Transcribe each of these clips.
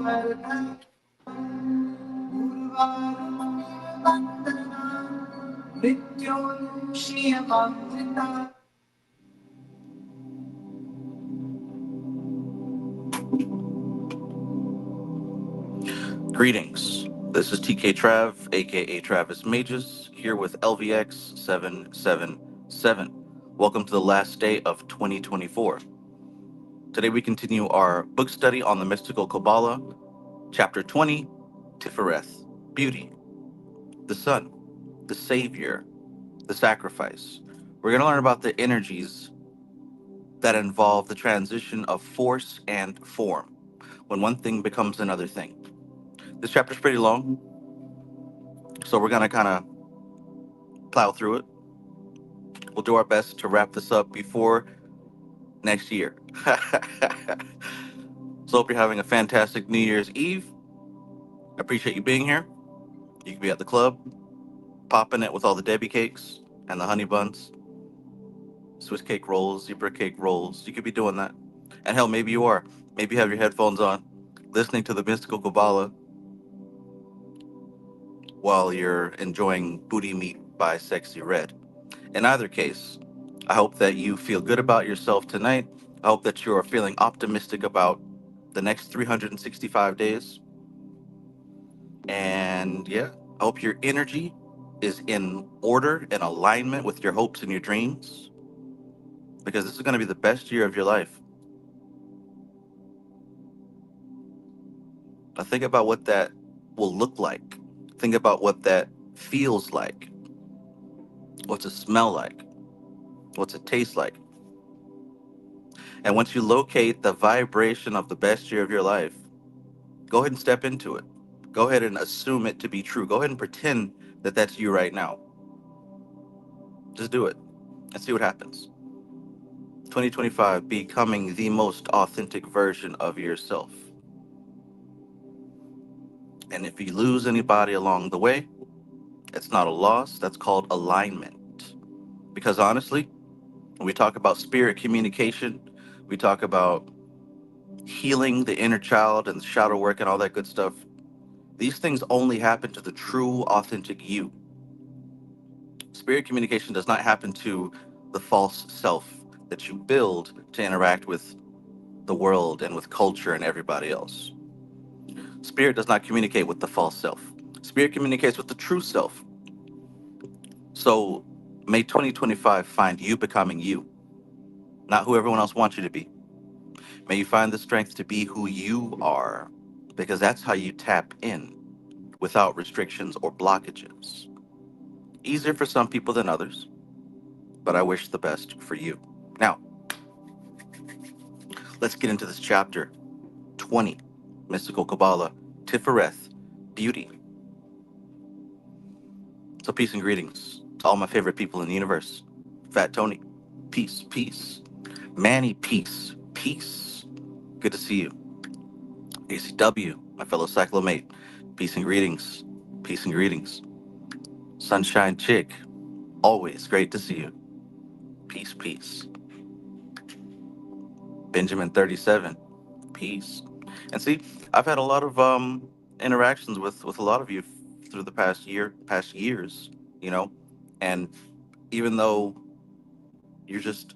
Greetings. This is TK Trav, aka Travis Magus, here with LVX777. Welcome to the last day of 2024. Today we continue our book study on the mystical Qabalah, chapter 20, Tiphareth, beauty, the sun, the savior, the sacrifice. We're going to learn about the energies that involve the transition of force and form when one thing becomes another thing. This chapter's pretty long, so we're going to kind of plow through it. We'll do our best to wrap this up before next year. So hope you're having a fantastic New Year's Eve. I appreciate you being here. You can be at the club, popping it with all the Debbie cakes and the honey buns, Swiss cake rolls, zebra cake rolls. You could be doing that. And hell, maybe you are. Maybe you have your headphones on, listening to the mystical Qabalah while you're enjoying Booty Meat by Sexy Red. In either case, I hope that you feel good about yourself tonight. I hope that you are feeling optimistic about the next 365 days. And yeah, I hope your energy is in order and alignment with your hopes and your dreams, because this is going to be the best year of your life. Now think about what that will look like. Think about what that feels like. What's it smell like? What's it taste like? And once you locate the vibration of the best year of your life, go ahead and step into it. Go ahead and assume it to be true. Go ahead and pretend that that's you right now. Just do it and see what happens. 2025, becoming the most authentic version of yourself. And if you lose anybody along the way, it's not a loss. That's called alignment. Because honestly, when we talk about spirit communication, we talk about healing the inner child and the shadow work and all that good stuff. These things only happen to the true, authentic you. Spirit communication does not happen to the false self that you build to interact with the world and with culture and everybody else. Spirit does not communicate with the false self. Spirit communicates with the true self. So may 2025 find you becoming you, not who everyone else wants you to be. May you find the strength to be who you are, because that's how you tap in without restrictions or blockages. Easier for some people than others, but I wish the best for you. Now, let's get into this chapter 20, Mystical Qabalah, Tiphareth, beauty. So peace and greetings to all my favorite people in the universe. Fat Tony, peace, peace. Manny, peace, peace. Good to see you. ACW, my fellow cyclomate, peace and greetings, peace and greetings. Sunshine Chick, always great to see you. Peace, peace. Benjamin 37, peace. And see, I've had a lot of interactions with a lot of you through the past years, you know, and even though you're just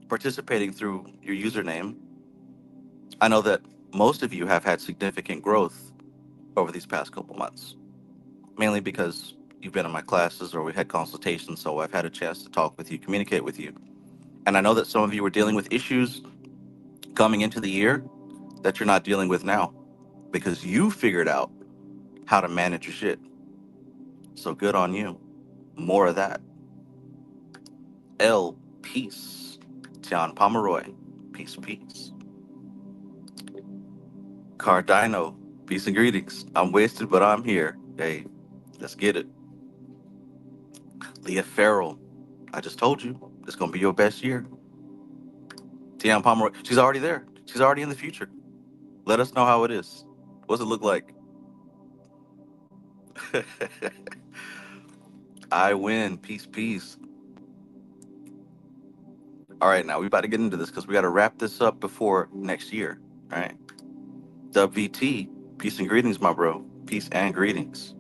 participating through your username, I know that most of you have had significant growth over these past couple months, mainly because you've been in my classes or we had consultations, so I've had a chance to talk with you, communicate with you. And I know that some of you were dealing with issues coming into the year that you're not dealing with now because you figured out how to manage your shit. So good on you. More of that. L, peace. Tian Pomeroy, peace, peace. Cardino, peace and greetings. I'm wasted, but I'm here. Hey, let's get it. Leah Farrell, I just told you, it's going to be your best year. Tian Pomeroy, she's already there. She's already in the future. Let us know how it is. What's it look like? I win. Peace, peace. All right, now we about to get into this because we got to wrap this up before next year. All right. WT, peace and greetings, my bro. Peace and greetings.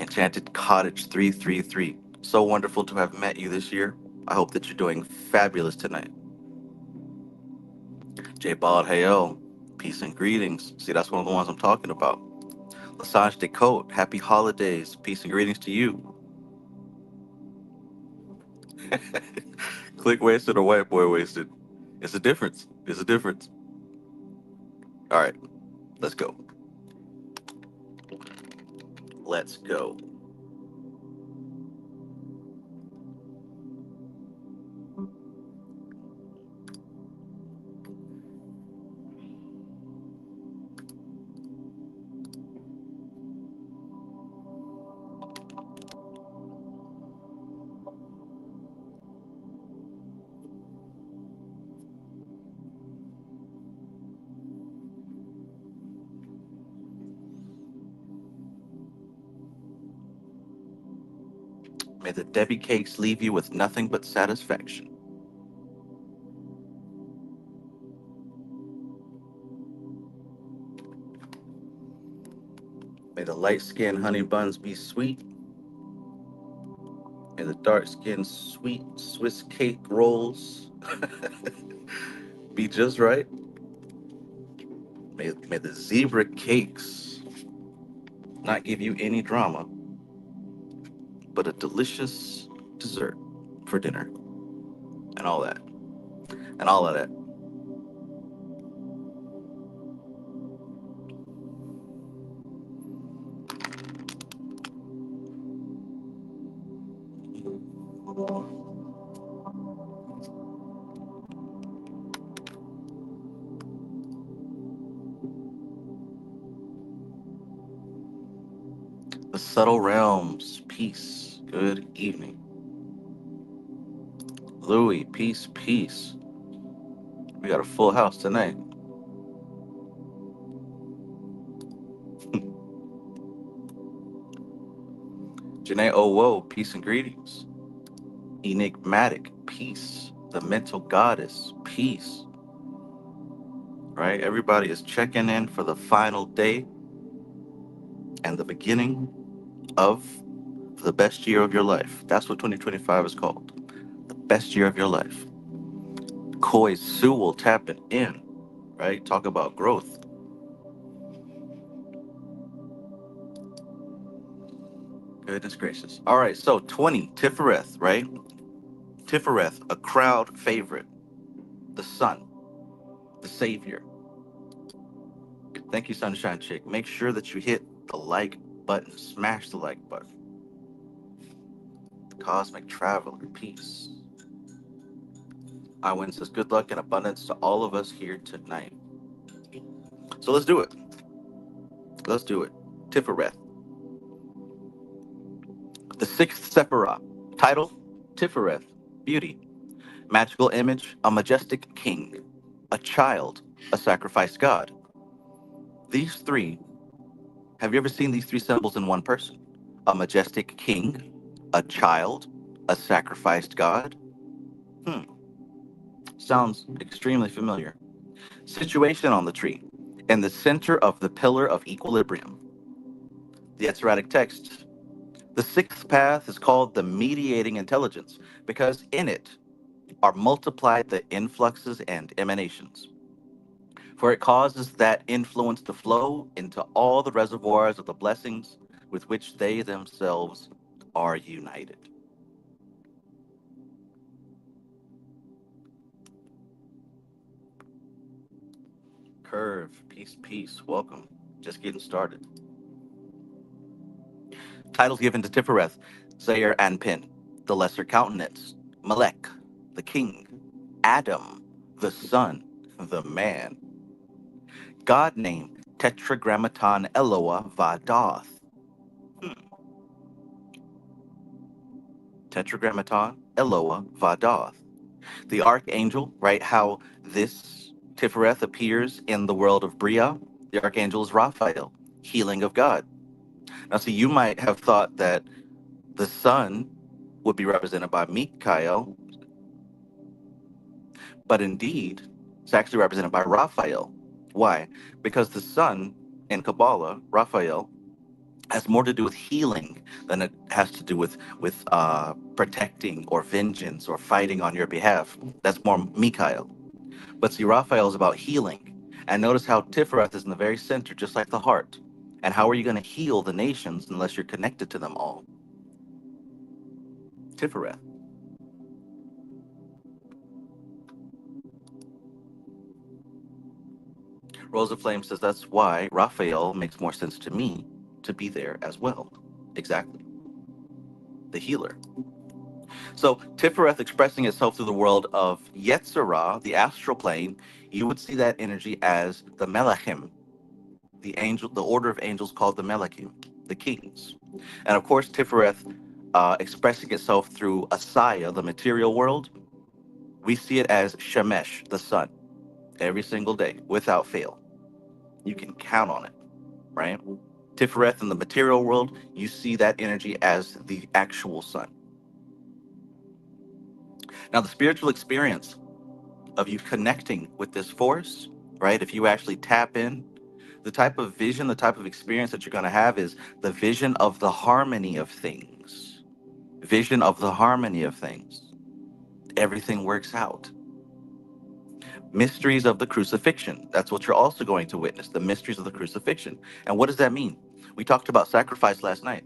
Enchanted Cottage 333. So wonderful to have met you this year. I hope that you're doing fabulous tonight. J Bald Hayo, peace and greetings. See, that's one of the ones I'm talking about. Lasange Decote, happy holidays. Peace and greetings to you. Click wasted or white boy wasted. It's a difference. It's a difference. All right, let's go. Let's go. May the Debbie cakes leave you with nothing but satisfaction. May the light skinned honey buns be sweet. May the dark skinned sweet Swiss cake rolls be just right. May the zebra cakes not give you any drama, but a delicious dessert for dinner and all that. And all of that. The subtle realms, peace. Good evening. Louis, peace, peace. We got a full house tonight. Janae Owo, peace and greetings. Enigmatic, peace. The mental goddess, peace. Right? Everybody is checking in for the final day and the beginning of the best year of your life. That's what 2025 is called. The best year of your life. Koi Sewell tapping in, right? Talk about growth. Goodness gracious. All right, so 20, Tiphareth, right? Tiphareth, a crowd favorite. The sun, the savior. Thank you, Sunshine Chick. Make sure that you hit the like button. Smash the like button. The Cosmic Traveler, peace. I win says good luck and abundance to all of us here tonight. So let's do it. Let's do it. Tiphareth. The sixth Sephiroth. Title, Tiphareth. Beauty. Magical image, a majestic king. A child, a sacrificed god. These three, have you ever seen these three symbols in one person? A majestic king, a child, a sacrificed god? Hmm, sounds extremely familiar. Situation on the tree. In the center of the pillar of equilibrium. The Etzeratic text. The sixth path is called the mediating intelligence because in it are multiplied the influxes and emanations. For it causes that influence to flow into all the reservoirs of the blessings with which they themselves are united. Curve, peace, peace, welcome. Just getting started. Titles given to Tiphareth, Zaire Anpin, the Lesser Countenance, Melech, the King, Adam, the Son, the Man. God name, Tetragrammaton Eloah Vadoth. Hmm. Tetragrammaton Eloah Vadoth. The archangel, right? How this Tiphareth appears in the world of Bria. The archangel is Raphael, healing of God. Now, see, you might have thought that the sun would be represented by Mikael, but indeed, it's actually represented by Raphael. Why? Because the sun in Kabbalah, Raphael, has more to do with healing than it has to do with protecting or vengeance or fighting on your behalf. That's more Mikhail. But see, Raphael is about healing. And notice how Tiphareth is in the very center, just like the heart. And how are you going to heal the nations unless you're connected to them all? Tiphareth. Rosa Flame says that's why Raphael makes more sense to me to be there as well. Exactly. The healer. So Tiphareth expressing itself through the world of Yetzirah, the astral plane, you would see that energy as the Melachim, the angel, the order of angels called the Melachim, the kings. And of course, Tiphareth expressing itself through Asaya, the material world, we see it as Shemesh, the sun, every single day, without fail. You can count on it, right? Tiphareth in the material world, you see that energy as the actual sun. Now, the spiritual experience of you connecting with this force, right? If you actually tap in, the type of vision, the type of experience that you're going to have is the vision of the harmony of things. Vision of the harmony of things. Everything works out. Mysteries of the crucifixion. That's what you're also going to witness, the mysteries of the crucifixion. And what does that mean? We talked about sacrifice last night.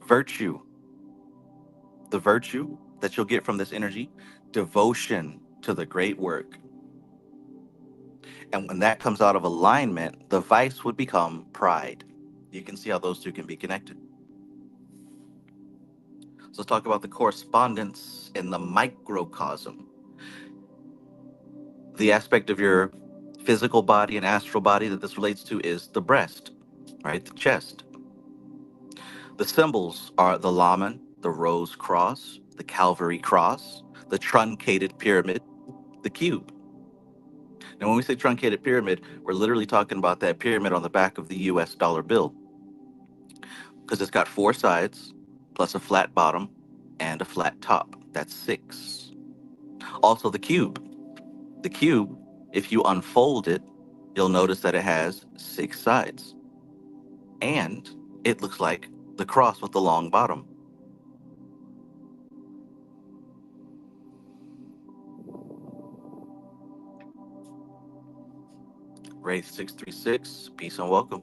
Virtue, the virtue that you'll get from this energy, devotion to the great work. And when that comes out of alignment, the vice would become pride. You can see how those two can be connected. So let's talk about the correspondence in the microcosm. The aspect of your physical body and astral body that this relates to is the breast, right? The chest. The symbols are the Laman, the rose cross, the Calvary cross, the truncated pyramid, the cube. Now, when we say truncated pyramid, we're literally talking about that pyramid on the back of the US dollar bill because it's got four sides plus a flat bottom and a flat top. That's six. Also, the cube. The cube, if you unfold it, you'll notice that it has six sides. And it looks like the cross with the long bottom. Wraith 636, peace and welcome.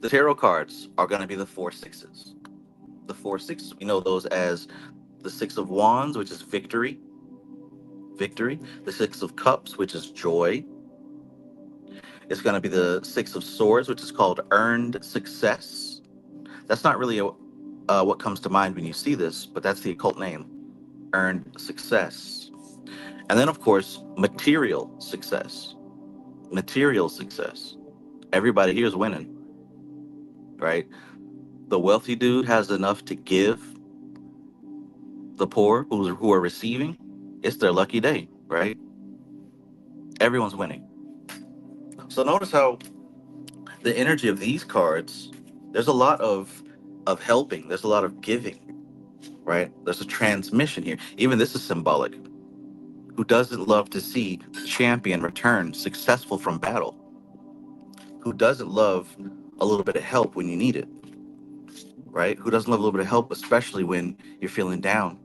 The tarot cards are going to be the four sixes. The four sixes, we know those as the Six of Wands, which is victory. Victory. The Six of Cups, which is joy. It's going to be the Six of Swords, which is called earned success. That's not really what comes to mind when you see this, but that's the occult name, earned success. And then, of course, material success. Material success. Everybody here is winning, right? The wealthy dude has enough to give the poor who are receiving. It's their lucky day, right? Everyone's winning. So notice how the energy of these cards, there's a lot of helping, there's a lot of giving, right? There's a transmission here. Even this is symbolic. Who doesn't love to see champion return successful from battle? Who doesn't love a little bit of help when you need it, right? Who doesn't love a little bit of help, especially when you're feeling down?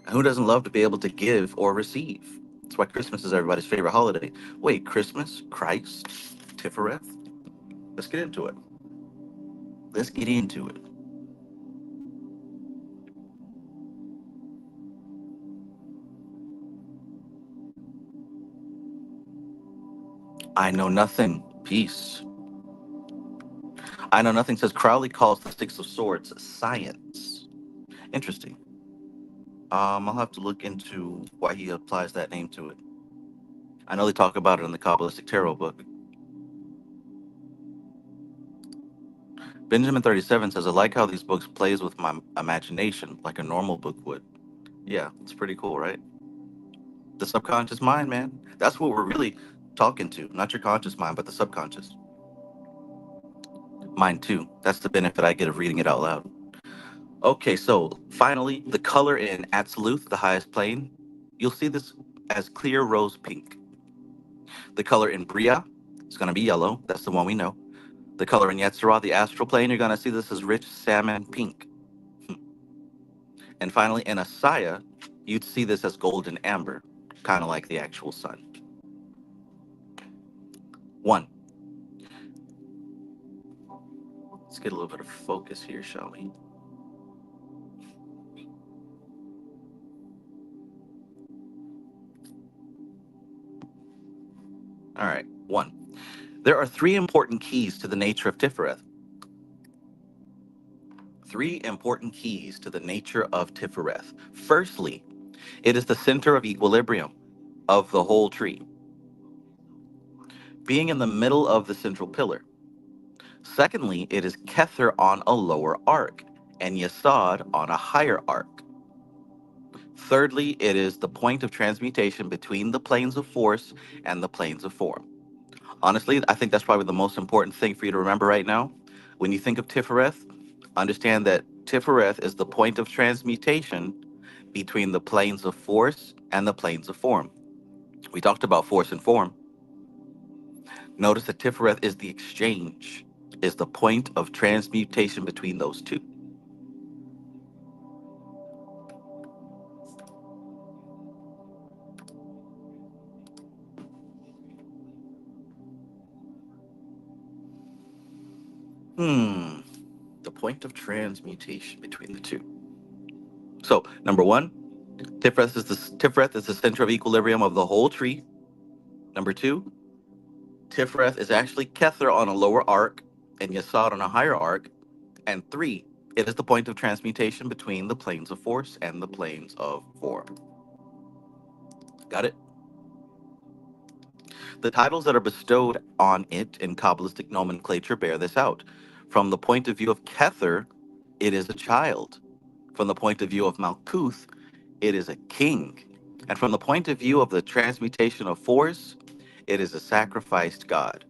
And who doesn't love to be able to give or receive? That's why Christmas is everybody's favorite holiday. Wait, Christmas, Christ, Tiphareth? Let's get into it. Let's get into it. I know nothing. Peace. I know nothing says Crowley calls the Six of Swords science. Interesting. I'll have to look into why he applies that name to it. I know they talk about it in the Kabbalistic Tarot book. Benjamin 37 says, I like how these books plays with my imagination like a normal book would. Yeah, it's pretty cool, right? The subconscious mind, man. That's what we're really talking to. Not your conscious mind, but the subconscious. Mine too. That's the benefit I get of reading it out loud. Okay, so finally, the color in Absolute, the highest plane, you'll see this as clear rose pink. The color in Bria is going to be yellow. That's the one we know. The color in Yetzirah, the astral plane, you're going to see this as rich salmon pink. And finally, in Asaya, you'd see this as golden amber, kind of like the actual sun. One, let's get a little bit of focus here, shall we? All right, one. There are three important keys to the nature of Tiphareth. Three important keys to the nature of Tiphareth. Firstly, it is the center of equilibrium of the whole tree, being in the middle of the central pillar. Secondly, it is Kether on a lower arc and Yesod on a higher arc. Thirdly, it is the point of transmutation between the planes of force and the planes of form. Honestly, I think that's probably the most important thing for you to remember right now. When you think of Tiphareth, understand that Tiphareth is the point of transmutation between the planes of force and the planes of form. We talked about force and form. Notice that Tiphareth is the exchange, is the point of transmutation between those two. The point of transmutation between the two. So, number one, Tiphareth is the center of equilibrium of the whole tree. Number two, Tiphareth is actually Kether on a lower arc and Yesod on a higher arc. And three, it is the point of transmutation between the planes of force and the planes of form. Got it? The titles that are bestowed on it in Kabbalistic nomenclature bear this out. From the point of view of Kether, it is a child. From the point of view of Malkuth, it is a king. And from the point of view of the transmutation of force, it is a sacrificed God.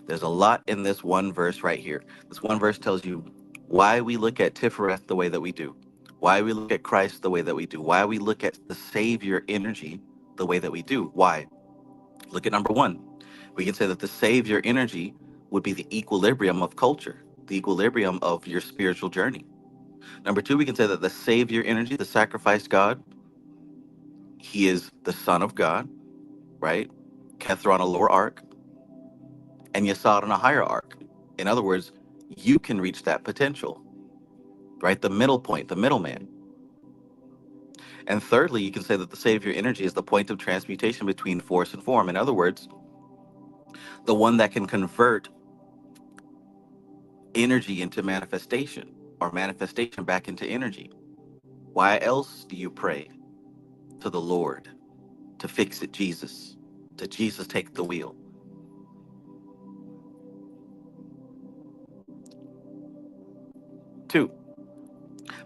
There's a lot in this one verse right here. This one verse tells you why we look at Tiphareth the way that we do, why we look at Christ the way that we do, why we look at the Savior energy the way that we do. Why? Look at number one. We can say that the Savior energy would be the equilibrium of culture, the equilibrium of your spiritual journey. Number two, we can say that the Savior energy, the sacrificed God, he is the Son of God, right? Kethra on a lower arc, and Yesod on a higher arc. In other words, you can reach that potential, right? The middle point, the middleman. And thirdly, you can say that the Savior energy is the point of transmutation between force and form. In other words, the one that can convert energy into manifestation or manifestation back into energy. Why else do you pray to the Lord to fix it, Jesus? To Jesus take the wheel. Two,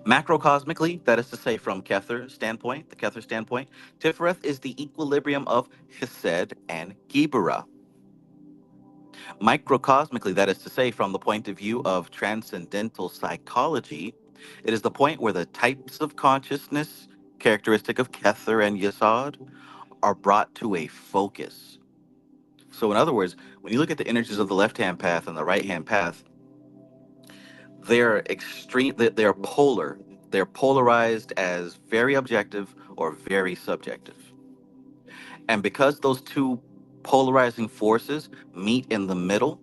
macrocosmically, that is to say from Kether standpoint, the Kether standpoint, Tiphareth is the equilibrium of Chesed and Geburah. Microcosmically, that is to say from the point of view of transcendental psychology, it is the point where the types of consciousness characteristic of Kether and Yesod are brought to a focus. So, in other words, when you look at the energies of the left hand path and the right hand path, they're extreme, they're polar. They're polarized as very objective or very subjective. And because those two polarizing forces meet in the middle,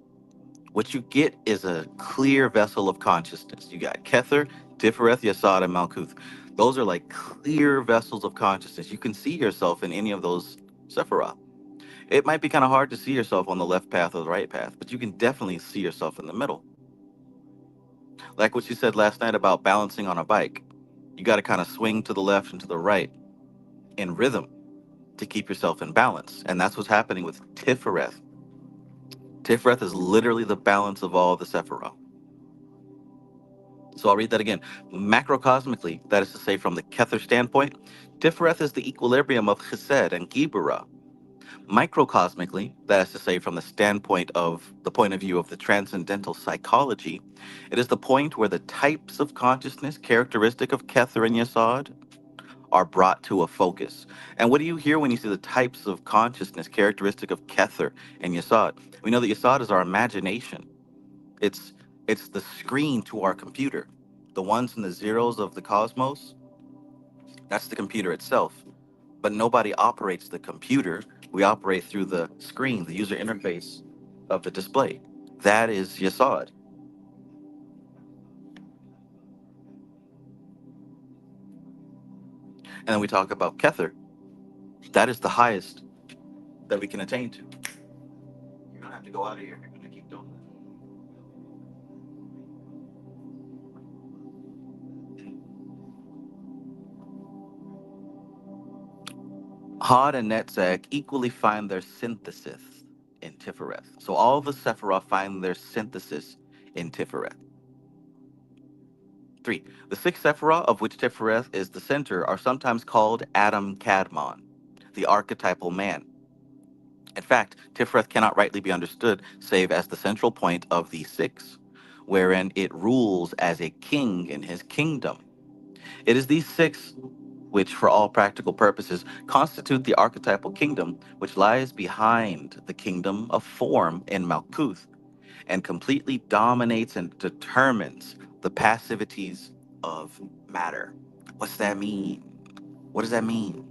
what you get is a clear vessel of consciousness. You got Kether, Tiphareth, Yesod, and Malkuth. Those are like clear vessels of consciousness. You can see yourself in any of those Sephiroth. It might be kind of hard to see yourself on the left path or the right path, but you can definitely see yourself in the middle. Like what you said last night about balancing on a bike. You got to kind of swing to the left and to the right in rhythm to keep yourself in balance. And that's what's happening with Tiphareth. Tiphareth is literally the balance of all the Sephiroth. So I'll read that again. Macrocosmically, that is to say from the Kether standpoint, Tiphareth is the equilibrium of Chesed and Geburah. Microcosmically, that is to say, from the point of view of the transcendental psychology, it is the point where the types of consciousness characteristic of Kether and Yesod are brought to a focus. And what do you hear when you see the types of consciousness characteristic of Kether and Yesod? We know that Yesod is our imagination. It's it's the screen to our computer. The ones and the zeros of the cosmos, that's the computer itself. But nobody operates the computer. We operate through the screen, the user interface of the display. That is Yesod. And then we talk about Kether. That is the highest that we can attain to. You're gonna have to go out of here. You're gonna keep doing that. Hod and Netzach equally find their synthesis in Tiphareth. So all the Sephiroth find their synthesis in Tiphareth. 3. The six Sephiroth, of which Tiphareth is the center, are sometimes called Adam Kadmon, the archetypal man. In fact, Tiphareth cannot rightly be understood save as the central point of the six, wherein it rules as a king in his kingdom. It is these six which, for all practical purposes, constitute the archetypal kingdom which lies behind the kingdom of form in Malkuth and completely dominates and determines the passivities of matter. What's that mean? What does that mean?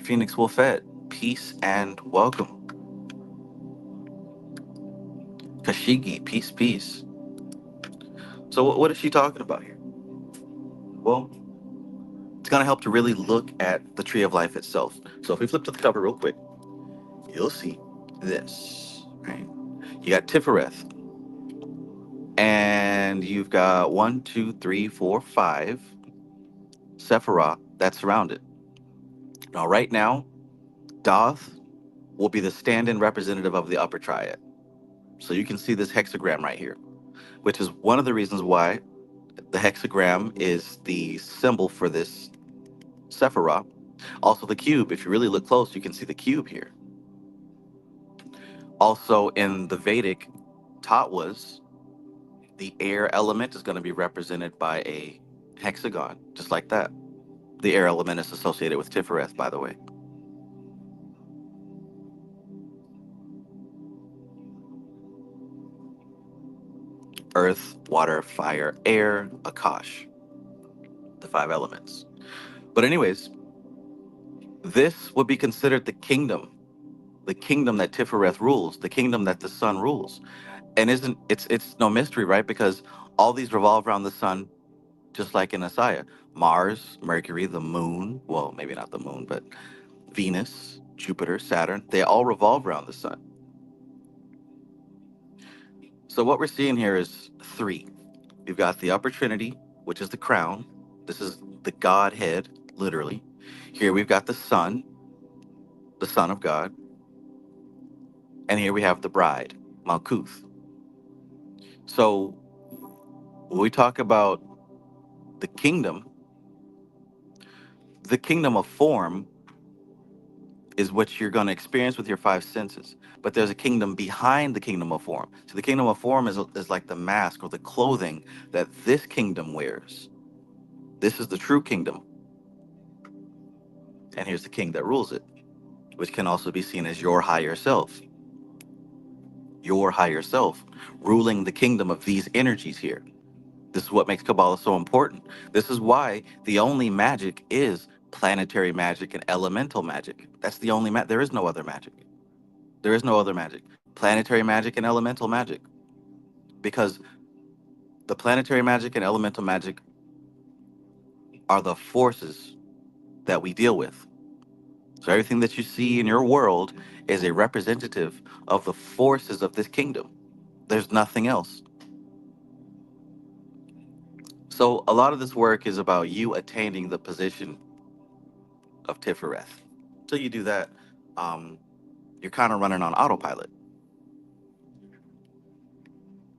Phoenix Wolfette, peace and welcome. Kashigi, peace, peace. So, what is she talking about here? Well, it's going to help to really look at the tree of life itself. So, if we flip to the cover real quick, you'll see this, right? You got Tiphareth, and you've got 1, 2, 3, 4, 5 Sephiroth that surround it. Now, right now, Doth will be the stand-in representative of the upper triad. So you can see this hexagram right here, which is one of the reasons why the hexagram is the symbol for this Sephiroth. Also the cube, if you really look close, you can see the cube here. Also in the Vedic Tattvas, the air element is going to be represented by a hexagon, just like that. The air element is associated with Tiphareth, by the way. Earth, water, fire, air, Akash, the five elements. But anyways, this would be considered the kingdom that Tiphareth rules, the kingdom that the sun rules. And isn't it's no mystery, right? Because all these revolve around the sun, just like in Isaiah. Mars, Mercury, the moon, well, maybe not the moon, but Venus, Jupiter, Saturn, they all revolve around the sun. So what we're seeing here is three. You've got the upper trinity, which is the crown. This is the Godhead, literally. Here we've got the Son of God. And here we have the bride, Malkuth. So when we talk about the kingdom of form is what you're going to experience with your five senses. But there's a kingdom behind the kingdom of form. So the kingdom of form is like the mask or the clothing that this kingdom wears. This is the true kingdom. And here's the king that rules it, which can also be seen as your higher self. Your higher self ruling the kingdom of these energies here. This is what makes Qabalah so important. This is why the only magic is planetary magic and elemental magic. That's the only there is no other magic. There is no other magic. Planetary magic and elemental magic. Because the planetary magic and elemental magic are the forces that we deal with. So everything that you see in your world is a representative of the forces of this kingdom. There's nothing else. So a lot of this work is about you attaining the position of Tiphareth. Until you do that, you're kind of running on autopilot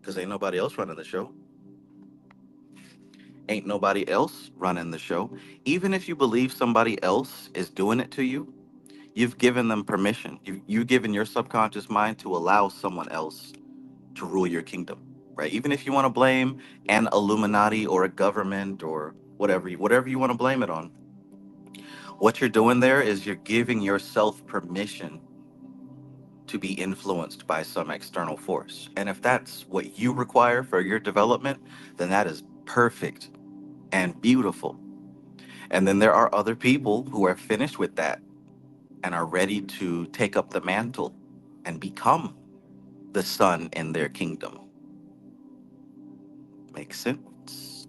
because ain't nobody else running the show. Ain't nobody else running the show. Even if you believe somebody else is doing it to you You've given them permission. You've given your subconscious mind to allow someone else to rule your kingdom, right? Even if you want to blame an Illuminati or a government or whatever you want to blame it on, what you're doing there is you're giving yourself permission to be influenced by some external force. And if that's what you require for your development, then that is perfect and beautiful. And then there are other people who are finished with that and are ready to take up the mantle and become the sun in their kingdom. Makes sense?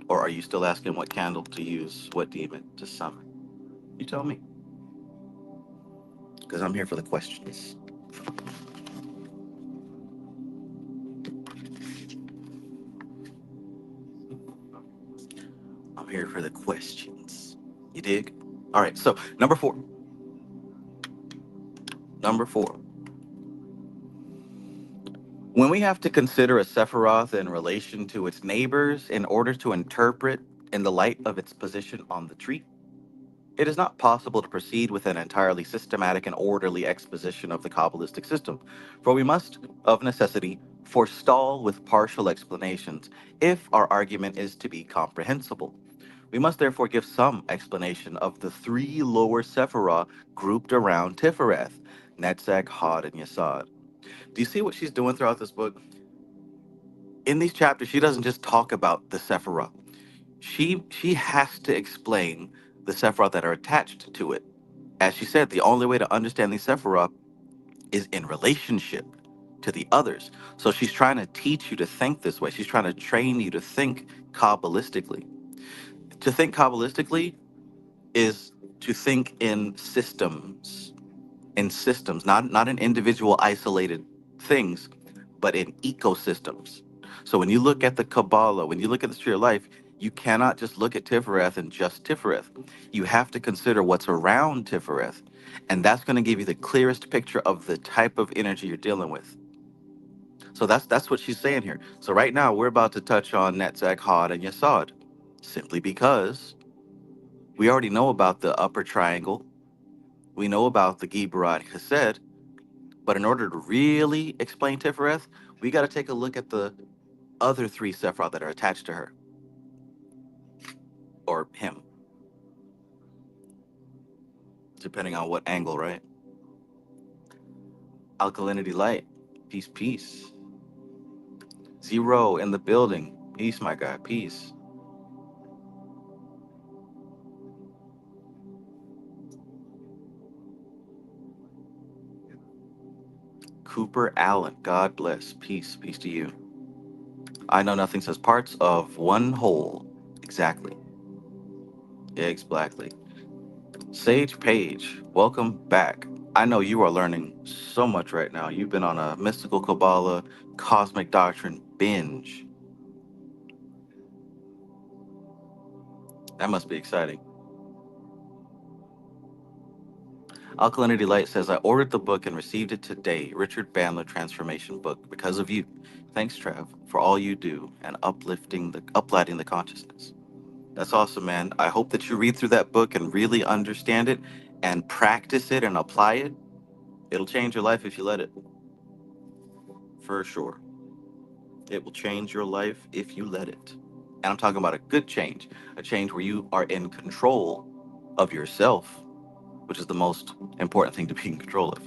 Or are you still asking what candle to use, what demon to summon? You tell me, because I'm here for the questions. I'm here for the questions. You dig? All right, so number four. Number four. When we have to consider a Sephiroth in relation to its neighbors in order to interpret in the light of its position on the tree, it is not possible to proceed with an entirely systematic and orderly exposition of the Kabbalistic system, for we must, of necessity, forestall with partial explanations if our argument is to be comprehensible. We must therefore give some explanation of the three lower Sephiroth grouped around Tiphareth, Netzach, Hod, and Yesod. Do you see what she's doing throughout this book? In these chapters, she doesn't just talk about the Sephiroth. She has to explain the Sephiroth that are attached to it. As she said, the only way to understand these Sephiroth is in relationship to the others. So she's trying to teach you to think this way. She's trying to train you to think Kabbalistically. To think Kabbalistically is to think in systems, not in individual isolated things, but in ecosystems. So when you look at the Qabalah, when you look at the tree of life, you cannot just look at Tiphareth and just Tiphareth. You have to consider what's around Tiphareth. And that's going to give you the clearest picture of the type of energy you're dealing with. So that's what she's saying here. So right now we're about to touch on Netzach, Hod, and Yesod, simply because we already know about the upper triangle. We know about the Gibarat Chesed. But in order to really explain Tiphareth, we got to take a look at the other three Sephiroth that are attached to her, or him, depending on what angle, right? Alkalinity light, peace, peace. Zero in the building, peace, my guy, peace. Cooper Allen, God bless, peace, peace to you. I know nothing says parts of one whole. Exactly. Eggs Blackley. Sage Page, welcome back. I know you are learning so much right now. You've been on a mystical Kabbalah, cosmic doctrine binge. That must be exciting. Alkalinity Light says, I ordered the book and received it today. Richard Bandler Transformation book because of you. Thanks, Trav, for all you do and uplighting the consciousness. That's awesome, man. I hope that you read through that book and really understand it and practice it and apply it. It'll change your life if you let it. For sure. It will change your life if you let it. And I'm talking about a good change, a change where you are in control of yourself, which is the most important thing to be in control of.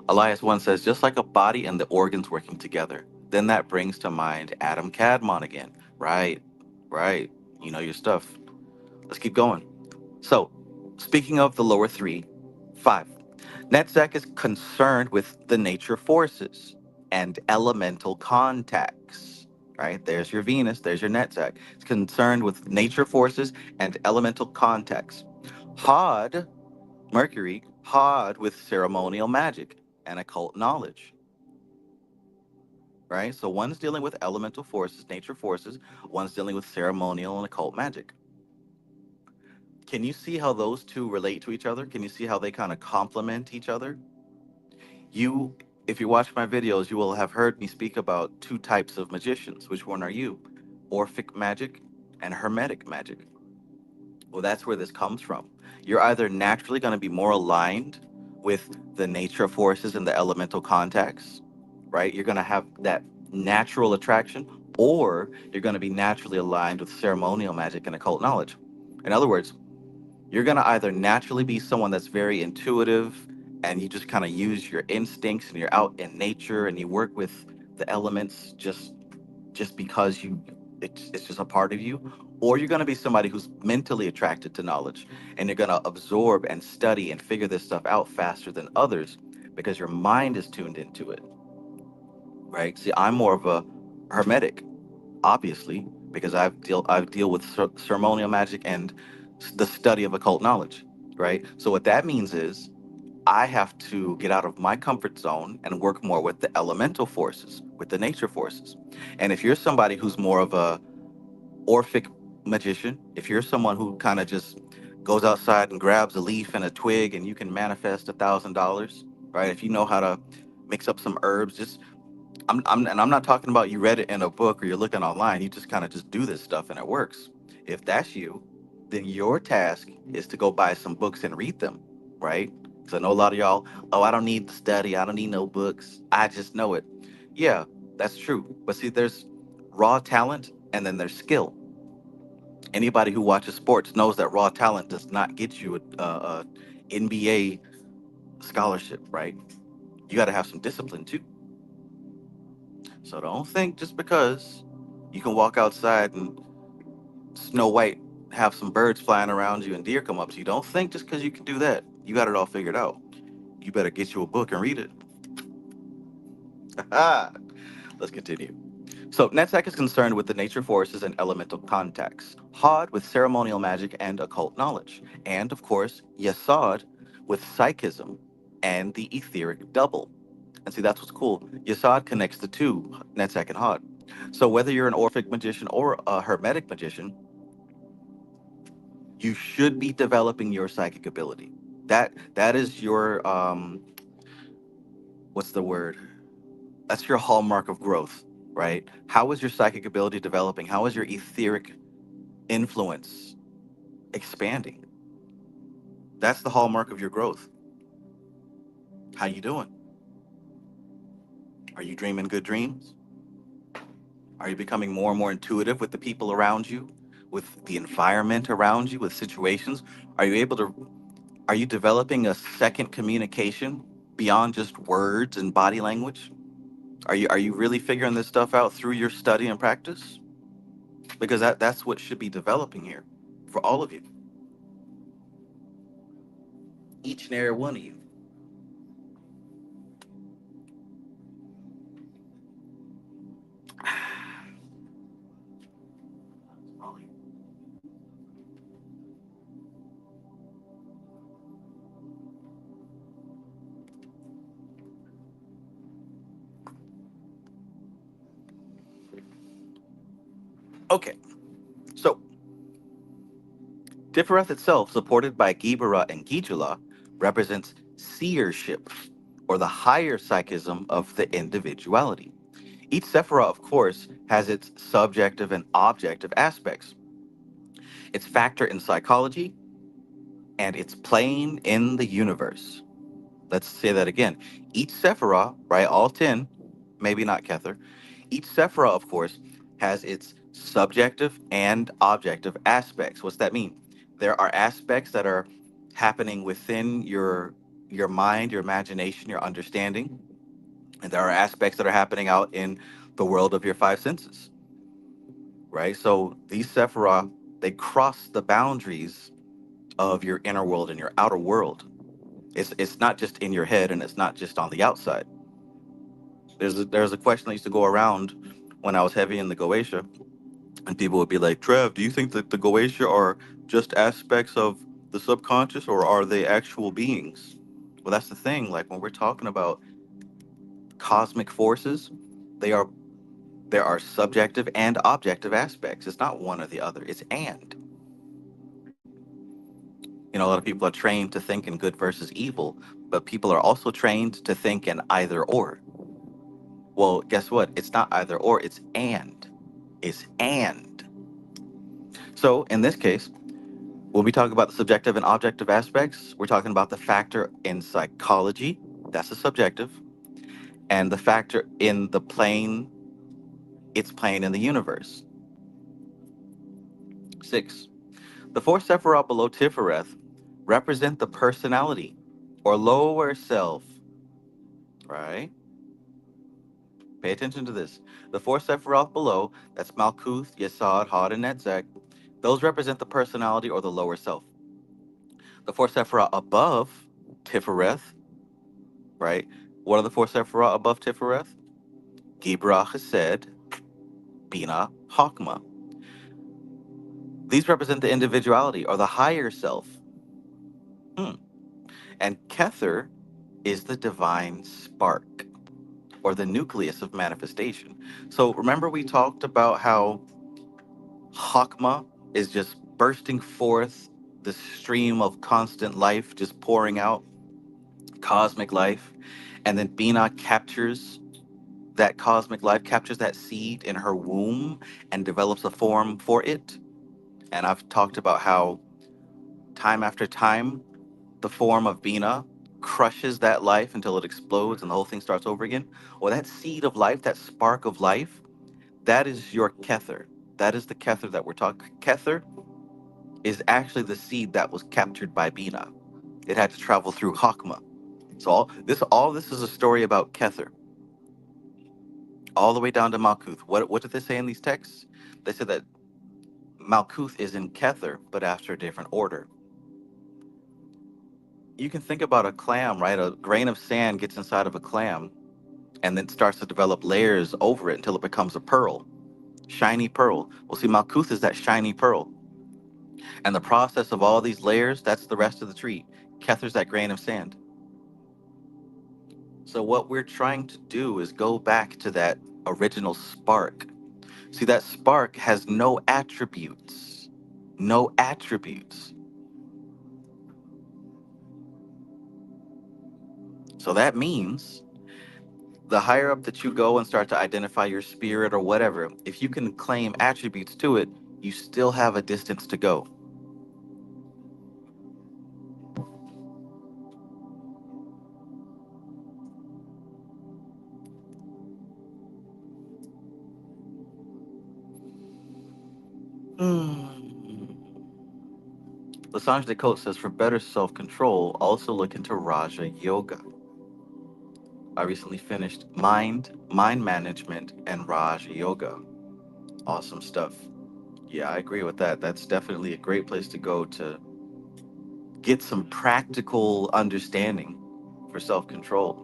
Elias 1 says, just like a body and the organs working together. Then that brings to mind Adam Cadmon again. Right, right. You know your stuff. Let's keep going. So, speaking of the lower three, five, Netzach is concerned with the nature forces and elemental contacts. Right? There's your Venus, there's your Netzach. It's concerned with nature forces and elemental contacts. Hod, Mercury, Hod with ceremonial magic and occult knowledge. Right? So one's dealing with elemental forces, nature forces, one's dealing with ceremonial and occult magic. Can you see how those two relate to each other? Can you see how they kind of complement each other? You, if you watch my videos, you will have heard me speak about two types of magicians. Which one are you? Orphic magic and hermetic magic. Well, that's where this comes from. You're either naturally going to be more aligned with the nature forces and the elemental contacts, right? You're going to have that natural attraction, or you're going to be naturally aligned with ceremonial magic and occult knowledge. In other words, you're going to either naturally be someone that's very intuitive and you just kind of use your instincts and you're out in nature and you work with the elements just because it's just a part of you, or you're going to be somebody who's mentally attracted to knowledge and you're going to absorb and study and figure this stuff out faster than others because your mind is tuned into it, right? See, I'm more of a hermetic, obviously, because I deal with ceremonial magic and the study of occult knowledge, right? So what that means is I have to get out of my comfort zone and work more with the elemental forces, with the nature forces. And if you're somebody who's more of a Orphic magician, if you're someone who kind of just goes outside and grabs a leaf and a twig and you can manifest $1,000, right? If you know how to mix up some herbs, just and I'm not talking about you read it in a book or you're looking online. You just kind of just do this stuff and it works. If that's you, then your task is to go buy some books and read them, right? Because I know a lot of y'all, oh, I don't need to study. I don't need no books. I just know it. Yeah, that's true. But see, there's raw talent and then there's skill. Anybody who watches sports knows that raw talent does not get you a NBA scholarship, right? You got to have some discipline too. So don't think just because you can walk outside and Snow White have some birds flying around you and deer come up to you. Don't think just because you can do that, you got it all figured out. You better get you a book and read it. Let's continue. So Netzach is concerned with the nature forces and elemental contacts, Hod with ceremonial magic and occult knowledge, and of course Yesod with psychism and the etheric double. And see, that's what's cool. Yesod connects the two, Netzach and Hod. So whether you're an Orphic magician or a Hermetic magician, you should be developing your psychic ability. That is your what's the word? That's your hallmark of growth, right? How is your psychic ability developing? How is your etheric influence expanding? That's the hallmark of your growth. How you doing? Are you dreaming good dreams? Are you becoming more and more intuitive with the people around you, with the environment around you, with situations? Are you able to are you developing a second communication beyond just words and body language? Are you really figuring this stuff out through your study and practice? Because that's what should be developing here for all of you, each and every one of you. Okay, so Tiphareth itself, supported by Gibera and Gijula, represents seership, or the higher psychism of the individuality. Each Sephirah, of course, has its subjective and objective aspects, its factor in psychology, and its plane in the universe. Let's say that again. Each Sephirah, right, all 10, maybe not Kether, each Sephirah, of course, has its subjective and objective aspects. What's that mean? There are aspects that are happening within your mind, your imagination, your understanding, and there are aspects that are happening out in the world of your five senses, right? So these Sephirah, they cross the boundaries of your inner world and your outer world. It's not just in your head and it's not just on the outside. There's a question that used to go around when I was heavy in the Goetia, and people would be like, Trev, do you think that the Goetia are just aspects of the subconscious or are they actual beings? Well, that's the thing. Like when we're talking about cosmic forces, they are there are subjective and objective aspects. It's not one or the other. It's and. A lot of people are trained to think in good versus evil, but people are also trained to think in either or. Well, guess what? It's not either or, it's and. It's and. So in this case, When we talk about the subjective and objective aspects, we're talking about the factor in psychology, that's the subjective, and the factor in the plane, it's plane in the universe. 6. The four Sephiroth below Tiphareth represent the personality or lower self, right? Pay attention to this. The four Sephiroth below, that's Malkuth, Yesod, Hod, and Netzach, those represent the personality or the lower self. The four Sephiroth above Tiphareth, right? What are the four Sephiroth above Tiphareth? Gibra, Chesed, Bina, Hakma. These represent the individuality or the higher self. Hmm. And Kether is the divine spark or the nucleus of manifestation. So remember we talked about how Hakma is just bursting forth the stream of constant life, just pouring out cosmic life. And then Bina captures that cosmic life, captures that seed in her womb and develops a form for it. And I've talked about how time after time, the form of Bina crushes that life until it explodes and the whole thing starts over again. Well, that seed of life, that spark of life, that is your Kether. That is the Kether that we're talking. Kether is actually the seed that was captured by Bina. It had to travel through Hakma. So all this is a story about Kether, all the way down to Malkuth. What did they say in these texts? They said that Malkuth is in Kether, but after a different order. You can think about a clam, right? A grain of sand gets inside of a clam and then starts to develop layers over it until it becomes a pearl, shiny pearl. Well, see, Malkuth is that shiny pearl. And the process of all these layers, that's the rest of the tree. Kether's that grain of sand. So what we're trying to do is go back to that original spark. See, that spark has no attributes. No attributes. So that means the higher up that you go and start to identify your spirit or whatever, if you can claim attributes to it, you still have a distance to go. Hmm. Lasange Decote says for better self control, also look into Raja Yoga. I recently finished Mind Management, and Raj Yoga. Awesome stuff. Yeah, I agree with that. That's definitely a great place to go to get some practical understanding for self control.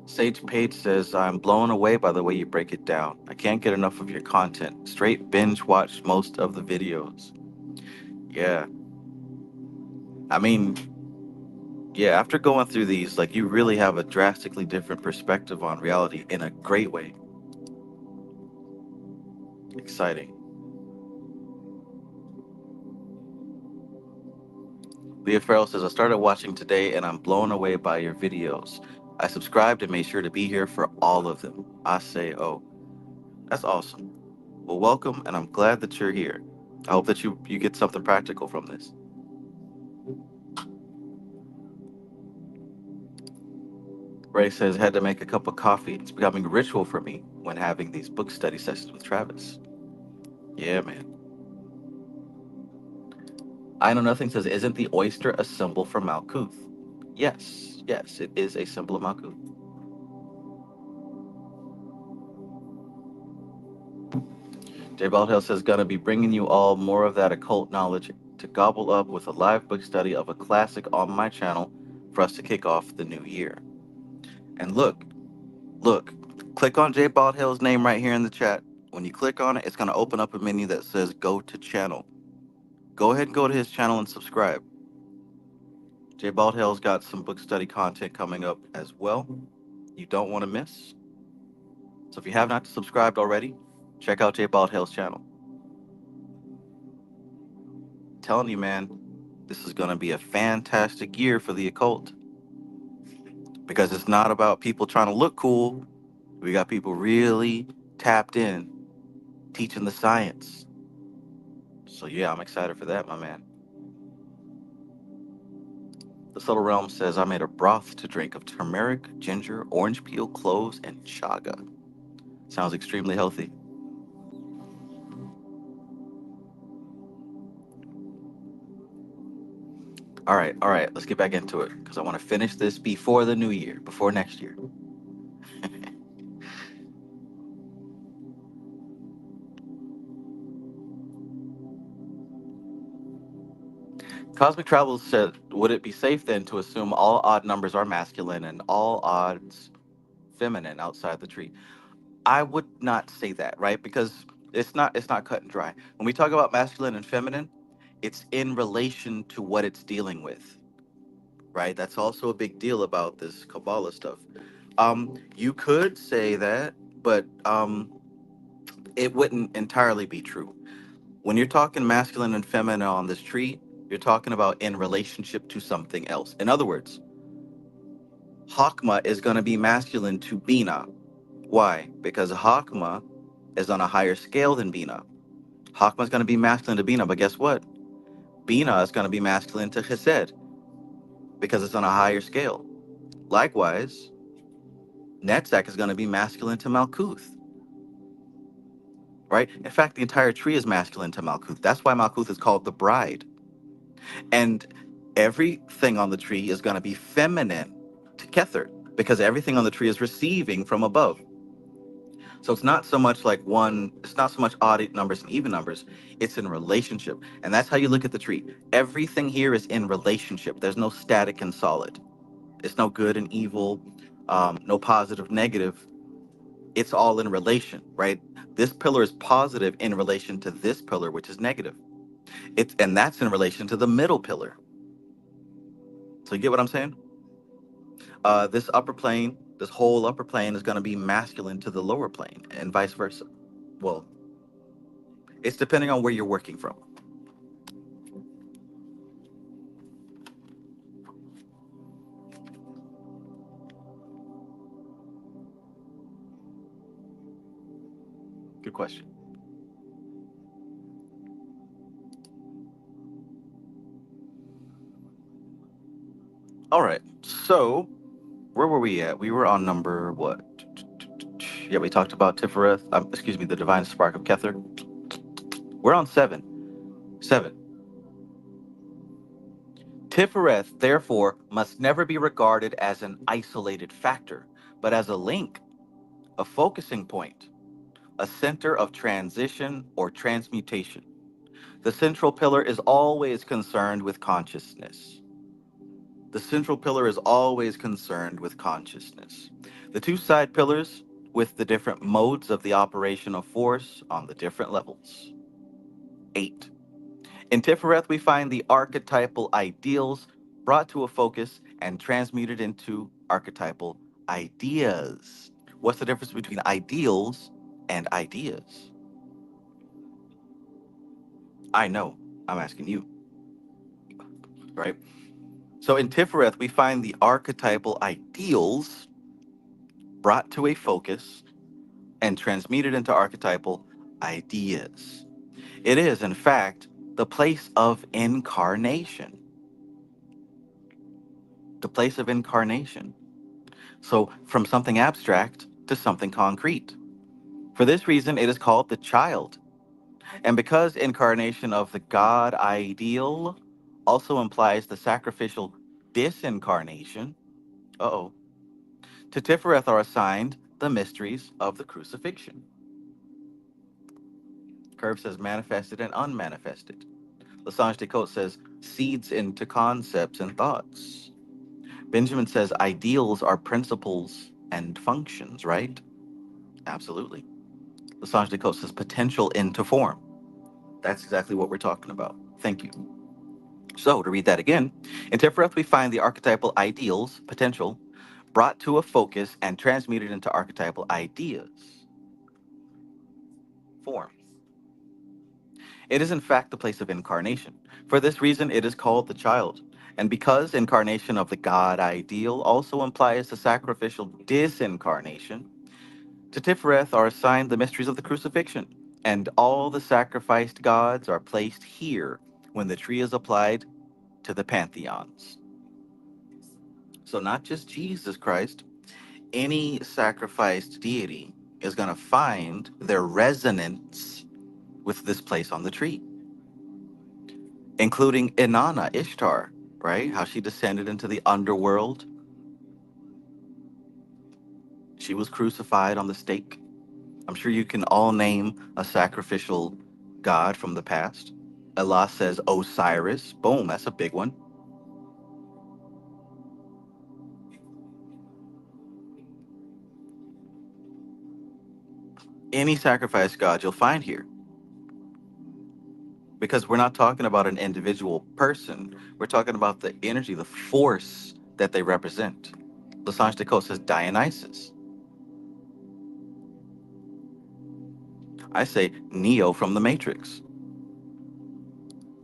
Sage Page says, I'm blown away by the way you break it down. I can't get enough of your content. Straight binge watch most of the videos. Yeah. I mean, yeah, after going through these, like you really have a drastically different perspective on reality in a great way. Exciting. Leah Farrell says, I started watching today and I'm blown away by your videos. I subscribed and made sure to be here for all of them. I say, oh, that's awesome. Well, welcome, and I'm glad that you're here. I hope that you get something practical from this. Ray says, had to make a cup of coffee. It's becoming a ritual for me when having these book study sessions with Travis. Yeah, man. I know nothing says, isn't the oyster a symbol for Malkuth? Yes, yes, it is a symbol of Malkuth. Jay Baldhill says, gonna be bringing you all more of that occult knowledge to gobble up with a live book study of a classic on my channel for us to kick off the new year. And look, click on Jay Baldhill's name right here in the chat. When you click on it, it's gonna open up a menu that says go to channel. Go ahead and go to his channel and subscribe. Jay Baldhill's got some book study content coming up as well. You don't want to miss. So if you have not subscribed already, check out Jay Baldhill's channel. Telling you, man, this is going to be a fantastic year for the occult because it's not about people trying to look cool. We got people really tapped in, teaching the science. So yeah, I'm excited for that, my man. The subtle realm says I made a broth to drink of turmeric, ginger, orange peel, cloves, and chaga. Sounds extremely healthy. All right, let's get back into it because I want to finish this before the new year, before next year. Cosmic Travel said, would it be safe then to assume all odd numbers are masculine and all odds feminine outside the tree? I would not say that, right? Because it's not cut and dry. When we talk about masculine and feminine, it's in relation to what it's dealing with, right? That's also a big deal about this Kabbalah stuff. You could say that, but it wouldn't entirely be true. When you're talking masculine and feminine on this tree, you're talking about in relationship to something else. In other words, Hakma is going to be masculine to Bina. Why? Because Hakma is on a higher scale than Bina. Hakma is going to be masculine to Bina, but guess what? Bina is going to be masculine to Chesed because it's on a higher scale. Likewise, Netzach is going to be masculine to Malkuth, right? In fact, the entire tree is masculine to Malkuth. That's why Malkuth is called the bride. And everything on the tree is going to be feminine to Kether because everything on the tree is receiving from above. So it's not so much like one, it's not so much odd numbers and even numbers, it's in relationship. And that's how you look at the tree. Everything here is in relationship. There's no static and solid. It's no good and evil, no positive, negative. It's all in relation, right? This pillar is positive in relation to this pillar, which is negative. And that's in relation to the middle pillar. So you get what I'm saying? This upper plane, this whole upper plane is going to be masculine to the lower plane and vice versa. Well, it's depending on where you're working from. Good question. All right. So where were we at? We were on number what? Yeah, we talked about Tiphareth. Excuse me, the divine spark of Kether. We're on seven. Seven. Tiphareth, therefore, must never be regarded as an isolated factor, but as a link, a focusing point, a center of transition or transmutation. The central pillar is always concerned with consciousness. The central pillar is always concerned with consciousness. The two side pillars with the different modes of the operation of force on the different levels. 8. In Tiphareth, we find the archetypal ideals brought to a focus and transmuted into archetypal ideas. What's the difference between ideals and ideas? I know. I'm asking you, right? So in Tiphareth, we find the archetypal ideals brought to a focus and transmuted into archetypal ideas. It is, in fact, the place of incarnation. The place of incarnation. So, from something abstract to something concrete. For this reason, it is called the child. And because incarnation of the God ideal also implies the sacrificial disincarnation, uh-oh, to Tiphareth are assigned the mysteries of the crucifixion. Curve says manifested and unmanifested. Lasange Descote says seeds into concepts and thoughts. Benjamin says ideals are principles and functions, right? Absolutely. Lasange Descote says potential into form. That's exactly what we're talking about. Thank you. So, to read that again, in Tiphareth we find the archetypal ideals, potential, brought to a focus and transmuted into archetypal ideas, form. It is in fact the place of incarnation. For this reason, it is called the child. And because incarnation of the God ideal also implies the sacrificial disincarnation, to Tiphareth are assigned the mysteries of the crucifixion. And all the sacrificed gods are placed here when the tree is applied to the pantheons. So, not just Jesus Christ, any sacrificed deity is going to find their resonance with this place on the tree, including Inanna, Ishtar, right? How she descended into the underworld. She was crucified on the stake. I'm sure you can all name a sacrificial god from the past. Allah says Osiris. Boom, that's a big one. Any sacrifice god you'll find here, because we're not talking about an individual person. We're talking about the energy, the force that they represent. Lasange Decode says Dionysus. I say Neo from the Matrix.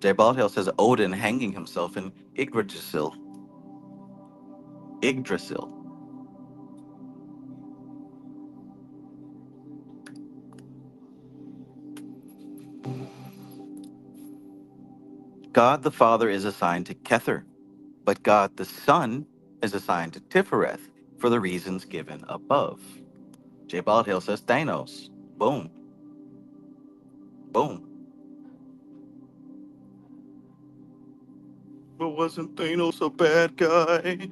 Jay Baldhill says Odin hanging himself in Yggdrasil. Yggdrasil. God the Father is assigned to Kether, but God the Son is assigned to Tiphareth for the reasons given above. Jay Baldhill says Thanos. Boom. Boom. But wasn't Thanos a bad guy?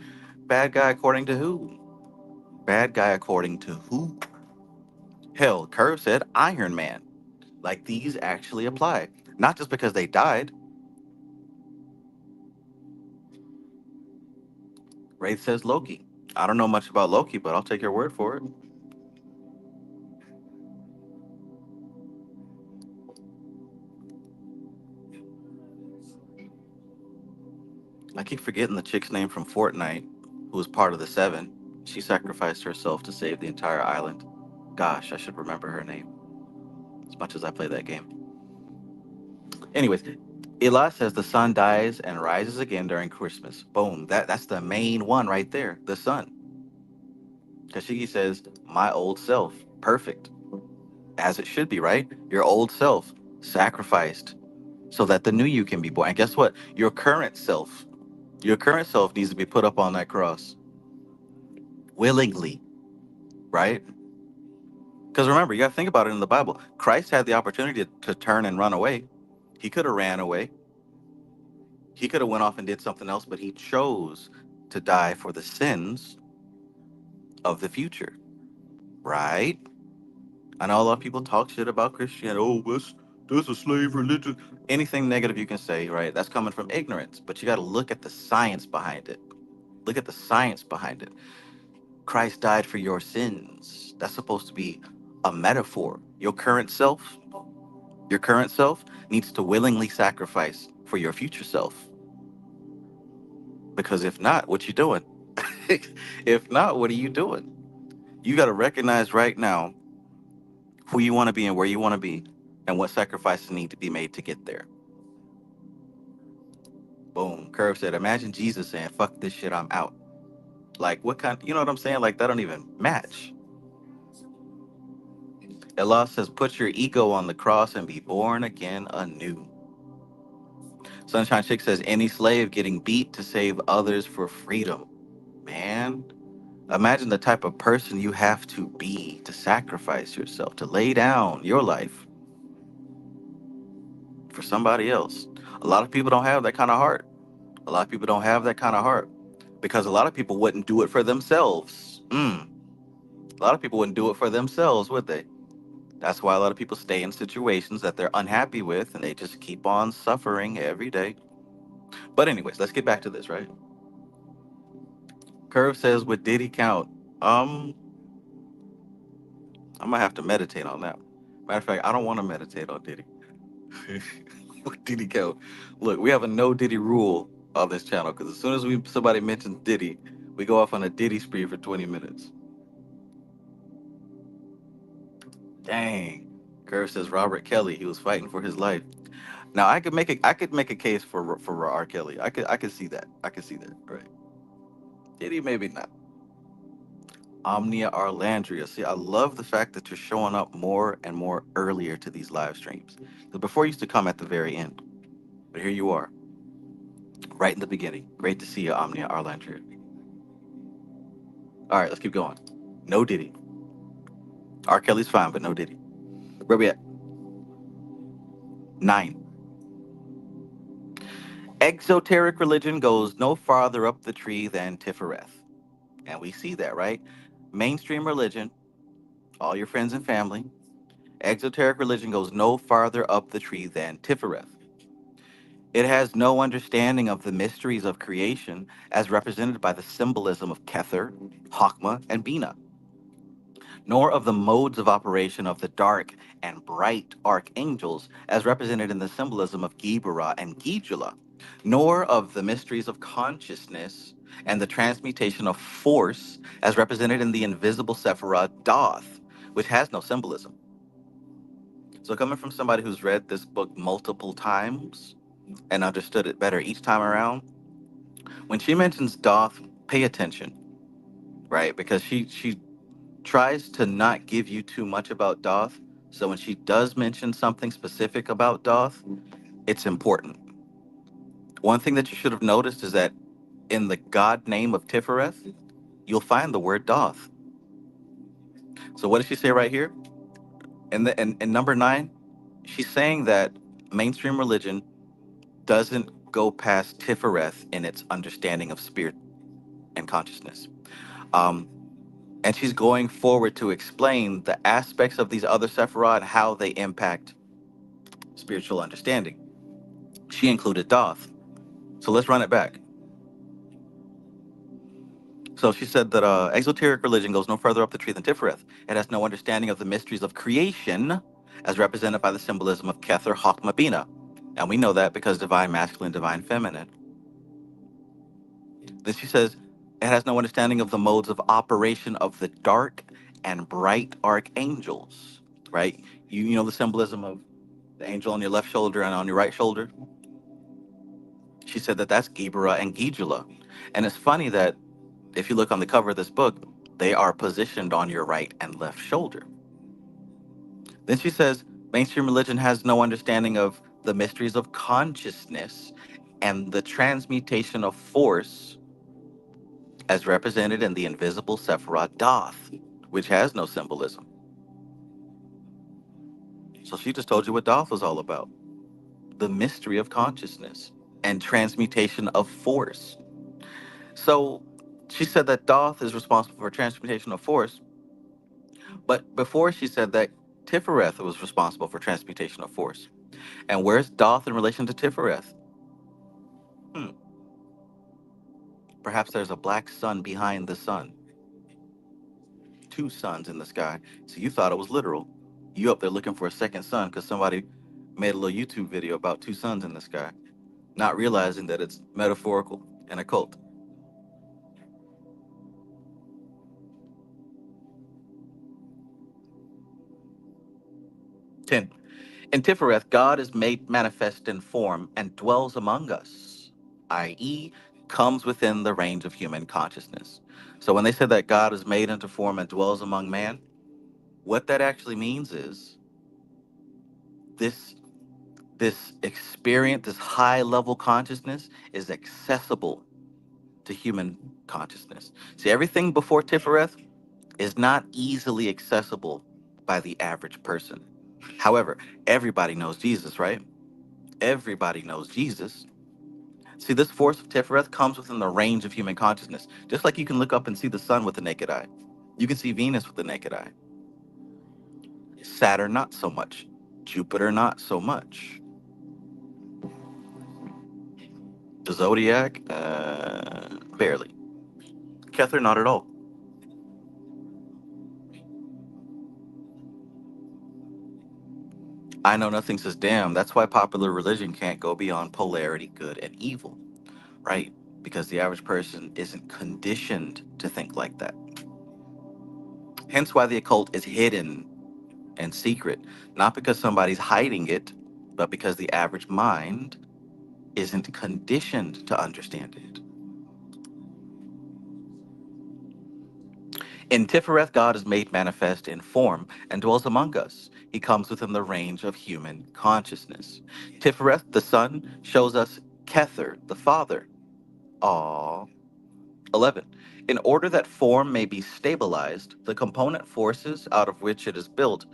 Bad guy according to who? Bad guy according to who? Hell, Curve said Iron Man. Like these actually apply. Not just because they died. Wraith says Loki. I don't know much about Loki, but I'll take your word for it. I keep forgetting the chick's name from Fortnite, who was part of the Seven. She sacrificed herself to save the entire island. Gosh, I should remember her name as much as I play that game. Anyways, Eli says the sun dies and rises again during Christmas. Boom. That's the main one right there. The sun. Kashigi says, my old self. Perfect. As it should be, right? Your old self sacrificed so that the new you can be born. And guess what? Your current self needs to be put up on that cross willingly, right? Because remember, you got to think about it in the Bible. Christ had the opportunity to turn and run away. He could have ran away. He could have went off and did something else, but he chose to die for the sins of the future, right? I know a lot of people talk shit about Christianity. Oh, this a slave religion. Anything negative you can say, right? That's coming from ignorance. But you got to look at the science behind it. Look at the science behind it. Christ died for your sins. That's supposed to be a metaphor. Your current self needs to willingly sacrifice for your future self. Because if not, what you doing? If not, what are you doing? You got to recognize right now who you want to be and where you want to be and what sacrifices need to be made to get there. Boom. Curve said, imagine Jesus saying, fuck this shit, I'm out. Like, what kind, you know what I'm saying? Like, that don't even match. Allah says, put your ego on the cross and be born again anew. Sunshine Chick says, any slave getting beat to save others for freedom. Man, imagine the type of person you have to be to sacrifice yourself, to lay down your life for somebody else. A lot of people don't have that kind of heart. A lot of people don't have that kind of heart because a lot of people wouldn't do it for themselves. A lot of people wouldn't do it for themselves, would they? That's why a lot of people stay in situations that they're unhappy with and they just keep on suffering every day. But, anyways, let's get back to this, right? Curve says, what did he count? Um, I might have to meditate on that. Matter of fact, I don't want to meditate on Diddy. What Diddy count? Look, we have a no Diddy rule on this channel because as soon as somebody mentions Diddy, we go off on a Diddy spree for 20 minutes. Dang. Curve says Robert Kelly, he was fighting for his life. Now I could make a case for R. Kelly. I could see that. I could see that. Right. Diddy maybe not. Omnia Arlandria. See, I love the fact that you're showing up more and more earlier to these live streams. Because before you used to come at the very end. But here you are, right in the beginning. Great to see you, Omnia Arlandria. All right, let's keep going. No Diddy. R. Kelly's fine, but no Diddy. Where we at? 9. Exoteric religion goes no farther up the tree than Tiphareth. And we see that, right? Mainstream religion, all your friends and family. Exoteric religion goes no farther up the tree than Tiphareth. It has no understanding of the mysteries of creation as represented by the symbolism of Kether, Hakma, and Bina, nor of the modes of operation of the dark and bright archangels as represented in the symbolism of Gibera and Gijula, nor of the mysteries of consciousness and the transmutation of force as represented in the invisible Sephiroth Doth, which has no symbolism. So, coming from somebody who's read this book multiple times and understood it better each time around, when she mentions Doth, pay attention, right? Because she tries to not give you too much about Doth. So when she does mention something specific about Doth, it's important. One thing that you should have noticed is that in the god name of Tiphareth, you'll find the word Doth. So what does she say right here? In number 9, she's saying that mainstream religion doesn't go past Tiphareth in its understanding of spirit and consciousness. Um, and she's going forward to explain the aspects of these other Sephiroth and how they impact spiritual understanding. She included Doth. So let's run it back. So she said that exoteric religion goes no further up the tree than Tiphareth. It has no understanding of the mysteries of creation as represented by the symbolism of Kether, Hakma, Bina. And we know that because divine masculine, divine feminine. Then she says it has no understanding of the modes of operation of the dark and bright archangels, right? You know the symbolism of the angel on your left shoulder and on your right shoulder? She said that that's Gibera and Gijula. And it's funny that if you look on the cover of this book, they are positioned on your right and left shoulder. Then she says mainstream religion has no understanding of the mysteries of consciousness and the transmutation of force as represented in the invisible Sephiroth Doth, which has no symbolism. So she just told you what Doth was all about: the mystery of consciousness and transmutation of force. So she said that Doth is responsible for transmutation of force, but before she said that Tiphareth was responsible for transmutation of force. And where's Doth in relation to Tiphareth? Hmm. Perhaps there's a black sun behind the sun. 2 suns in the sky. So you thought it was literal. You up there looking for a second sun because somebody made a little YouTube video about 2 suns in the sky, not realizing that it's metaphorical and occult. 10. In Tiphareth, God is made manifest in form and dwells among us, i.e., comes within the range of human consciousness. So when they said that God is made into form and dwells among man, what that actually means is this this experience, this high level consciousness is accessible to human consciousness. See, everything before Tiphareth is not easily accessible by the average person. However, everybody knows Jesus, right? Everybody knows Jesus. See, this force of Tiphareth comes within the range of human consciousness. Just like you can look up and see the sun with the naked eye, you can see Venus with the naked eye. Saturn, not so much. Jupiter, not so much. The zodiac, barely. Kether, not at all. I know nothing says damn. That's why popular religion can't go beyond polarity, good and evil, right? Because the average person isn't conditioned to think like that. Hence why the occult is hidden and secret, not because somebody's hiding it, but because the average mind isn't conditioned to understand it. In Tiphareth, God is made manifest in form and dwells among us. He comes within the range of human consciousness. Tiphareth, the Son, shows us Kether, the Father. Aww. 11. In order that form may be stabilized, the component forces out of which it is built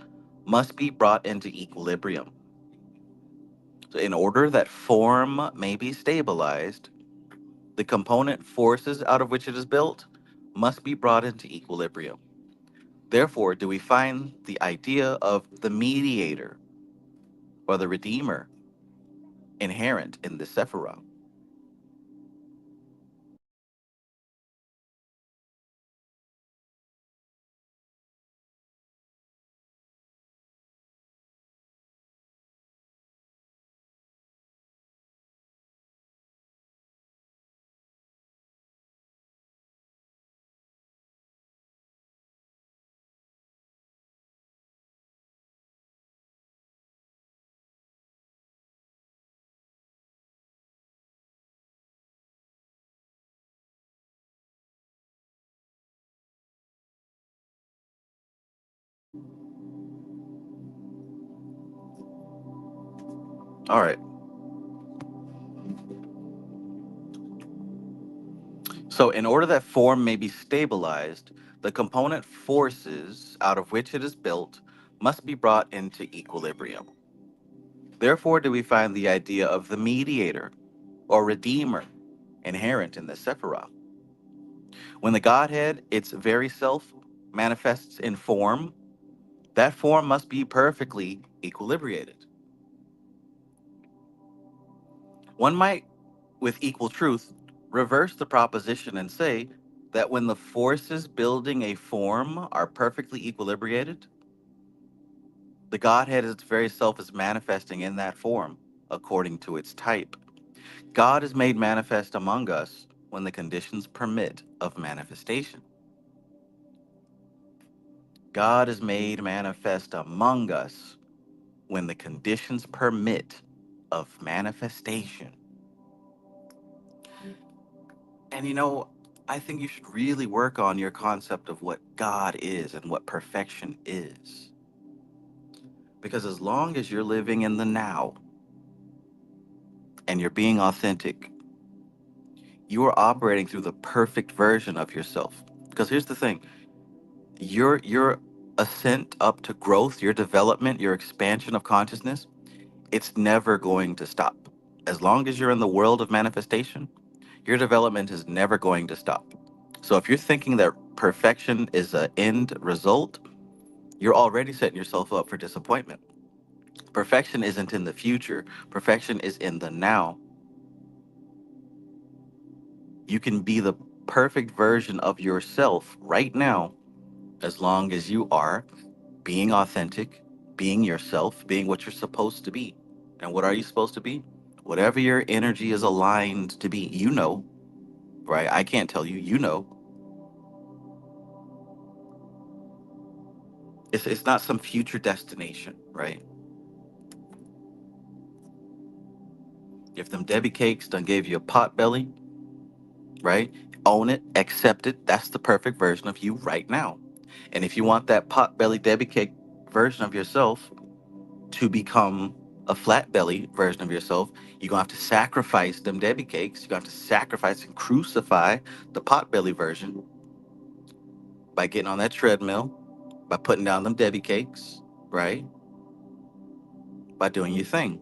must be brought into equilibrium. So in order that form may be stabilized, the component forces out of which it is built must be brought into equilibrium. Therefore, do we find the idea of the mediator or the redeemer inherent in the Sephiroth? All right. So, in order that form may be stabilized, the component forces out of which it is built must be brought into equilibrium. Therefore, do we find the idea of the mediator or redeemer inherent in the Sephiroth. When the Godhead, its very self, manifests in form, that form must be perfectly equilibrated. One might, with equal truth, reverse the proposition and say that when the forces building a form are perfectly equilibrated, the Godhead, its very self, is manifesting in that form according to its type. God is made manifest among us when the conditions permit of manifestation. God is made manifest among us when the conditions permit of manifestation. And I think you should really work on your concept of what God is and what perfection is. Because as long as you're living in the now and you're being authentic, you are operating through the perfect version of yourself. Because here's the thing, your ascent up to growth, your development, your expansion of consciousness, it's never going to stop. As long as you're in the world of manifestation, your development is never going to stop. So if you're thinking that perfection is an end result, you're already setting yourself up for disappointment. Perfection isn't in the future, perfection is in the now. You can be the perfect version of yourself right now as long as you are being authentic, being yourself, being what you're supposed to be. And what are you supposed to be? Whatever your energy is aligned to be, right? I can't tell you, it's not some future destination, right? If them Debbie cakes done gave you a pot belly, right? Own it, accept it. That's the perfect version of you right now. And if you want that pot belly Debbie cake version of yourself to become a flat belly version of yourself, you're gonna have to sacrifice them Debbie cakes. You're gonna have to sacrifice and crucify the pot belly version by getting on that treadmill, by putting down them Debbie cakes, right? By doing your thing.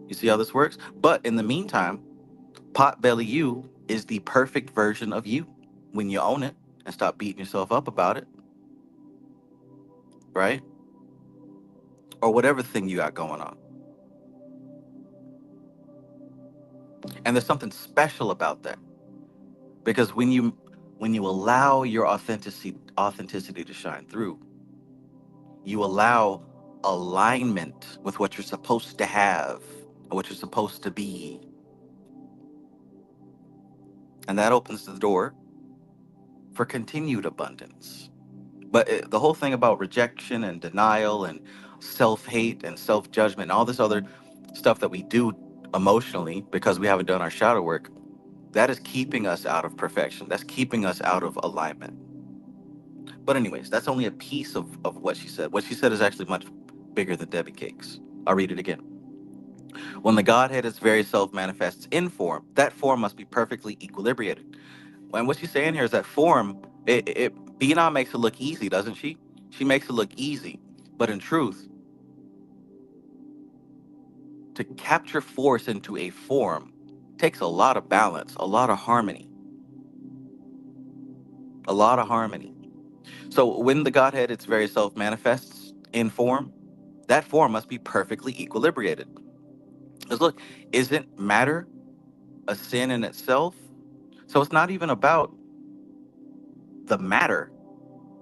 You see how this works? But in the meantime, Potbelly You is the perfect version of you when you own it and stop beating yourself up about it, right? Or whatever thing you got going on. And there's something special about that because when you allow your authenticity to shine through, you allow alignment with what you're supposed to have, or what you're supposed to be, and that opens the door for continued abundance. But the whole thing about rejection and denial and self hate and self judgment and all this other stuff that we do emotionally because we haven't done our shadow work, that is keeping us out of perfection. That's keeping us out of alignment. But anyways, that's only a piece of what she said. What she said is actually much bigger than Debbie Cakes. I'll read it again. When the Godhead its very self manifests in form, that form must be perfectly equilibrated. And what she's saying here is that form, Bina makes it look easy, doesn't she? She makes it look easy. But in truth, to capture force into a form takes a lot of balance, a lot of harmony, a lot of harmony. So when the Godhead its very self manifests in form, that form must be perfectly equilibrated. Because look, isn't matter a sin in itself? So it's not even about the matter,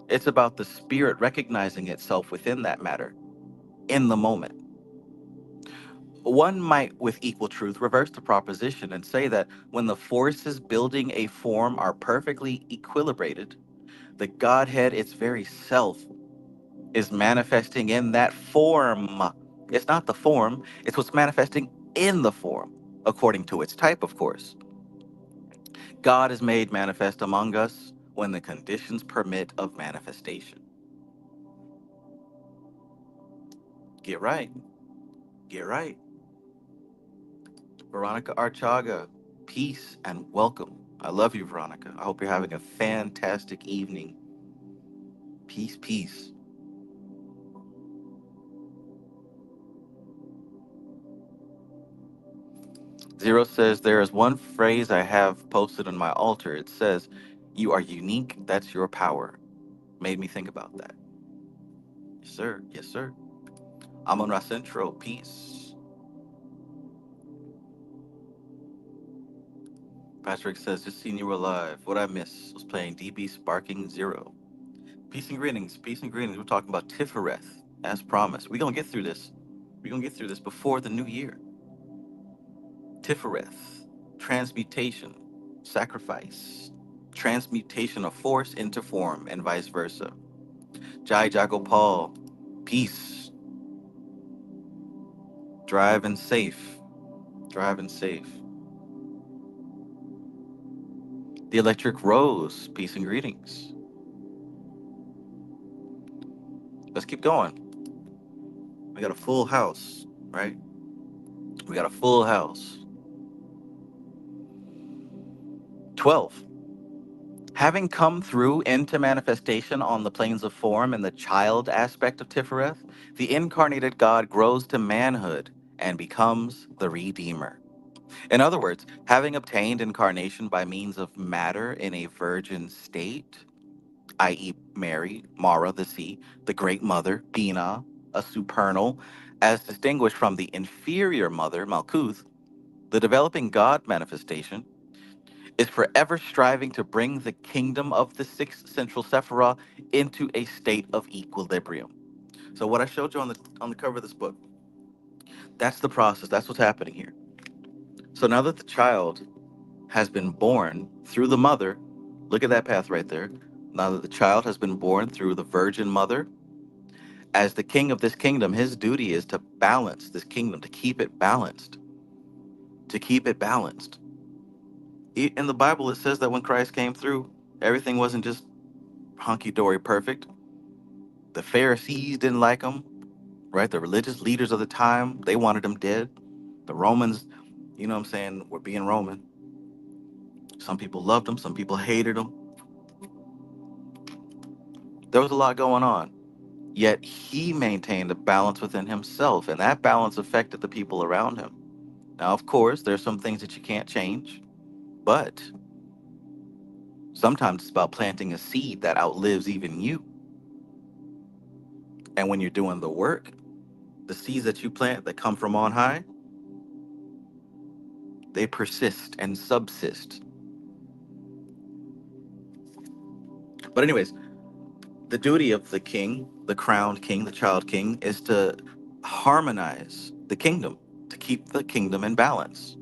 it's about the spirit recognizing itself within that matter in the moment. One might, with equal truth, reverse the proposition and say that when the forces building a form are perfectly equilibrated, the Godhead, its very self, is manifesting in that form. It's not the form, it's what's manifesting in the form, according to its type, of course. God is made manifest among us when the conditions permit of manifestation. Get right. Get right. Veronica Archaga, peace and welcome. I love you, Veronica. I hope you're having a fantastic evening. Peace, peace. Zero says, there is one phrase I have posted on my altar. It says, you are unique, that's your power. Made me think about that. Yes, sir. Yes, sir. Amon Ra Centro, peace. Patrick says, just seen you were live. What I miss was playing DB Sparking Zero. Peace and greetings. Peace and greetings. We're talking about Tiphareth, as promised. We're going to get through this. We're going to get through this before the new year. Tiphareth, transmutation, sacrifice, transmutation of force into form, and vice versa. Jai Jagopal, peace, driving safe, driving safe. The Electric Rose, peace and greetings. Let's keep going. We got a full house, right? We got a full house. 12. Having come through into manifestation on the planes of form in the child aspect of Tiphareth, the incarnated God grows to manhood and becomes the Redeemer. In other words, having obtained incarnation by means of matter in a virgin state, i.e., Mary, Mara, the sea, the Great Mother, Bina, a supernal, as distinguished from the inferior mother, Malkuth, the developing God manifestation is forever striving to bring the kingdom of the sixth central Sephiroth into a state of equilibrium. So what I showed you on the cover of this book, that's the process. That's what's happening here. So now that the child has been born through the mother, look at that path right there. Now that the child has been born through the virgin mother, as the king of this kingdom, his duty is to balance this kingdom, to keep it balanced, to keep it balanced. In the Bible, it says that when Christ came through, everything wasn't just hunky dory perfect. The Pharisees didn't like him, right? The religious leaders of the time, they wanted him dead. The Romans, you know what I'm saying, were being Roman. Some people loved him, some people hated him. There was a lot going on. Yet he maintained a balance within himself, and that balance affected the people around him. Now, of course, there's some things that you can't change, but sometimes it's about planting a seed that outlives even you. And when you're doing the work, the seeds that you plant that come from on high, they persist and subsist. But anyways, the duty of the king, the crowned king, the child king, is to harmonize the kingdom, to keep the kingdom in balance.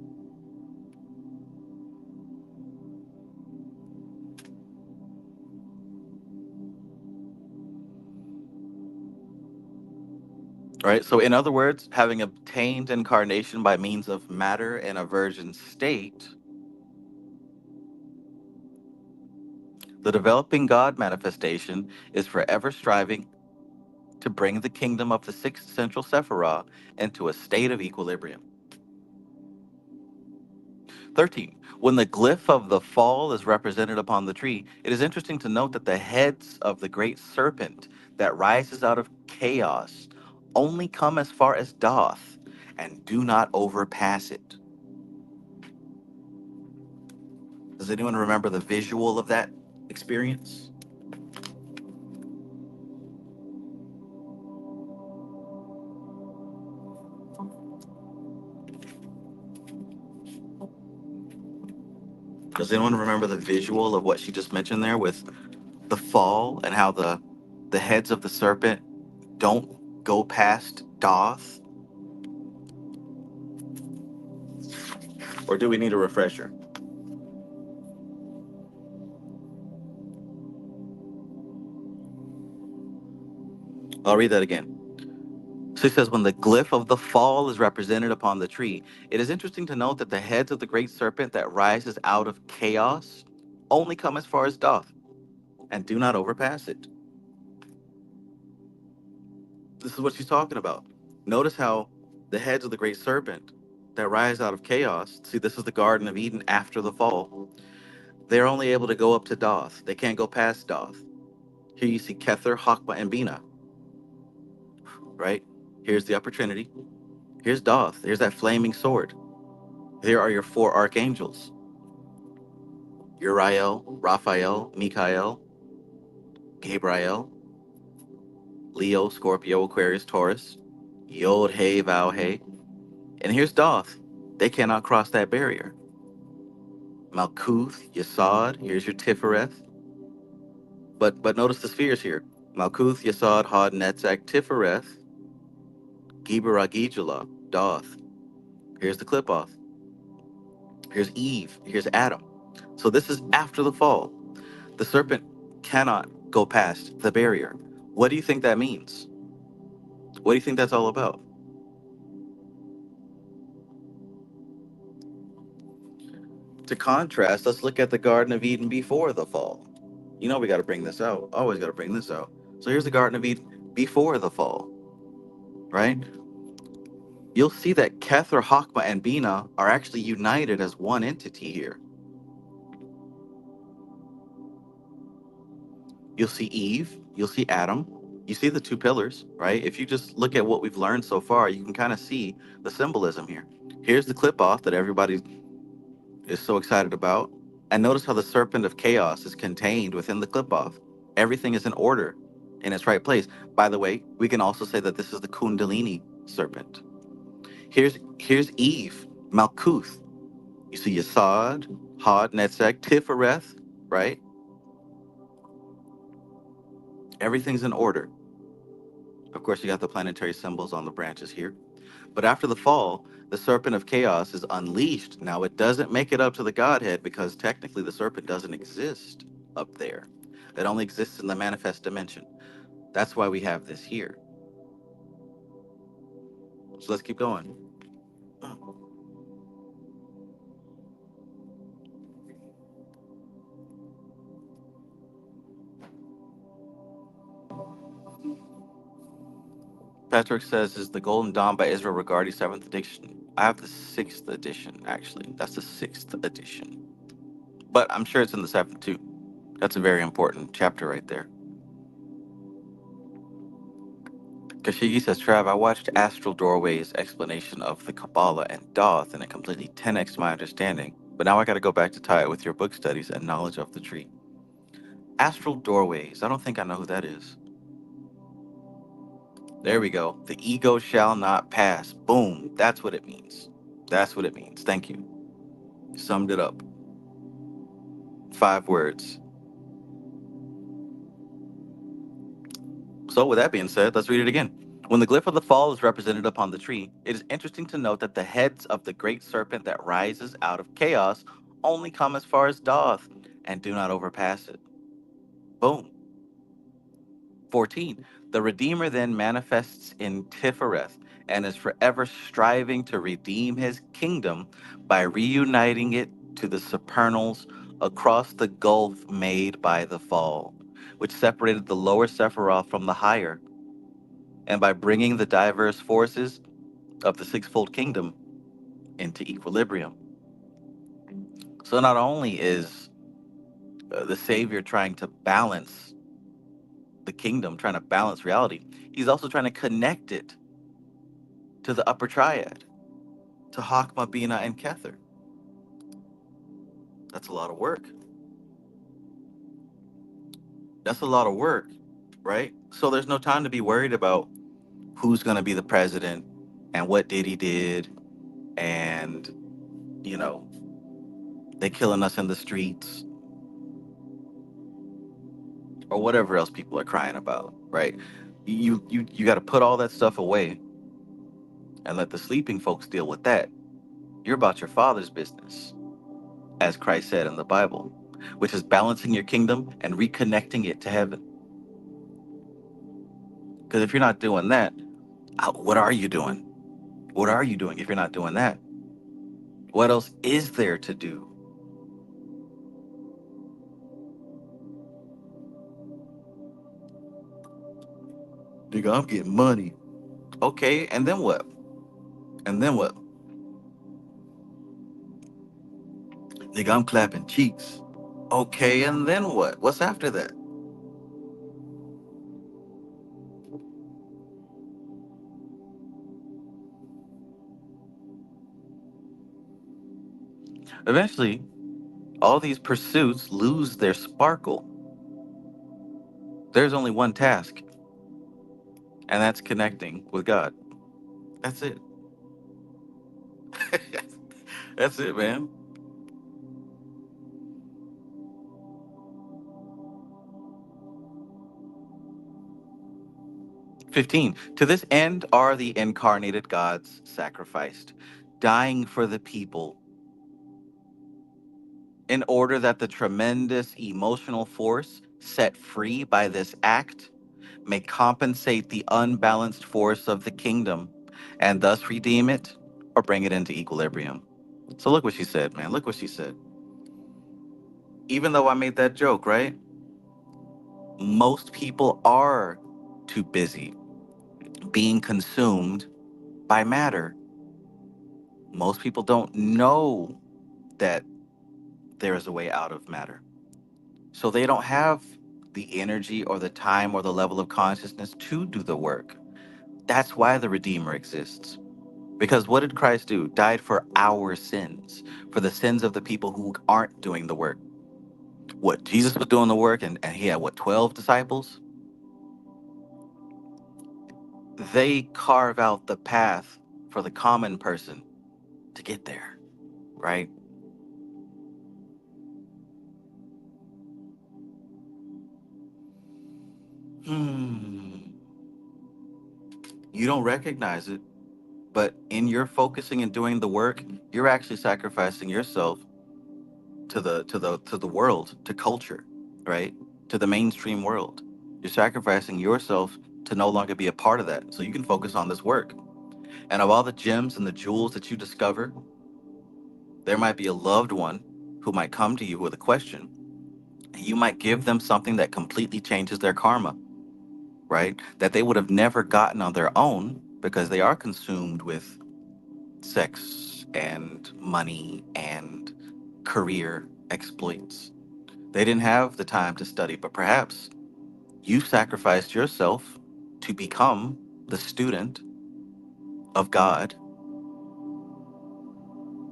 Right? So, in other words, having obtained incarnation by means of matter in a virgin state, The developing God manifestation is forever striving to bring the kingdom of the sixth central Sephiroth into a state of equilibrium. 13. When the glyph of the fall is represented upon the tree, it is interesting to note that the heads of the great serpent that rises out of chaos only come as far as Doth and do not overpass it. Does anyone remember the visual of that experience? Does anyone remember the visual of what she just mentioned there with the fall and how the heads of the serpent don't go past Doth? Or do we need a refresher? I'll read that again. So he says, when the glyph of the fall is represented upon the tree, it is interesting to note that the heads of the great serpent that rises out of chaos only come as far as Doth and do not overpass it. This is what she's talking about. Notice how the heads of the great serpent that rise out of chaos, see, this is the Garden of Eden after the fall, they're only able to go up to Doth. They can't go past Doth. Here you see Kether, Hakma, and Bina, right? Here's the upper trinity. Here's Doth. Here's that flaming sword. Here are your four archangels: Uriel, Raphael, Mikael, Gabriel, Leo, Scorpio, Aquarius, Taurus, Yod, Hey, Vau, Hey. And here's Doth. They cannot cross that barrier. Malkuth, Yesod, here's your Tiphareth. But notice the spheres here. Malkuth, Yesod, Hod, Netzach, Tiphareth, Geber, Agijala, Doth. Here's the Clipoth. Here's Eve. Here's Adam. So this is after the fall. The serpent cannot go past the barrier. What do you think that means? What do you think that's all about? To contrast, let's look at the Garden of Eden before the fall. You know we got to bring this out. Always got to bring this out. So here's the Garden of Eden before the fall, right? You'll see that Kether, Hakma, and Bina are actually united as one entity here. You'll see Eve, you'll see Adam, you see the two pillars, right? If you just look at what we've learned so far, you can kind of see the symbolism here. Here's the clip off that everybody is so excited about. And notice how the serpent of chaos is contained within the clip off. Everything is in order in its right place. By the way, we can also say that this is the Kundalini serpent. Here's Eve, Malkuth. You see Yesod, Hod, Netzach, Tiphareth, right? Everything's in order. Of course, you got the planetary symbols on the branches here. But after the fall, the serpent of chaos is unleashed. Now, it doesn't make it up to the Godhead because technically the serpent doesn't exist up there. It only exists in the manifest dimension. That's why we have this here. So let's keep going. Patrick says, is the Golden Dawn by Israel Regardie 7th edition? I have the 6th edition, actually. That's the 6th edition. But I'm sure it's in the 7th, too. That's a very important chapter right there. Kashigi says, Trav, I watched Astral Doorway's explanation of the Qabalah and Doth, and it completely 10x my understanding. But now I got to go back to tie it with your book studies and knowledge of the tree. Astral Doorways. I don't think I know who that is. There we go. The ego shall not pass. Boom. That's what it means. That's what it means. Thank you. Summed it up. 5 words. So, with that being said, let's read it again. When the glyph of the fall is represented upon the tree, it is interesting to note that the heads of the great serpent that rises out of chaos only come as far as Doth and do not overpass it. Boom. 14. The Redeemer then manifests in Tiphareth and is forever striving to redeem his kingdom by reuniting it to the supernals across the gulf made by the fall, which separated the lower Sephiroth from the higher, and by bringing the diverse forces of the sixfold kingdom into equilibrium. So not only is the Savior trying to balance the kingdom, trying to balance reality, he's also trying to connect it to the upper triad, to Hakma, Bina, and Kether. That's a lot of work. That's a lot of work, right? So there's no time to be worried about who's going to be the president and what Diddy did, and, you know, they killing us in the streets or whatever else people are crying about, right? You got to put all that stuff away and let the sleeping folks deal with that. You're about your father's business, as Christ said in the Bible, which is balancing your kingdom and reconnecting it to heaven. Because if you're not doing that, what are you doing? What are you doing if you're not doing that? What else is there to do? Nigga, I'm getting money. Okay, and then what? And then what? Nigga, I'm clapping cheeks. Okay, and then what? What's after that? Eventually, all these pursuits lose their sparkle. There's only one task, and that's connecting with God. That's it. That's it, man. 15. To this end are the incarnated gods sacrificed, dying for the people, in order that the tremendous emotional force set free by this act may compensate the unbalanced force of the kingdom and thus redeem it or bring it into equilibrium. So look what she said, man. Look what she said. Even though I made that joke, right? Most people are too busy being consumed by matter. Most people don't know that there is a way out of matter. So they don't have the energy or the time or the level of consciousness to do the work. That's why the Redeemer exists. Because what did Christ do? Died for our sins, for the sins of the people who aren't doing the work. What, Jesus was doing the work and he had what, 12 disciples? They carve out the path for the common person to get there, right? Hmm. You don't recognize it, but in your focusing and doing the work, you're actually sacrificing yourself to the world, to culture, right? To the mainstream world. You're sacrificing yourself to no longer be a part of that, so you can focus on this work. And of all the gems and the jewels that you discover, there might be a loved one who might come to you with a question. And you might give them something that completely changes their karma, right? That they would have never gotten on their own because they are consumed with sex and money and career exploits. They didn't have the time to study, but perhaps you sacrificed yourself to become the student of God,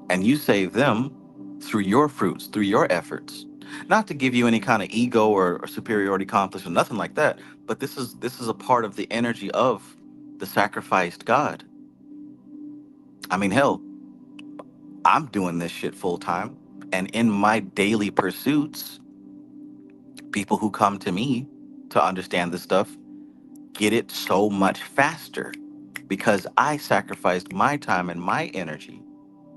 and you save them through your fruits, through your efforts. Not to give you any kind of ego or superiority complex or nothing like that, but this is a part of the energy of the sacrificed God. I mean, hell, I'm doing this shit full time, and in my daily pursuits, people who come to me to understand this stuff get it so much faster because I sacrificed my time and my energy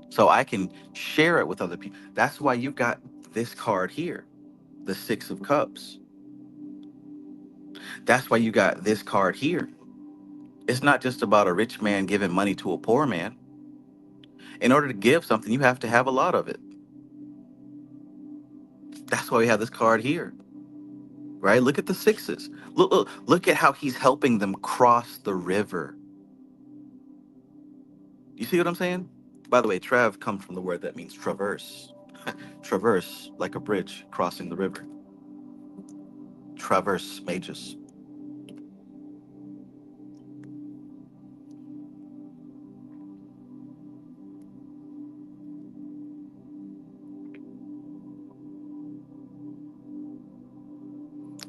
so I can share it with other people. That's why you got this card here, the Six of Cups. That's why you got this card here. It's not just about a rich man giving money to a poor man. In order to give something, you have to have a lot of it. why we have this card here, right? Look at the sixes. Look at how he's helping them cross the river. You see what I'm saying? By the way, trav comes from the word that means traverse. Traverse, like a bridge crossing the river. Traverse magus.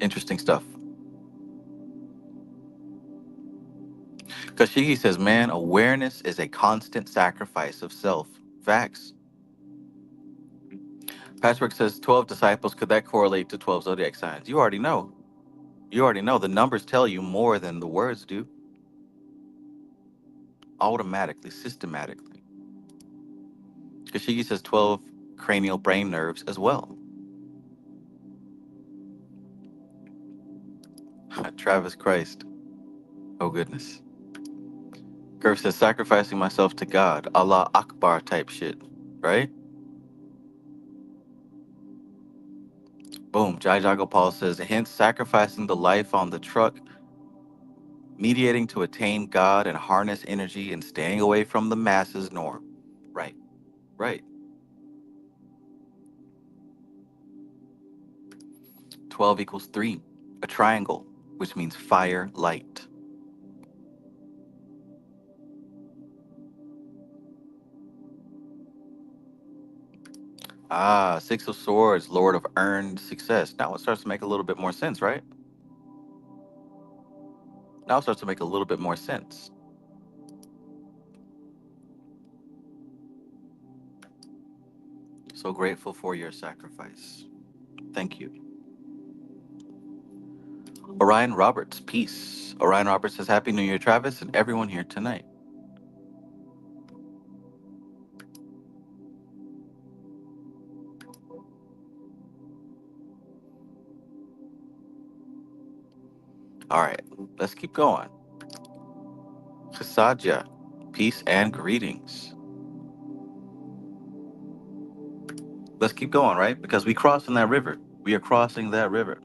Interesting stuff. Kashigi says, man, awareness is a constant sacrifice of self. Facts. Patchwork says 12 disciples. Could that correlate to 12 zodiac signs? You already know. You already know. The numbers tell you more than the words do. Automatically, systematically. Kashigi says 12 cranial brain nerves as well. Travis Christ. Oh, goodness. Curve says sacrificing myself to God. Allah Akbar type shit. Right? Boom. Jai Jagopal says, hence sacrificing the life on the truck, mediating to attain God and harness energy and staying away from the masses norm. Right. Right. 12 equals 3. A triangle, which means fire, light. Ah, Six of Swords, Lord of earned success. Now it starts to make a little bit more sense, right? Now it starts to make a little bit more sense. So grateful for your sacrifice. Thank you. Orion Roberts, peace. Orion Roberts says, Happy New Year, Travis, and everyone here tonight. All right, let's keep going. Kasaja, peace and greetings. Let's keep going, right? Because we crossing that river. We are crossing that river.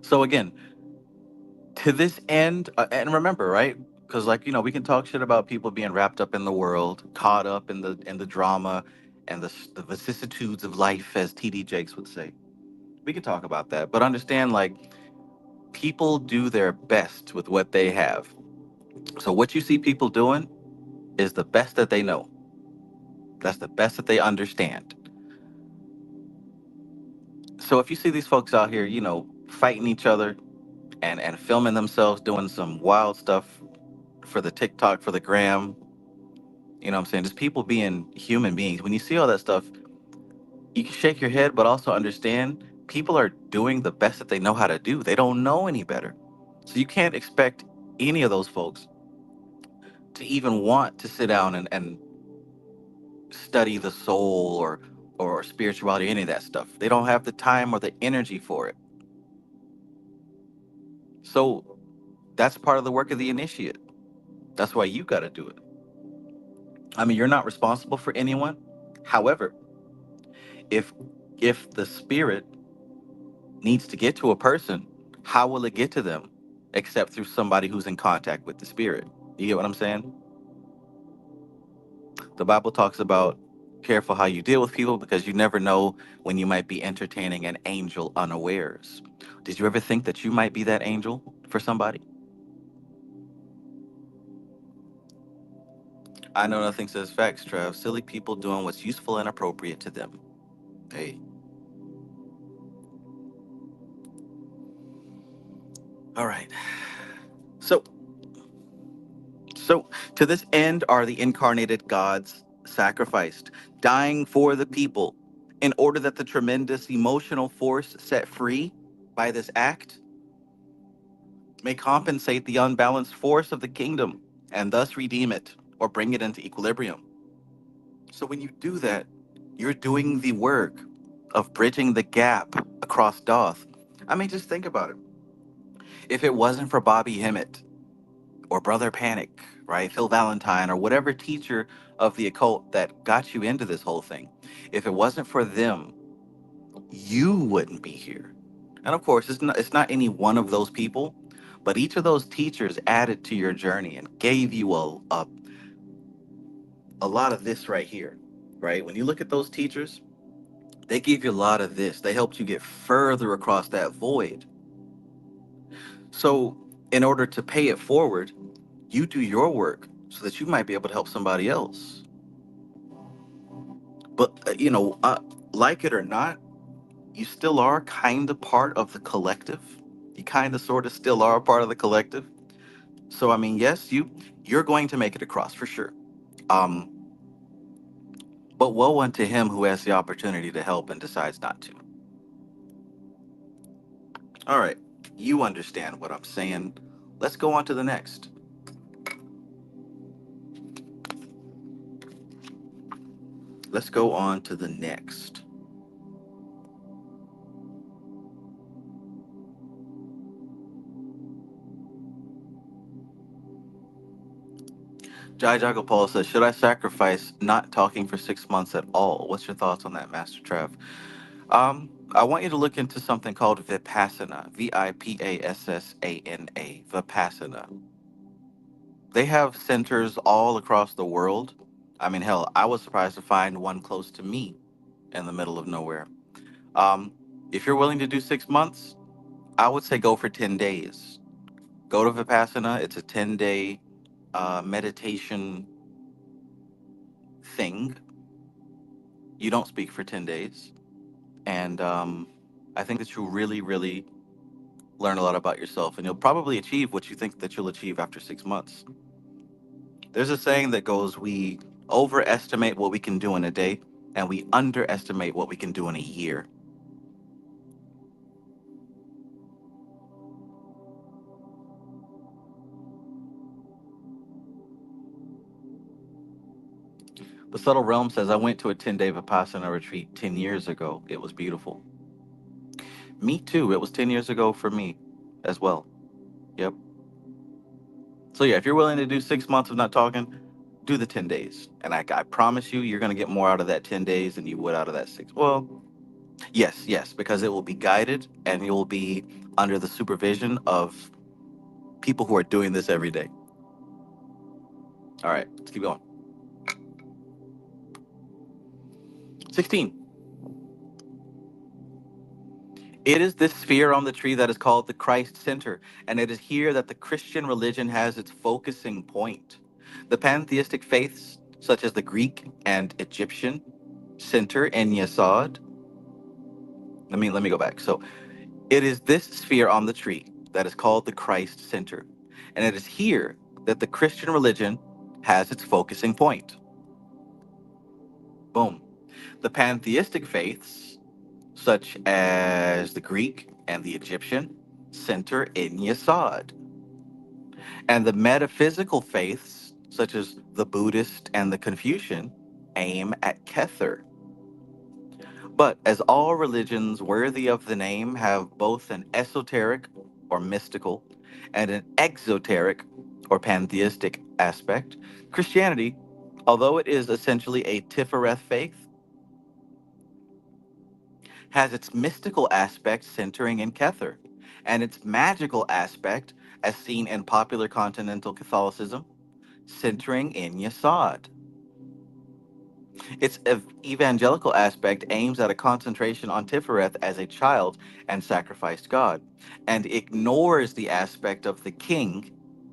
So again, to this end, and remember, right? Because we can talk shit about people being wrapped up in the world, caught up in the drama, and the vicissitudes of life, as TD Jakes would say. We can talk about that, but understand, people do their best with what they have. So what you see people doing is the best that they know. That's the best that they understand. So if you see these folks out here, fighting each other and filming themselves doing some wild stuff for the TikTok, for the gram, you know what I'm saying? Just people being human beings. When you see all that stuff, you can shake your head, but also understand people are doing the best that they know how to do. They don't know any better. So you can't expect any of those folks to even want to sit down and study the soul or spirituality or any of that stuff. They don't have the time or the energy for it. So that's part of the work of the initiate. That's why you got to do it. I mean, you're not responsible for anyone. However, if if the spirit needs to get to a person, how will it get to them except through somebody who's in contact with the spirit? You get what I'm saying? The Bible talks about careful how you deal with people because you never know when you might be entertaining an angel unawares. Did you ever think that you might be that angel for somebody? I know nothing says facts, Trav. Silly people doing what's useful and appropriate to them. Hey. All right. So So, to this end are the incarnated gods sacrificed, dying for the people, in order that the tremendous emotional force set free by this act may compensate the unbalanced force of the kingdom and thus redeem it or bring it into equilibrium. So, when you do that, you're doing the work of bridging the gap across Doth. I mean, just think about it. If it wasn't for Bobby Hemmett, or Brother Panic, right? Phil Valentine, or whatever teacher of the occult that got you into this whole thing. If it wasn't for them, you wouldn't be here. And of course, it's not any one of those people, but each of those teachers added to your journey and gave you a lot of this right here, right? When you look at those teachers, they gave you a lot of this. They helped you get further across that void. So, in order to pay it forward, you do your work so that you might be able to help somebody else. But, like it or not, you still are kind of part of the collective. You kind of sort of still are a part of the collective. So, I mean, yes, you're going to make it across for sure. Um, but woe unto him who has the opportunity to help and decides not to. All right, you understand what I'm saying. Let's go on to the next. Let's go on to the next. Jai Jagopal says, should I sacrifice not talking for 6 months at all? What's your thoughts on that, Master Trav? I want you to look into something called Vipassana, Vipassana, Vipassana. They have centers all across the world. I mean, hell, I was surprised to find one close to me in the middle of nowhere. Um, if you're willing to do 6 months, I would say go for 10 days. Go to Vipassana. It's a 10-day meditation thing. You don't speak for 10 days. And I think that you really, really learn a lot about yourself. And you'll probably achieve what you think that you'll achieve after 6 months. There's a saying that goes, we overestimate what we can do in a day, and we underestimate what we can do in a year. The Subtle Realm says, I went to a 10-day Vipassana retreat 10 years ago. It was beautiful. Me too. It was 10 years ago for me as well. Yep. So yeah, if you're willing to do 6 months of not talking, do the 10 days. And I promise you, you're going to get more out of that 10 days than you would out of that six. Well, yes, yes, because it will be guided and you'll be under the supervision of people who are doing this every day. All right, let's keep going. 16. It is this sphere on the tree that is called the Christ Center, and it is here that the Christian religion has its focusing point. The pantheistic faiths, such as the Greek and Egyptian, center in Yesod. Let me go back. So it is this sphere on the tree that is called the Christ Center, and it is here that the Christian religion has its focusing point. Boom. The pantheistic faiths, such as the Greek and the Egyptian, center in Yesod. And the metaphysical faiths, such as the Buddhist and the Confucian, aim at Kether. But as all religions worthy of the name have both an esoteric or mystical and an exoteric or pantheistic aspect, Christianity, although it is essentially a Tiphareth faith, has its mystical aspect centering in Kether, and its magical aspect, as seen in popular continental Catholicism, centering in Yesod. Its evangelical aspect aims at a concentration on Tiphareth as a child and sacrificed God, and ignores the aspect of the king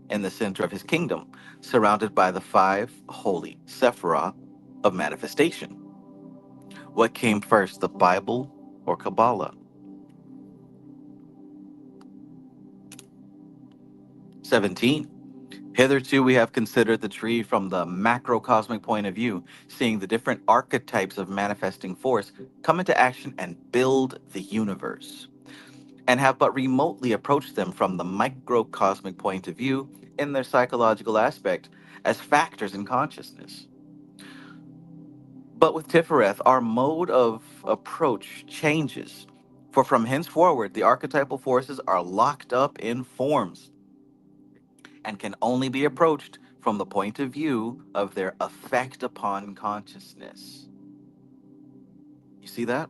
in the center of his kingdom, surrounded by the five holy Sephiroth of manifestation. What came first, the Bible or Qabalah? 17. Hitherto, we have considered the tree from the macrocosmic point of view, seeing the different archetypes of manifesting force come into action and build the universe, and have but remotely approached them from the microcosmic point of view in their psychological aspect as factors in consciousness. But with Tiphareth, our mode of approach changes, for from henceforward, the archetypal forces are locked up in forms and can only be approached from the point of view of their effect upon consciousness. You see that?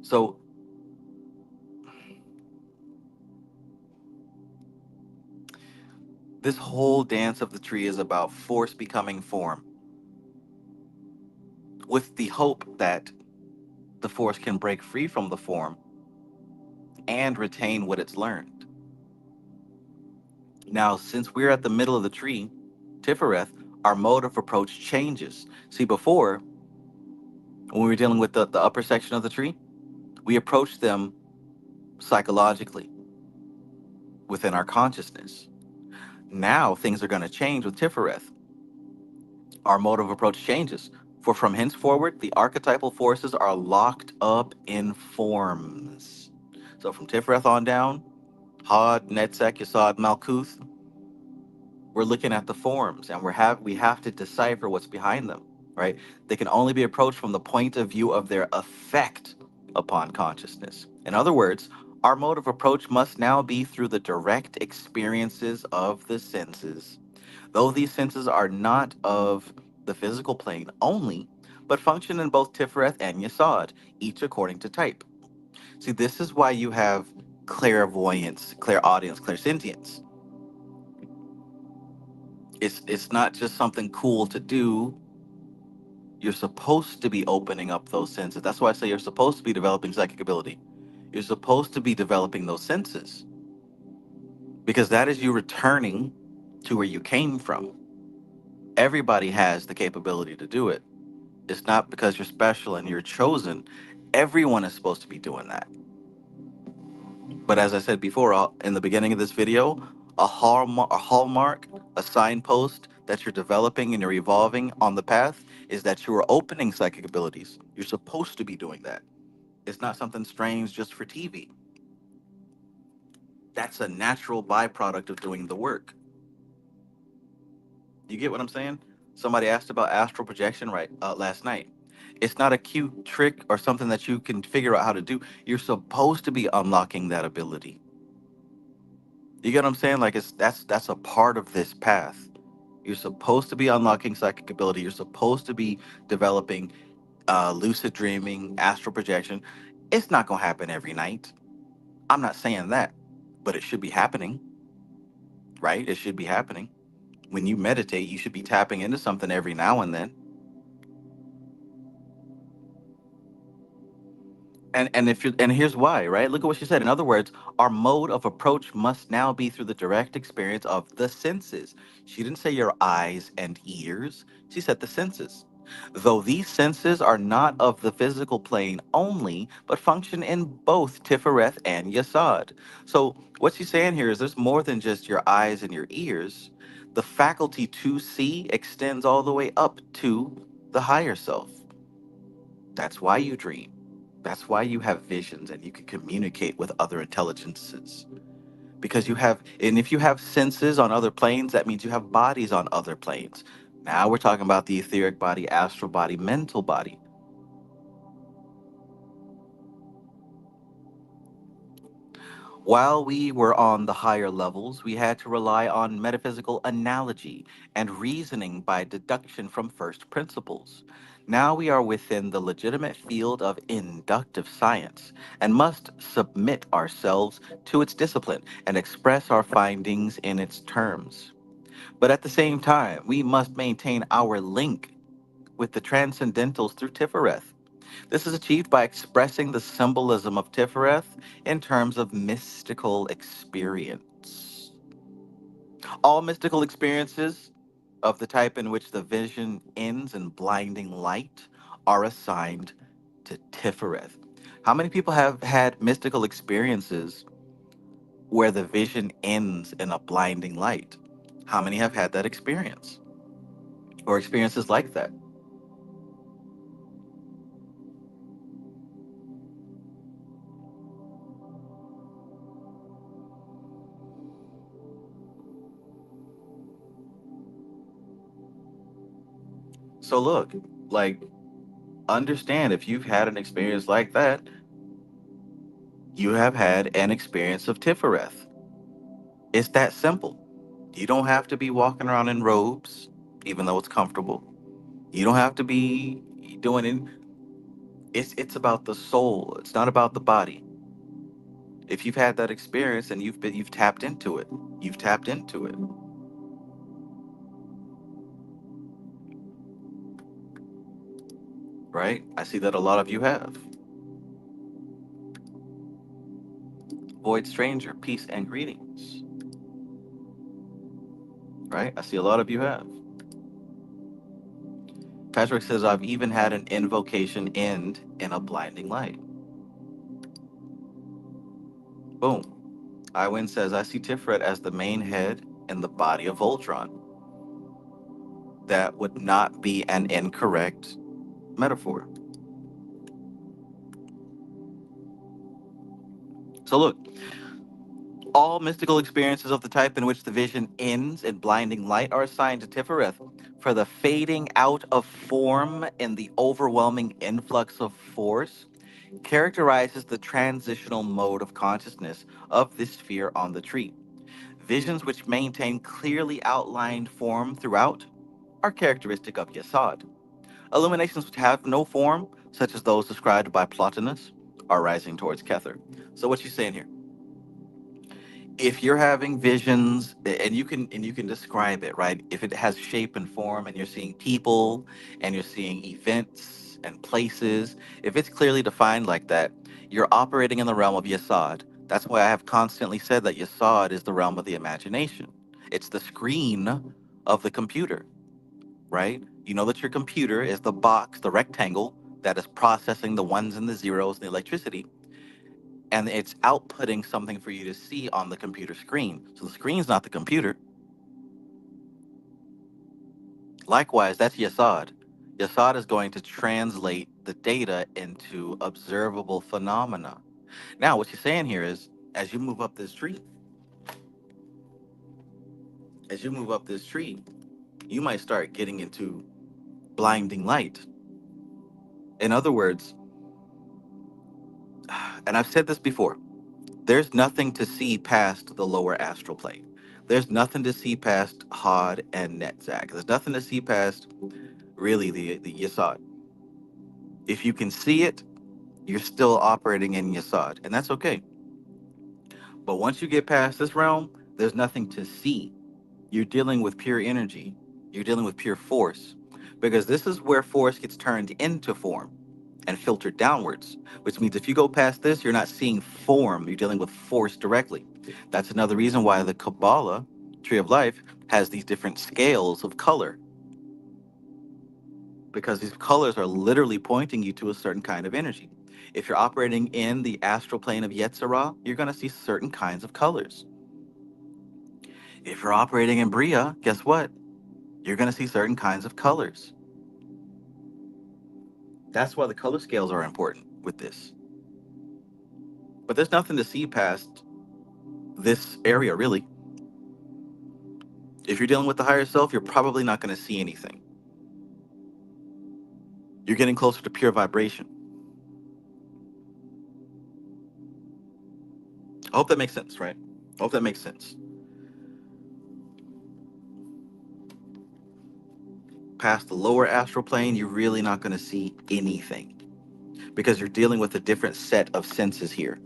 So, this whole dance of the tree is about force becoming form, with the hope that the force can break free from the form and retain what it's learned. Now, since we're at the middle of the tree, Tiphareth, our mode of approach changes. See, before, when we were dealing with the upper section of the tree, we approached them psychologically within our consciousness. Now, things are going to change with Tiphareth. Our mode of approach changes. For from henceforward, the archetypal forces are locked up in forms. So from Tiphareth on down, Hod, Netzach, Yesod, Malkuth, we're looking at the forms, and we have to decipher what's behind them, right? They can only be approached from the point of view of their effect upon consciousness. In other words, our mode of approach must now be through the direct experiences of the senses, though these senses are not of the physical plane only, but function in both Tiferet and Yesod, each according to type. See, this is why you have clairvoyance, clairaudience, clairsentience. It's not just something cool to do. You're supposed to be opening up those senses. That's why I say you're supposed to be developing psychic ability. You're supposed to be developing those senses because that is you returning to where you came from. Everybody has the capability to do it. It's not because you're special and you're chosen. Everyone is supposed to be doing that. But as I said before, in the beginning of this video, a hallmark, a signpost that you're developing and you're evolving on the path is that you are opening psychic abilities. You're supposed to be doing that. It's not something strange just for TV. That's a natural byproduct of doing the work. You get what I'm saying? Somebody asked about astral projection right last night. It's not a cute trick or something that you can figure out how to do. You're supposed to be unlocking that ability. You get what I'm saying? Like that's a part of this path. You're supposed to be unlocking psychic ability. You're supposed to be developing lucid dreaming, astral projection. It's not gonna happen every night. I'm not saying that, but it should be happening, right? It should be happening. When you meditate, you should be tapping into something every now and then. And here's why, right? Look at what she said. In other words, our mode of approach must now be through the direct experience of the senses. She didn't say your eyes and ears. She said the senses. Though these senses are not of the physical plane only, but function in both Tifereth and Yasad. So what she's saying here is there's more than just your eyes and your ears. The faculty to see extends all the way up to the higher self. That's why you dream. That's why you have visions and you can communicate with other intelligences. Because you have, and if you have senses on other planes, that means you have bodies on other planes. Now we're talking about the etheric body, astral body, mental body. While we were on the higher levels, we had to rely on metaphysical analogy and reasoning by deduction from first principles. Now we are within the legitimate field of inductive science and must submit ourselves to its discipline and express our findings in its terms. But at the same time, we must maintain our link with the transcendentals through Tifereth. This is achieved by expressing the symbolism of Tiphareth in terms of mystical experience. All mystical experiences of the type in which the vision ends in blinding light are assigned to Tiphareth. How many people have had mystical experiences where the vision ends in a blinding light? How many have had that experience or experiences like that? So, look, like, understand if you've had an experience like that, you have had an experience of Tiphareth. It's that simple. You don't have to be walking around in robes, even though it's comfortable. You don't have to be doing it. It's about the soul. It's not about the body. If you've had that experience and you've tapped into it, you've tapped into it, right? I see that a lot of you have. Void stranger, peace and greetings, right? I see a lot of you have. Patrick says I've even had an invocation end in a blinding light. Boom. Iwin says I see Tiferet as the main head in the body of Voltron. That would not be an incorrect metaphor. So look, all mystical experiences of the type in which the vision ends in blinding light are assigned to Tiphareth for the fading out of form and the overwhelming influx of force characterizes the transitional mode of consciousness of this sphere on the tree. Visions which maintain clearly outlined form throughout are characteristic of Yesod. Illuminations which have no form, such as those described by Plotinus, are rising towards Kether. So what you saying here? If you're having visions and you can describe it, right? If it has shape and form and you're seeing people and you're seeing events and places, if it's clearly defined like that, you're operating in the realm of Yesod. That's why I have constantly said that Yesod is the realm of the imagination. It's the screen of the computer, right? You know that your computer is the box, the rectangle that is processing the ones and the zeros and the electricity, and it's outputting something for you to see on the computer screen. So the screen's not the computer. Likewise, that's Yesod. Yesod is going to translate the data into observable phenomena. Now, what you're saying here is, as you move up this tree, as you move up this tree, you might start getting into blinding light. In other words, and I've said this before, there's nothing to see past the lower astral plane. There's nothing to see past Hod and Netzach. There's nothing to see past really the Yesod. If you can see it, you're still operating in Yesod, and that's okay. But once you get past this realm, there's nothing to see. You're dealing with pure energy. You're dealing with pure force, because this is where force gets turned into form and filtered downwards, which means if you go past this, you're not seeing form, you're dealing with force directly. That's another reason why the Qabalah, Tree of Life, has these different scales of color, because these colors are literally pointing you to a certain kind of energy. If you're operating in the astral plane of Yetzirah, you're going to see certain kinds of colors. If you're operating in Bria, guess what? You're going to see certain kinds of colors. That's why the color scales are important with this. But there's nothing to see past this area, really. If you're dealing with the higher self, you're probably not going to see anything. You're getting closer to pure vibration. I hope that makes sense, right? I hope that makes sense. Past the lower astral plane, you're really not going to see anything because you're dealing with a different set of senses here.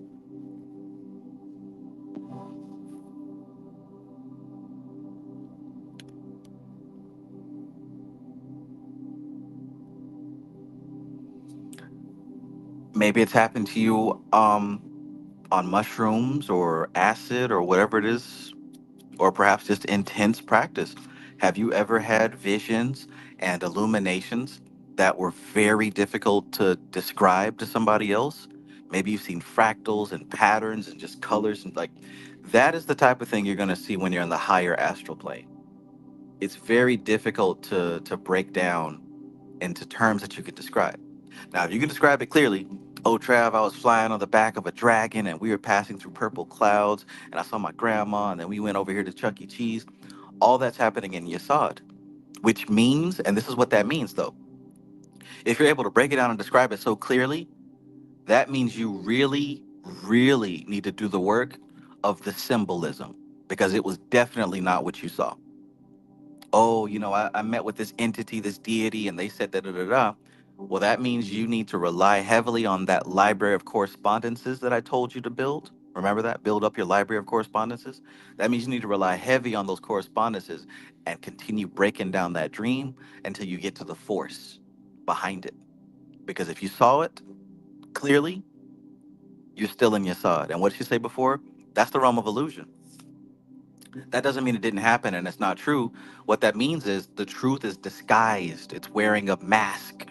Maybe it's happened to you on mushrooms or acid or whatever it is, or perhaps just intense practice. Have you ever had visions and illuminations that were very difficult to describe to somebody else? Maybe you've seen fractals and patterns and just colors and like that is the type of thing you're going to see when you're in the higher astral plane. It's very difficult to break down into terms that you could describe. Now, if you can describe it clearly, oh, Trav, I was flying on the back of a dragon and we were passing through purple clouds and I saw my grandma and then we went over here to Chuck E. Cheese. All that's happening in Yesod, which means, and this is what that means though, if you're able to break it down and describe it so clearly, that means you really, really need to do the work of the symbolism. because it was definitely not what you saw. Oh, I met with this entity, this deity, and they said da da da da. Well, that means you need to rely heavily on that library of correspondences that I told you to build. Remember that? Build up your library of correspondences. That means you need to rely heavy on those correspondences and continue breaking down that dream until you get to the force behind it. Because if you saw it clearly, you're still in your sod. And what did you say before? That's the realm of illusion. That doesn't mean it didn't happen and it's not true. What that means is the truth is disguised, it's wearing a mask.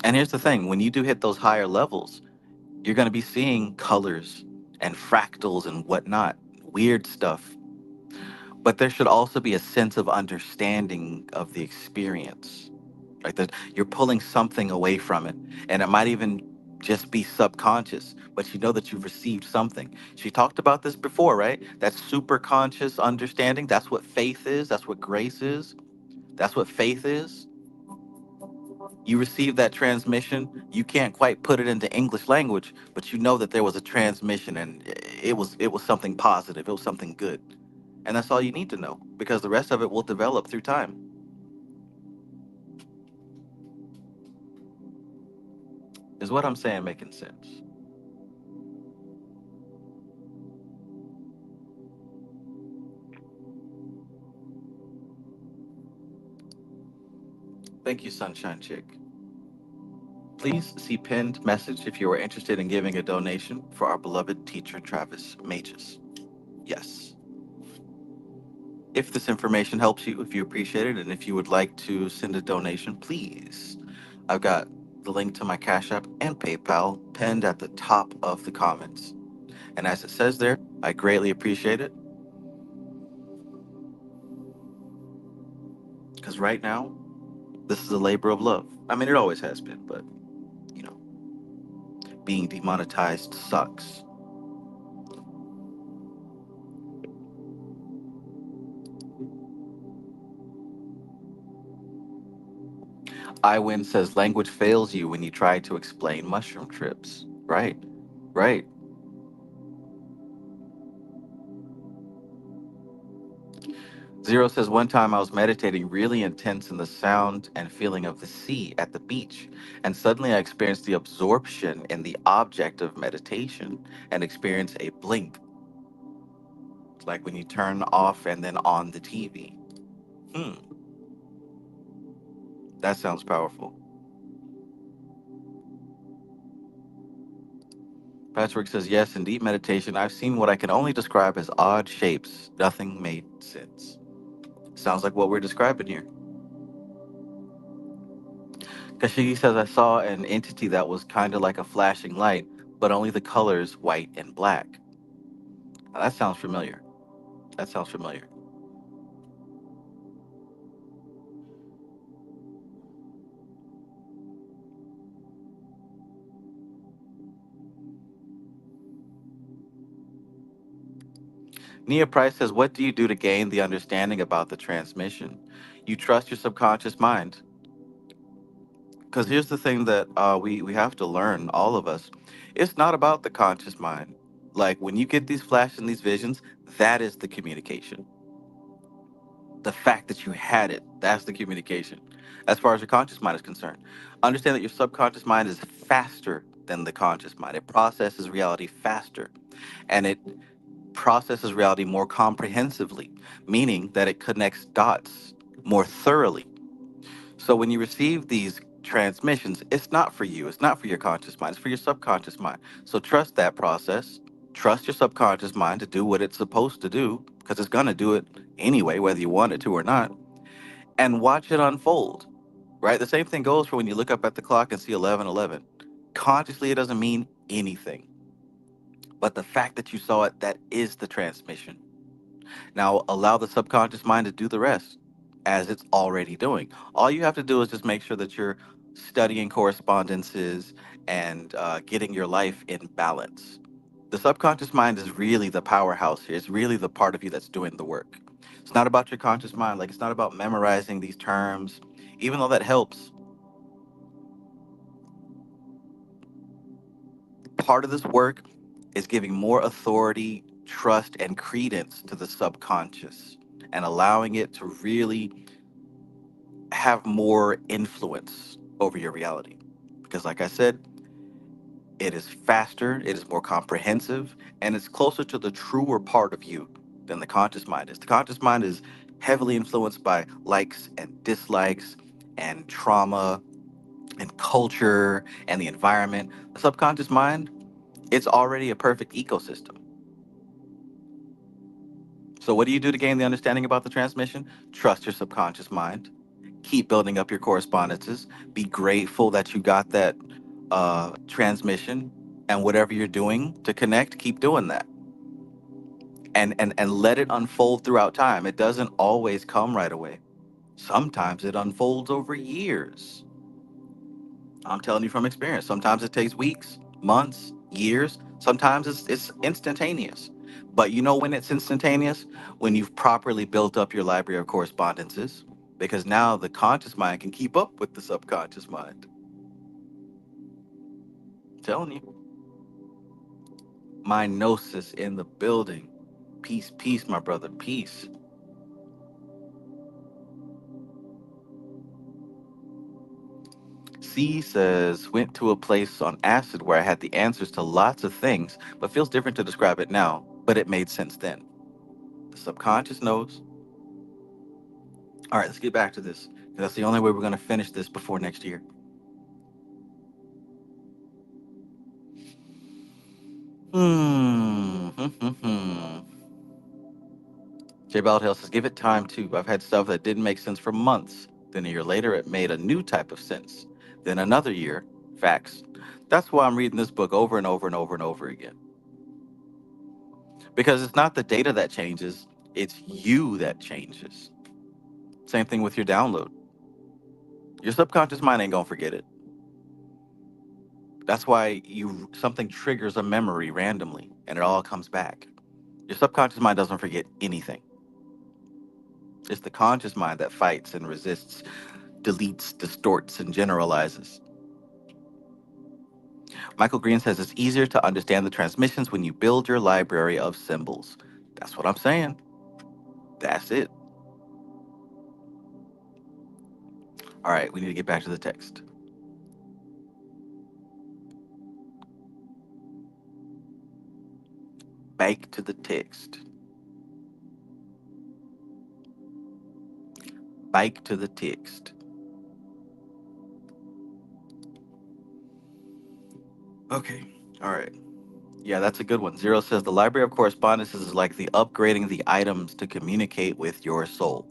And here's the thing, when you do hit those higher levels, you're going to be seeing colors and fractals and whatnot, weird stuff. But there should also be a sense of understanding of the experience, right? That you're pulling something away from it. And it might even just be subconscious, but you know that you've received something. She talked about this before, right? That super conscious understanding. That's what faith is. That's what grace is. That's what faith is. You receive that transmission. You can't quite put it into English language, but you know that there was a transmission and it was something positive. It was something good. And that's all you need to know because the rest of it will develop through time. Is what I'm saying making sense? Thank you, Sunshine Chick. Please see pinned message if you are interested in giving a donation for our beloved teacher, Travis Magus. Yes. If this information helps you, if you appreciate it, and if you would like to send a donation, please. I've got the link to my Cash App and PayPal pinned at the top of the comments. And as it says there, I greatly appreciate it because right now, this is a labor of love. I mean, it always has been, but, you know, being demonetized sucks. Iwin says language fails you when you try to explain mushroom trips. Right, right. Zero says one time I was meditating really intense in the sound and feeling of the sea at the beach, and suddenly I experienced the absorption in the object of meditation and experienced a blink, like when you turn off and then on the TV. Hmm, that sounds powerful. Patrick says yes, in deep meditation, I've seen what I can only describe as odd shapes. Nothing made sense. Sounds like what we're describing here. Kashigi says, I saw an entity that was kind of like a flashing light, but only the colors white and black. Now, that sounds familiar. That sounds familiar. Nia Price says, what do you do to gain the understanding about the transmission? You trust your subconscious mind. Because here's the thing that we have to learn, all of us. It's not about the conscious mind. Like when you get these flashes and these visions, that is the communication. The fact that you had it, that's the communication. As far as your conscious mind is concerned, understand that your subconscious mind is faster than the conscious mind. It processes reality faster and it processes reality more comprehensively, meaning that it connects dots more thoroughly. So when you receive these transmissions, it's not for you, it's not for your conscious mind, it's for your subconscious mind. So trust that process. Trust your subconscious mind to do what it's supposed to do because it's going to do it anyway, whether you want it to or not, and watch it unfold. Right? The same thing goes for when you look up at the clock and see 11:11. Consciously, it doesn't mean anything, but the fact that you saw it, that is the transmission. Now, allow the subconscious mind to do the rest as it's already doing. All you have to do is just make sure that you're studying correspondences and getting your life in balance. The subconscious mind is really the powerhouse here. It's really the part of you that's doing the work. It's not about your conscious mind. Like, it's not about memorizing these terms, even though that helps. Part of this work is giving more authority trust and credence to the subconscious and allowing it to really have more influence over your reality. Because, like I said, it is faster, it is more comprehensive, and it's closer to the truer part of you than the conscious mind is. The conscious mind is heavily influenced by likes and dislikes and trauma and culture and the environment. The subconscious mind, it's already a perfect ecosystem. So, what do you do to gain the understanding about the transmission? Trust your subconscious mind. Keep building up your correspondences. Be grateful that you got that transmission, and whatever you're doing to connect, keep doing that, and let it unfold throughout time. It doesn't always come right away. Sometimes it unfolds over years. I'm telling you from experience. Sometimes it takes weeks, months, years. Sometimes it's instantaneous. But you know when it's instantaneous? When you've properly built up your library of correspondences, because now the conscious mind can keep up with the subconscious mind. I'm telling you. My gnosis in the building. Peace, peace, my brother, peace. C says, went to a place on acid where I had the answers to lots of things, but feels different to describe it now, but it made sense then. The subconscious knows. All right, let's get back to this. That's the only way we're going to finish this before next year. Hmm. J Baldhill says, give it time too. I've had stuff that didn't make sense for months. Then a year later, it made a new type of sense. Then another year, facts. That's why I'm reading this book over and over and over and over again. Because it's not the data that changes, it's you that changes. Same thing with your download. Your subconscious mind ain't gonna forget it. That's why you something triggers a memory randomly and it all comes back. Your subconscious mind doesn't forget anything. It's the conscious mind that fights and resists, deletes, distorts, and generalizes. Michael Green says it's easier to understand the transmissions when you build your library of symbols. That's what I'm saying. That's it. All right, we need to get back to the text. Back to the text. Back to the text. Okay. All right. Yeah, that's a good one. Zero says the library of correspondences is like the upgrading the items to communicate with your soul.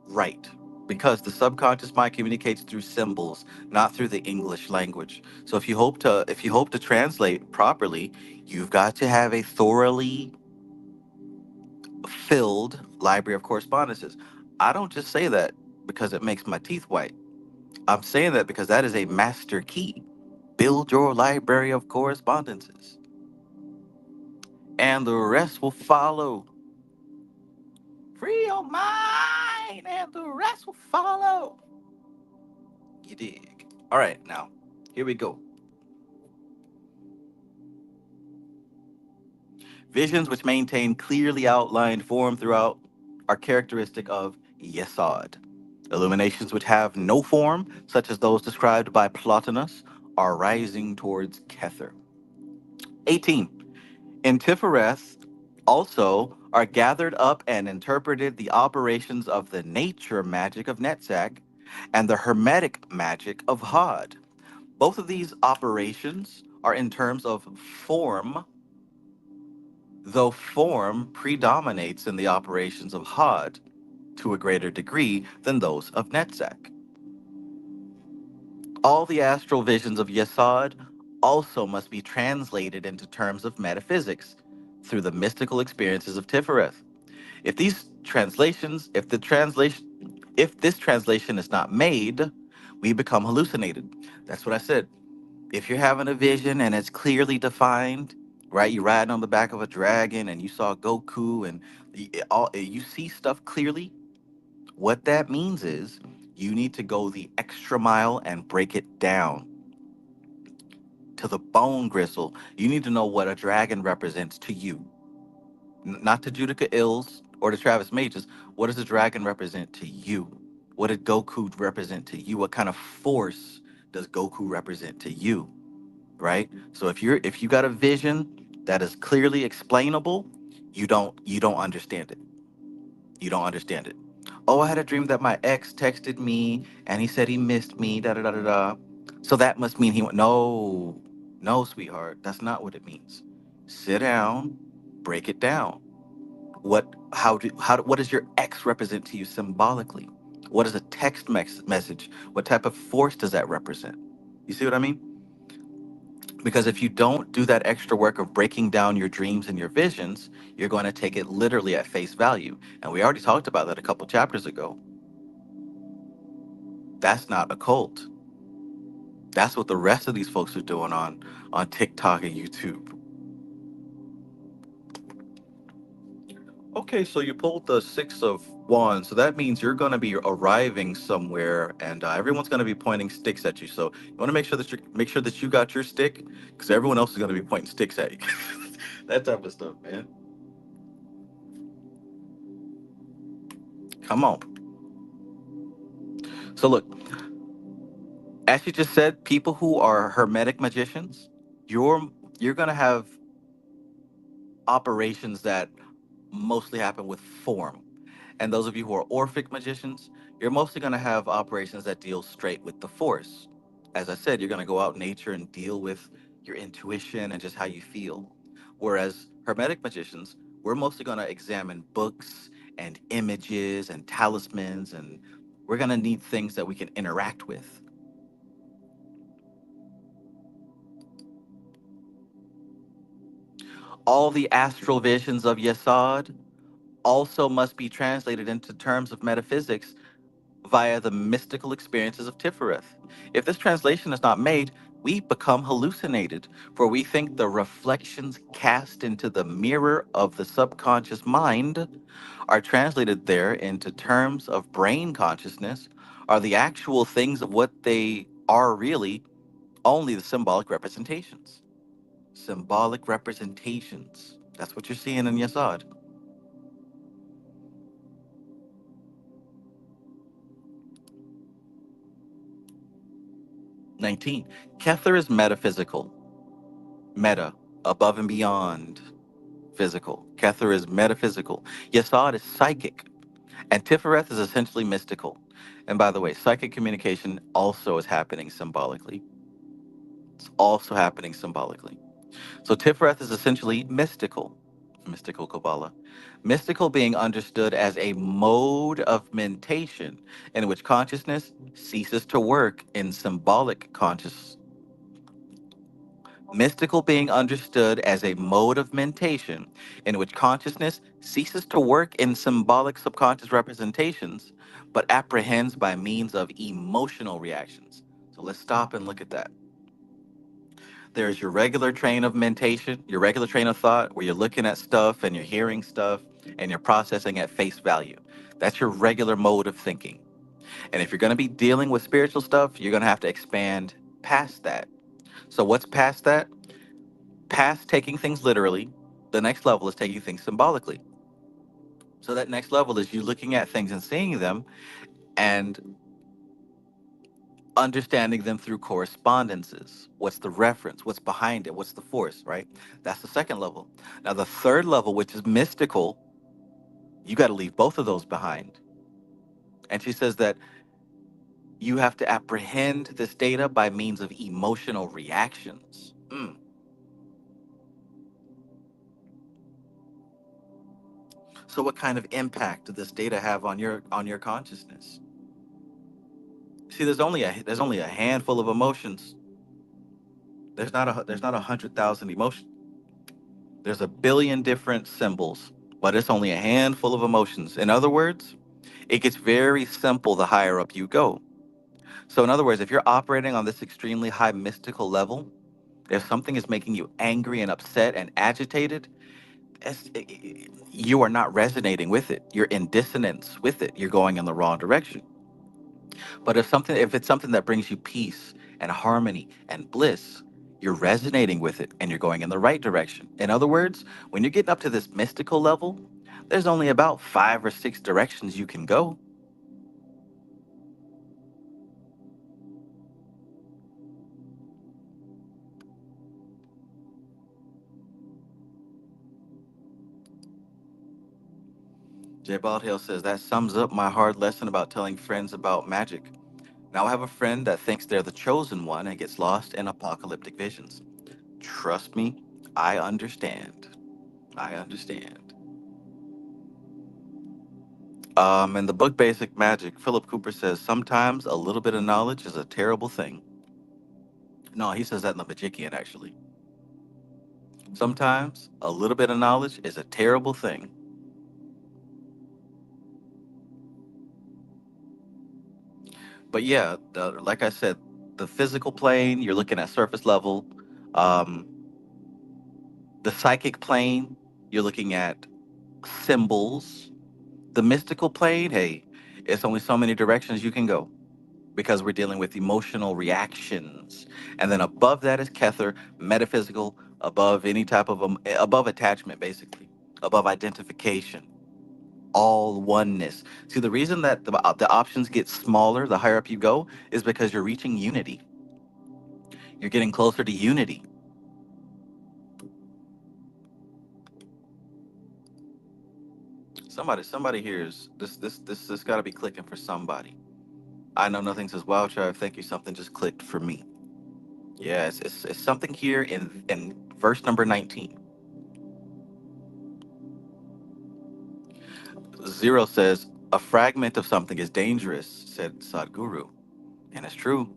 Right. Because the subconscious mind communicates through symbols, not through the English language. So if you hope to translate properly, you've got to have a thoroughly filled library of correspondences. I don't just say that because it makes my teeth white. I'm saying that because that is a master key. Build your library of correspondences, and the rest will follow. Free your mind, and the rest will follow. You dig? All right, now, here we go. Visions which maintain clearly outlined form throughout are characteristic of Yesod. Illuminations which have no form, such as those described by Plotinus, are rising towards Kether. 18. In Tiphareth also are gathered up and interpreted the operations of the nature magic of Netzach and the hermetic magic of Hod. Both of these operations are in terms of form, though form predominates in the operations of Hod to a greater degree than those of Netzach. All the astral visions of Yesod also must be translated into terms of metaphysics through the mystical experiences of Tiphareth. If this translation is not made, we become hallucinated. That's what I said. If you're having a vision and it's clearly defined, right? You're riding on the back of a dragon and you saw Goku and you see stuff clearly. What that means is you need to go the extra mile and break it down to the bone gristle. You need to know what a dragon represents to you. Not to Judica Ills or to Travis Mages. What does the dragon represent to you? What did Goku represent to you? What kind of force does Goku represent to you? Right? So if you got a vision that is clearly explainable, you don't understand it. You don't understand it. Oh, I had a dream that my ex texted me and he said he missed me, da da da da da. So that must mean he went. No, no, sweetheart, that's not what it means. Sit down, break it down. What does your ex represent to you symbolically? What is a message? What type of force does that represent? You see what I mean? Because if you don't do that extra work of breaking down your dreams and your visions, you're going to take it literally at face value. And we already talked about that a couple chapters ago. That's not a cult. That's what the rest of these folks are doing on TikTok and YouTube. Okay, so you pulled the Six of Wands, so that means you're going to be arriving somewhere, and everyone's going to be pointing sticks at you. So you want to make sure that you got your stick, because everyone else is going to be pointing sticks at you. That type of stuff, man. Come on. So look, as you just said, people who are hermetic magicians, you're you're going to have operations that mostly happen with form. And those of you who are Orphic magicians, you're mostly going to have operations that deal straight with the Force. As I said, you're going to go out in nature and deal with your intuition and just how you feel. Whereas Hermetic magicians, we're mostly going to examine books and images and talismans, and we're going to need things that we can interact with. All the astral visions of Yesod also must be translated into terms of metaphysics via the mystical experiences of Tiphareth. If this translation is not made, we become hallucinated, for we think the reflections cast into the mirror of the subconscious mind are translated there into terms of brain consciousness, are the actual things of what they are really, only the symbolic representations. Symbolic representations. That's what you're seeing in Yasad. 19. Kether is metaphysical. Meta, above and beyond physical. Kether is metaphysical. Yesod is psychic. And Tiphareth is essentially mystical. And by the way, psychic communication also is happening symbolically. It's also happening symbolically. So Tiphareth is essentially mystical. Mystical Qabalah. Mystical being understood as a mode of mentation in which consciousness ceases to work in symbolic conscious. Mystical being understood as a mode of mentation in which consciousness ceases to work in symbolic subconscious representations, but apprehends by means of emotional reactions. So let's stop and look at that. There's your regular train of mentation, your regular train of thought, where you're looking at stuff and you're hearing stuff and you're processing at face value. That's your regular mode of thinking. And if you're going to be dealing with spiritual stuff, you're going to have to expand past that. So, what's past that? Past taking things literally, the next level is taking things symbolically. So that next level is you looking at things and seeing them and understanding them through correspondences. What's the reference? What's behind it? What's the force, right? That's the second level. Now, the third level, which is mystical, you got to leave both of those behind. And she says that you have to apprehend this data by means of emotional reactions. So, what kind of impact did this data have on your consciousness? See, there's only a handful of emotions. There's not 100,000 emotions. There's a billion different symbols, but it's only a handful of emotions. In other words, it gets very simple the higher up you go. So, in other words, if you're operating on this extremely high mystical level, if something is making you angry and upset and agitated, you are not resonating with it. You're in dissonance with it. You're going in the wrong direction. But if it's something that brings you peace and harmony and bliss, You're resonating with it and you're going in the right direction. In other words, when you're getting up to this mystical level, there's only about 5 or 6 directions you can go. J. Baldhill says that sums up my hard lesson about telling friends about magic. Now I have a friend that thinks they're the chosen one and gets lost in apocalyptic visions. Trust me, I understand. I understand. In the book Basic Magic, Philip Cooper says sometimes a little bit of knowledge is a terrible thing. No, he says that in the Magickian, actually. Sometimes a little bit of knowledge is a terrible thing. But yeah, like I said, the physical plane, you're looking at surface level. Um, the psychic plane, you're looking at symbols. The mystical plane, hey, it's only so many directions you can go because we're dealing with emotional reactions. And then above that is Kether, metaphysical, above any type of above attachment, basically, above identification, all oneness. See, the reason that the options get smaller the higher up you go is because you're reaching unity. You're getting closer to unity. Somebody hears this got to be clicking for somebody. I know nothing says wow, Trav. Thank you. Something just clicked for me. Yeah, it's something here in verse number 19. Zero says, a fragment of something is dangerous, said Sadhguru. And it's true.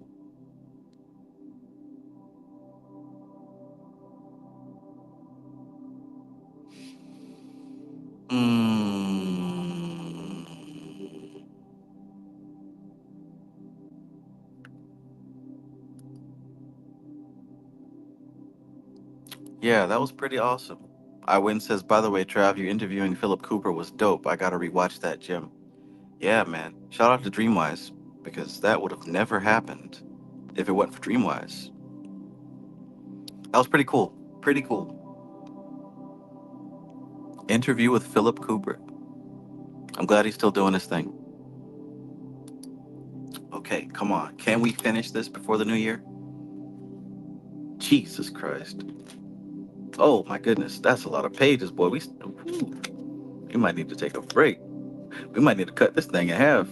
Mm. Yeah, that was pretty awesome. Iwin says, by the way, Trav, your interviewing Philip Cooper was dope. I gotta rewatch that, Jim. Yeah, man. Shout out to Dreamwise, because that would have never happened if it wasn't for Dreamwise. That was pretty cool. Pretty cool. Interview with Philip Cooper. I'm glad he's still doing his thing. Okay, come on. Can we finish this before the new year? Jesus Christ. Oh my goodness, that's a lot of pages, boy. We might need to take a break. We might need to cut this thing in half.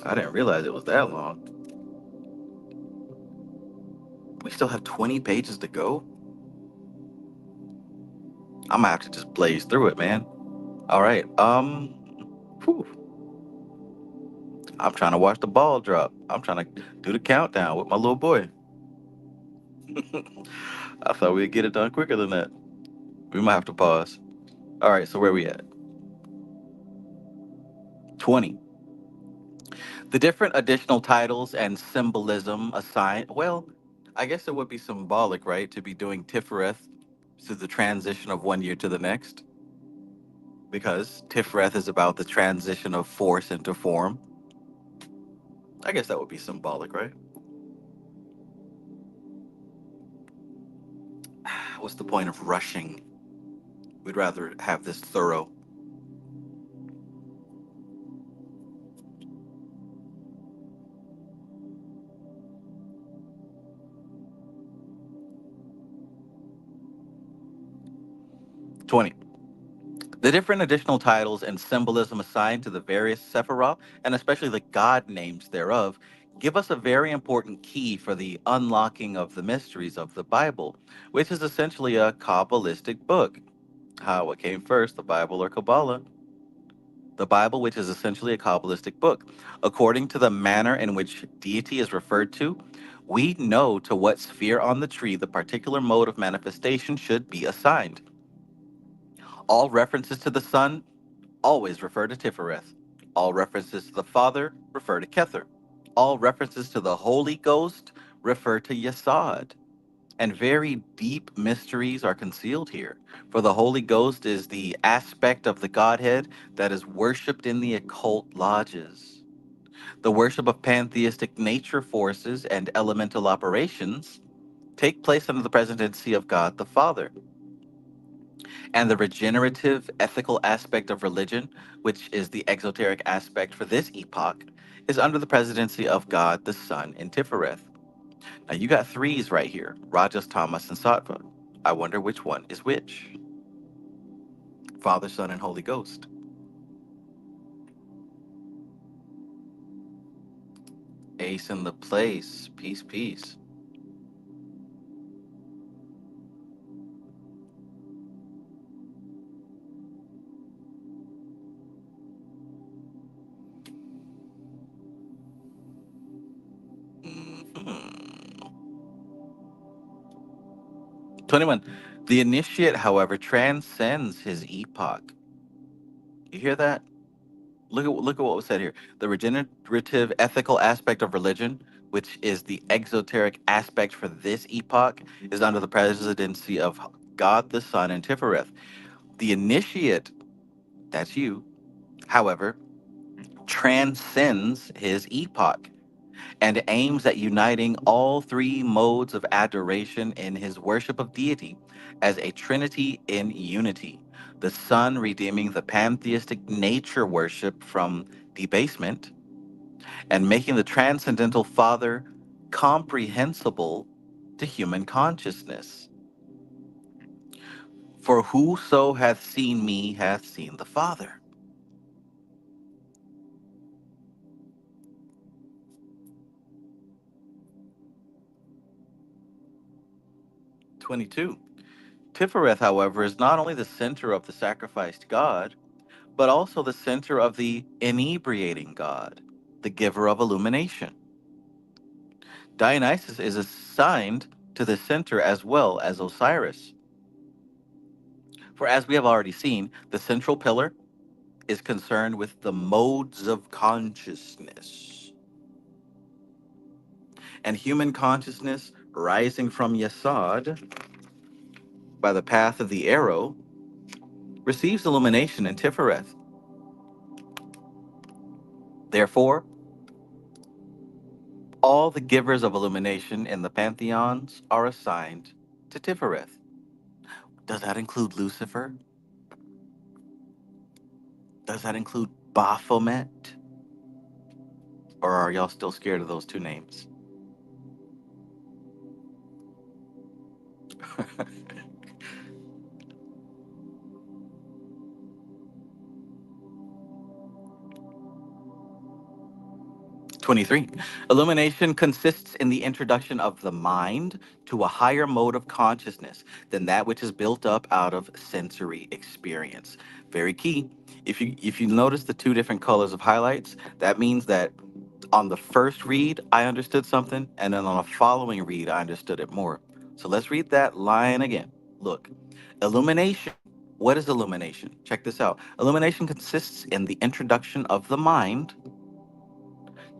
I didn't realize it was that long. We still have 20 pages to go. I'm gonna have to just blaze through it, man. All right. Whew. I'm trying to watch the ball drop. I'm trying to do the countdown with my little boy. I thought we'd get it done quicker than that. We might have to pause. All right, so where we at? 20. The different additional titles and symbolism assigned, well, I guess it would be symbolic, right, to be doing Tiphareth through the transition of one year to the next, because Tiphareth is about the transition of force into form. I guess that would be symbolic, right? What's the point of rushing? We'd rather have this thorough. 20. The different additional titles and symbolism assigned to the various Sephiroth, and especially the god names thereof, give us a very important key for the unlocking of the mysteries of the Bible, which is essentially a Kabbalistic book. What came first, the Bible or Kabbalah? The Bible, which is essentially a Kabbalistic book. According to the manner in which deity is referred to, we know to what sphere on the tree the particular mode of manifestation should be assigned. All references to the Son always refer to Tiphareth. All references to the Father refer to Kether. All references to the Holy Ghost refer to Yesod. And very deep mysteries are concealed here. For the Holy Ghost is the aspect of the Godhead that is worshipped in the occult lodges. The worship of pantheistic nature forces and elemental operations take place under the presidency of God the Father. And the regenerative ethical aspect of religion, which is the exoteric aspect for this epoch, is under the presidency of God the Son in Tiphareth. Now you got threes right here: Rajas, Tamas, and Sattva. I wonder which one is which. Father, Son, and Holy Ghost. Ace in the place. Peace, peace. Mhm. 21. The initiate, however, transcends his epoch. You hear that? Look at what was said here. The regenerative ethical aspect of religion, which is the exoteric aspect for this epoch, is under the presidency of God the Son and Tiphareth. The initiate, that's you, however, transcends his epoch and aims at uniting all three modes of adoration in his worship of deity as a trinity in unity. The Son redeeming the pantheistic nature worship from debasement and making the transcendental Father comprehensible to human consciousness. For whoso hath seen me hath seen the Father. 22. Tiphareth, however, is not only the center of the sacrificed God, but also the center of the inebriating God, the giver of illumination. Dionysus is assigned to the center as well as Osiris. For as we have already seen, the central pillar is concerned with the modes of consciousness. And human consciousness rising from Yesod by the path of the arrow receives illumination in Tiphareth. Therefore, all the givers of illumination in the pantheons are assigned to Tiphareth. Does that include Lucifer? Does that include Baphomet? Or are y'all still scared of those two names? 23. Illumination consists in the introduction of the mind to a higher mode of consciousness than that which is built up out of sensory experience. Very key. If you notice the two different colors of highlights, that means that on the first read I understood something, and then on a following read I understood it more. So let's read that line again. Look, illumination. What is illumination? Check this out. Illumination consists in the introduction of the mind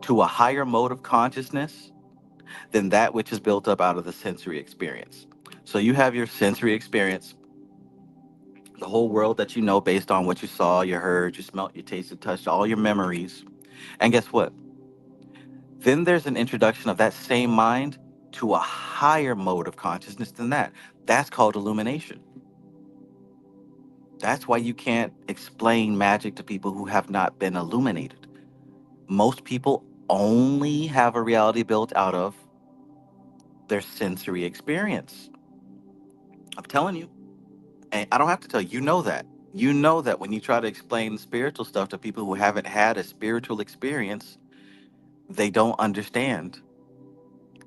to a higher mode of consciousness than that which is built up out of the sensory experience. So you have your sensory experience, the whole world that you know based on what you saw, you heard, you smelt, you tasted, touched, all your memories. And guess what? Then there's an introduction of that same mind to a higher mode of consciousness than that. That's called illumination. That's why you can't explain magic to people who have not been illuminated. Most people only have a reality built out of their sensory experience. I'm telling you. And I don't have to tell you, you know that. You know that when you try to explain spiritual stuff to people who haven't had a spiritual experience, they don't understand.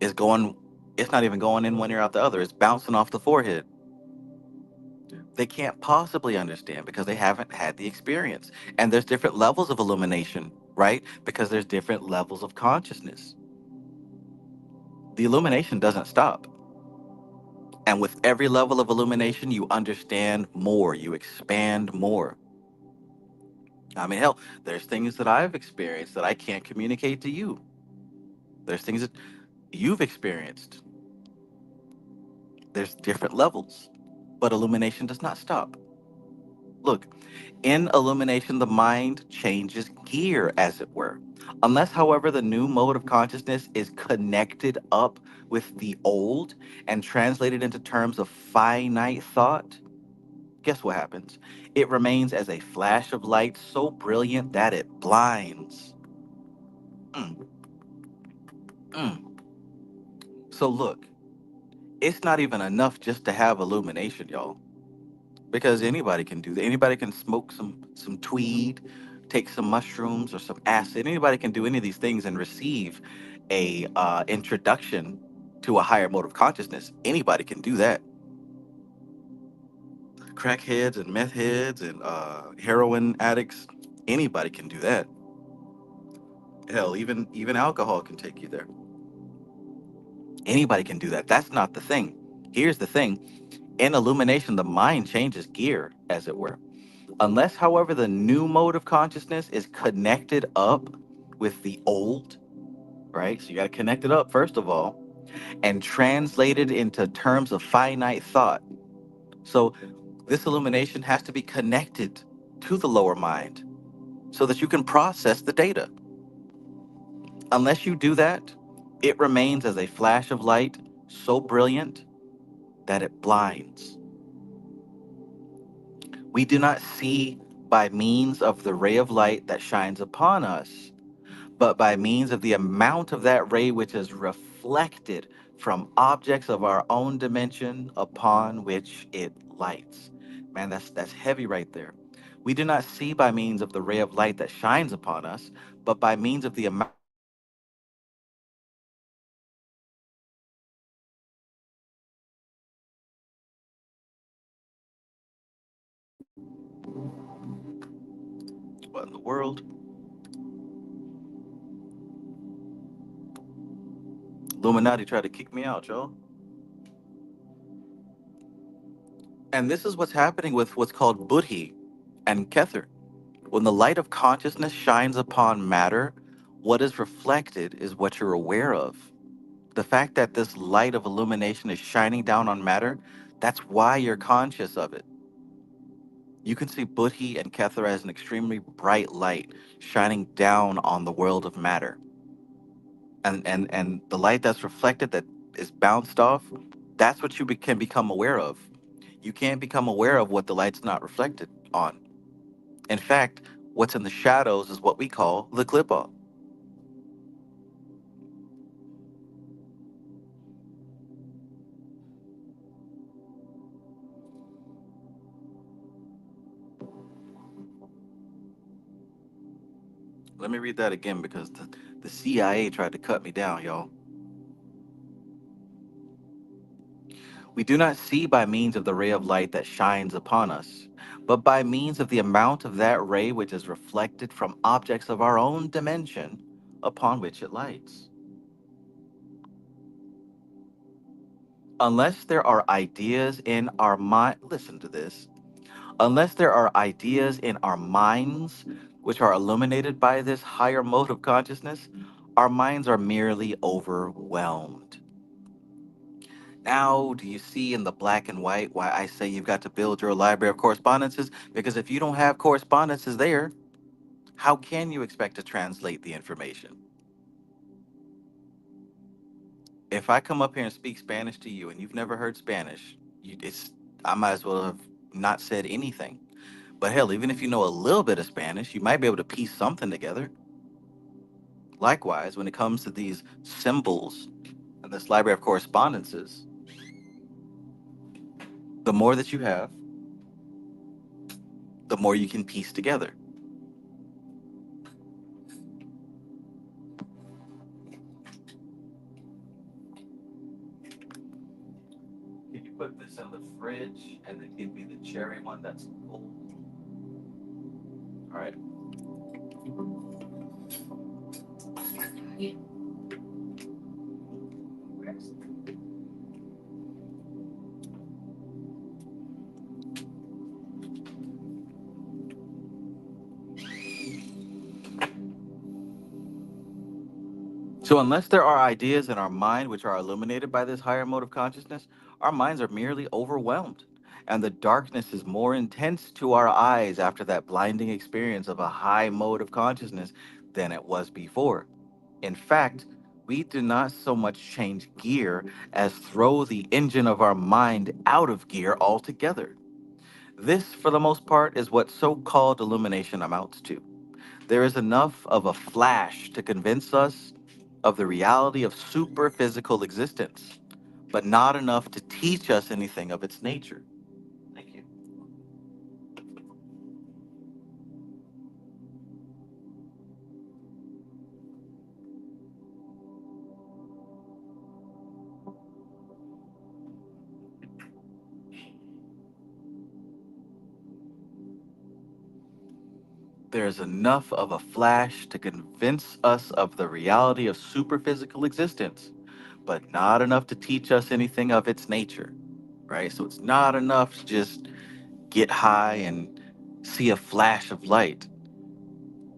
It's going, it's not even going in one ear out the other. It's bouncing off the forehead. They can't possibly understand because they haven't had the experience. And there's different levels of illumination, right? Because there's different levels of consciousness. The illumination doesn't stop. And with every level of illumination, you understand more, you expand more. I mean, hell, there's things that I've experienced that I can't communicate to you. There's things that you've experienced. There's different levels, but illumination does not stop. Look, in illumination, the mind changes gear, as it were. Unless, however, the new mode of consciousness is connected up with the old and translated into terms of finite thought, guess what happens? It remains as a flash of light so brilliant that it blinds. Mm, mm. So, look, it's not even enough just to have illumination, y'all, because anybody can do that. Anybody can smoke some tweed, take some mushrooms or some acid. Anybody can do any of these things and receive a introduction to a higher mode of consciousness. Anybody can do that. Crackheads and meth heads and heroin addicts, anybody can do that. Hell, even alcohol can take you there. Anybody can do that. That's not the thing. Here's the thing. In illumination, the mind changes gear, as it were. Unless, however, the new mode of consciousness is connected up with the old, right? So you got to connect it up, first of all, and translate it into terms of finite thought. So this illumination has to be connected to the lower mind so that you can process the data. Unless you do that, it remains as a flash of light so brilliant that it blinds. We do not see by means of the ray of light that shines upon us, but by means of the amount of that ray which is reflected from objects of our own dimension upon which it lights. Man, that's heavy right there. We do not see by means of the ray of light that shines upon us, but by means of the amount what in the world. Illuminati tried to kick me out, y'all. And this is what's happening with what's called Buddhi and Kether. When the light of consciousness shines upon matter, what is reflected is what you're aware of. The fact that this light of illumination is shining down on matter, that's why you're conscious of it. You can see Buddhi and Kether as an extremely bright light shining down on the world of matter. And the light that's reflected, that is bounced off, that's what you can become aware of. You can't become aware of what the light's not reflected on. In fact, what's in the shadows is what we call the clip off. Let me read that again because the CIA tried to cut me down, y'all. We do not see by means of the ray of light that shines upon us, but by means of the amount of that ray which is reflected from objects of our own dimension upon which it lights. Unless there are ideas in our mind, listen to this. Unless there are ideas in our minds which are illuminated by this higher mode of consciousness, our minds are merely overwhelmed. Now, do you see in the black and white why I say you've got to build your library of correspondences? Because if you don't have correspondences there, how can you expect to translate the information? If I come up here and speak Spanish to you and you've never heard Spanish, I might as well have not said anything. But hell, even if you know a little bit of Spanish, you might be able to piece something together. Likewise, when it comes to these symbols and this library of correspondences, the more that you have, the more you can piece together. Can you put this in the fridge and then give me the cherry one that's cold? All right. So, unless there are ideas in our mind which are illuminated by this higher mode of consciousness, our minds are merely overwhelmed. And the darkness is more intense to our eyes after that blinding experience of a high mode of consciousness than it was before. In fact, we do not so much change gear as throw the engine of our mind out of gear altogether. This, for the most part, is what so called illumination amounts to. There is enough of a flash to convince us of the reality of super physical existence, but not enough to teach us anything of its nature. Thank you. There's enough of a flash to convince us of the reality of superphysical existence, but not enough to teach us anything of its nature, right? So it's not enough to just get high and see a flash of light.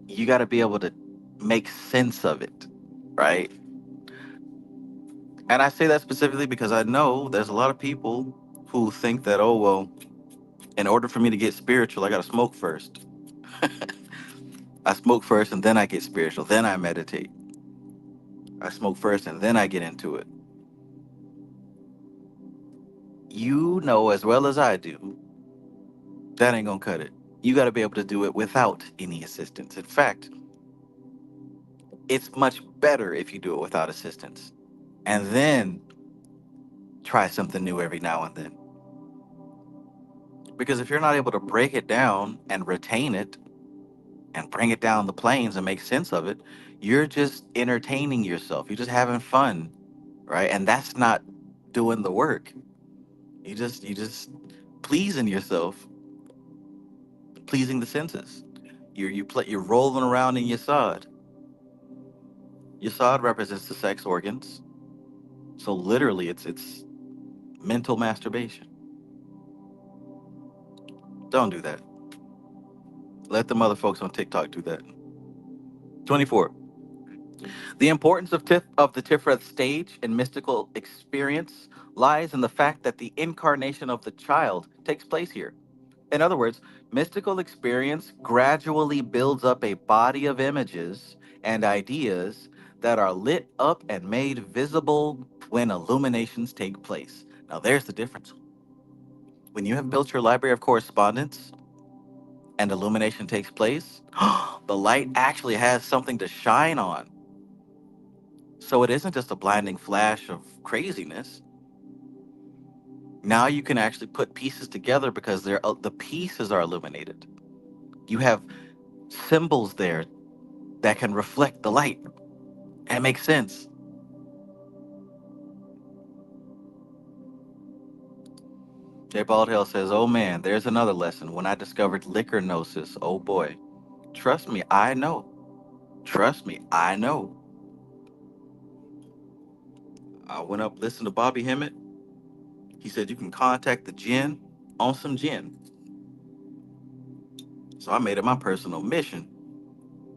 You got to be able to make sense of it, right? And I say that specifically because I know there's a lot of people who think that, oh, well, in order for me to get spiritual, I got to smoke first. I smoke first and then I get spiritual. Then I meditate. I smoke first and then I get into it. You know as well as I do, that ain't gonna cut it. You got to be able to do it without any assistance. In fact, it's much better if you do it without assistance. And then try something new every now and then. Because if you're not able to break it down and retain it and bring it down the planes and make sense of it, you're just entertaining yourself. You're just having fun, right? And that's not doing the work. You just pleasing yourself, pleasing the senses. You're rolling around in your sod. Your sod represents the sex organs. So literally it's mental masturbation. Don't do that. Let the mother folks on TikTok do that. 24. The importance of the Tiphareth stage in mystical experience lies in the fact that the incarnation of the child takes place here. In other words, mystical experience gradually builds up a body of images and ideas that are lit up and made visible when illuminations take place. Now, there's the difference. When you have built your library of correspondence and illumination takes place, the light actually has something to shine on. So it isn't just a blinding flash of craziness. Now you can actually put pieces together because the pieces are illuminated. You have symbols there that can reflect the light and make sense. Jay Baldhill says, "Oh man, there's another lesson. When I discovered liquor gnosis, oh boy, trust me, I know. Trust me, I know. I went up, listened to Bobby Hemmett. He said you can contact the jinn on some gin. So I made it my personal mission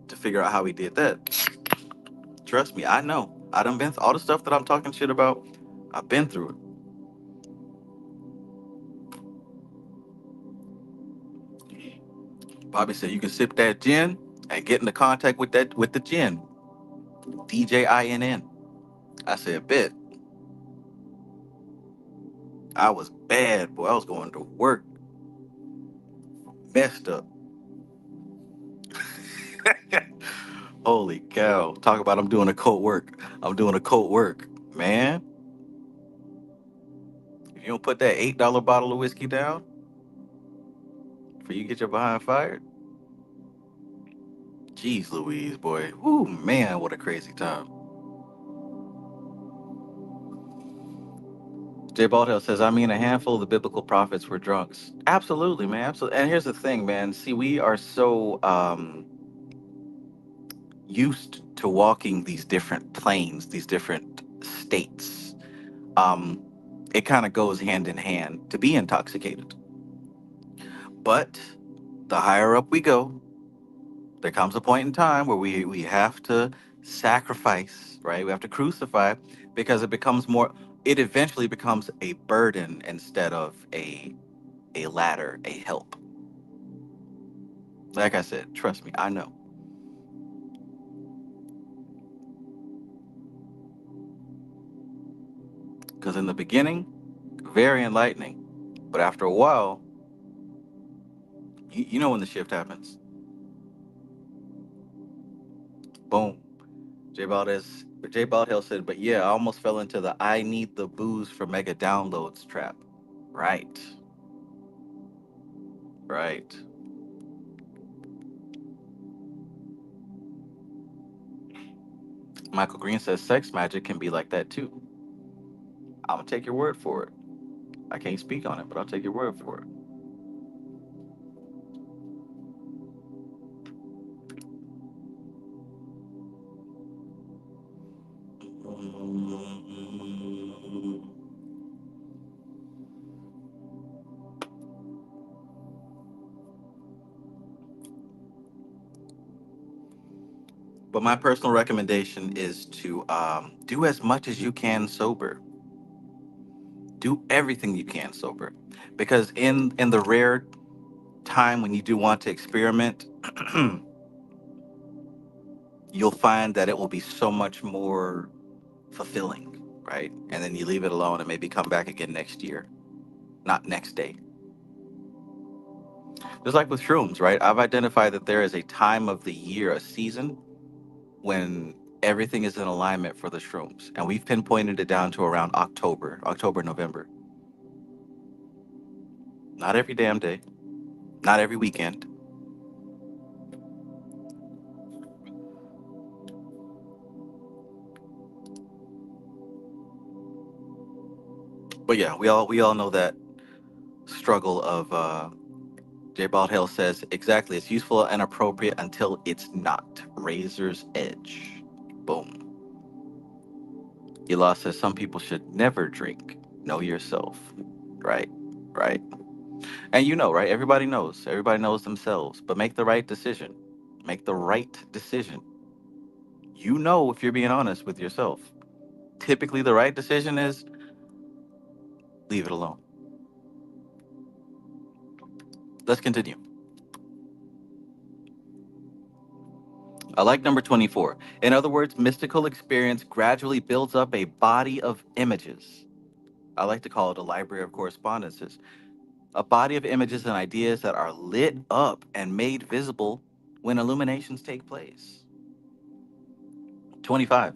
to figure out how he did that. Trust me, I know. I done been through all the stuff that I'm talking shit about. I've been through it. Bobby said you can sip that gin and get into contact with the gin. DJINN. I said, bet. I was bad, boy. I was going to work, messed up. Holy cow. Talk about I'm doing a coat work. I'm doing a coat work. Man, if you don't put that $8 bottle of whiskey down for you get your behind fired, jeez Louise, boy. Ooh, man, what a crazy time. Jay Baldhill says, I mean, a handful of the biblical prophets were drunks. Absolutely, man. Absolutely. And here's the thing, man. See, we are so used to walking these different planes, these different states. Um, it kind of goes hand in hand to be intoxicated. But the higher up we go, there comes a point in time where we have to sacrifice, right? We have to crucify because it becomes more, it eventually becomes a burden instead of a ladder, a help. Like I said, trust me, I know. Because in the beginning, very enlightening. But after a while, you know when the shift happens. Boom. J Baldhill said, but yeah, I almost fell into the I need the booze for mega downloads trap. Right. Right. Michael Green says sex magic can be like that too. I'm gonna take your word for it. I can't speak on it, but I'll take your word for it. Mm. But my personal recommendation is to do as much as you can sober. Do everything you can sober, because in the rare time when you do want to experiment, you'll find that it will be so much more fulfilling, right? And then you leave it alone and maybe come back again next year, not next day. Just like with shrooms, right? I've identified that there is a time of the year, a season, when everything is in alignment for the shrooms. And we've pinpointed it down to around October, November. Not every damn day, not every weekend. But yeah, we all know that struggle of J. Bald Hill says exactly. It's useful and appropriate until it's not. Razor's edge. Boom. Elah says some people should never drink. Know yourself. Right. Right. And you know, right? Everybody knows. Everybody knows themselves. But make the right decision. Make the right decision. You know if you're being honest with yourself. Typically, the right decision is leave it alone. Let's continue. I like number 24. In other words, mystical experience gradually builds up a body of images. I like to call it a library of correspondences. A body of images and ideas that are lit up and made visible when illuminations take place. 25.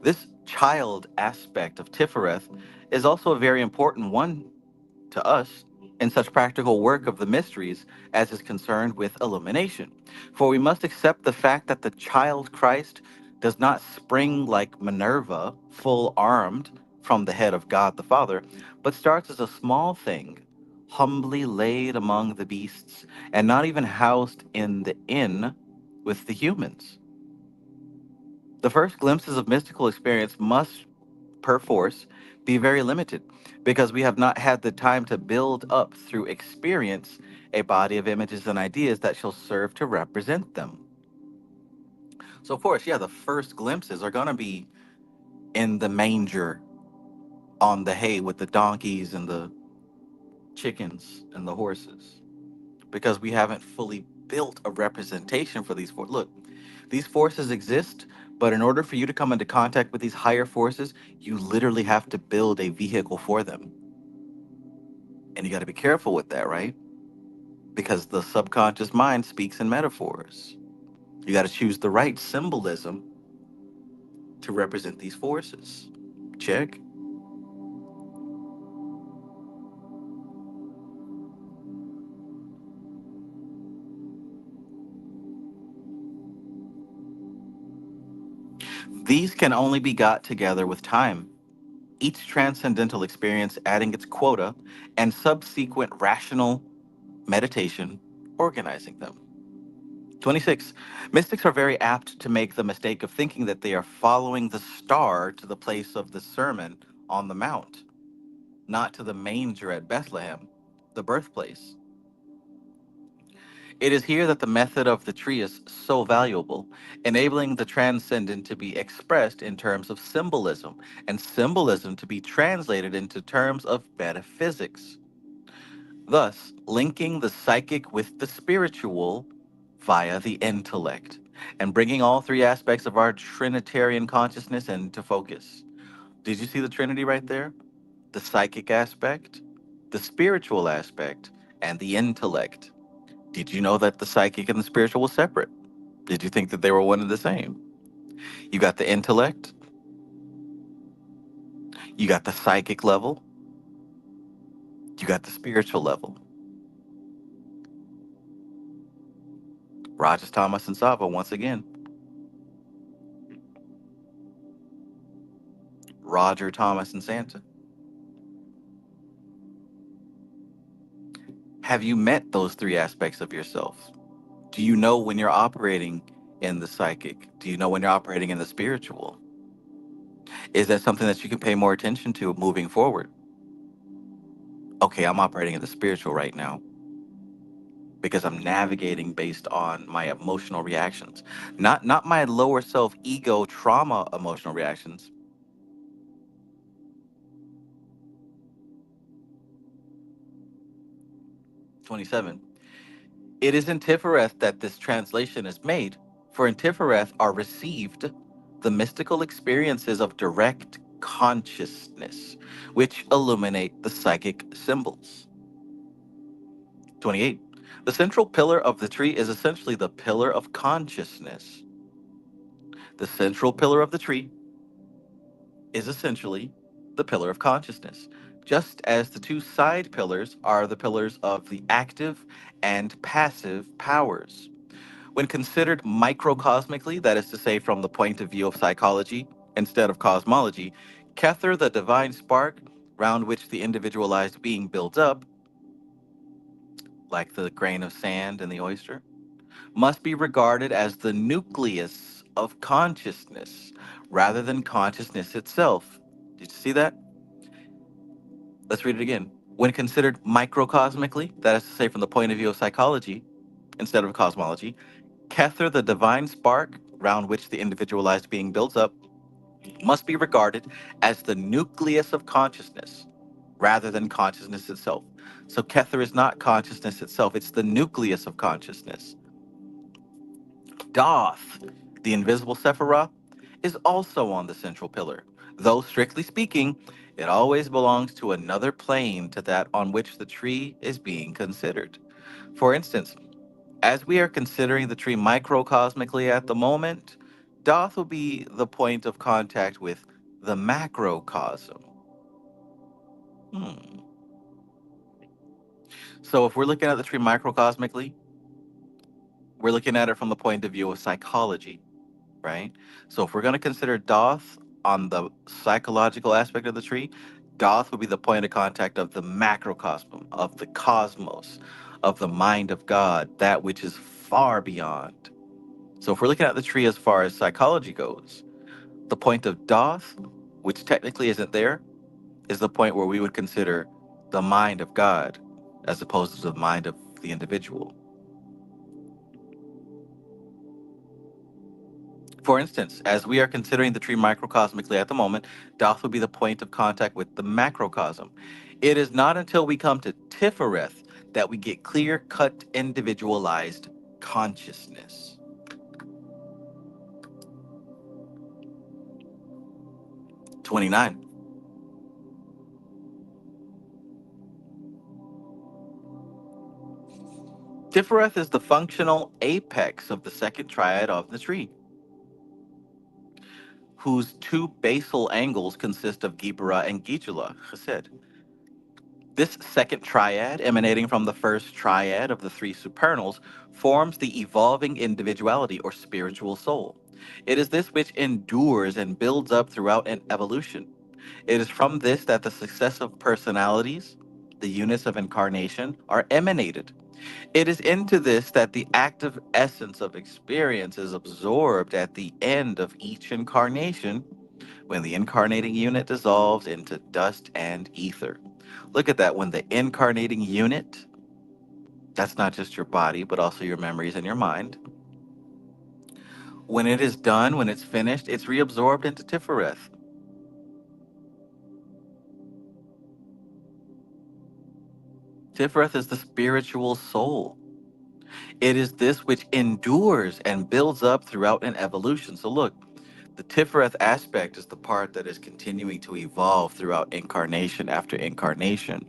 This child aspect of Tiphareth is also a very important one to us in such practical work of the mysteries as is concerned with illumination. For we must accept the fact that the child Christ does not spring like Minerva, full armed from the head of God the Father, but starts as a small thing, humbly laid among the beasts, and not even housed in the inn with the humans. The first glimpses of mystical experience must perforce be very limited because we have not had the time to build up through experience a body of images and ideas that shall serve to represent them. So, of course, yeah, the first glimpses are going to be in the manger on the hay with the donkeys and the chickens and the horses because we haven't fully built a representation for these forces. Look, these forces exist, but in order for you to come into contact with these higher forces, you literally have to build a vehicle for them. And you got to be careful with that, right? Because the subconscious mind speaks in metaphors. You got to choose the right symbolism to represent these forces. Check. These can only be got together with time, each transcendental experience adding its quota and subsequent rational meditation organizing them. 26. Mystics are very apt to make the mistake of thinking that they are following the star to the place of the Sermon on the Mount, not to the manger at Bethlehem, the birthplace. It is here that the method of the tree is so valuable, enabling the transcendent to be expressed in terms of symbolism, and symbolism to be translated into terms of metaphysics, thus linking the psychic with the spiritual via the intellect, and bringing all three aspects of our Trinitarian consciousness into focus. Did you see the Trinity right there? the psychic aspect, the spiritual aspect, and the intellect. Did you know that the psychic and the spiritual were separate? Did you think that they were one and the same? You got the intellect, you got the psychic level, you got the spiritual level. Rogers, Thomas, and Sava, once again. Roger, Thomas, and Santa. Have you met those three aspects of yourself? Do you know when you're operating in the psychic? Do you know when you're operating in the spiritual? Is that something that you can pay more attention to moving forward? Okay, I'm operating in the spiritual right now because I'm navigating based on my emotional reactions, not my lower self ego trauma emotional reactions. 27. It is in Tiphareth that this translation is made, for in Tiphareth are received the mystical experiences of direct consciousness, which illuminate the psychic symbols. 28. The central pillar of the tree is essentially the pillar of consciousness. The central pillar of the tree is essentially the pillar of consciousness, just as the two side pillars are the pillars of the active and passive powers. When considered microcosmically, that is to say, from the point of view of psychology instead of cosmology, Kether, the divine spark round which the individualized being builds up, like the grain of sand in the oyster, must be regarded as the nucleus of consciousness rather than consciousness itself. Did you see that? Let's read it again. When considered microcosmically, that is to say, from the point of view of psychology instead of cosmology, Kether, the divine spark round which the individualized being builds up, must be regarded as the nucleus of consciousness rather than consciousness itself. So Kether is not consciousness itself, it's the nucleus of consciousness. Doth, the invisible Sephiroth, is also on the central pillar, though strictly speaking, it always belongs to another plane to that on which the tree is being considered. For instance, as we are considering the tree microcosmically at the moment, Doth will be the point of contact with the macrocosm. Hmm. So if we're looking at the tree microcosmically, we're looking at it from the point of view of psychology, right? So if we're going to consider Doth on the psychological aspect of the tree, Doth would be the point of contact of the macrocosm, of the cosmos, of the mind of God, that which is far beyond. So if we're looking at the tree as far as psychology goes, the point of Doth, which technically isn't there, is the point where we would consider the mind of God as opposed to the mind of the individual. For instance, as we are considering the tree microcosmically at the moment, Doth would be the point of contact with the macrocosm. It is not until we come to Tiphareth that we get clear cut, individualized consciousness. 29. Tiphareth is the functional apex of the second triad of the tree, whose two basal angles consist of Gibra and Gijula, Chesed. This second triad, emanating from the first triad of the three supernals, forms the evolving individuality or spiritual soul. It is this which endures and builds up throughout an evolution. It is from this that the successive personalities, the units of incarnation, are emanated. It is into this that the active essence of experience is absorbed at the end of each incarnation when the incarnating unit dissolves into dust and ether. Look at that. When the incarnating unit, that's not just your body, but also your memories and your mind, when it is done, when it's finished, it's reabsorbed into Tiphareth. Tiphareth is the spiritual soul. It is this which endures and builds up throughout an evolution. So look, The Tiphareth aspect is the part that is continuing to evolve throughout incarnation after incarnation.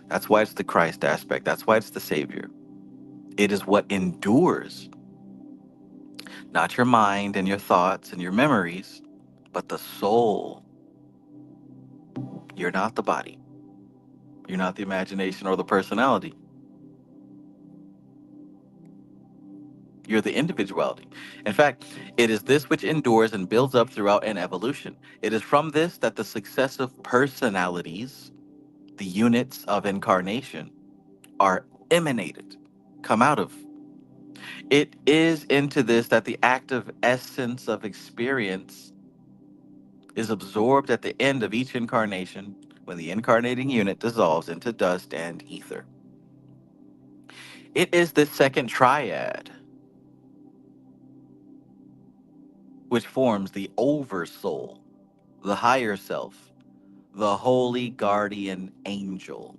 That's why it's the Christ aspect. That's why it's the Savior. It is what endures, not your mind and your thoughts and your memories, but the soul. You're not the body. You're not the imagination or the personality. You're the individuality. In fact, it is this which endures and builds up throughout an evolution. It is from this that the successive personalities, the units of incarnation, are emanated, come out of. It is into this that the active essence of experience is absorbed at the end of each incarnation when the incarnating unit dissolves into dust and ether. It is this second triad which forms the oversoul, the higher self, the holy guardian angel,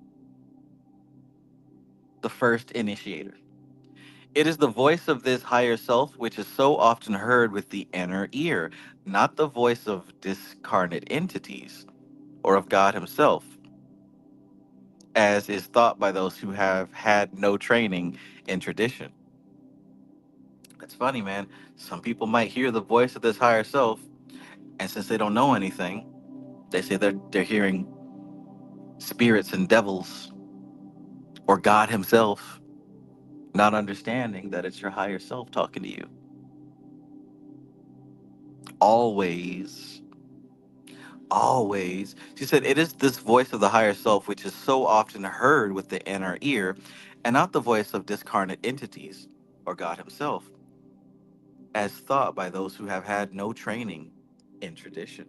the first initiator. It is the voice of this higher self which is so often heard with the inner ear, not the voice of discarnate entities or of God Himself, as is thought by those who have had no training in tradition. It's funny, man. Some people might hear the voice of this higher self, and since they don't know anything, they say they're hearing spirits and devils or God Himself, not understanding that it's your higher self talking to you. Always, always. She said, it is this voice of the higher self which is so often heard with the inner ear, and not the voice of discarnate entities or God Himself, as thought by those who have had no training in tradition.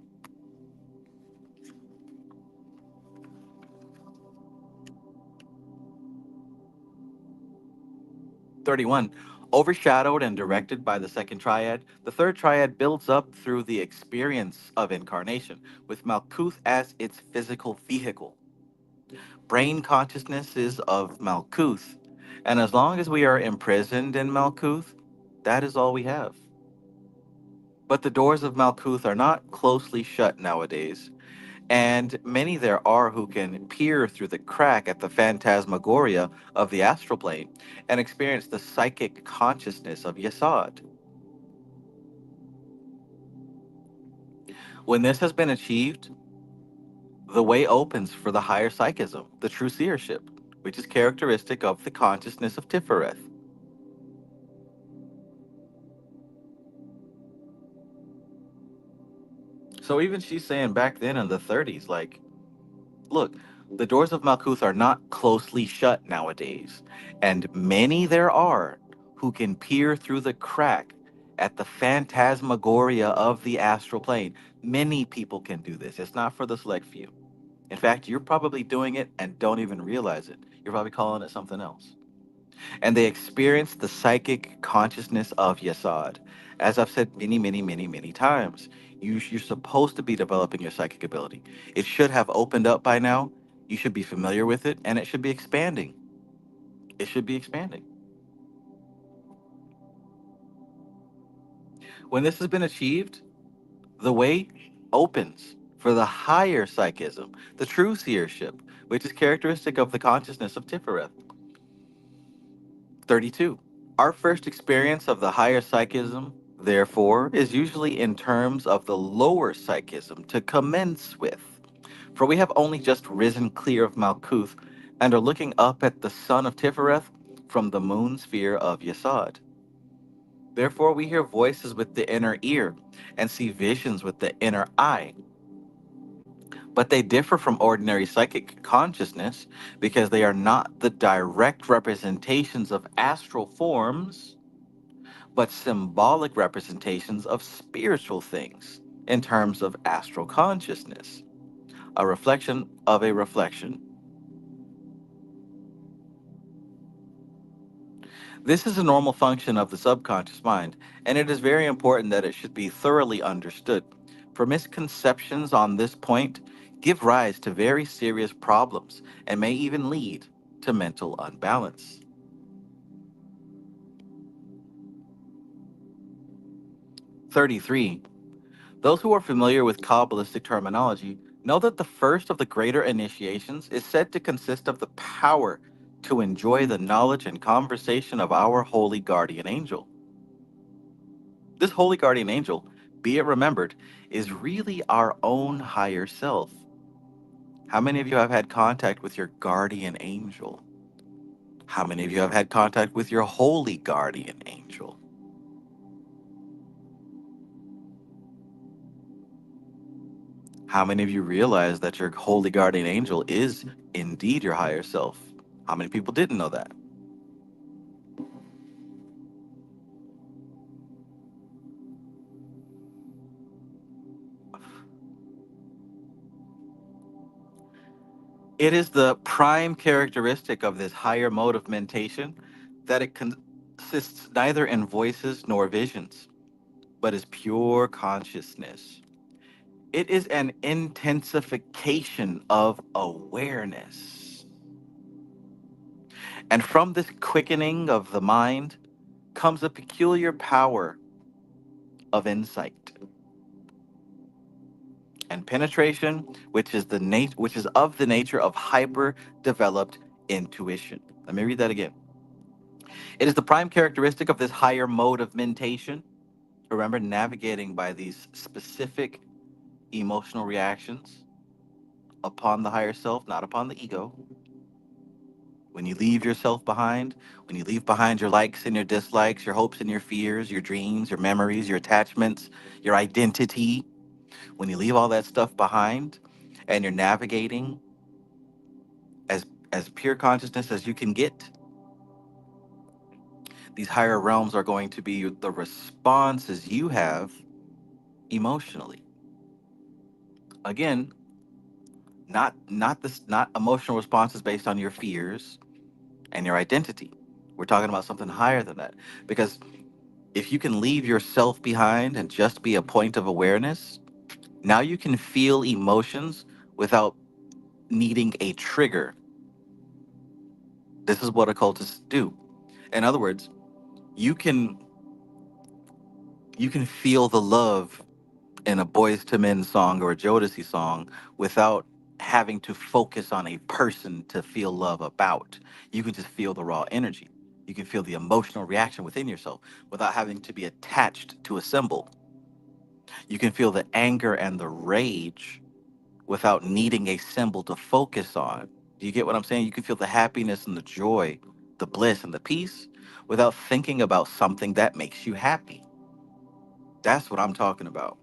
31. Overshadowed and directed by the second triad, the third triad builds up through the experience of incarnation, with Malkuth as its physical vehicle. Brain consciousness is of Malkuth, and as long as we are imprisoned in Malkuth, that is all we have. But the doors of Malkuth are not closely shut nowadays, and many there are who can peer through the crack at the phantasmagoria of the astral plane and experience the psychic consciousness of Yesod. When this has been achieved, the way opens for the higher psychism, the true seership, which is characteristic of the consciousness of Tiphareth. So even she's saying back then in the 30s, like, look, the doors of Malkuth are not closely shut nowadays, and many there are who can peer through the crack at the phantasmagoria of the astral plane. Many people can do this. It's not for the select few. In fact, you're probably doing it and don't even realize it. You're probably calling it something else. And they experience the psychic consciousness of Yesod. As I've said many, many, many, many times, you're supposed to be developing your psychic ability. It should have opened up by now. You should be familiar with it, and it should be expanding. It should be expanding. When this has been achieved, the way opens for the higher psychism, the true seership, which is characteristic of the consciousness of Tiphareth. 32. Our first experience of the higher psychism, therefore, is usually in terms of the lower psychism to commence with. For we have only just risen clear of Malkuth and are looking up at the sun of Tiphareth from the moon sphere of Yesod. Therefore, we hear voices with the inner ear and see visions with the inner eye. But they differ from ordinary psychic consciousness because they are not the direct representations of astral forms but symbolic representations of spiritual things in terms of astral consciousness, a reflection of a reflection. This is a normal function of the subconscious mind, and it is very important that it should be thoroughly understood, for misconceptions on this point give rise to very serious problems and may even lead to mental unbalance. 33. Those who are familiar with Kabbalistic terminology know that the first of the greater initiations is said to consist of the power to enjoy the knowledge and conversation of our holy guardian angel. This holy guardian angel, be it remembered, is really our own higher self. How many of you have had contact with your guardian angel? How many of you have had contact with your holy guardian angel? How many of you realize that your holy guardian angel is indeed your higher self? How many people didn't know that? It is the prime characteristic of this higher mode of mentation that it consists neither in voices nor visions, but is pure consciousness. It is an intensification of awareness. And from this quickening of the mind comes a peculiar power of insight and penetration, which is of the nature of hyper developed intuition. Let me read that again. It is the prime characteristic of this higher mode of mentation. Remember, navigating by these specific emotional reactions upon the higher self, not upon the ego. When you leave yourself behind, when you leave behind your likes and your dislikes, your hopes and your fears, your dreams, your memories, your attachments, your identity, when you leave all that stuff behind and you're navigating as as pure consciousness as you can get, these higher realms are going to be the responses you have emotionally. Again, not emotional responses based on your fears and your identity. We're talking about something higher than that. Because if you can leave yourself behind and just be a point of awareness, now you can feel emotions without needing a trigger. This is what occultists do. In other words, you can you can feel the love in a Boys to Men song or a Jodeci song without having to focus on a person to feel love about. You can just feel the raw energy. You can feel the emotional reaction within yourself without having to be attached to a symbol. You can feel the anger and the rage without needing a symbol to focus on. Do you get what I'm saying? You can feel the happiness and the joy, the bliss and the peace without thinking about something that makes you happy. That's what I'm talking about.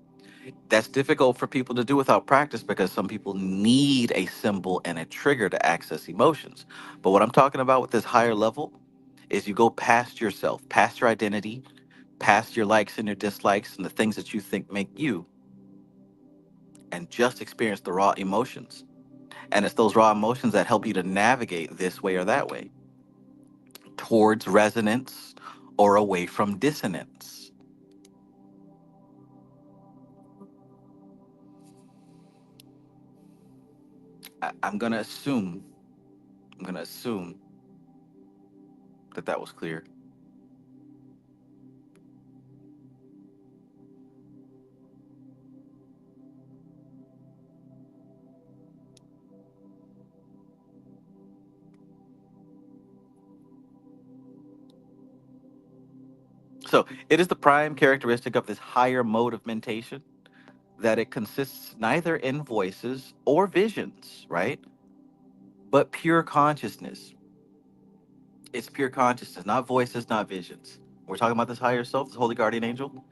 That's difficult for people to do without practice because some people need a symbol and a trigger to access emotions. But what I'm talking about with this higher level is you go past yourself, past your identity, past your likes and your dislikes and the things that you think make you, and just experience the raw emotions. And it's those raw emotions that help you to navigate this way or that way towards resonance or away from dissonance. I'm going to assume, I'm going to assume that that was clear. So it is the prime characteristic of this higher mode of mentation that it consists neither in voices or visions, right? But pure consciousness. It's pure consciousness, not voices, not visions. We're talking about this higher self, this holy guardian angel.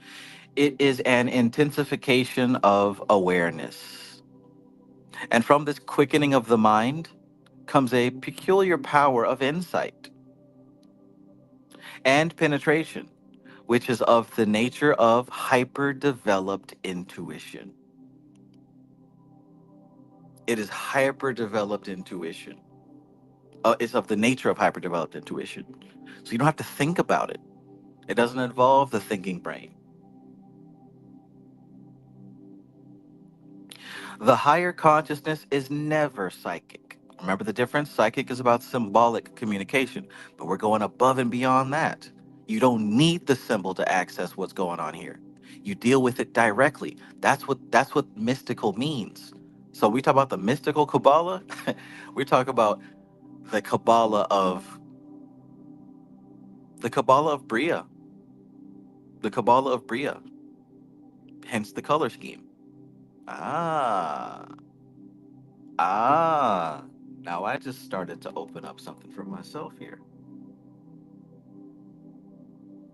It is an intensification of awareness. And from this quickening of the mind comes a peculiar power of insight and penetration, which is of the nature of hyper developed intuition. It is hyper developed intuition. It's of the nature of hyper developed intuition. So you don't have to think about it. It doesn't involve the thinking brain. The higher consciousness is never psychic. Remember the difference? Psychic is about symbolic communication, but we're going above and beyond that. You don't need the symbol to access what's going on here. You deal with it directly. That's what mystical means. So we talk about the mystical Kabbalah. We talk about the Kabbalah of the Kabbalah of Bria, the Kabbalah of Bria. Hence the color scheme. Ah, ah. Now I just started to open up something for myself here.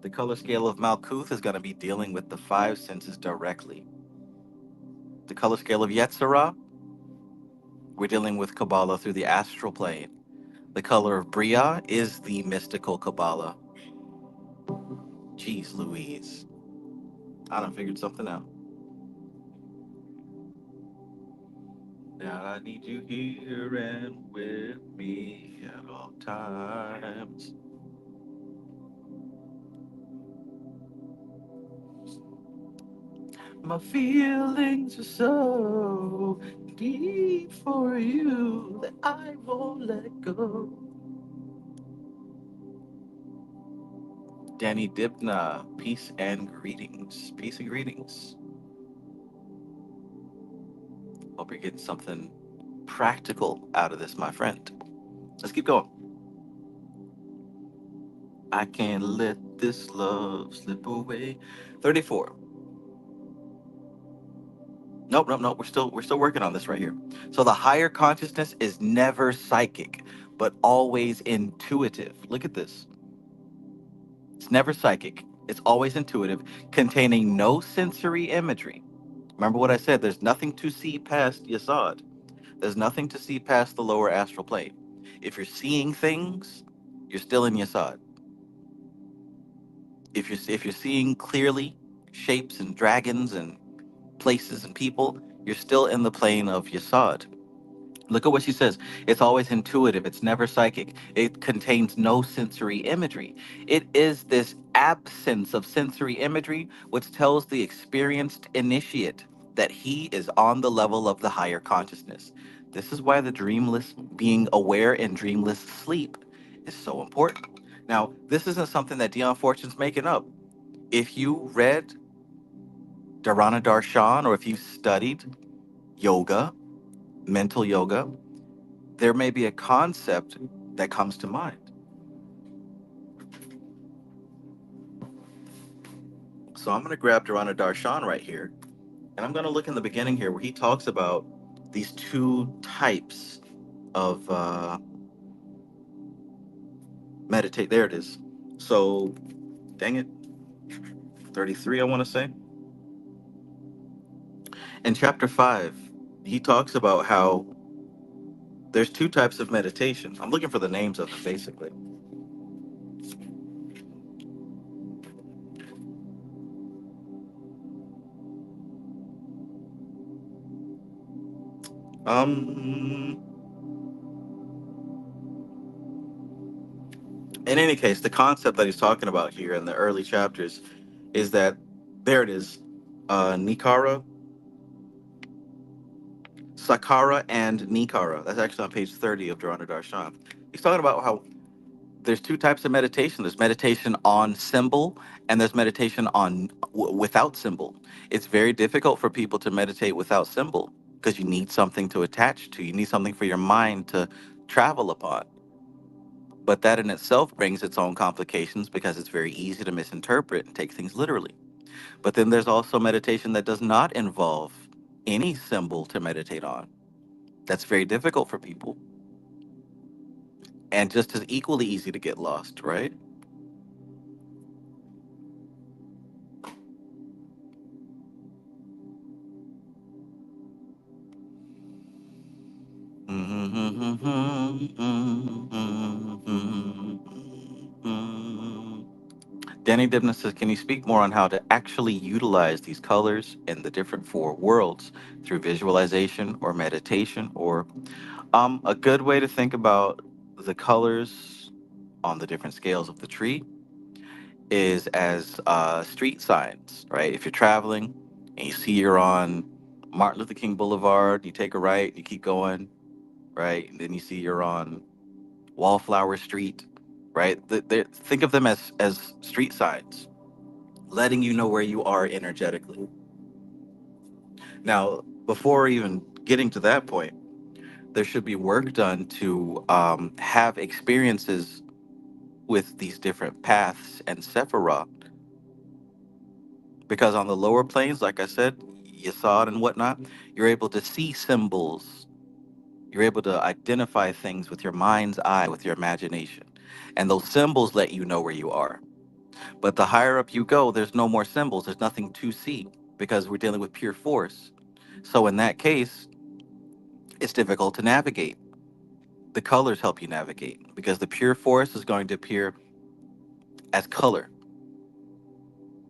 The color scale of Malkuth is going to be dealing with the five senses directly. The color scale of Yetzirah, we're dealing with Kabbalah through the astral plane. The color of Bria is the mystical Kabbalah. Jeez Louise. I done figured something out. Now I need you here and with me at all times. My feelings are so deep for you that I won't let go. Danny Dibna, peace and greetings. Peace and greetings. Hope you're getting something practical out of this, my friend. Let's keep going. I can't let this love slip away. 34. Nope, nope, nope. We're still working on this right here. So the higher consciousness is never psychic, but always intuitive. Look at this. It's never psychic. It's always intuitive, containing no sensory imagery. Remember what I said? There's nothing to see past Yasod. There's nothing to see past the lower astral plane. If you're seeing things, you're still in Yasod. If you're seeing clearly shapes and dragons and places and people, you're still in the plane of Yasod. Look at what she says. It's always intuitive. It's never psychic. It contains no sensory imagery. It is this absence of sensory imagery which tells the experienced initiate that he is on the level of the higher consciousness. This is why the dreamless, being aware in dreamless sleep, is so important. Now, this isn't something that Dion Fortune's making up. If you read Dharana Darshan or if you studied yoga, mental yoga, there may be a concept that comes to mind. So I'm going to grab Dharana Darshan right here, and I'm going to look in the beginning here where he talks about these two types of meditate. There it is. So, dang it, 33, I want to say. In chapter 5, he talks about how there's two types of meditation. I'm looking for the names of them, basically. Um, in any case, the concept that he's talking about here in the early chapters is that there it is, Nikara, Sakara, and Nikara. That's actually on page 30 of Dharana Darshan. He's talking about how there's two types of meditation. There's meditation on symbol, and there's meditation on without symbol. It's very difficult for people to meditate without symbol because you need something to attach to. You need something for your mind to travel upon. But that in itself brings its own complications because it's very easy to misinterpret and take things literally. But then there's also meditation that does not involve any symbol to meditate on. That's very difficult for people and just as equally easy to get lost, right? Danny Dibna says, can you speak more on how to actually utilize these colors in the different four worlds through visualization or meditation? Or a good way to think about the colors on the different scales of the tree is as street signs, right? If you're traveling and you see you're on Martin Luther King Boulevard, you take a right, you keep going, right? And then you see you're on Wallflower Street, right? Think of them as street signs. letting you know where you are energetically. Now, before even getting to that point, there should be work done to have experiences with these different paths and Sephiroth. Because on the lower planes, like I said, you saw it and whatnot, you're able to see symbols. You're able to identify things with your mind's eye, with your imagination. And those symbols let you know where you are. But the higher up you go, there's no more symbols. There's nothing to see because we're dealing with pure force. So in that case, it's difficult to navigate. The colors help you navigate because the pure force is going to appear as color.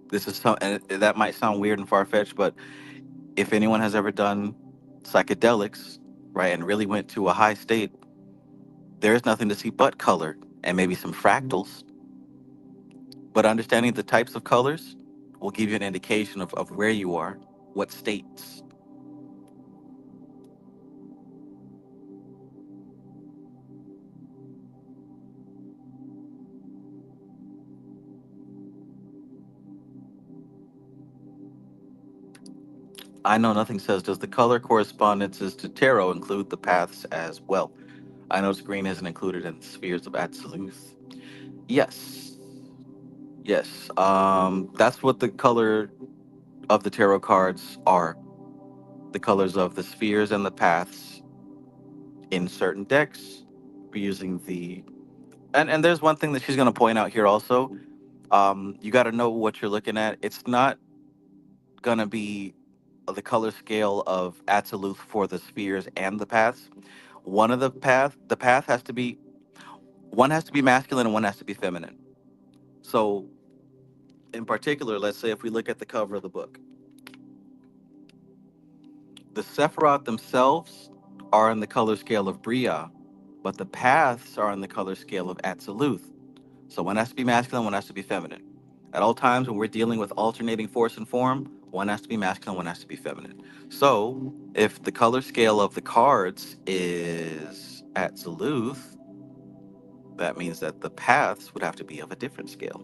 This is some, and that might sound weird and far fetched, but if anyone has ever done psychedelics, right, and really went to a high state, there is nothing to see but color and maybe some fractals. But understanding the types of colors will give you an indication of where you are, what states. I know nothing says, does the color correspondences to tarot include the paths as well? I notice green isn't included in the spheres of absolute. Yes. Yes. That's what the color of the tarot cards are. The colors of the spheres and the paths in certain decks. We're using the and there's one thing that she's gonna point out here also. You gotta know what you're looking at. It's not gonna be the color scale of absolute for the spheres and the paths. One of the path has to be one has to be masculine and one has to be feminine. So in particular, let's say if we look at the cover of the book, the Sephiroth themselves are in the color scale of Bria, but the paths are on the color scale of Atziluth. So one has to be masculine, one has to be feminine. At all times when we're dealing with alternating force and form, one has to be masculine, one has to be feminine. So if the color scale of the cards is Atziluth, that means that the paths would have to be of a different scale.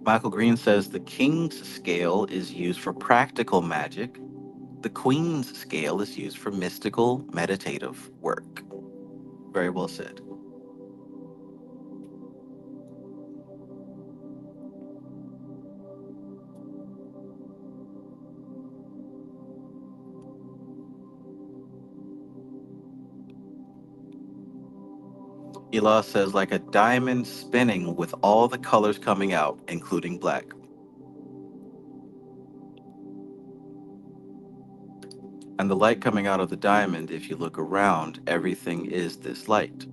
Michael Green says the king's scale is used for practical magic. The queen's scale is used for mystical, meditative work. Very well said. Elah says, like a diamond spinning with all the colors coming out, including black. And the light coming out of the diamond, if you look around, everything is this light.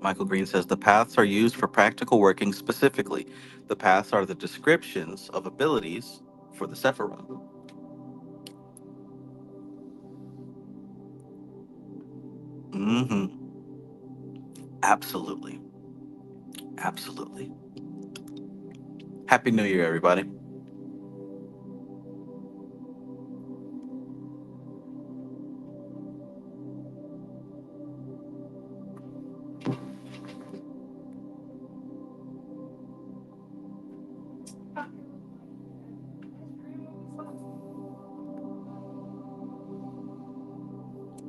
Michael Green says the paths are used for practical working specifically. The paths are the descriptions of abilities for the Sephiroth. Mm-hmm. Absolutely. Absolutely. Happy New Year, everybody.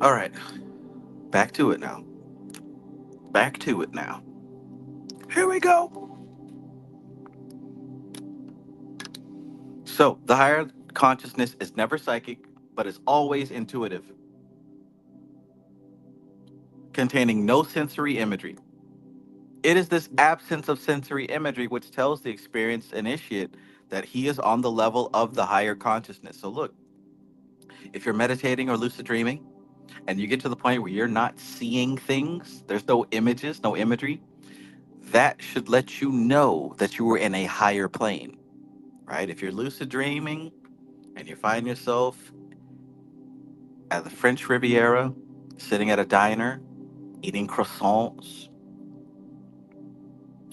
All right. Back to it now. Back to it now. Here we go. So, the higher consciousness is never psychic, but is always intuitive, containing no sensory imagery. It is this absence of sensory imagery which tells the experienced initiate that he is on the level of the higher consciousness. So, look, if you're meditating or lucid dreaming and you get to the point where you're not seeing things, there's no images, no imagery, that should let you know that you were in a higher plane, right? If you're lucid dreaming and you find yourself at the French Riviera, sitting at a diner, eating croissants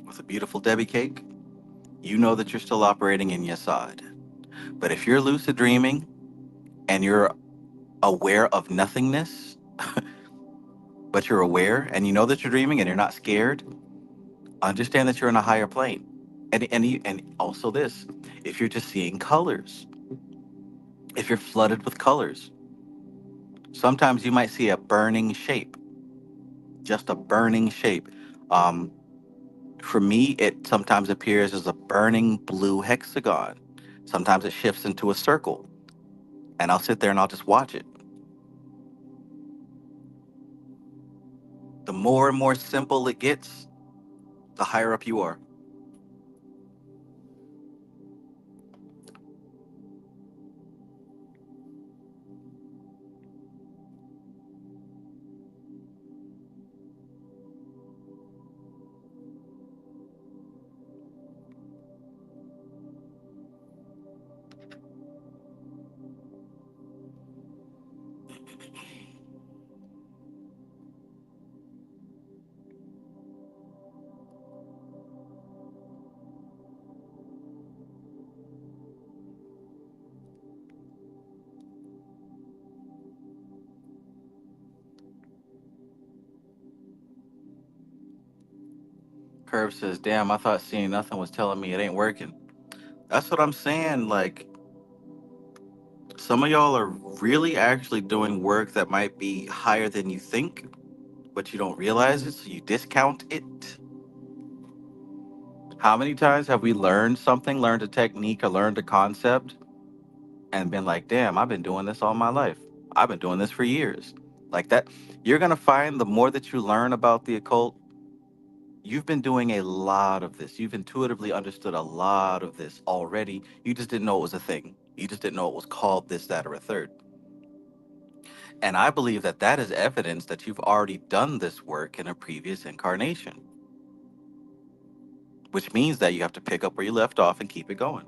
with a beautiful Debbie cake, you know that you're still operating in Yesod. But if you're lucid dreaming and you're aware of nothingness, but you're aware and you know that you're dreaming and you're not scared, understand that you're in a higher plane. And also this, if you're just seeing colors, if you're flooded with colors, sometimes you might see a burning shape, just a burning shape. Um, for me, it sometimes appears as a burning blue hexagon. Sometimes it shifts into a circle, and I'll sit there and I'll just watch it. The more and more simple it gets, the higher up you are. Curve says, "Damn, I thought seeing nothing was telling me it ain't working." That's what I'm saying. Like, some of y'all are really actually doing work that might be higher than you think, but you don't realize it, so you discount it. How many times have we learned something, learned a technique, or learned a concept, and been like, damn, I've been doing this all my life. I've been doing this for years. Like that. You're going to find the more that you learn about the occult, you've been doing a lot of this. You've intuitively understood a lot of this already. You just didn't know it was a thing. You just didn't know it was called this, that, or a third. And I believe that that is evidence that you've already done this work in a previous incarnation, which means that you have to pick up where you left off and keep it going.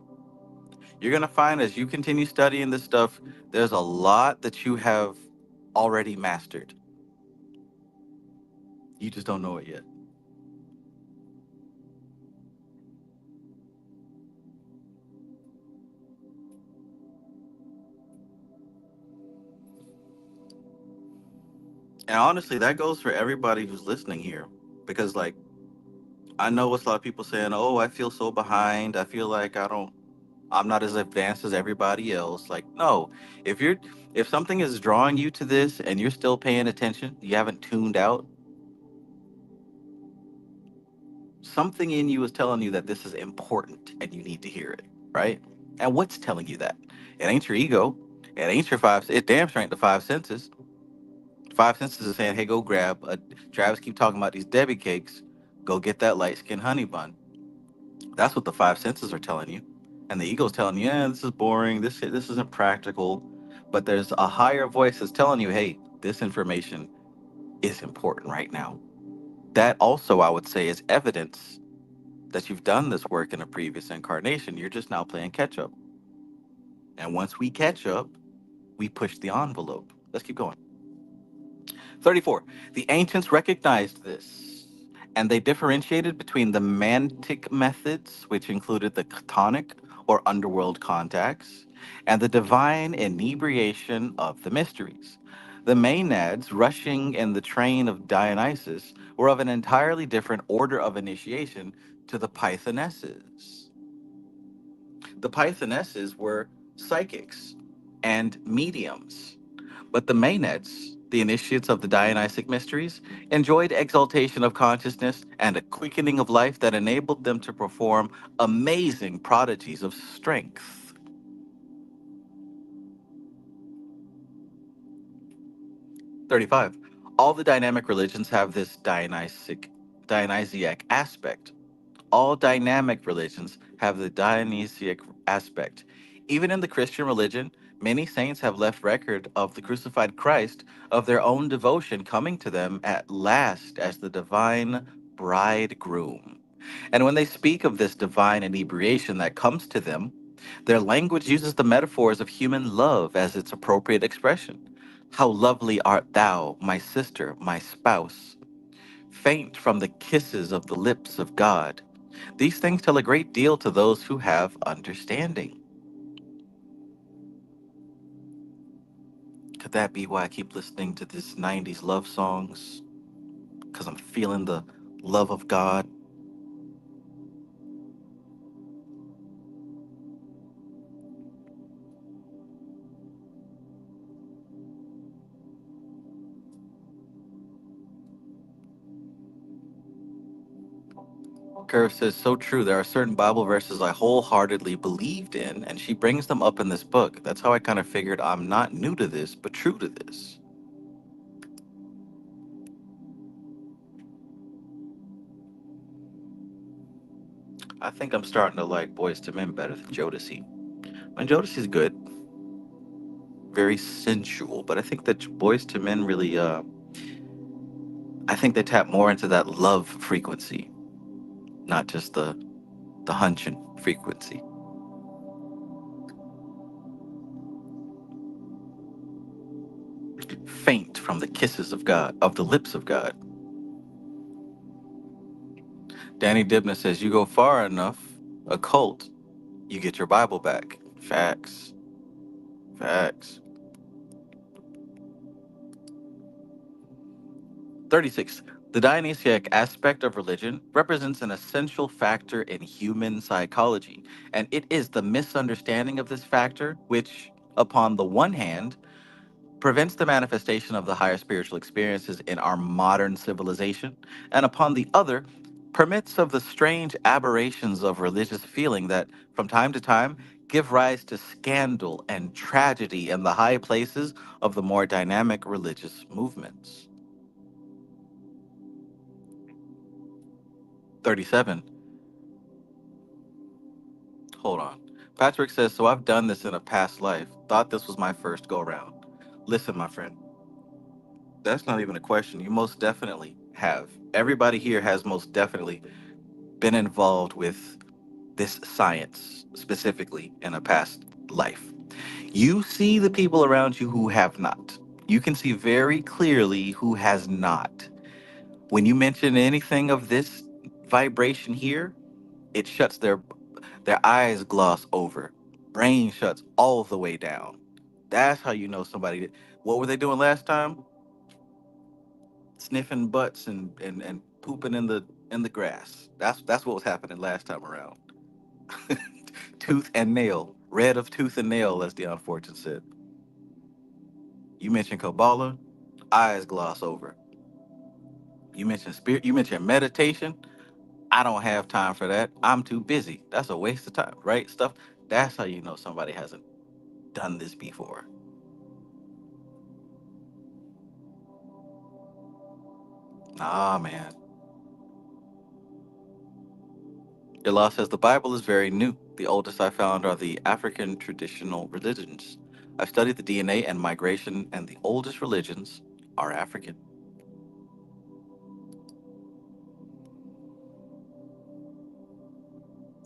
You're going to find as you continue studying this stuff, there's a lot that you have already mastered. You just don't know it yet. And honestly, that goes for everybody who's listening here. Because, like, I know what's a lot of people saying, oh, I feel so behind. I feel like I'm not as advanced as everybody else. Like, no, if you're, if something is drawing you to this and you're still paying attention, you haven't tuned out, something in you is telling you that this is important and you need to hear it, right? And what's telling you that? It ain't your ego. It ain't your five. It damn sure ain't the five senses. Five senses is saying, "Hey, go grab a." Travis keep talking about these Debbie cakes. Go get that light skin honey bun. That's what the five senses are telling you, and the ego's telling you, "Yeah, this is boring. This isn't practical." But there's a higher voice that's telling you, "Hey, this information is important right now." That also, I would say, is evidence that you've done this work in a previous incarnation. You're just now playing catch up. And once we catch up, we push the envelope. Let's keep going. 34. The ancients recognized this, and they differentiated between the mantic methods, which included the chthonic or underworld contacts, and the divine inebriation of the mysteries. The Maenads, rushing in the train of Dionysus, were of an entirely different order of initiation to the Pythonesses. The Pythonesses were psychics and mediums, but the Maenads, the initiates of the Dionysic mysteries, enjoyed exaltation of consciousness and a quickening of life that enabled them to perform amazing prodigies of strength. 35. All the dynamic religions have this Dionysiac aspect. All dynamic religions have the Dionysiac aspect. Even in the Christian religion, many saints have left record of the crucified Christ, of their own devotion coming to them at last as the divine bridegroom. And when they speak of this divine inebriation that comes to them, their language uses the metaphors of human love as its appropriate expression. How lovely art thou, my sister, my spouse, faint from the kisses of the lips of God. These things tell a great deal to those who have understanding. Could that be why I keep listening to this 90s love songs? Because I'm feeling the love of God. Curve says, so true. There are certain Bible verses I wholeheartedly believed in, and she brings them up in this book. That's how I kind of figured I'm not new to this, but true to this. I think I'm starting to like Boys to Men better than Jodeci. And Jodeci's good, very sensual, but I think that Boys to Men really, I think they tap more into that love frequency, not just the hunching frequency. Faint from the kisses of God, of the lips of God. Danny Dibna says, you go far enough, a cult, you get your Bible back. Facts. Facts. 36. The Dionysiac aspect of religion represents an essential factor in human psychology, and it is the misunderstanding of this factor which, upon the one hand, prevents the manifestation of the higher spiritual experiences in our modern civilization, and upon the other, permits of the strange aberrations of religious feeling that, from time to time, give rise to scandal and tragedy in the high places of the more dynamic religious movements. 37. Hold on. Patrick says, so I've done this in a past life. Thought this was my first go round. Listen, my friend, that's not even a question. You most definitely have. Everybody here has most definitely been involved with this science specifically in a past life. You see the people around you who have not. You can see very clearly who has not. When you mention anything of this vibration here, it shuts their eyes gloss over. Brain shuts all the way down. That's how you know somebody. What were they doing last time? Sniffing butts and pooping in the grass. That's what was happening last time around. Tooth and nail, red of tooth and nail, as Dion Fortune said. You mentioned Qabalah, eyes gloss over. You mentioned spirit. You mentioned meditation. I don't have time for that. I'm too busy. That's a waste of time, right? Stuff. That's how you know somebody hasn't done this before. Nah, man. Your law says the Bible is very new. The oldest I found are the African traditional religions. I've studied the DNA and migration, and the oldest religions are African.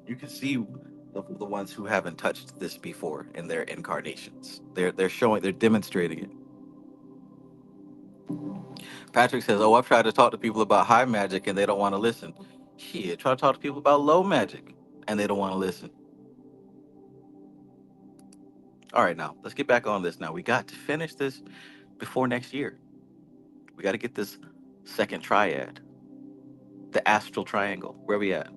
You can see the ones who haven't touched this before in their incarnations. They're showing, they're demonstrating it. Patrick says, "Oh, I've tried to talk to people about high magic and they don't want to listen." Shit, try to talk to people about low magic and they don't want to listen. All right, now let's get back on this. Now we got to finish this before next year. We got to get this second triad, the astral triangle. Where we at?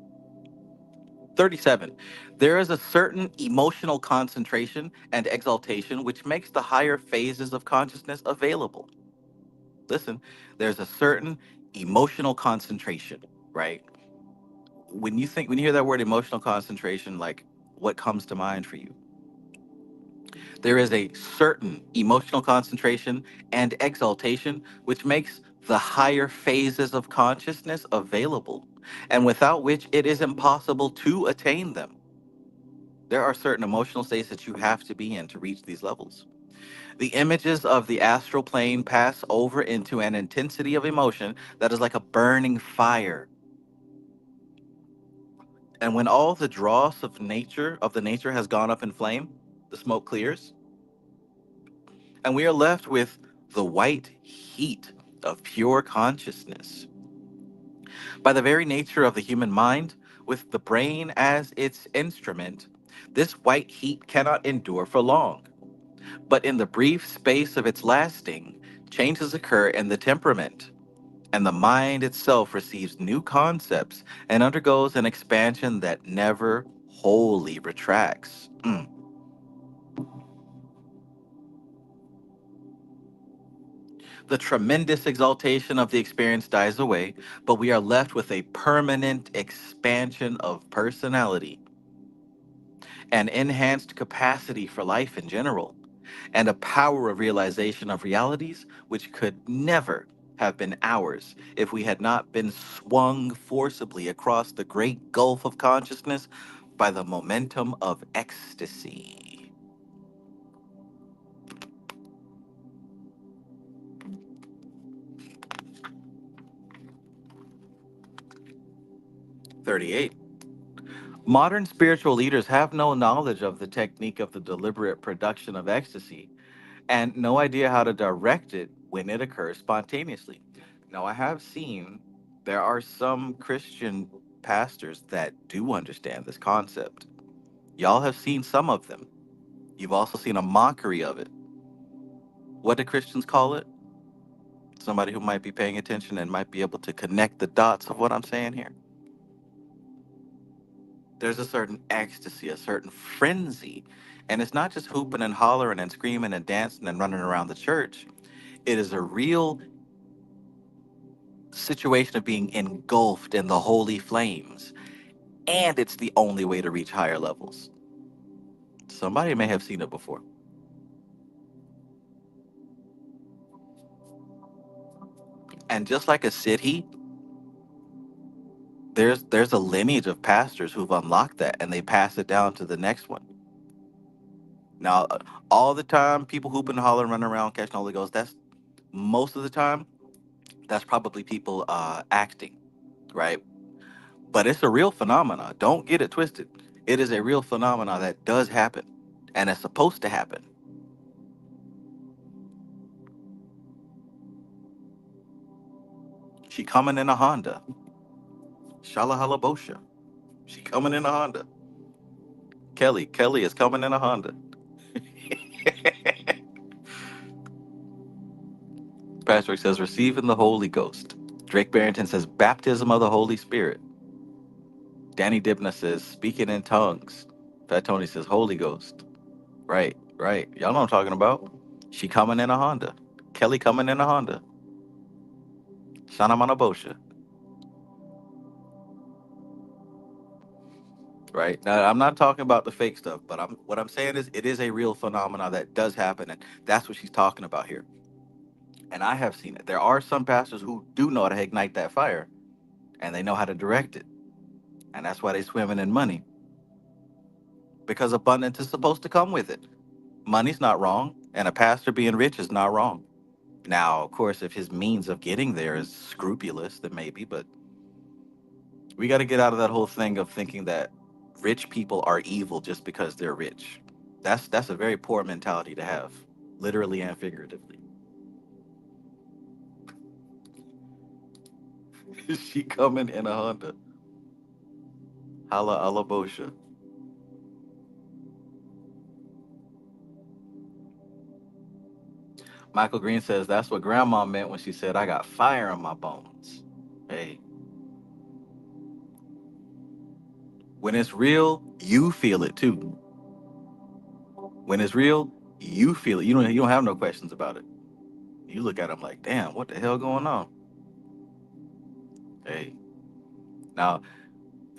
37. There is a certain emotional concentration and exaltation which makes the higher phases of consciousness available. Listen, there's a certain emotional concentration, right? When you hear that word emotional concentration, like what comes to mind for you? There is a certain emotional concentration and exaltation which makes the higher phases of consciousness available, and without which it is impossible to attain them. There are certain emotional states that you have to be in to reach these levels. The images of the astral plane pass over into an intensity of emotion that is like a burning fire. And when all the dross of the nature has gone up in flame, the smoke clears, and we are left with the white heat of pure consciousness. By the very nature of the human mind, with the brain as its instrument, this white heat cannot endure for long. But in the brief space of its lasting, changes occur in the temperament, and the mind itself receives new concepts and undergoes an expansion that never wholly retracts. The tremendous exaltation of the experience dies away, but we are left with a permanent expansion of personality, an enhanced capacity for life in general, and a power of realization of realities which could never have been ours if we had not been swung forcibly across the great gulf of consciousness by the momentum of ecstasy. 38. Modern spiritual leaders have no knowledge of the technique of the deliberate production of ecstasy and no idea how to direct it when it occurs spontaneously. Now, I have seen there are some Christian pastors that do understand this concept. Y'all have seen some of them. You've also seen a mockery of it. What do Christians call it? Somebody who might be paying attention and might be able to connect the dots of what I'm saying here. There's a certain ecstasy, a certain frenzy. And it's not just hooping and hollering and screaming and dancing and running around the church. It is a real situation of being engulfed in the holy flames. And it's the only way to reach higher levels. Somebody may have seen it before. And just like a city, there's a lineage of pastors who've unlocked that and they pass it down to the next one. Now, all the time, people hooping and hollering, running around, catching Holy Ghost, that's most of the time, that's probably people acting, right? But it's a real phenomena. Don't get it twisted. It is a real phenomena that does happen and it's supposed to happen. She coming in a Honda. Shala Halabosha. She coming in a Honda. Kelly is coming in a Honda. Patrick says receiving the Holy Ghost. Drake Barrington says baptism of the Holy Spirit. Danny Dibna says speaking in tongues. Fat Tony says Holy Ghost. Right, right. Y'all know what I'm talking about. She coming in a Honda. Kelly coming in a Honda. Shana Manabosha. Right. Now I'm not talking about the fake stuff, but what I'm saying is it is a real phenomena that does happen, and that's what she's talking about here. And I have seen it. There are some pastors who do know how to ignite that fire, and they know how to direct it, and that's why they swimming in money because abundance is supposed to come with it. Money's not wrong, and a pastor being rich is not wrong. Now, of course, if his means of getting there is scrupulous, then maybe, but we got to get out of that whole thing of thinking that rich people are evil just because they're rich. That's a very poor mentality to have, literally and figuratively. She coming in a Honda. Hala Alabosha. Michael Green says that's what grandma meant when she said, I got fire in my bones. Hey, when it's real, you feel it too. When it's real, you feel it. You don't have no questions about it. You look at them like, damn, what the hell going on? Hey, now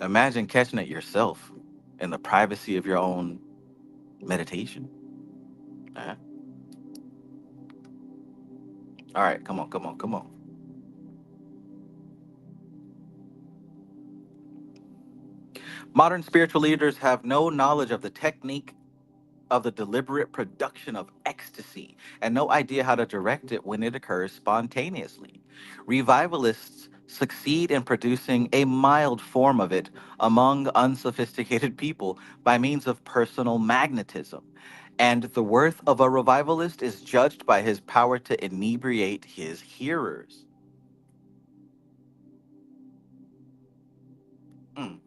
imagine catching it yourself in the privacy of your own meditation. Uh, all right, come on, come on, come on. Modern spiritual leaders have no knowledge of the technique of the deliberate production of ecstasy and no idea how to direct it when it occurs spontaneously. Revivalists succeed in producing a mild form of it among unsophisticated people by means of personal magnetism. And the worth of a revivalist is judged by his power to inebriate his hearers. Mm.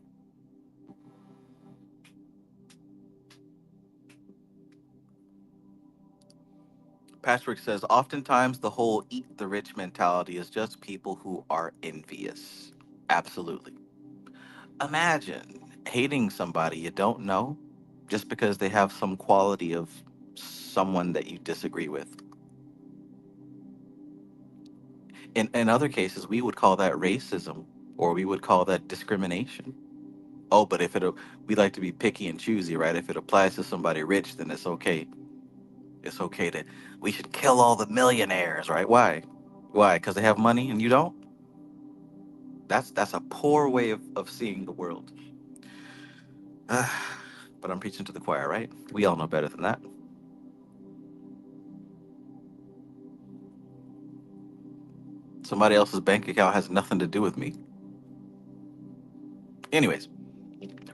Patrick says, oftentimes the whole eat the rich mentality is just people who are envious. Absolutely. Imagine hating somebody you don't know just because they have some quality of someone that you disagree with. In other cases, we would call that racism or we would call that discrimination. Oh, but if it, we like to be picky and choosy, right? If it applies to somebody rich, then it's okay. It's okay to, we should kill all the millionaires, right? Why? Why? Because they have money and you don't? That's a poor way of seeing the world. But I'm preaching to the choir, right? We all know better than that. Somebody else's bank account has nothing to do with me. Anyways,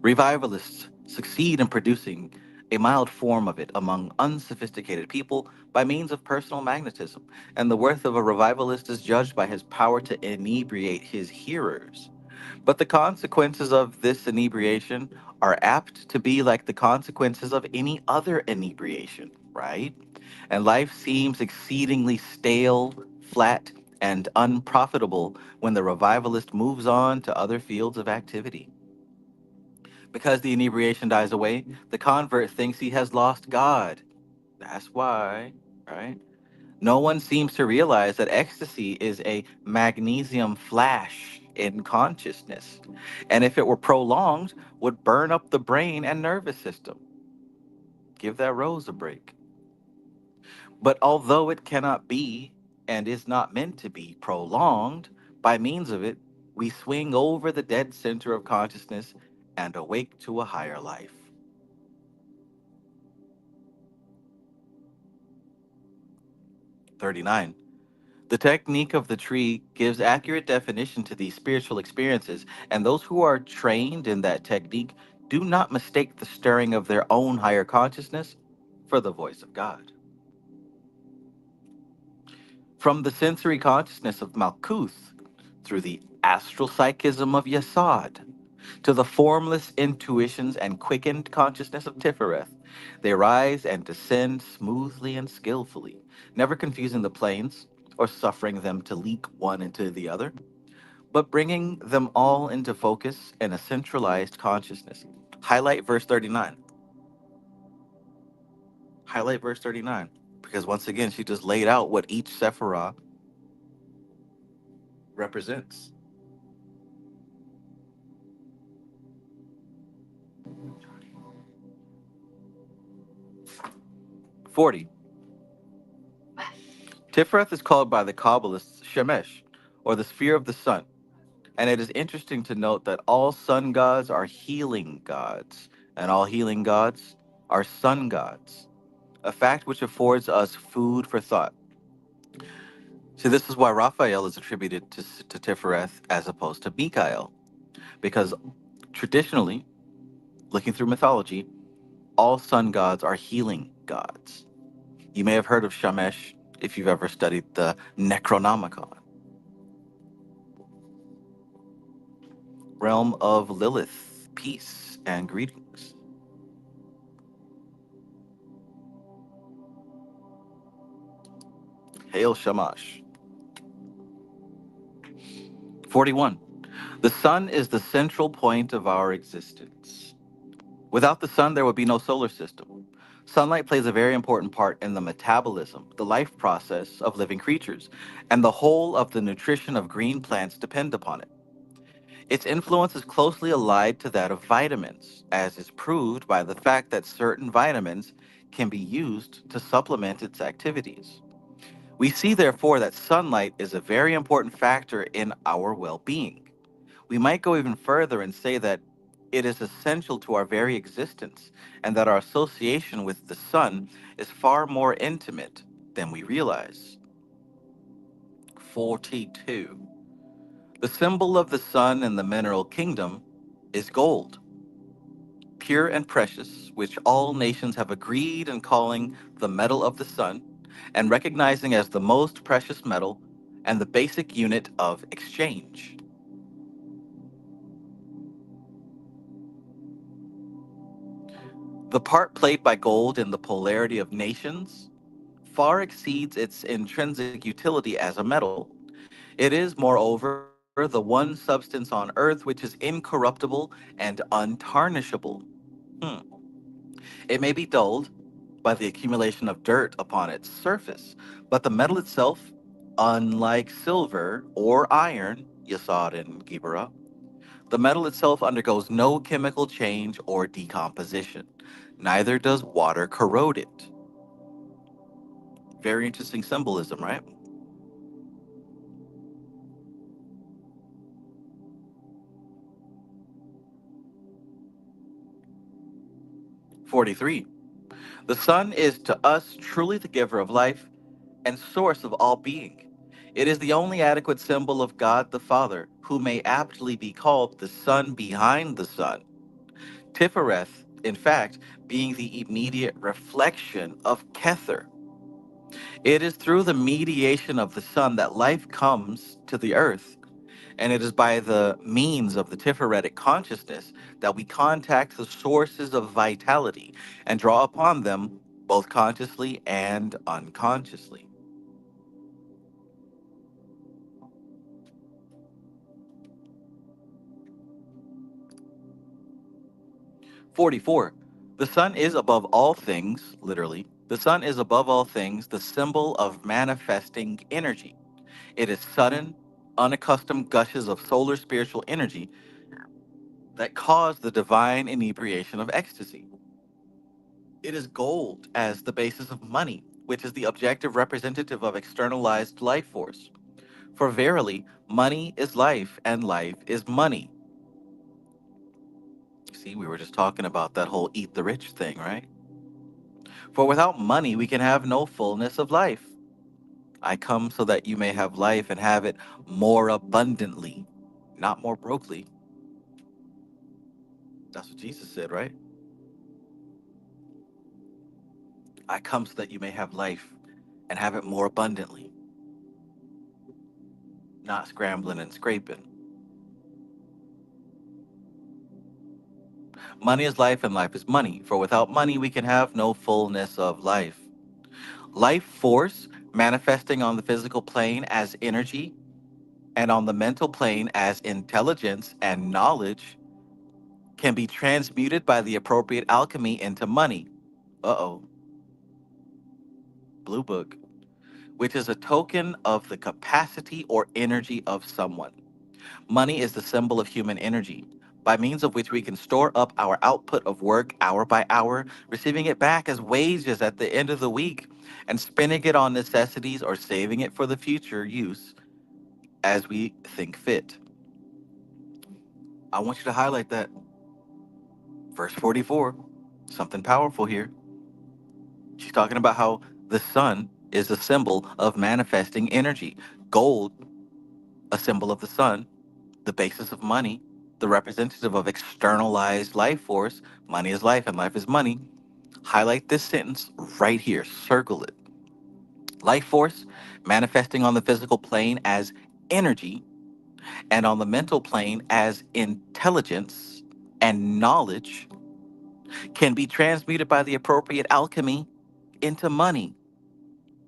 revivalists succeed in producing a mild form of it among unsophisticated people by means of personal magnetism, and the worth of a revivalist is judged by his power to inebriate his hearers. But the consequences of this inebriation are apt to be like the consequences of any other inebriation, right? And life seems exceedingly stale, flat, and unprofitable when the revivalist moves on to other fields of activity. Because the inebriation dies away, the convert thinks he has lost God. That's why, right? No one seems to realize that ecstasy is a magnesium flash in consciousness, and if it were prolonged, would burn up the brain and nervous system. Give that rose a break. But although it cannot be and is not meant to be prolonged, by means of it, we swing over the dead center of consciousness and awake to a higher life. 39. The technique of the tree gives accurate definition to these spiritual experiences, and those who are trained in that technique do not mistake the stirring of their own higher consciousness for the voice of God. From the sensory consciousness of Malkuth, through the astral psychism of Yesod, to the formless intuitions and quickened consciousness of Tiphareth, they rise and descend smoothly and skillfully, never confusing the planes or suffering them to leak one into the other, but bringing them all into focus in a centralized consciousness. Highlight verse 39. Highlight verse 39. Because once again, she just laid out what each Sephiroth represents. 40. Tiphareth is called by the Kabbalists Shemesh, or the sphere of the sun. And it is interesting to note that all sun gods are healing gods, and all healing gods are sun gods, a fact which affords us food for thought. See, this is why Raphael is attributed to Tiphareth as opposed to Mikael, because traditionally, looking through mythology, all sun gods are healing gods. You may have heard of Shamesh if you've ever studied the Necronomicon, realm of Lilith, peace and greetings. Hail Shamash. 41. The sun is the central point of our existence. Without the sun, there would be no solar system. Sunlight plays a very important part in the metabolism, the life process of living creatures, and the whole of the nutrition of green plants depend upon it. Its influence is closely allied to that of vitamins, as is proved by the fact that certain vitamins can be used to supplement its activities. We see, therefore, that sunlight is a very important factor in our well being. We might go even further and say that it is essential to our very existence, and that our association with the sun is far more intimate than we realize. 42. The symbol of the sun in the mineral kingdom is gold. pure and precious, which all nations have agreed in calling the metal of the sun, and recognizing as the most precious metal and the basic unit of exchange. The part played by gold in the polarity of nations far exceeds its intrinsic utility as a metal. It is, moreover, the one substance on earth which is incorruptible and untarnishable. Hmm. It may be dulled by the accumulation of dirt upon its surface, but the metal itself, unlike silver or iron, you saw it in Gibera, the metal itself undergoes no chemical change or decomposition. Neither does water corrode it. Very interesting symbolism, right? 43. The sun is to us truly the giver of life and source of all being. It is the only adequate symbol of God the Father, who may aptly be called the sun behind the sun. Tiphareth, in fact, being the immediate reflection of Kether. It is through the mediation of the sun that life comes to the earth, and it is by the means of the Tipharetic consciousness that we contact the sources of vitality and draw upon them both consciously and unconsciously. 44. The sun is above all things, literally, the sun is above all things the symbol of manifesting energy. It is sudden, unaccustomed gushes of solar spiritual energy that cause the divine inebriation of ecstasy. It is gold as the basis of money, which is the objective representative of externalized life force. For verily, money is life, and life is money. See, we were just talking about that whole eat the rich thing, right? For without money, we can have no fullness of life. I come so that you may have life and have it more abundantly, not more brokely. That's what Jesus said, right? I come so that you may have life and have it more abundantly, not scrambling and scraping. Money is life and life is money. For without money, we can have no fullness of life. Life force manifesting on the physical plane as energy and on the mental plane as intelligence and knowledge can be transmuted by the appropriate alchemy into money. Uh oh, Blue Book, which is a token of the capacity or energy of someone. Money is the symbol of human energy, by means of which we can store up our output of work hour by hour, receiving it back as wages at the end of the week, and spending it on necessities or saving it for the future use as we think fit. I want you to highlight that. Verse 44, something powerful here. She's talking about how the sun is a symbol of manifesting energy. Gold, a symbol of the sun, the basis of money, the representative of externalized life force. Money is life and life is money. Highlight this sentence right here, circle it. Life force manifesting on the physical plane as energy and on the mental plane as intelligence and knowledge can be transmuted by the appropriate alchemy into money,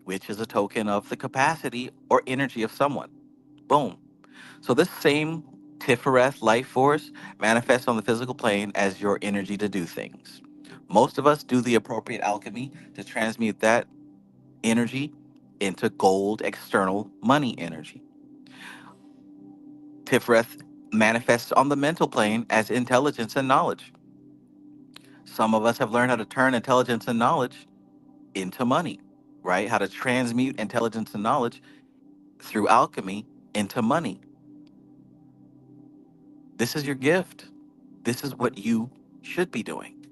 which is a token of the capacity or energy of someone. Boom. So this same Tiphareth life force manifests on the physical plane as your energy to do things. Most of us do the appropriate alchemy to transmute that energy into gold external money energy. Tiphareth manifests on the mental plane as intelligence and knowledge. Some of us have learned how to turn intelligence and knowledge into money, right? How to transmute intelligence and knowledge through alchemy into money. This is your gift. This is what you should be doing.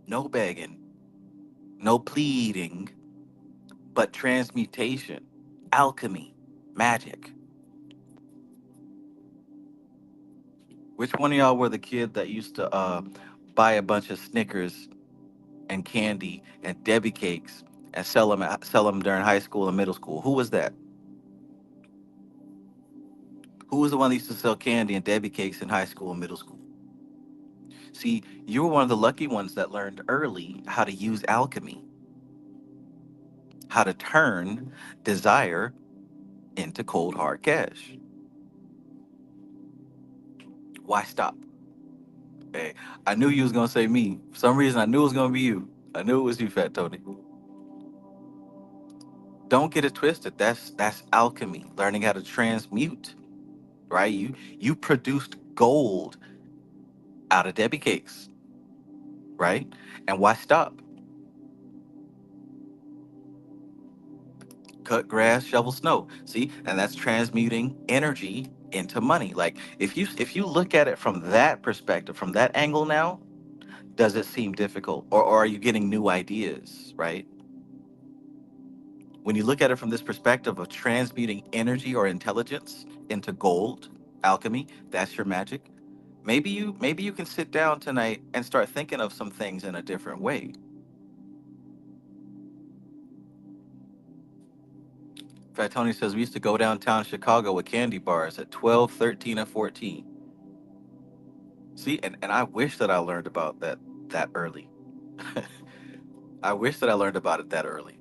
No begging, no pleading, but transmutation, alchemy, magic. Which one of y'all were the kid that used to buy a bunch of Snickers and candy and Debbie cakes and sell them during high school and middle school? Who was that? Who was the one that used to sell candy and Debbie cakes in high school and middle school? See, you were one of the lucky ones that learned early how to use alchemy, how to turn desire into cold hard cash. Why stop? Hey, I knew you was gonna say me. For some reason, I knew it was gonna be you. I knew it was you, Fat Tony. Don't get it twisted. That's alchemy, learning how to transmute. Right? You produced gold out of Debbie cakes, right? And why stop? Cut grass, shovel snow. See, and that's transmuting energy into money. Like if you look at it from that perspective, from that angle now, does it seem difficult, or are you getting new ideas? Right? When you look at it from this perspective of transmuting energy or intelligence into gold, alchemy, that's your magic. Maybe you can sit down tonight and start thinking of some things in a different way. Fat Tony says we used to go downtown Chicago with candy bars at 12, 13, and 14. See, and I wish that I learned about that early. I wish that I learned about it that early.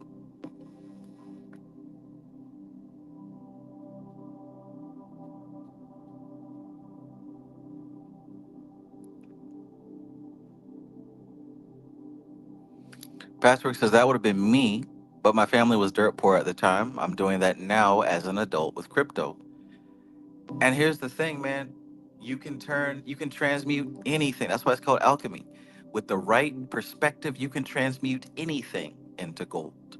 Patchwork says that would have been me, but my family was dirt poor at the time. I'm doing that now as an adult with crypto. And here's the thing, man. You can transmute anything. That's why it's called alchemy. With the right perspective, you can transmute anything into gold.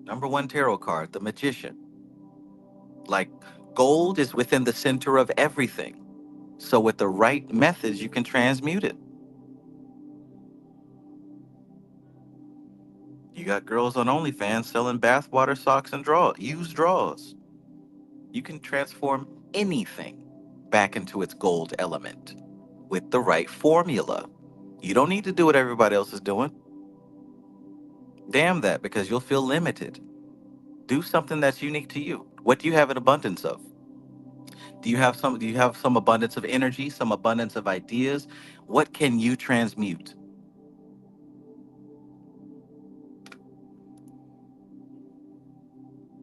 Number one tarot card, the magician. Like gold is within the center of everything. So with the right methods, you can transmute it. You got girls on OnlyFans selling bathwater, socks, and used drawers. You can transform anything back into its gold element with the right formula. You don't need to do what everybody else is doing. Damn that, because you'll feel limited. Do something that's unique to you. What do you have an abundance of? Do you have some abundance of energy, some abundance of ideas? What can you transmute?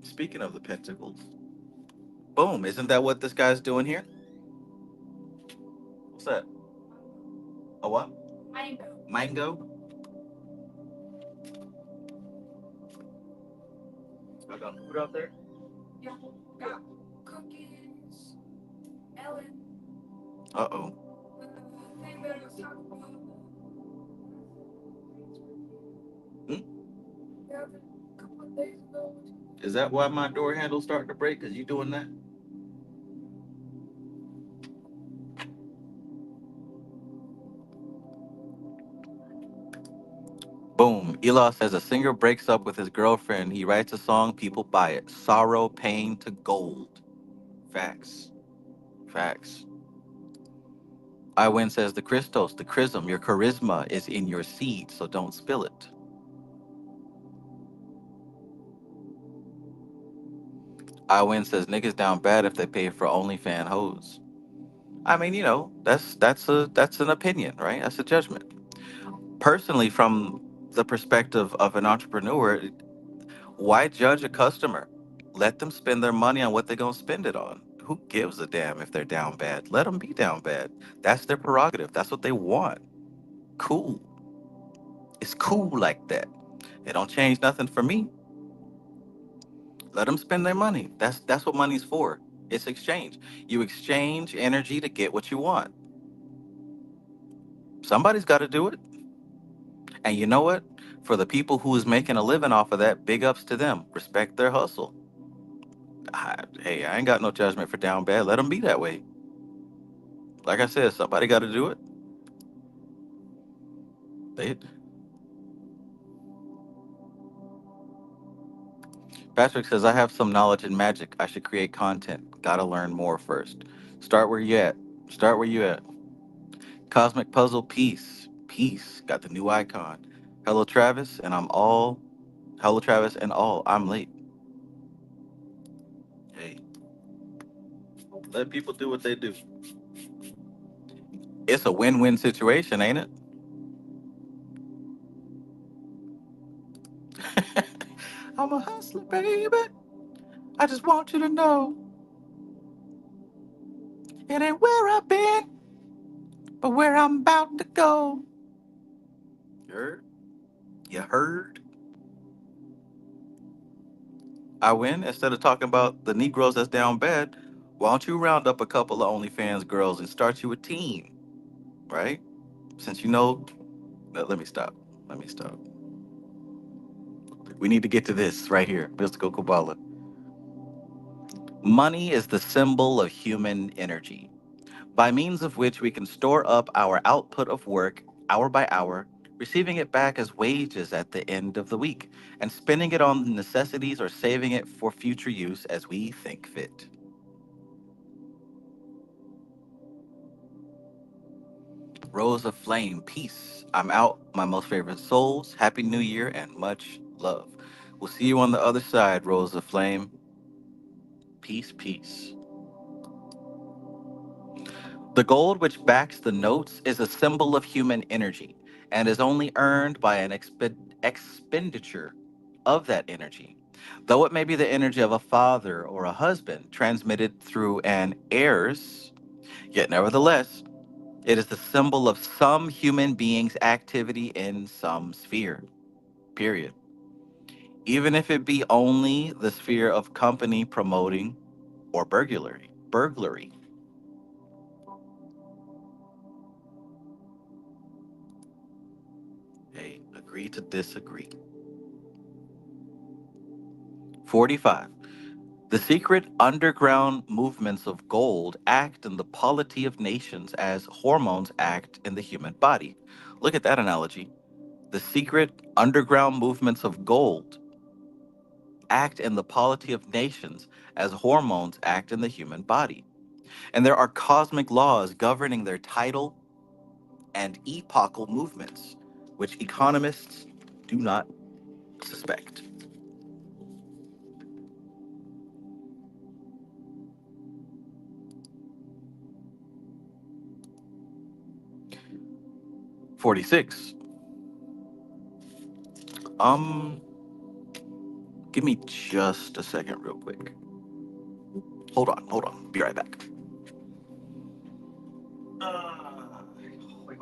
Speaking of the pentacles, boom, isn't that what this guy's doing here? What's that? A what? Mango? I got food out there? Uh-oh. Hmm? Is that why my door handle's starting to break? Because you doing that? Boom. Elah says a singer breaks up with his girlfriend. He writes a song, people buy it. Sorrow, pain to gold. Facts. Facts. Iwin says the Christos, the chrism, your charisma is in your seed, so don't spill it. Iwin says niggas down bad if they pay for OnlyFan hoes. I mean, that's an opinion, right? That's a judgment. Personally, from the perspective of an entrepreneur, why judge a customer? Let them spend their money on what they're gonna spend it on. Who gives a damn if they're down bad? Let them be down bad. That's their prerogative. That's what they want. Cool. It's cool like that. It don't change nothing for me. Let them spend their money. That's what money's for. It's exchange. You exchange energy to get what you want. Somebody's got to do it. And you know what? For the people who is making a living off of that, big ups to them. Respect their hustle. Hey, I ain't got no judgment for down bad. Let them be that way. Like I said, somebody got to do it. They, Patrick says, I have some knowledge in magic. I should create content. Gotta learn more first. Start where you at. Start where you at. Cosmic Puzzle Peace. Peace. Got the new icon. Hello Travis, and I'm all hello Travis and all. I'm late. Hey, let people do what they do. It's a win-win situation, ain't it? I'm a hustler, baby. I just want you to know it ain't where I've been, but where I'm about to go. You heard? You heard? I win. Instead of talking about the Negroes that's down bad, why don't you round up a couple of OnlyFans girls and start you a team, right? Since you know, let me stop. Let me stop. We need to get to this right here, mystical Qabalah. Money is the symbol of human energy, by means of which we can store up our output of work hour by hour, receiving it back as wages at the end of the week, and spending it on necessities or saving it for future use as we think fit. Rose of Flame, peace. I'm out, my most favorite souls. Happy New Year and much love. We'll see you on the other side, Rose of Flame. Peace, peace. The gold which backs the notes is a symbol of human energy and is only earned by an expenditure of that energy. Though it may be the energy of a father or a husband transmitted through an heirs, yet nevertheless, it is the symbol of some human being's activity in some sphere. Period. Even if it be only the sphere of company promoting or burglary. Burglary. Hey, agree to disagree. 45. The secret underground movements of gold act in the polity of nations as hormones act in the human body. Look at that analogy. The secret underground movements of gold act in the polity of nations as hormones act in the human body. And there are cosmic laws governing their tidal and epochal movements, which economists do not suspect. 46. Um, Give me just a second, real quick. Hold on. Be right back. Wait.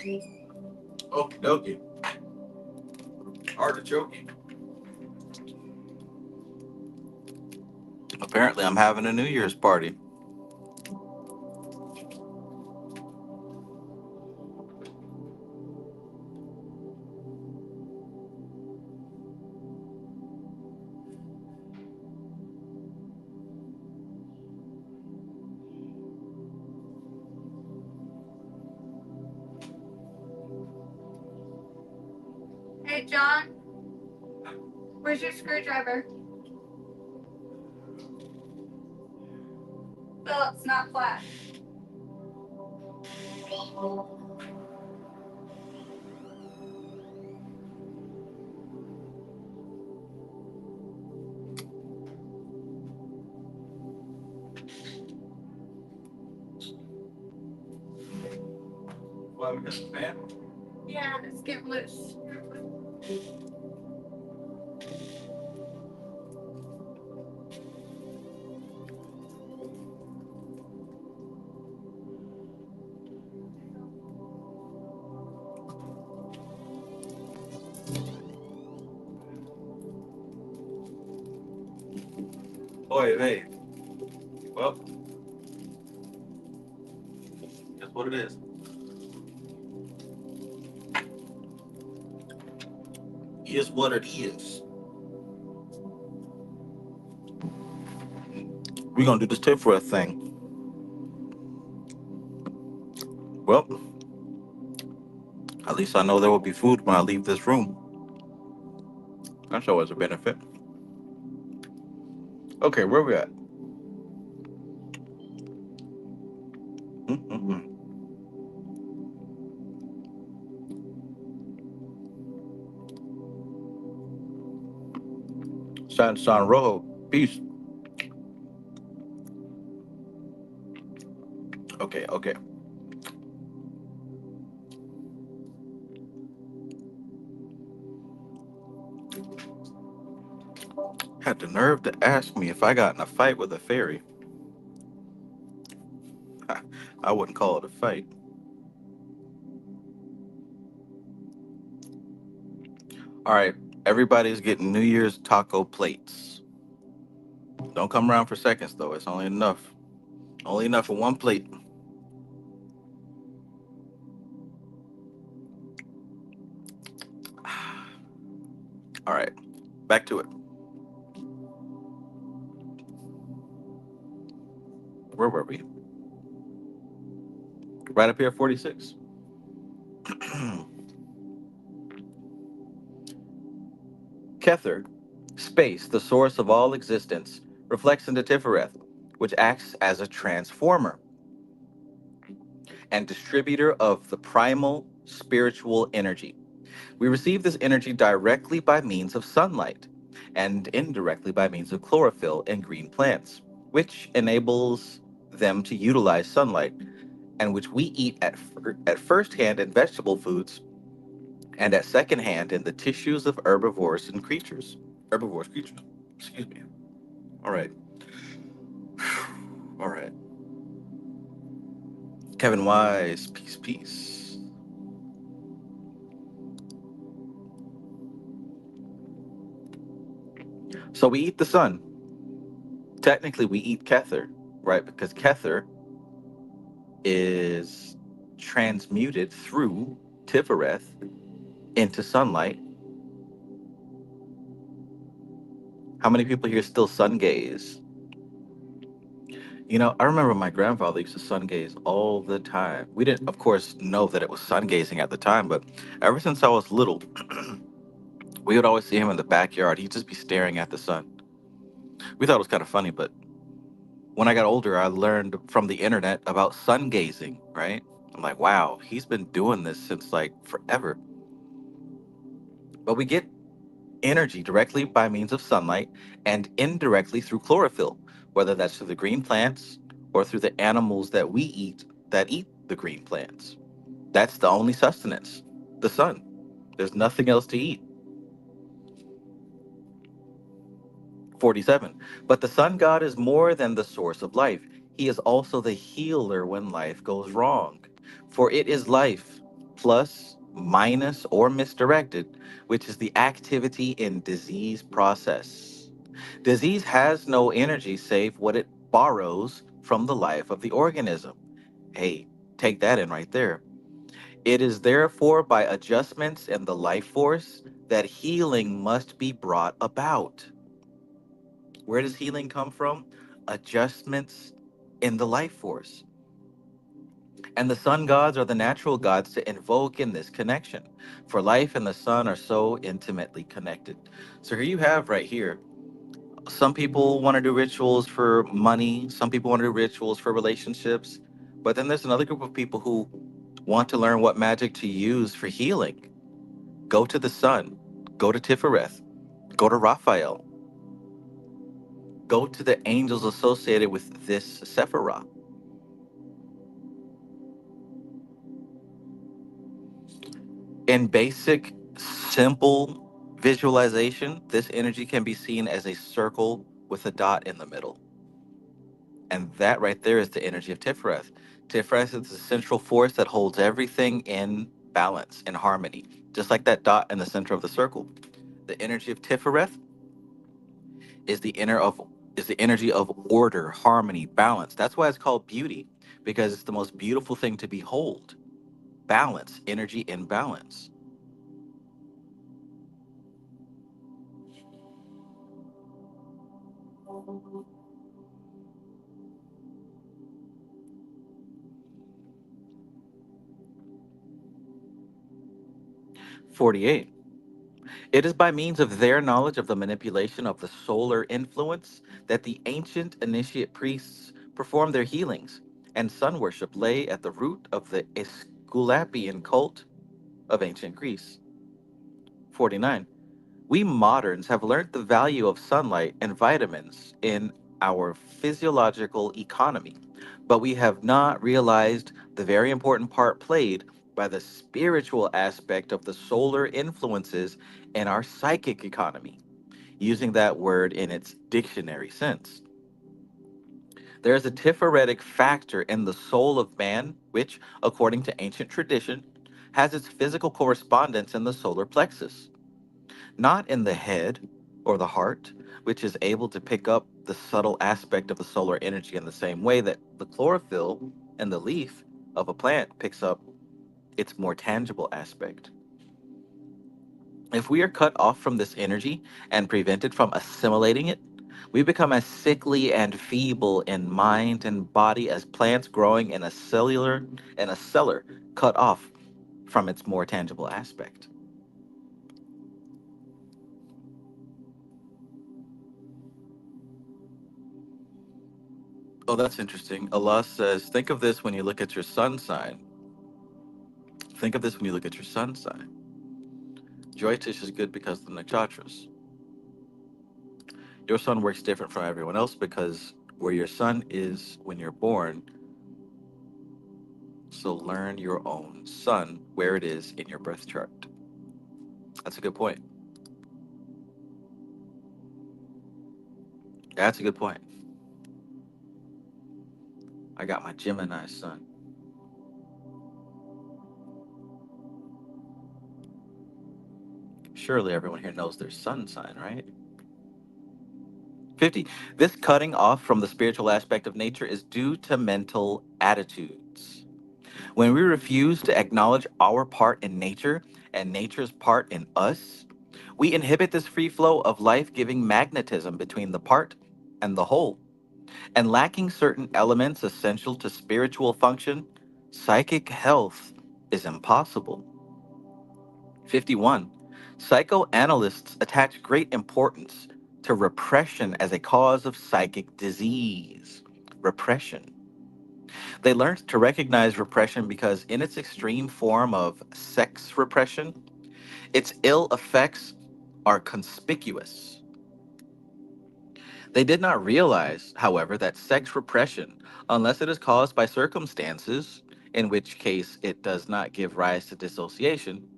Okie dokie. Artichoke. Apparently, I'm having a New Year's party. Hey, John, where's your screwdriver? Phillips, not flat. Why we got the fan? Yeah, it's getting loose. Boy, hey. Well, that's what it is. Is what it is. We're gonna do this Tiphareth thing. Well, at least I know there will be food when I leave this room. That's always a benefit. Okay, where we at? Mm-mm-mm. San Rojo, peace. Okay, okay. Had the nerve to ask me if I got in a fight with a fairy. I wouldn't call it a fight. All right, everybody's getting New Year's taco plates. Don't come around for seconds though. It's only enough. Only enough for one plate. All right, back to it. Where were we? Right up here, 46. Kether, space, the source of all existence, reflects into Tiphareth, which acts as a transformer and distributor of the primal spiritual energy. We receive this energy directly by means of sunlight and indirectly by means of chlorophyll in green plants, which enables them to utilize sunlight and which we eat at first hand in vegetable foods and at second hand in the tissues of herbivores and creatures. Herbivores creatures. Excuse me. All right. All right. Kevin Wise, peace, peace. So we eat the sun. Technically, we eat Kether, right? Because Kether is transmuted through Tiphareth into sunlight. How many people here still sun gaze? You know, I remember my grandfather used to sun gaze all the time. We didn't, of course, know that it was sun gazing at the time, but ever since I was little, we would always see him in the backyard. He'd just be staring at the sun. We thought it was kind of funny, but when I got older, I learned from the internet about sun gazing, right? I'm like, wow, he's been doing this since like forever. But we get energy directly by means of sunlight and indirectly through chlorophyll, whether that's through the green plants or through the animals that we eat that eat the green plants. That's the only sustenance, the sun. There's nothing else to eat. 47. But the sun god is more than the source of life. He is also the healer when life goes wrong. For it is life, plus, minus, or misdirected, which is the activity in disease process. Disease has no energy save what it borrows from the life of the organism. Hey, take that in right there. It is therefore by adjustments in the life force that healing must be brought about. Where does healing come from? Adjustments in the life force. And the sun gods are the natural gods to invoke in this connection. For life and the sun are so intimately connected. So here you have right here. Some people want to do rituals for money, some people want to do rituals for relationships. But then there's another group of people who want to learn what magic to use for healing. Go to the sun, go to Tiphareth, go to Raphael, go to the angels associated with this Sephiroth. In basic, simple visualization, this energy can be seen as a circle with a dot in the middle. And that right there is the energy of Tiphareth. Tiphareth is the central force that holds everything in balance, in harmony, just like that dot in the center of the circle. The energy of Tiphareth is the inner of is the energy of order, harmony, balance. That's why it's called beauty, because it's the most beautiful thing to behold. Balance, energy in balance. 48. It is by means of their knowledge of the manipulation of the solar influence that the ancient initiate priests performed their healings, and sun worship lay at the root of the Aesculapian cult of ancient Greece. 49. We moderns have learned the value of sunlight and vitamins in our physiological economy, but we have not realized the very important part played by the spiritual aspect of the solar influences in our psychic economy, using that word in its dictionary sense. There is a Tipharetic factor in the soul of man, which, according to ancient tradition, has its physical correspondence in the solar plexus, not in the head or the heart, which is able to pick up the subtle aspect of the solar energy in the same way that the chlorophyll in the leaf of a plant picks up its more tangible aspect. If we are cut off from this energy and prevented from assimilating it, we become as sickly and feeble in mind and body as plants growing in a cellar cut off from its more tangible aspect. Oh, that's interesting. Allah says, think of this when you look at your sun sign. Think of this when you look at your sun sign. Jyotish is good because of the nakshatras. Your sun works different from everyone else because where your sun is when you're born, so learn your own sun where it is in your birth chart. That's a good point. That's a good point. I got my Gemini sun. Surely everyone here knows their sun sign, right? 50. This cutting off from the spiritual aspect of nature is due to mental attitudes. When we refuse to acknowledge our part in nature and nature's part in us, we inhibit this free flow of life giving magnetism between the part and the whole. And lacking certain elements essential to spiritual function, psychic health is impossible. 51. Psychoanalysts attach great importance to repression as a cause of psychic disease. Repression. They learned to recognize repression because, in its extreme form of sex repression, its ill effects are conspicuous. They did not realize, however, that sex repression, unless it is caused by circumstances, in which case it does not give rise to dissociation,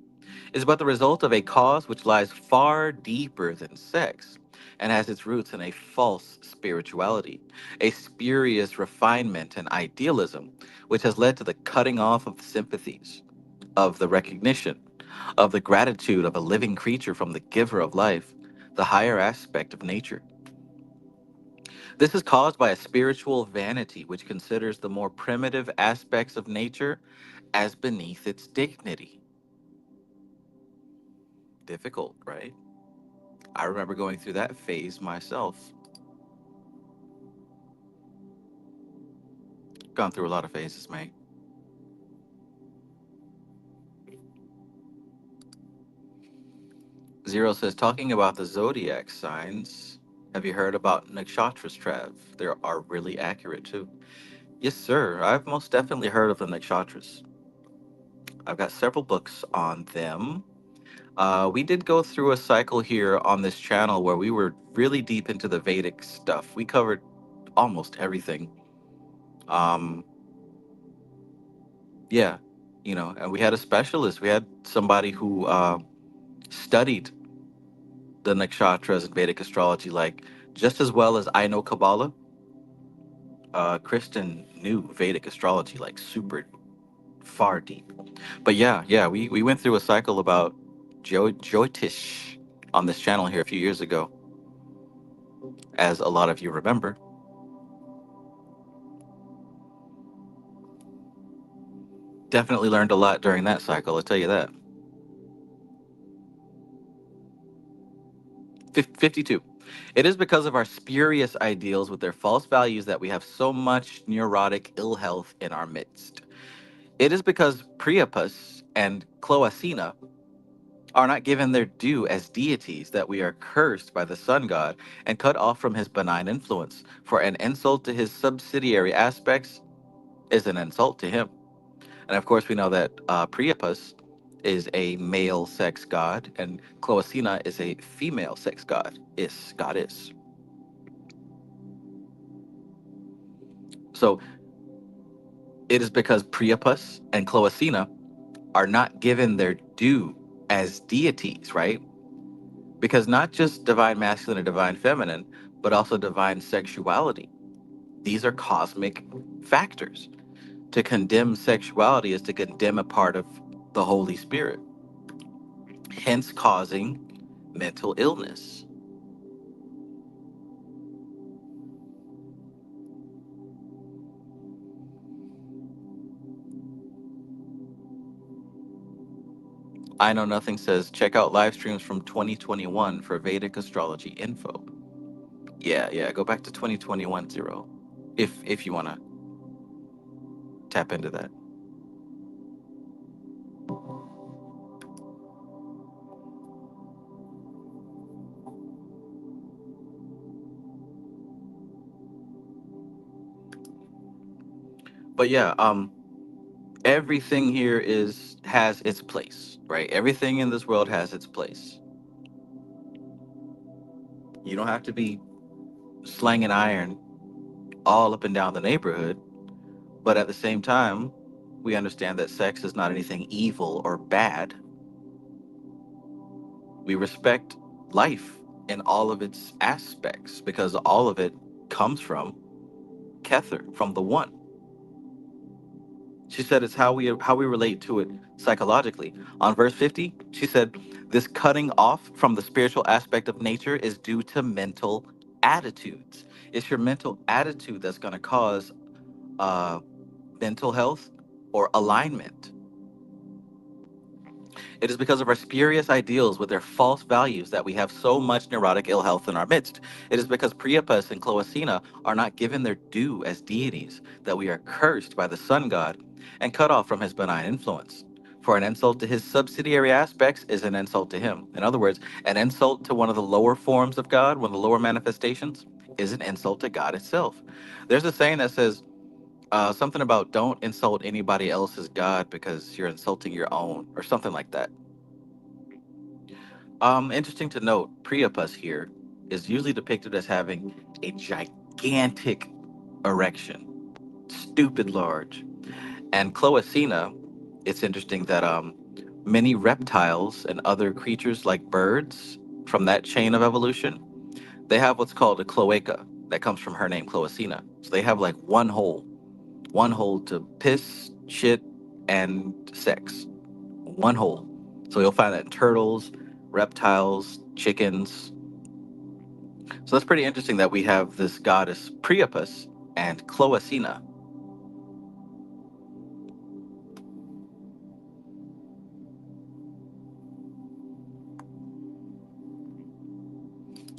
is but the result of a cause which lies far deeper than sex and has its roots in a false spirituality, a spurious refinement and idealism, which has led to the cutting off of sympathies. of the recognition, of the gratitude of a living creature from the giver of life, the higher aspect of nature. This is caused by a spiritual vanity which considers the more primitive aspects of nature as beneath its dignity. Difficult, right? I remember going through that phase myself. Gone through a lot of phases, mate. Zero says, talking about the zodiac signs, have you heard about nakshatras, Trav? They are really accurate too. Yes, sir. I've most definitely heard of the nakshatras. I've got several books on them. We did go through a cycle here on this channel where we were really deep into the Vedic stuff. We covered almost everything. Um, yeah, and we had a specialist. We had somebody who studied the nakshatras and Vedic astrology, like just as well as I know Kabbalah. Kristen knew Vedic astrology like super far deep. But yeah, we went through a cycle about Jyotish on this channel here a few years ago, as a lot of you remember. Definitely learned a lot during that cycle, I'll tell you that. 52. It is because of our spurious ideals with their false values that we have so much neurotic ill health in our midst. It is because Priapus and Cloacina are not given their due as deities that we are cursed by the sun god and cut off from his benign influence. For an insult to his subsidiary aspects is an insult to him. And of course, we know that Priapus is a male sex god, and Cloacina is a female sex goddess. So it is because Priapus and Cloacina are not given their due as deities, right? Because not just divine masculine or divine feminine, but also divine sexuality. These are cosmic factors. To condemn sexuality is to condemn a part of the Holy Spirit, hence causing mental illness. I Know Nothing says, check out live streams from 2021 for Vedic astrology info. Yeah, go back to 2021 zero, if you want to tap into that. But yeah, everything here has its place, right? Everything in this world has its place. You don't have to be slanging iron all up and down the neighborhood, but at the same time, we understand that sex is not anything evil or bad. We respect life in all of its aspects because all of it comes from Kether, from the one. She said it's how we relate to it psychologically. On verse 50, she said this cutting off from the spiritual aspect of nature is due to mental attitudes. It's your mental attitude that's going to cause uh, mental health or alignment. It is because of our spurious ideals with their false values that we have so much neurotic ill health in our midst. It is because Priapus and Cloacina are not given their due as deities that we are cursed by the sun god and cut off from his benign influence. For an insult to his subsidiary aspects is an insult to him. In other words, an insult to one of the lower forms of God, one of the lower manifestations, is an insult to God itself. There's a saying that says, something about don't insult anybody else's God because you're insulting your own, or something like that. Interesting to note, Priapus here is usually depicted as having a gigantic erection, stupid large. And Cloacina, it's interesting that many reptiles and other creatures like birds from that chain of evolution, they have what's called a cloaca that comes from her name, Cloacina. So they have like one hole to piss, shit, and sex. one whole. So you'll find that in turtles, reptiles, chickens. So that's pretty interesting that we have this goddess Priapus and Cloacina.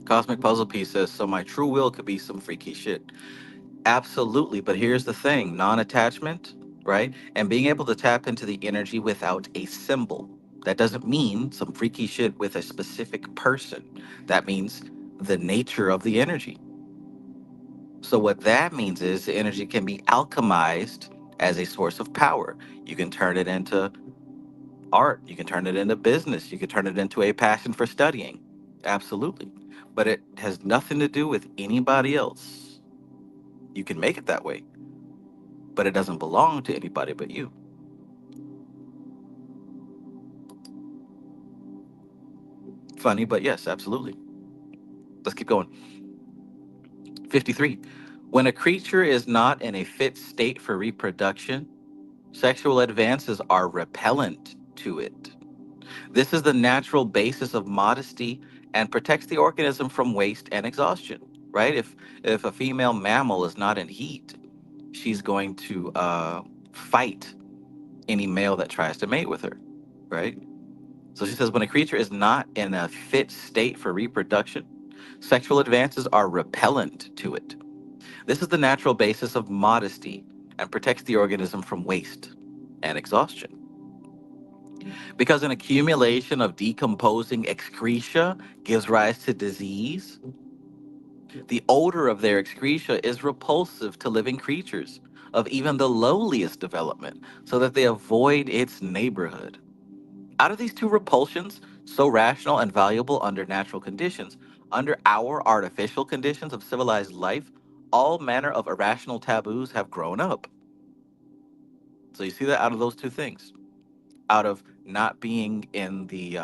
Cosmic Puzzle Piece says, so my true will could be some freaky shit. Absolutely, but here's the thing, non attachment, right? And being able to tap into the energy without a symbol. That doesn't mean some freaky shit with a specific person. That means the nature of the energy. So, what that means is the energy can be alchemized as a source of power. You can turn it into art, you can turn it into business, you can turn it into a passion for studying. Absolutely. But it has nothing to do with anybody else. You can make it that way, but it doesn't belong to anybody but you. Funny, but yes, absolutely. Let's keep going. 53. When a creature is not in a fit state for reproduction, sexual advances are repellent to it. This is the natural basis of modesty and protects the organism from waste and exhaustion, right? If a female mammal is not in heat, she's going to fight any male that tries to mate with her, right? So she says, when a creature is not in a fit state for reproduction, sexual advances are repellent to it. This is the natural basis of modesty and protects the organism from waste and exhaustion. Because an accumulation of decomposing excreta gives rise to disease, the odor of their excreta is repulsive to living creatures of even the lowliest development, so that they avoid its neighborhood. Out of these two repulsions, so rational and valuable under natural conditions, under our artificial conditions of civilized life, all manner of irrational taboos have grown up. So you see that out of those two things, out of not being in the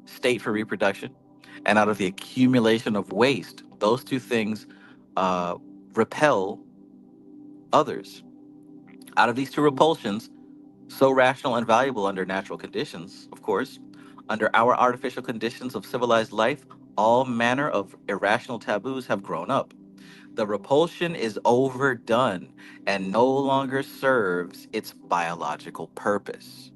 state for reproduction, and out of the accumulation of waste, those two things uh, repel others. Out of these two repulsions, so rational and valuable under natural conditions, of course, under our artificial conditions of civilized life, all manner of irrational taboos have grown up. The repulsion is overdone and no longer serves its biological purpose.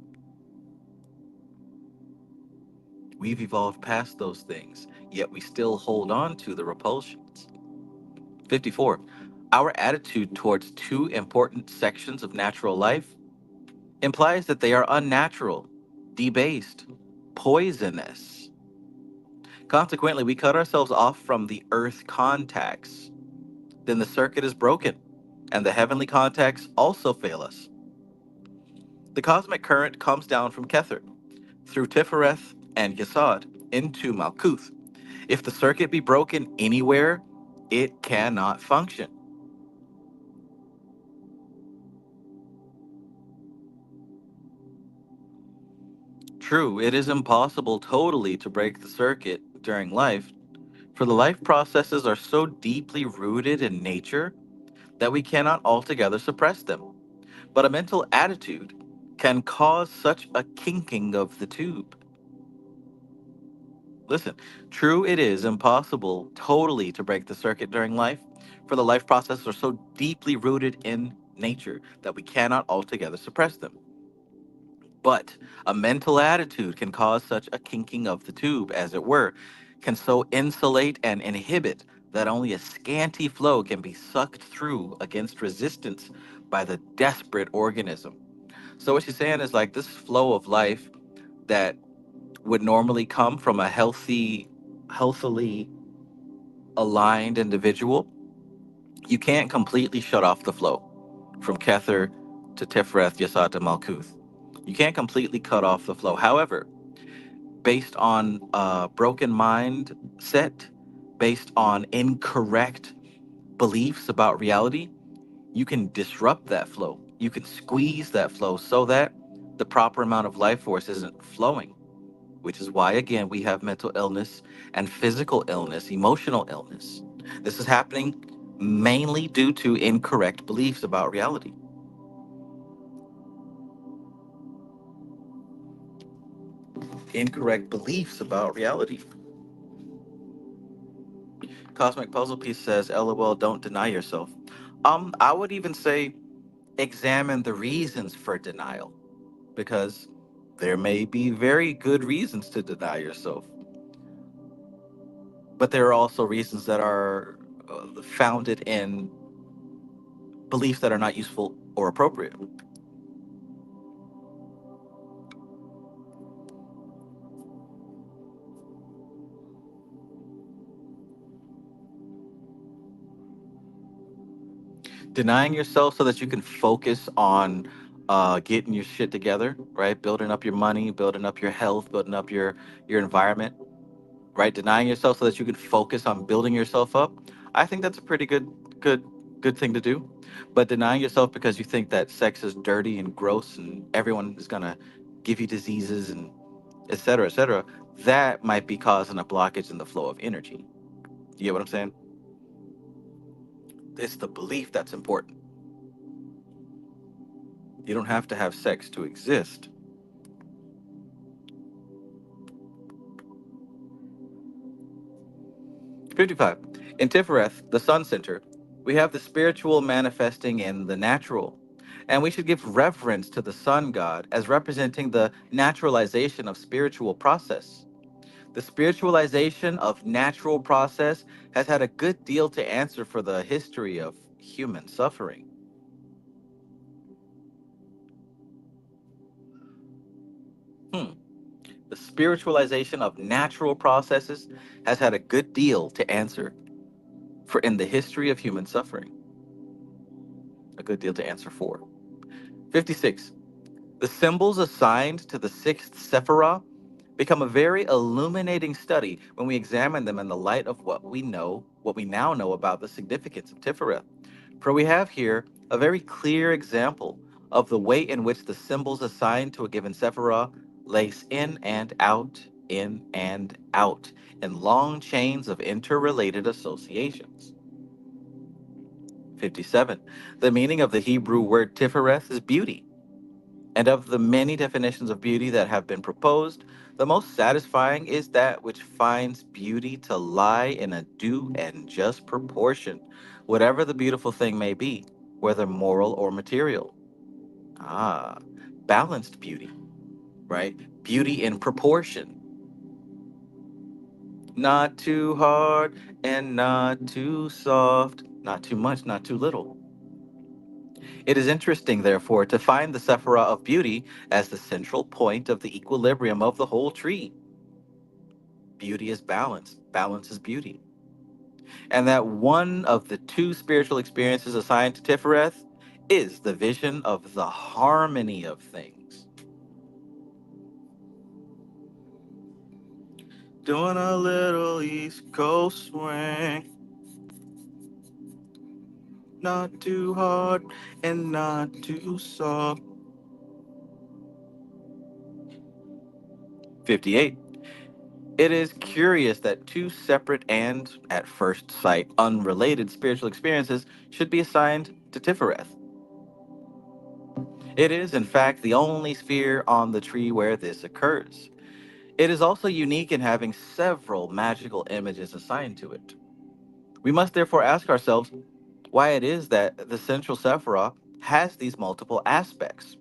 We've evolved past those things, yet we still hold on to the repulsions. 54. Our attitude towards two important sections of natural life implies that they are unnatural, debased, poisonous. Consequently, we cut ourselves off from the earth contacts. Then the circuit is broken, and the heavenly contacts also fail us. The cosmic current comes down from Kether, through Tiphareth and Yesod, into Malkuth. If the circuit be broken anywhere, it cannot function. True, it is impossible totally to break the circuit during life, for the life processes are so deeply rooted in nature that we cannot altogether suppress them. But a mental attitude can cause such a kinking of the tube. Listen, true, it is impossible totally to break the circuit during life, for the life processes are so deeply rooted in nature that we cannot altogether suppress them. But a mental attitude can cause such a kinking of the tube, as it were, can so insulate and inhibit that only a scanty flow can be sucked through against resistance by the desperate organism. So what she's saying is like this flow of life that would normally come from a healthily aligned individual, you can't completely shut off the flow from Kether to Tifreth, Yasad to Malkuth. You can't completely cut off the flow. However, based on broken mindset, based on incorrect beliefs about reality, you can disrupt that flow. You can squeeze that flow so that the proper amount of life force isn't flowing, which is why, again, we have mental illness and physical illness, emotional illness. This is happening mainly due to incorrect beliefs about reality. incorrect beliefs about reality. Cosmic Puzzle Piece says, LOL, don't deny yourself. I would even say examine the reasons for denial, because there may be very good reasons to deny yourself, but there are also reasons that are founded in beliefs that are not useful or appropriate. Denying yourself so that you can focus on getting your shit together, right? Building up your money, building up your health, building up your environment, right? Denying yourself so that you can focus on building yourself up. I think that's a pretty good good thing to do. But denying yourself because you think that sex is dirty and gross and everyone is gonna give you diseases and et cetera, that might be causing a blockage in the flow of energy. You get what I'm saying? It's the belief that's important. You don't have to have sex to exist. 55. In Tiphareth, the Sun Center, we have the spiritual manifesting in the natural. And we should give reverence to the sun god as representing the naturalization of spiritual process. The spiritualization of natural process has had a good deal to answer for the history of human suffering. Hmm. The spiritualization of natural processes has had a good deal to answer for in the history of human suffering. A good deal to answer for. 56. The symbols assigned to the sixth Sephiroth become a very illuminating study when we examine them in the light of what we now know about the significance of Tiphareth. For we have here a very clear example of the way in which the symbols assigned to a given Sephiroth lace in and out, in long chains of interrelated associations. 57. The meaning of the Hebrew word Tiphareth is beauty. And of the many definitions of beauty that have been proposed, the most satisfying is that which finds beauty to lie in a due and just proportion, whatever the beautiful thing may be, whether moral or material. Ah, balanced beauty, right? Beauty in proportion. Not too hard and not too soft, not too much, not too little. It is interesting, therefore, to find the Sephirah of beauty as the central point of the equilibrium of the whole tree. Beauty is balance, balance is beauty. And that one of the two spiritual experiences assigned to Tiphareth is the vision of the harmony of things. Doing a little East Coast swing, not too hard and not too soft. 58. It is curious that two separate and, at first sight, unrelated spiritual experiences should be assigned to Tiphareth. It is, in fact, the only sphere on the tree where this occurs. It is also unique in having several magical images assigned to it. We must therefore ask ourselves why it is that the central Sephiroth has these multiple aspects.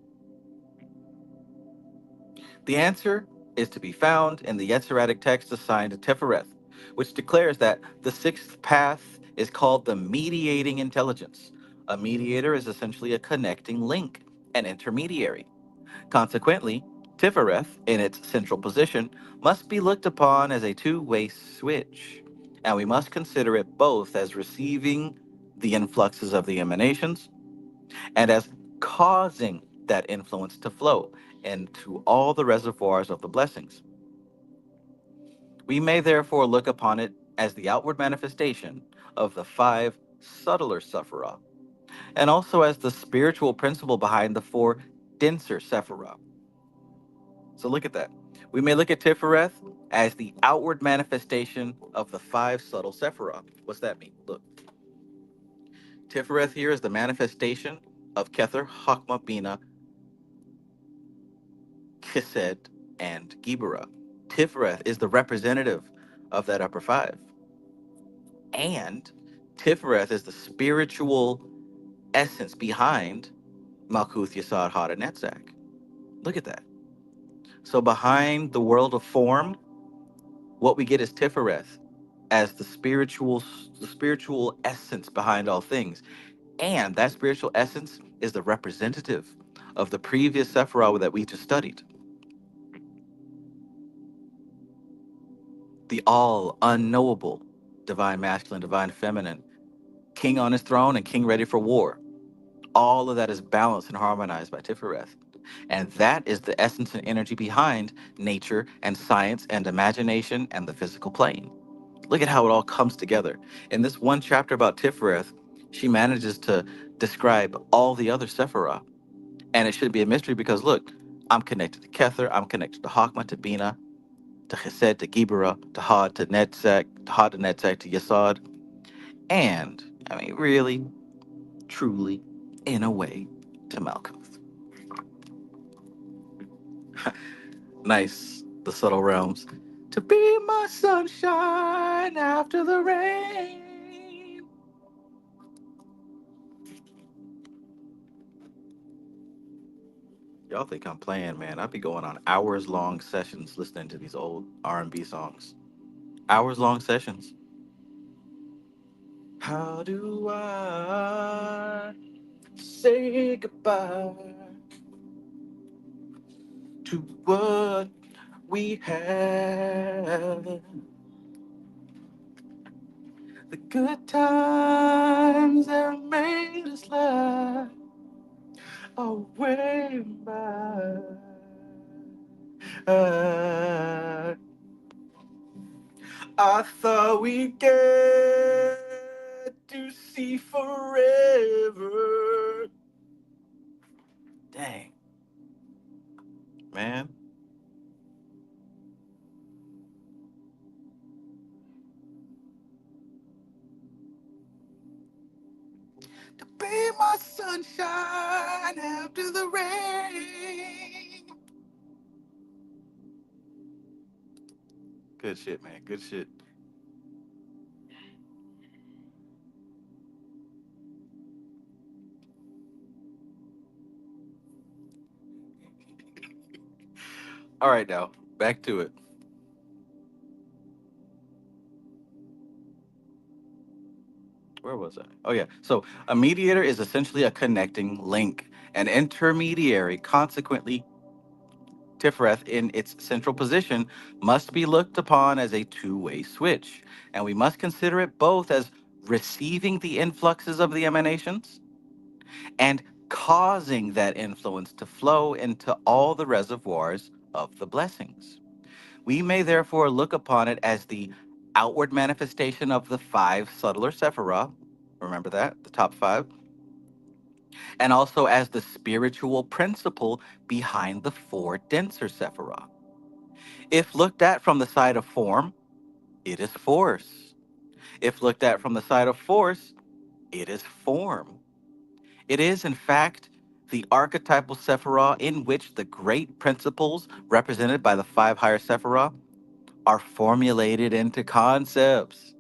The answer is to be found in the Yetziratic text assigned to Tiphareth, which declares that the sixth path is called the mediating intelligence. A mediator is essentially a connecting link, an intermediary. Consequently, Tiphareth, in its central position, must be looked upon as a two-way switch, and we must consider it both as receiving the influxes of the emanations and as causing that influence to flow into all the reservoirs of the blessings. We may therefore look upon it as the outward manifestation of the five subtler Sephiroth, and also as the spiritual principle behind the four denser Sephiroth. So look at that. We may look at Tiphareth as the outward manifestation of the five subtle Sephiroth. What's that mean? Look, Tiphareth here is the manifestation of Kether, Hakma, Bina, Kised. and Gibera. Tiphareth is the representative of that upper five. And Tiphareth is the spiritual essence behind Malkuth, Yesod, Hod, and Netzach. Look at that. So behind the world of form, what we get is Tiphareth as the spiritual essence behind all things. And that spiritual essence is the representative of the previous Sephiroth that we just studied. The all unknowable divine masculine, divine feminine, king on his throne and king ready for war. All of that is balanced and harmonized by Tiphareth. And that is the essence and energy behind nature and science and imagination and the physical plane. Look at how it all comes together. In this one chapter about Tiphareth, she manages to describe all the other Sephiroth. And it should be a mystery because look, I'm connected to Kether, I'm connected to Hakma, to Bina, to Chesed, to Gibera, to Had, to Netzach, to Had, to Netzach, to Yesod. And, I mean, really, truly, in a way, to Malkuth. Nice, the subtle realms. To be my sunshine after the rain. Y'all think I'm playing, man. I be going on hours long sessions listening to these old R&B songs. Hours long sessions. How do I say goodbye to what we had? The good times that made us laugh are way back. I thought we'd get to see forever. Dang, man. To be my sunshine after the rain. Good shit, man. Good shit. All right, now back to it. Where was I? Oh, yeah. So a mediator is essentially a connecting link, an intermediary. Consequently, Tiphareth, in its central position, must be looked upon as a two-way switch, and we must consider it both as receiving the influxes of the emanations and causing that influence to flow into all the reservoirs of the blessings. We may therefore look upon it as the outward manifestation of the five subtler Sephiroth. Remember that, the top five, and also as the spiritual principle behind the four denser Sephiroth. If looked at from the side of form, it is force. If looked at from the side of force, it is form. It is, in fact, the archetypal Sephiroth in which the great principles represented by the five higher Sephiroth are formulated into concepts.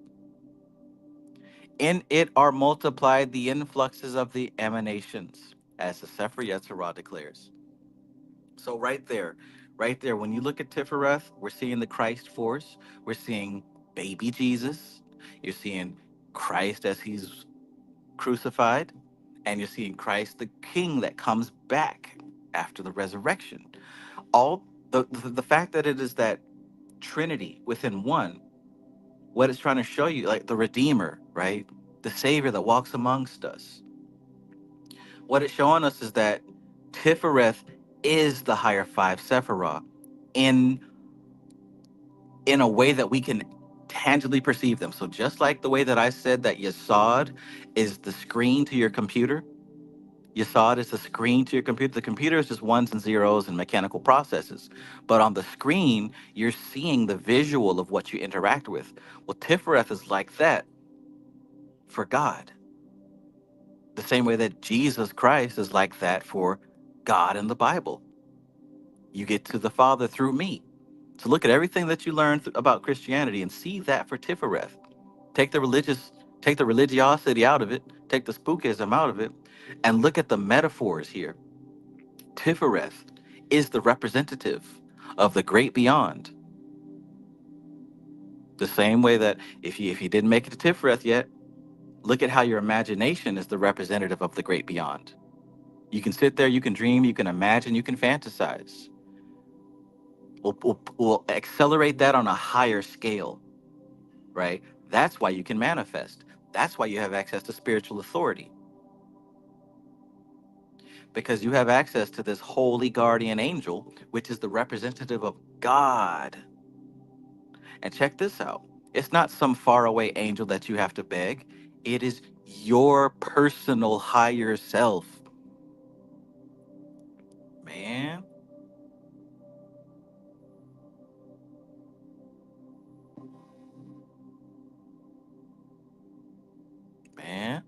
In it are multiplied the influxes of the emanations, as the Sefer Yetzirah declares. So right there, when you look at Tiphareth, we're seeing the Christ force. We're seeing baby Jesus. You're seeing Christ as he's crucified, and you're seeing Christ the King that comes back after the resurrection. All the fact that it is that Trinity within one, what it's trying to show you, like the Redeemer, right? The Savior that walks amongst us. What it's showing us is that Tiphareth is the higher five Sephiroth in in a way that we can tangibly perceive them. So just like the way that I said that Yesod is the screen to your computer, Yesod is the screen to your computer. The computer is just ones and zeros and mechanical processes. But on the screen, you're seeing the visual of what you interact with. Well, Tiphareth is like that for God. The same way that Jesus Christ is like that for God in the Bible. You get to the Father through me. So look at everything that you learned about Christianity and see that for Tiphareth. Take the religious, take the religiosity out of it, take the spookism out of it, and look at the metaphors here. Tiphareth is the representative of the great beyond. The same way that if you didn't make it to Tiphareth yet, look at how your imagination is the representative of the great beyond. You can sit there, you can dream, you can imagine, you can fantasize. We'll accelerate that on a higher scale, right? That's why you can manifest. That's why you have access to spiritual authority, because you have access to this holy guardian angel, which is the representative of God. And check this out, it's not some faraway angel that you have to beg, it is your personal higher self. Man, man,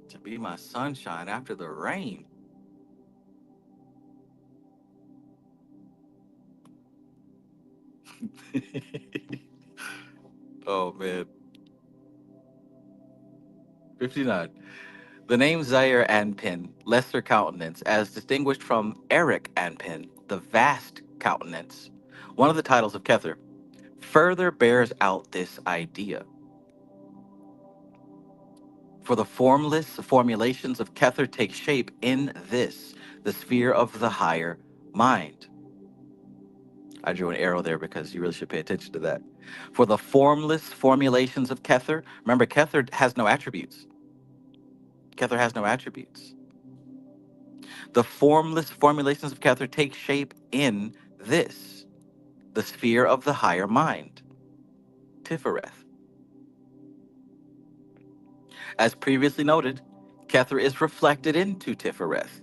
to be my sunshine after the rain. Oh man. 59. The name Zaire Anpin, lesser countenance, as distinguished from Eric Anpin, the vast countenance, one of the titles of Kether, further bears out this idea. For the formless formulations of Kether take shape in this, the sphere of the higher mind. I drew an arrow there because you really should pay attention to that. For the formless formulations of Kether, remember, Kether has no attributes. Kether has no attributes. The formless formulations of Kether take shape in this, the sphere of the higher mind, Tiphareth. As previously noted, Kether is reflected into Tiphareth.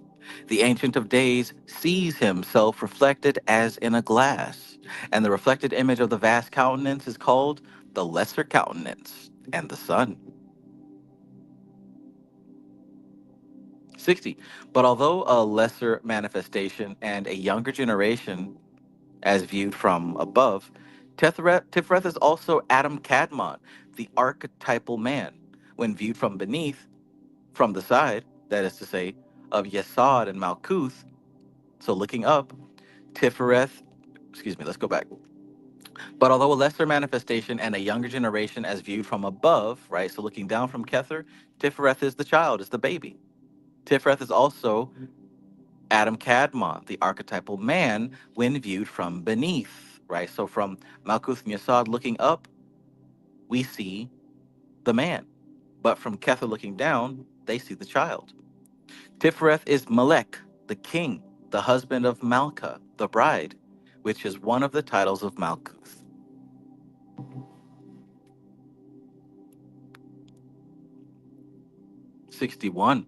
The Ancient of Days sees himself reflected as in a glass, and the reflected image of the vast countenance is called the lesser countenance and the sun. 60. But although a lesser manifestation and a younger generation as viewed from above, Tiphareth is also Adam Kadmon, the archetypal man, when viewed from beneath, from the side, that is to say, of Yesod and Malkuth. So looking up, Tiphareth, excuse me, let's go back. But although a lesser manifestation and a younger generation as viewed from above, right? So looking down from Kether, Tiphareth is the child, is the baby. Tiphareth is also Adam Kadmon, the archetypal man, when viewed from beneath, right? So from Malkuth and Yesod looking up, we see the man. But from Kether looking down, they see the child. Tiphareth is Melech, the king, the husband of Malka, the bride, which is one of the titles of Malkuth. 61.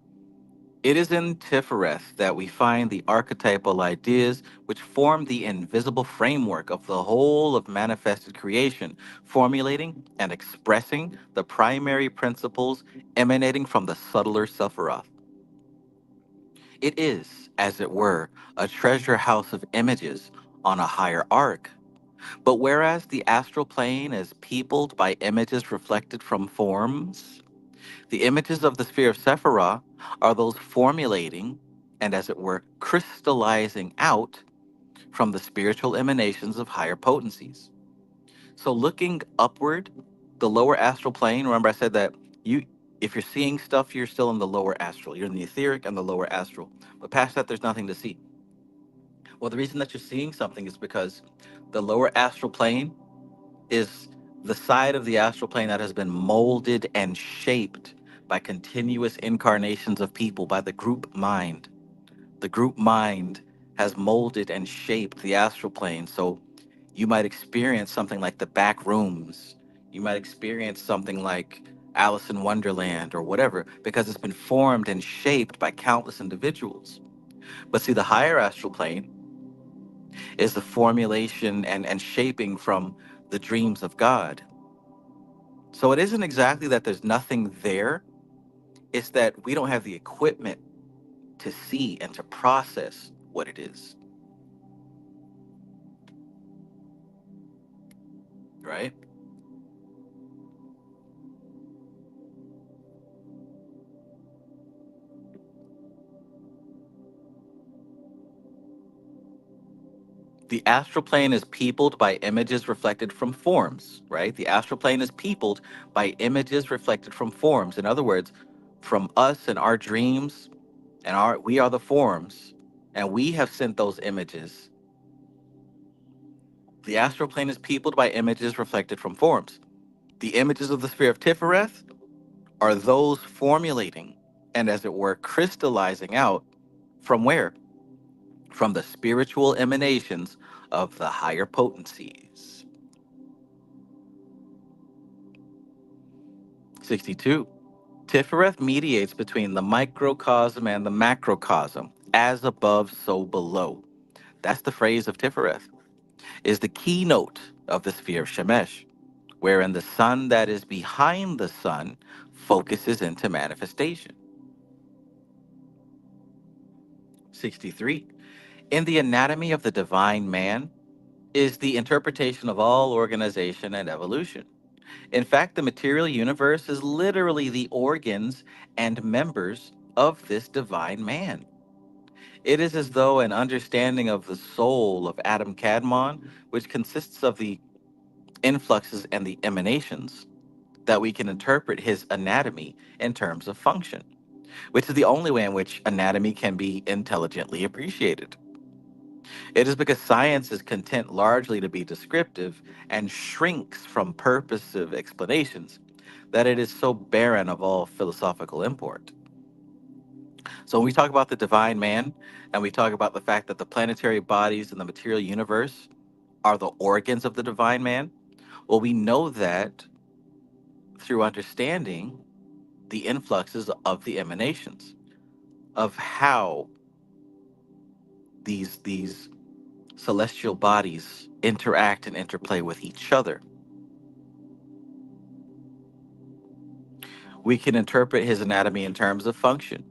It is in Tiphareth that we find the archetypal ideas which form the invisible framework of the whole of manifested creation, formulating and expressing the primary principles emanating from the subtler Sephiroth. It is, as it were, a treasure house of images on a higher arc. But whereas the astral plane is peopled by images reflected from forms, the images of the sphere of Sephiroth are those formulating and, as it were, crystallizing out from the spiritual emanations of higher potencies. So, looking upward, the lower astral plane, remember I said that you, if you're seeing stuff, you're still in the lower astral. You're in the etheric and the lower astral. But past that, there's nothing to see. Well, the reason that you're seeing something is because the lower astral plane is the side of the astral plane that has been molded and shaped by continuous incarnations of people, by the group mind. The group mind has molded and shaped the astral plane. So you might experience something like the back rooms. You might experience something like Alice in Wonderland or whatever, because it's been formed and shaped by countless individuals. But see, the higher astral plane is the formulation and shaping from the dreams of God. So it isn't exactly that there's nothing there. It's that we don't have the equipment to see and to process what it is, right? The astral plane is peopled by images reflected from forms, right? The astral plane is peopled by images reflected from forms. In other words, from us and our dreams, and our we are the forms, and we have sent those images. The astral plane is peopled by images reflected from forms. The images of the sphere of Tiphareth are those formulating and, as it were, crystallizing out from where? From the spiritual emanations of the higher potencies. 62. Tiphareth mediates between the microcosm and the macrocosm, as above, so below. That's the phrase of Tiphareth, is the keynote of the sphere of Shemesh, wherein the sun that is behind the sun focuses into manifestation. 63. In the anatomy of the divine man is the interpretation of all organization and evolution. In fact, the material universe is literally the organs and members of this divine man. It is as though an understanding of the soul of Adam Kadmon, which consists of the influxes and the emanations, that we can interpret his anatomy in terms of function, which is the only way in which anatomy can be intelligently appreciated. It is because science is content largely to be descriptive and shrinks from purposive explanations that it is so barren of all philosophical import. So when we talk about the divine man and we talk about the fact that the planetary bodies in the material universe are the organs of the divine man, well, we know that through understanding the influxes of the emanations, of how these celestial bodies interact and interplay with each other. We can interpret his anatomy in terms of function,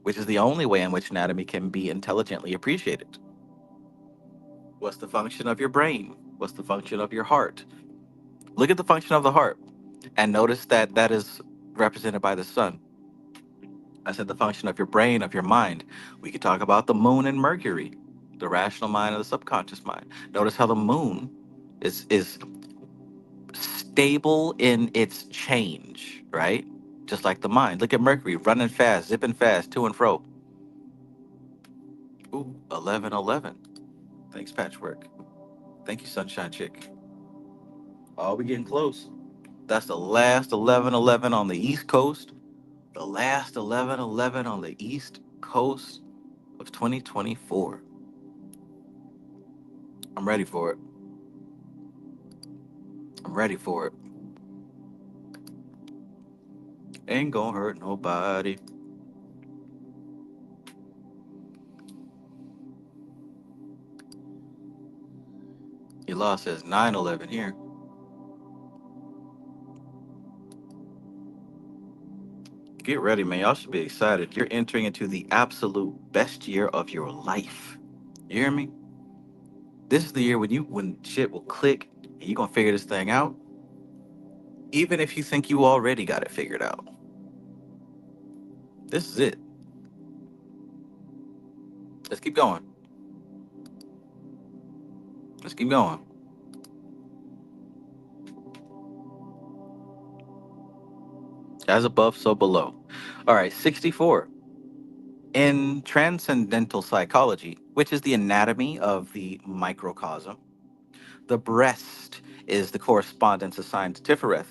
which is the only way in which anatomy can be intelligently appreciated. What's the function of your brain? What's the function of your heart? Look at the function of the heart and notice that that is represented by the sun. I said the function of your brain, of your mind. We could talk about the moon and Mercury, the rational mind and the subconscious mind. Notice how the moon is stable in its change, right? Just like the mind. Look at Mercury running fast, zipping fast, to and fro. Ooh, 1111. Thanks, Patchwork. Thank you, Sunshine Chick. Oh, we getting close. That's the last 1111 on the East Coast. The last 1111 on the East Coast of 2024. I'm ready for it. I'm ready for it. Ain't gonna hurt nobody. Your law says 911 here. Get ready, man. Y'all should be excited. You're entering into the absolute best year of your life. You hear me? This is the year when shit will click and you're gonna figure this thing out, even if you think you already got it figured out. This is it. Let's keep going. Let's keep going. As above, so below. All right, 64. In transcendental psychology, which is the anatomy of the microcosm, the breast is the correspondence assigned to Tiphareth.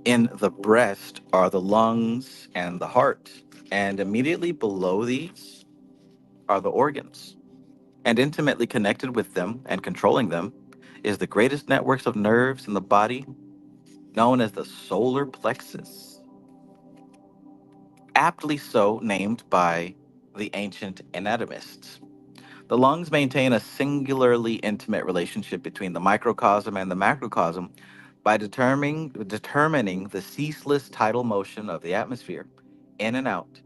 In the breast are the lungs and the heart, and immediately below these are the organs. And intimately connected with them and controlling them is the greatest networks of nerves in the body, known as the solar plexus, aptly so named by the ancient anatomists. The lungs maintain a singularly intimate relationship between the microcosm and the macrocosm by determining the ceaseless tidal motion of the atmosphere in and out,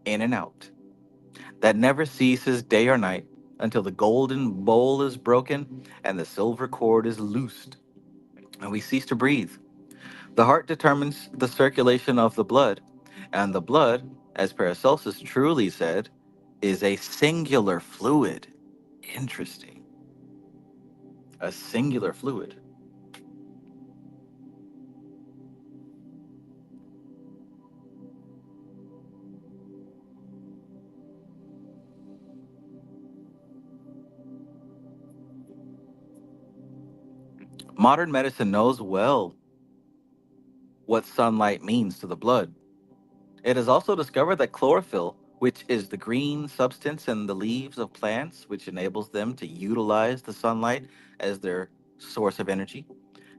in and out, that never ceases day or night until the golden bowl is broken and the silver cord is loosed and we cease to breathe. The heart determines the circulation of the blood, and the blood, as Paracelsus truly said, is a singular fluid. Interesting. A singular fluid. Modern medicine knows well what sunlight means to the blood. It has also discovered that chlorophyll, which is the green substance in the leaves of plants, which enables them to utilize the sunlight as their source of energy,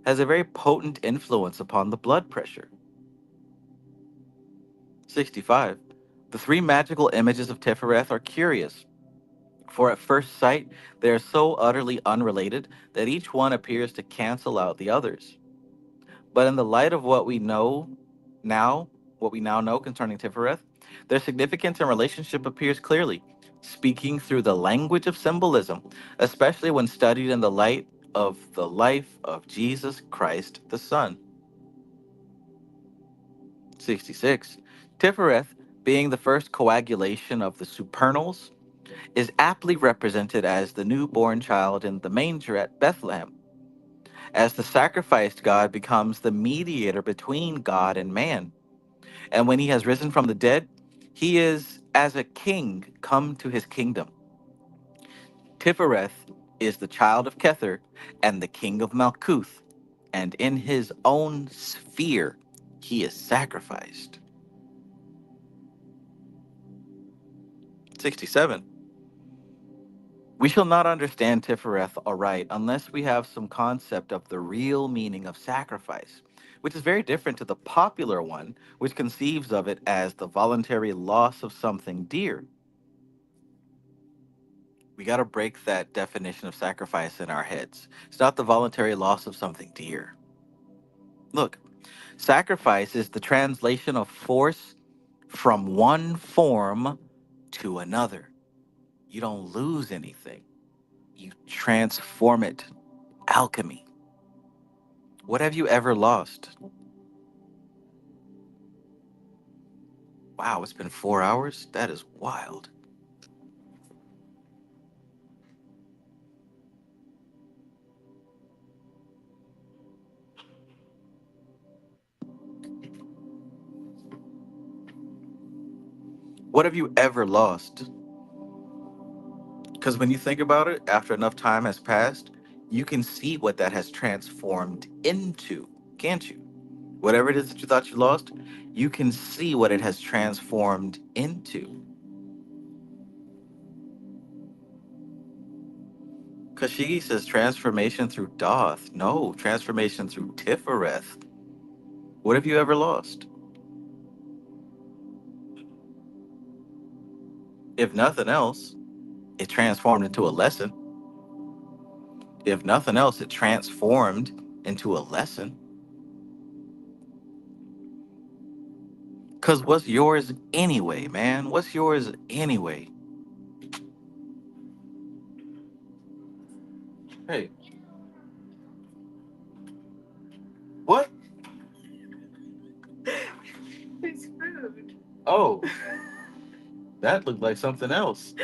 has a very potent influence upon the blood pressure. 65. The three magical images of Tiphareth are curious, for at first sight they are so utterly unrelated that each one appears to cancel out the others. But in the light of now, what we now know concerning Tiphareth, their significance and relationship appears clearly, speaking through the language of symbolism, especially when studied in the light of the life of Jesus Christ the Son. 66. Tiphareth, being the first coagulation of the supernals, is aptly represented as the newborn child in the manger at Bethlehem. As the sacrificed God becomes the mediator between God and man. And when he has risen from the dead, he is as a king come to his kingdom. Tiphareth is the child of Kether and the king of Malkuth, and in his own sphere he is sacrificed. 67. We shall not understand Tiphareth aright unless we have some concept of the real meaning of sacrifice, which is very different to the popular one, which conceives of it as the voluntary loss of something dear. We got to break that definition of sacrifice in our heads. It's not the voluntary loss of something dear. Look, sacrifice is the translation of force from one form to another. You don't lose anything, you transform it. Alchemy. What have you ever lost? Wow, it's been 4 hours? That is wild. What have you ever lost? Because when you think about it, after enough time has passed, you can see what that has transformed into, can't you? Whatever it is that you thought you lost, you can see what it has transformed into. Kashigi says transformation through Doth. No, transformation through Tiphareth. What have you ever lost? If nothing else, it transformed into a lesson. If nothing else, it transformed into a lesson. Because what's yours anyway, man? What's yours anyway? Hey, what? It's food. Oh, that looked like something else.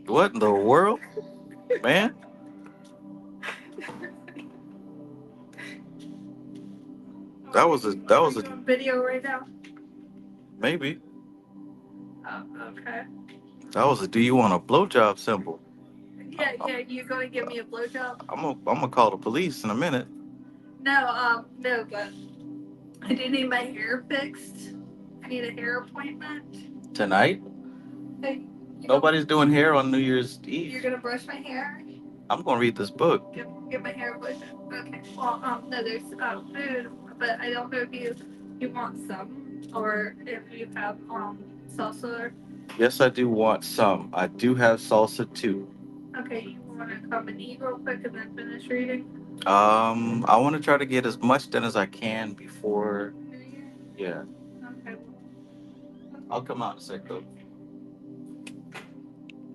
What in the world, man? That was a Doing video right now. maybe. Oh, okay. That was a do you want a blowjob symbol. Yeah, you gonna give me a blowjob? I'm gonna call the police in a minute. No, but I do need my hair fixed. I need a hair appointment. Tonight? Hey, Nobody's doing hair on New Year's Eve. You're gonna brush my hair? I'm gonna read this book. Get my hair appointment. Okay. Well, no, there's food, but I don't know if you want some or if you have salsa. Yes, I do want some. I do have salsa too. Okay, you want to come and eat real quick and then finish reading? I want to try to get as much done as I can before. New Year? Yeah, Okay. I'll come out in a sec though.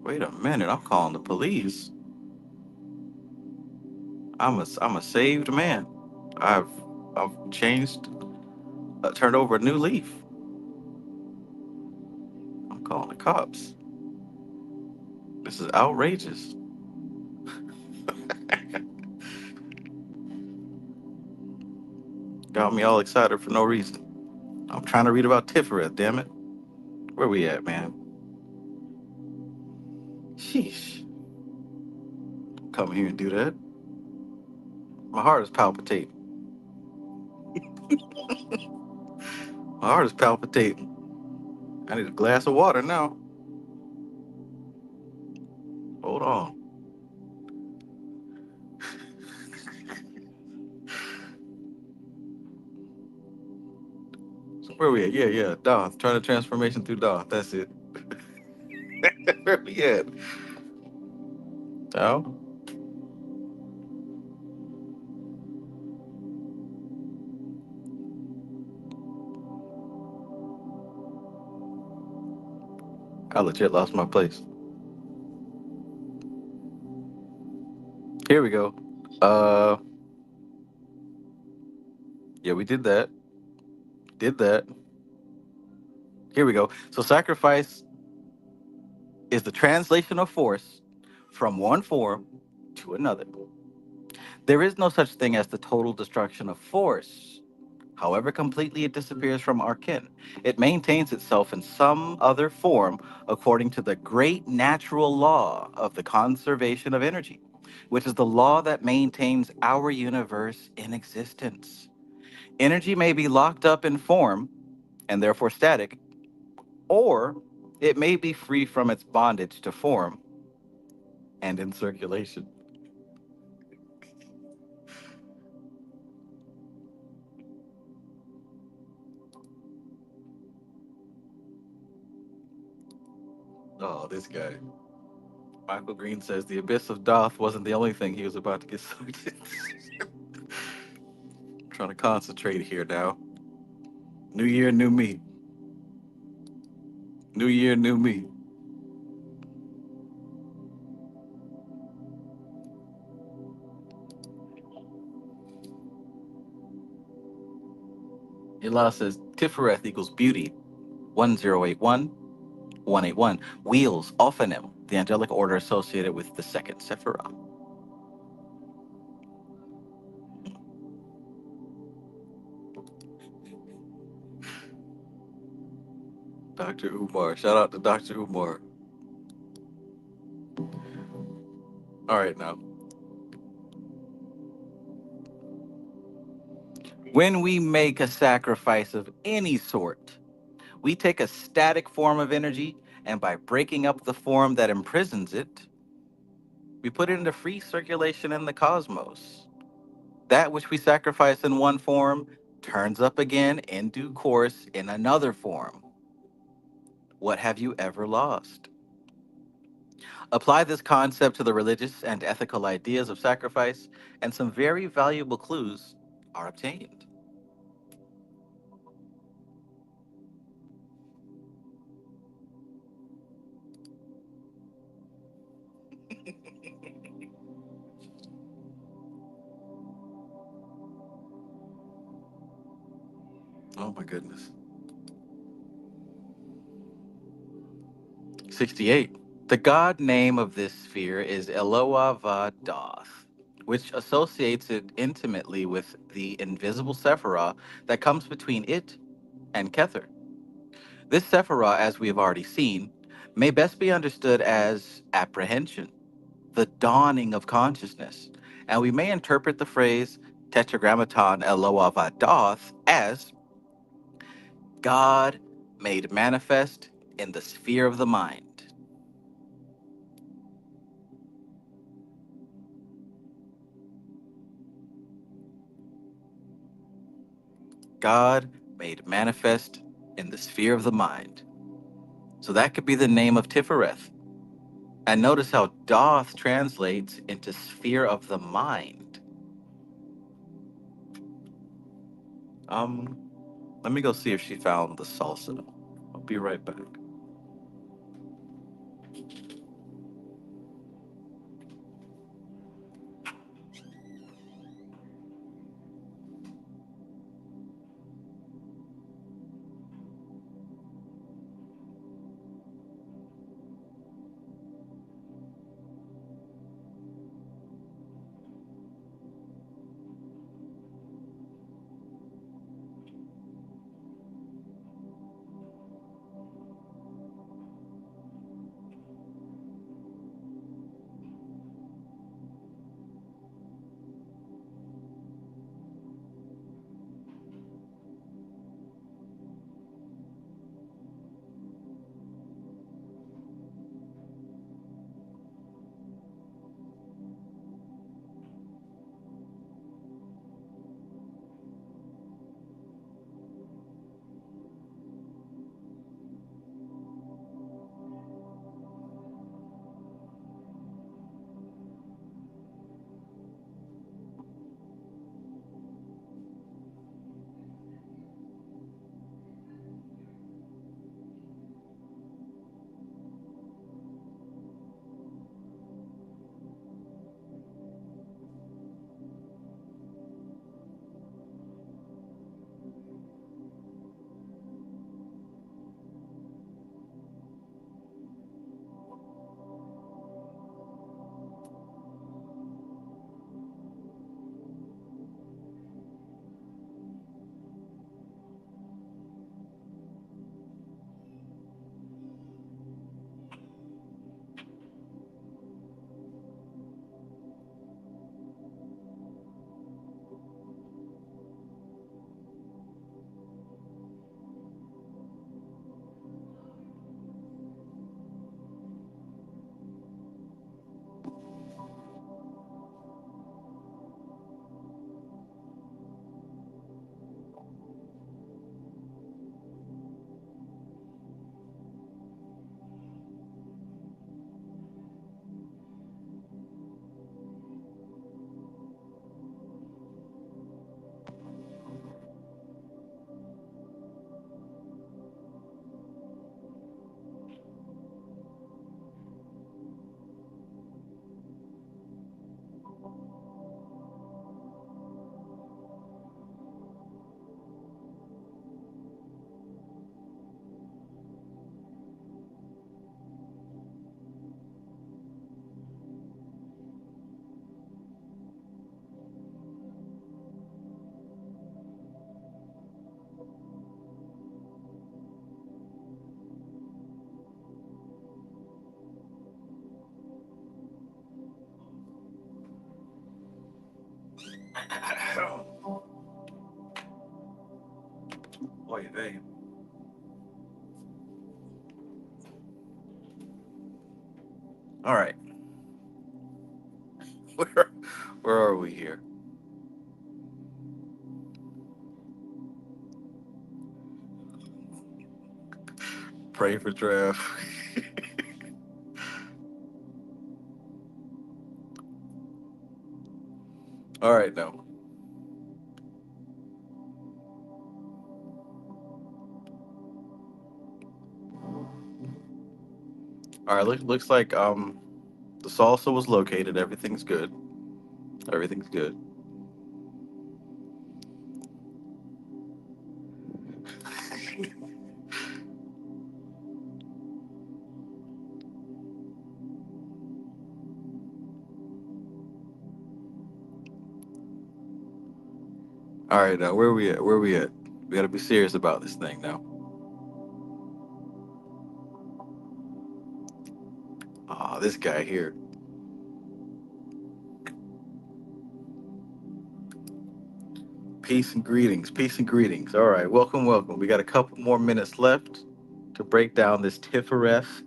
Wait a minute, I'm calling the police. I'm a saved man. I've I've changed, turned over a new leaf. I'm calling the cops. This is outrageous. Got me all excited for no reason. I'm trying to read about Tiphareth, damn it. Where we at, man? Sheesh. Come here and do that. My heart is palpitating. My heart is palpitating. I need a glass of water now. Hold on. So where we at? Yeah, yeah. Doth. Trying to transformation through Doth. That's it. Where we at? Oh, I legit lost my place. Here we go. Uh, yeah, we did that. Did that. Here we go. So sacrifice is the translation of force from one form to another. There is no such thing as the total destruction of force. However completely it disappears from our kin, it maintains itself in some other form according to the great natural law of the conservation of energy, which is the law that maintains our universe in existence. Energy may be locked up in form and therefore static, or it may be free from its bondage to form and in circulation. Oh, this guy. Michael Green says the abyss of Doth wasn't the only thing he was about to get sucked in. Trying to concentrate here now. New year, new me. New year, new me. Yala says Tiphareth equals beauty. 1081 181. Wheels, Ophanim, the angelic order associated with the second Sephiroth. Dr. Umar. Shout out to Dr. Umar. All right, now. When we make a sacrifice of any sort, we take a static form of energy, and by breaking up the form that imprisons it, we put it into free circulation in the cosmos. That which we sacrifice in one form turns up again in due course in another form. What have you ever lost? Apply this concept to the religious and ethical ideas of sacrifice, and some very valuable clues are obtained. Oh my goodness. 68. The god name of this sphere is Eloah Doth, which associates it intimately with the invisible Sephiroth that comes between it and Kether. This Sephiroth, as we have already seen, may best be understood as apprehension, the dawning of consciousness, and we may interpret the phrase Tetragrammaton Eloah Vadoth as God made manifest in the sphere of the mind. God made manifest in the sphere of the mind. So that could be the name of Tiphareth. And notice how Doth translates into sphere of the mind. Um, Let me go see if she found the salsa. I'll be right back. Oy vey. All right, where where are we here? Pray for draft. All right, now. All right, looks like the salsa was located. Everything's good. Everything's good. All right, now where we at? Where we at? We got to be serious about this thing now. Ah, this guy here. Peace and greetings. Peace and greetings. All right, welcome, welcome. We got a couple more minutes left to break down this Tiphareth.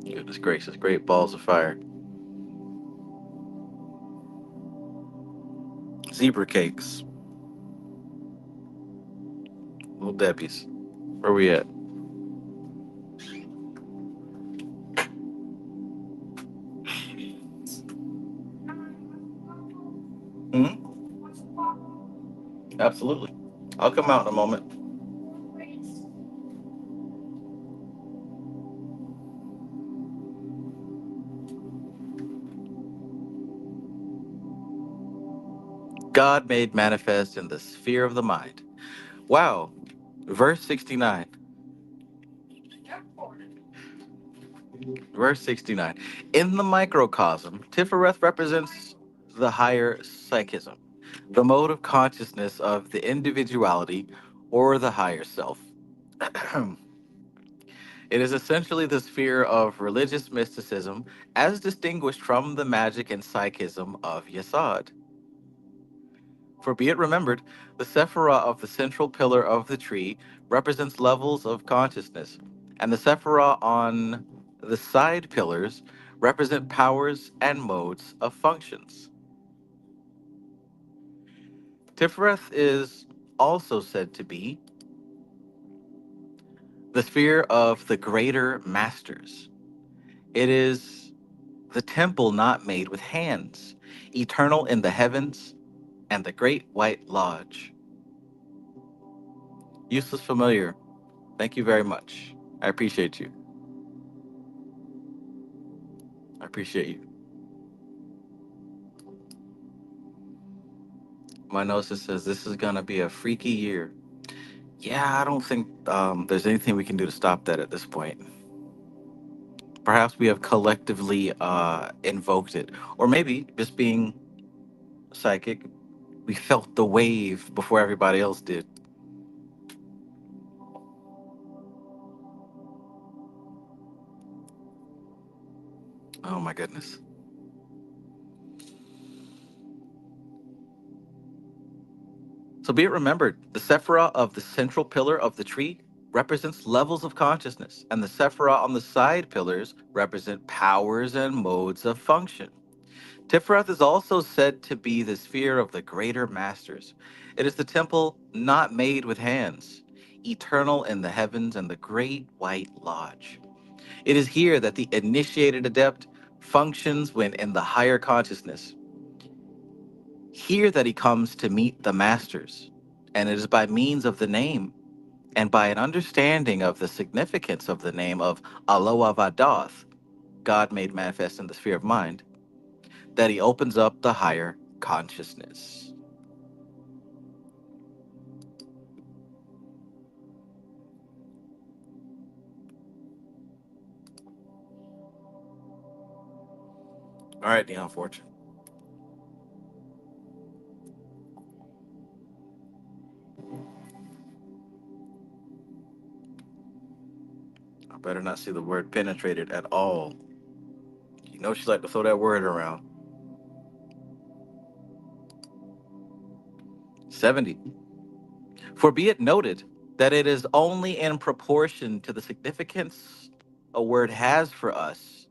Goodness gracious, great balls of fire. Zebra cakes. Little Debbie's. Where we at? Absolutely. I'll come out in a moment. God made manifest in the sphere of the mind. Wow. Verse 69. Verse 69. In the microcosm, Tiphareth represents the higher psychism, the mode of consciousness of the individuality or the higher self. It is essentially the sphere of religious mysticism as distinguished from the magic and psychism of Yesod. For be it remembered, the Sephirah of the central pillar of the tree represents levels of consciousness, and the Sephirah on the side pillars represent powers and modes of functions. Tiphareth is also said to be the sphere of the greater masters. It is the temple not made with hands, eternal in the heavens and the great white lodge. Useless familiar. Thank you very much. I appreciate you. I appreciate you. My gnosis says this is gonna be a freaky year. Yeah, I don't think there's anything we can do to stop that at this point. Perhaps we have collectively invoked it, or maybe just being psychic, we felt the wave before everybody else did. Oh my goodness. So be it remembered, the Sephirah of the central pillar of the tree represents levels of consciousness, and the Sephirah on the side pillars represent powers and modes of function. Tiphareth is also said to be the sphere of the greater masters. It is the temple not made with hands, eternal in the heavens and the great white lodge. It is here that the initiated adept functions when in the higher consciousness. Here that he comes to meet the masters. And it is by means of the name and by an understanding of the significance of the name of Aloha Vadoth, God made manifest in the sphere of mind, that he opens up the higher consciousness. All right, Dion Fortune. I better not see the word penetrated at all. You know she like to throw that word around. 70. For be it noted that it is only in proportion to the significance a word has for us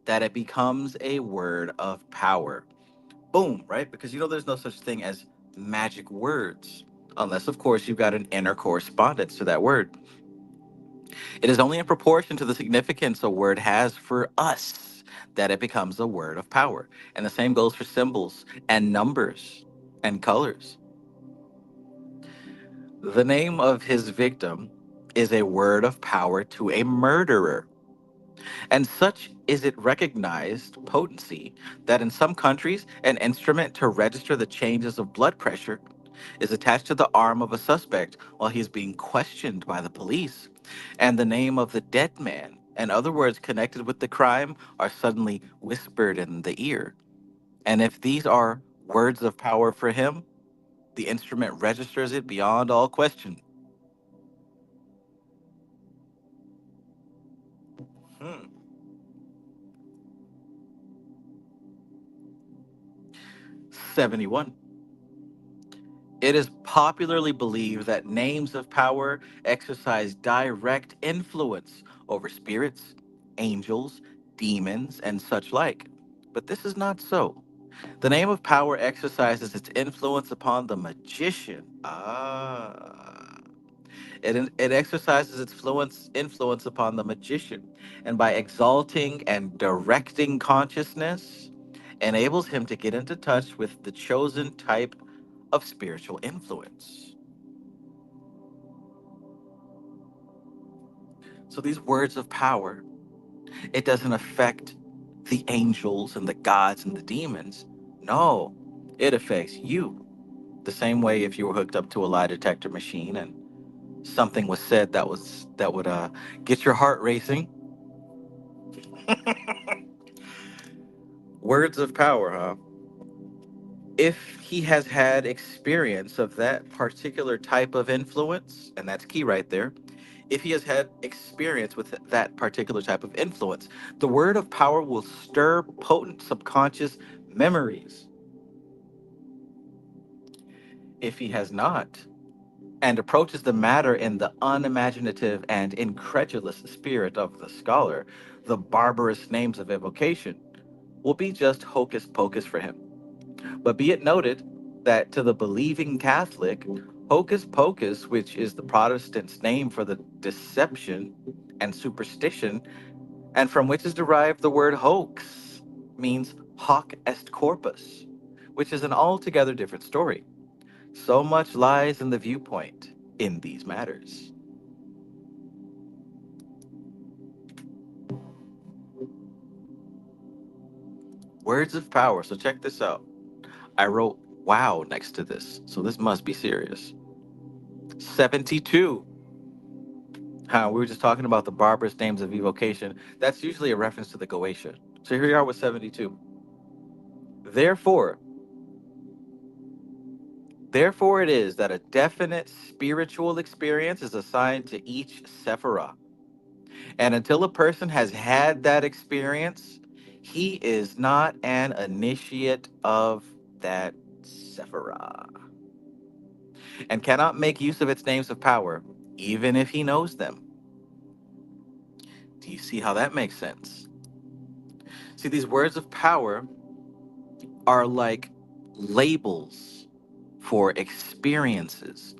that it becomes a word of power. Boom, right? Because you know there's no such thing as magic words, unless, of course, you've got an inner correspondence to that word. It is only in proportion to the significance a word has for us that it becomes a word of power. And the same goes for symbols and numbers and colors. The name of his victim is a word of power to a murderer. And such is it recognized potency that in some countries, an instrument to register the changes of blood pressure is attached to the arm of a suspect while he is being questioned by the police. And the name of the dead man and other words connected with the crime are suddenly whispered in the ear. And if these are words of power for him, the instrument registers it beyond all question. Hmm. 71. It is popularly believed that names of power exercise direct influence over spirits, angels, demons, and such like. But this is not so. The name of power exercises its influence upon the magician. It exercises its influence upon the magician, and by exalting and directing consciousness, enables him to get into touch with the chosen type of spiritual influence. So these words of power, it doesn't affect the angels and the gods and the demons. No, it affects you. The same way if you were hooked up to a lie detector machine and something was said that would get your heart racing. Words of power, huh? If he has had experience of that particular type of influence, and that's key right there, if he has had experience with that particular type of influence, the word of power will stir potent subconscious memories. If he has not, and approaches the matter in the unimaginative and incredulous spirit of the scholar, the barbarous names of evocation will be just hocus pocus for him. But be it noted that to the believing Catholic, hocus pocus, which is the Protestant's name for the deception and superstition, and from which is derived the word hoax, means hoc est corpus, which is an altogether different story. So much lies in the viewpoint in these matters. Words of power. So check this out. I wrote wow next to this, so this must be serious. 72. Huh, we were just talking about the barbarous names of evocation. That's usually a reference to the Goetia. So here we are with 72. Therefore, therefore it is that a definite spiritual experience is assigned to each Sephiroth. And until a person has had that experience, he is not an initiate of that Sephiroth and cannot make use of its names of power, even if he knows them. Do you see how that makes sense? See, these words of power are like labels for experiences.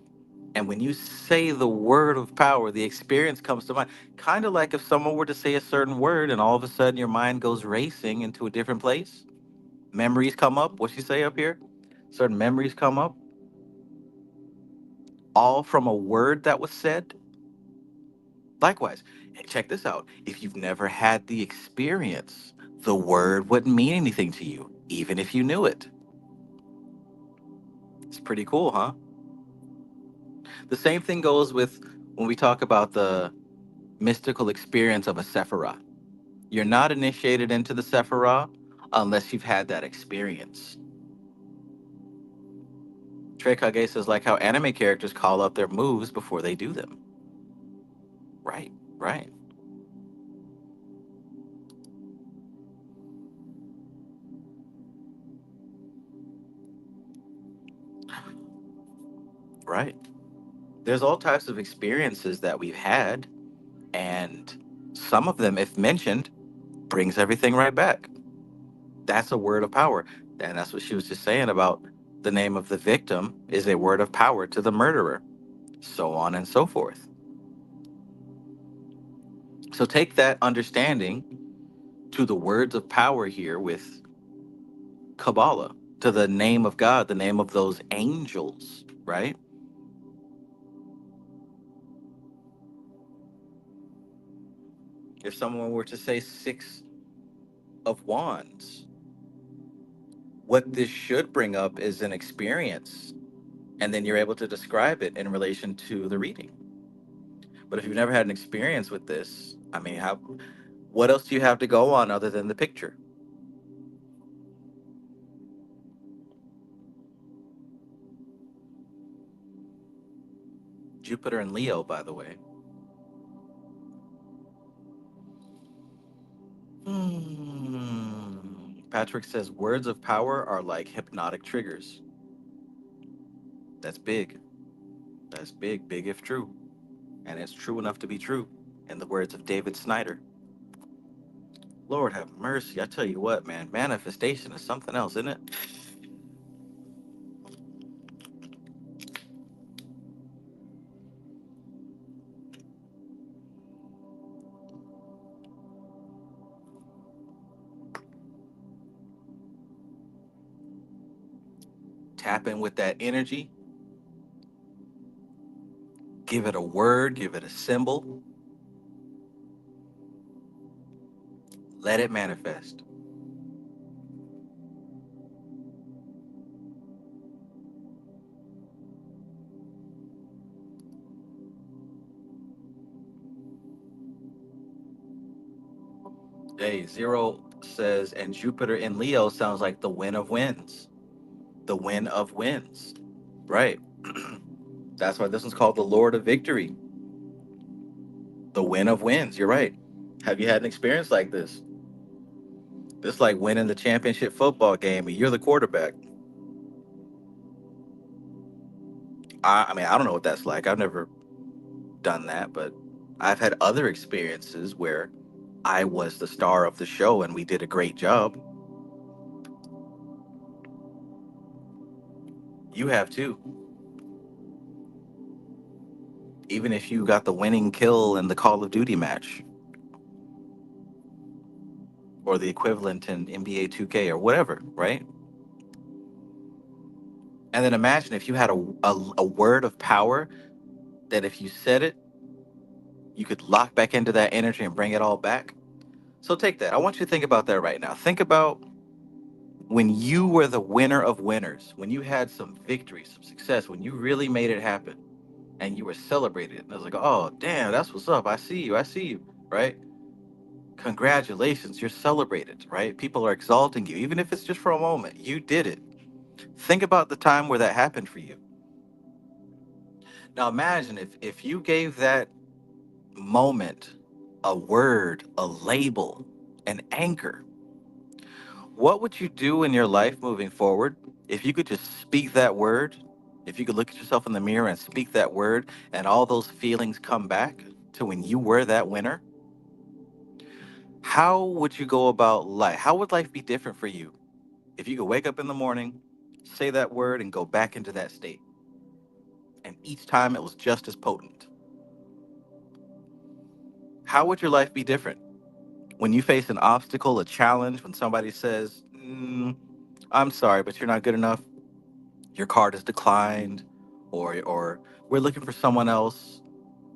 And when you say the word of power, the experience comes to mind. Kind of like if someone were to say a certain word and all of a sudden your mind goes racing into a different place. Memories come up. What you say up here? Certain memories come up, all from a word that was said. Likewise, hey, check this out. If you've never had the experience, the word wouldn't mean anything to you, even if you knew it. It's pretty cool, huh? The same thing goes with when we talk about the mystical experience of a Sephiroth. You're not initiated into the Sephiroth unless you've had that experience. Trey Kage says, like how anime characters call out their moves before they do them. Right, right, right. There's all types of experiences that we've had, and some of them, if mentioned, brings everything right back. That's a word of power. And that's what she was just saying about the name of the victim is a word of power to the murderer, so on and so forth. So take that understanding to the words of power here with Qabalah, to the name of God, the name of those angels, right? If someone were to say Six of Wands, what this should bring up is an experience, and then you're able to describe it in relation to the reading. But if you've never had an experience with this, I mean, how? What else do you have to go on other than the picture? Jupiter and Leo, by the way. Patrick says words of power are like hypnotic triggers. That's big. That's big, big if true. And it's true enough to be true, in the words of David Snyder. Lord have mercy. I tell you what, man, manifestation is something else, isn't it? tap in with that energy, give it a word, give it a symbol, let it manifest. Hey, Zero says, and Jupiter in Leo sounds like the win of wins. The win of wins. Right. That's why this one's called the Lord of Victory. The win of wins. You're right. Have you had an experience like this? This like winning the championship football game and you're the quarterback. I mean, I don't know what that's like. I've never done that, but I've had other experiences where I was the star of the show and we did a great job. You have too. Even if you got the winning kill in the Call of Duty match or the equivalent in NBA 2K or whatever, right? And then imagine if you had a word of power that if you said it, you could lock back into that energy and bring it all back. So take that. I want you to think about that right now. Think about when you were the winner of winners, when you had some victory, some success, when you really made it happen and you were celebrated. And I was like, oh, damn, that's what's up. I see you. I see you. Right? Congratulations. You're celebrated. Right? People are exalting you, even if it's just for a moment. You did it. Think about the time where that happened for you. Now imagine if you gave that moment a word, a label, an anchor. What would you do in your life moving forward if you could just speak that word? If you could look at yourself in the mirror and speak that word, and all those feelings come back to when you were that winner? How would you go about life? How would life be different for you if you could wake up in the morning, say that word, and go back into that state? And each time it was just as potent. How would your life be different when you face an obstacle, a challenge, when somebody says, I'm sorry, but you're not good enough? Your card is declined, or we're looking for someone else,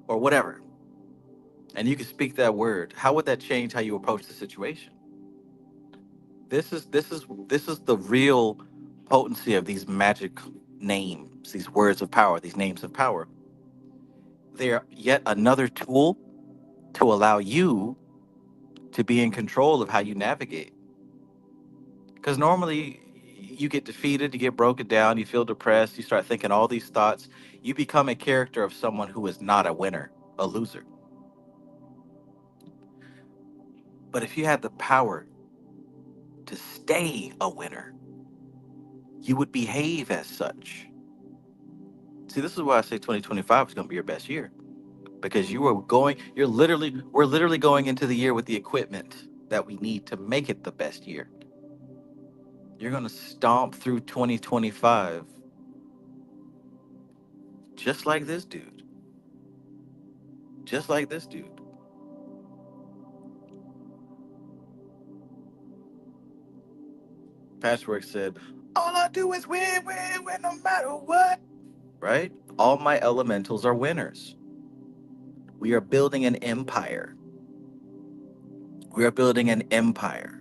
or whatever, and you can speak that word. How would that change how you approach the situation? This is the real potency of these magic names, these words of power, these names of power. They're yet another tool to allow you to be in control of how you navigate. Because normally you get defeated, you get broken down, you feel depressed, you start thinking all these thoughts. You become a character of someone who is not a winner, a loser. But if you had the power to stay a winner, you would behave as such. See, this is why I say 2025 is going to be your best year, because we're literally going into the year with the equipment that we need to make it the best year. You're going to stomp through 2025 just like this dude. Just like this dude. Patchwork said, all I do is win, win, win no matter what. Right? All my elementals are winners. We are building an empire. We are building an empire.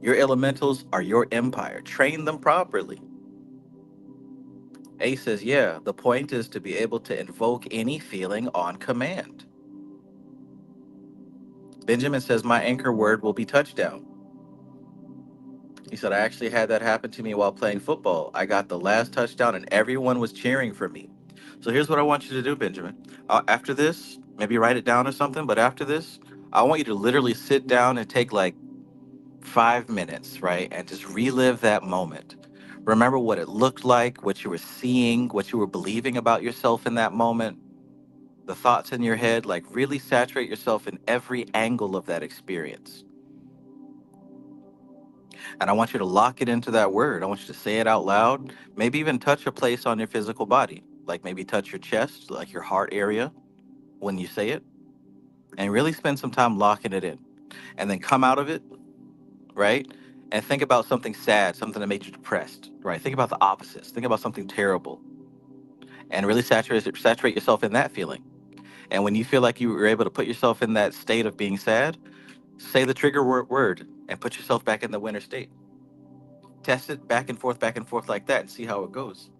Your elementals are your empire. Train them properly. A says, yeah, the point is to be able to invoke any feeling on command. Benjamin says, my anchor word will be touchdown. He said, I actually had that happen to me while playing football. I got the last touchdown and everyone was cheering for me. So here's what I want you to do, Benjamin. After this, maybe write it down or something, but after this, I want you to literally sit down and take like 5 minutes, right? And just relive that moment. Remember what it looked like, what you were seeing, what you were believing about yourself in that moment, the thoughts in your head. Like, really saturate yourself in every angle of that experience. And I want you to lock it into that word. I want you to say it out loud, maybe even touch a place on your physical body, like maybe touch your chest, like your heart area when you say it, and really spend some time locking it in. And then come out of it, right? and think about something sad, something that made you depressed, right? Think about the opposites. Think about something terrible, and really saturate yourself in that feeling. And when you feel like you were able to put yourself in that state of being sad, say the trigger word and put yourself back in the winner state. Test it back and forth like that, and see how it goes.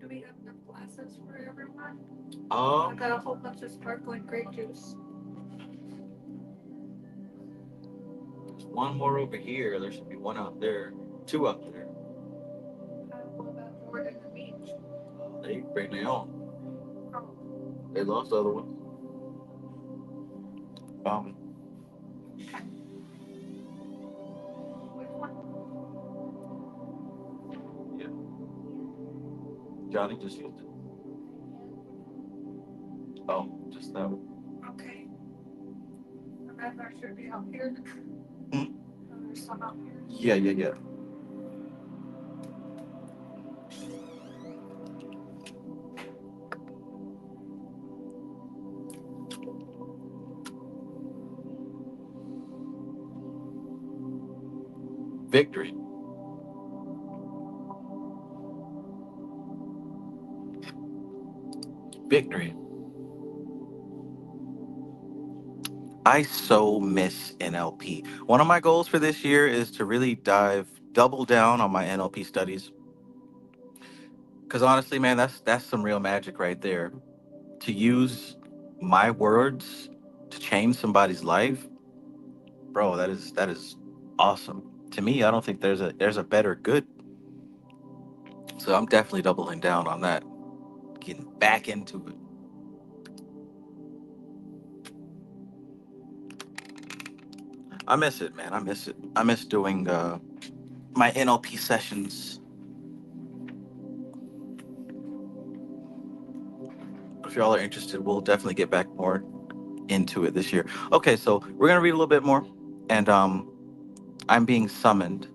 Do we have enough glasses for everyone? I Um, got a whole bunch of sparkling grape juice. there's one more over here. There should be one out there, two up there. What about more in the beach? They bring their own. Oh, They lost the other one. Um, which one? yeah, Johnny just used it. Oh, just that one. Okay. The red should be up here. Hmm? There's some up here. Yeah, yeah, yeah. Victory. Victory. I so miss NLP. One of my goals for this year is to really double down on my NLP studies. Because honestly, man, that's some real magic right there. To use my words to change somebody's life, bro, that is awesome. To me, I don't think there's a better good. So I'm definitely doubling down on that. Getting back into it. I miss it, man. I miss it. I miss doing my NLP sessions. If y'all are interested, we'll definitely get back more into it this year. Okay, so we're gonna read a little bit more, and I'm being summoned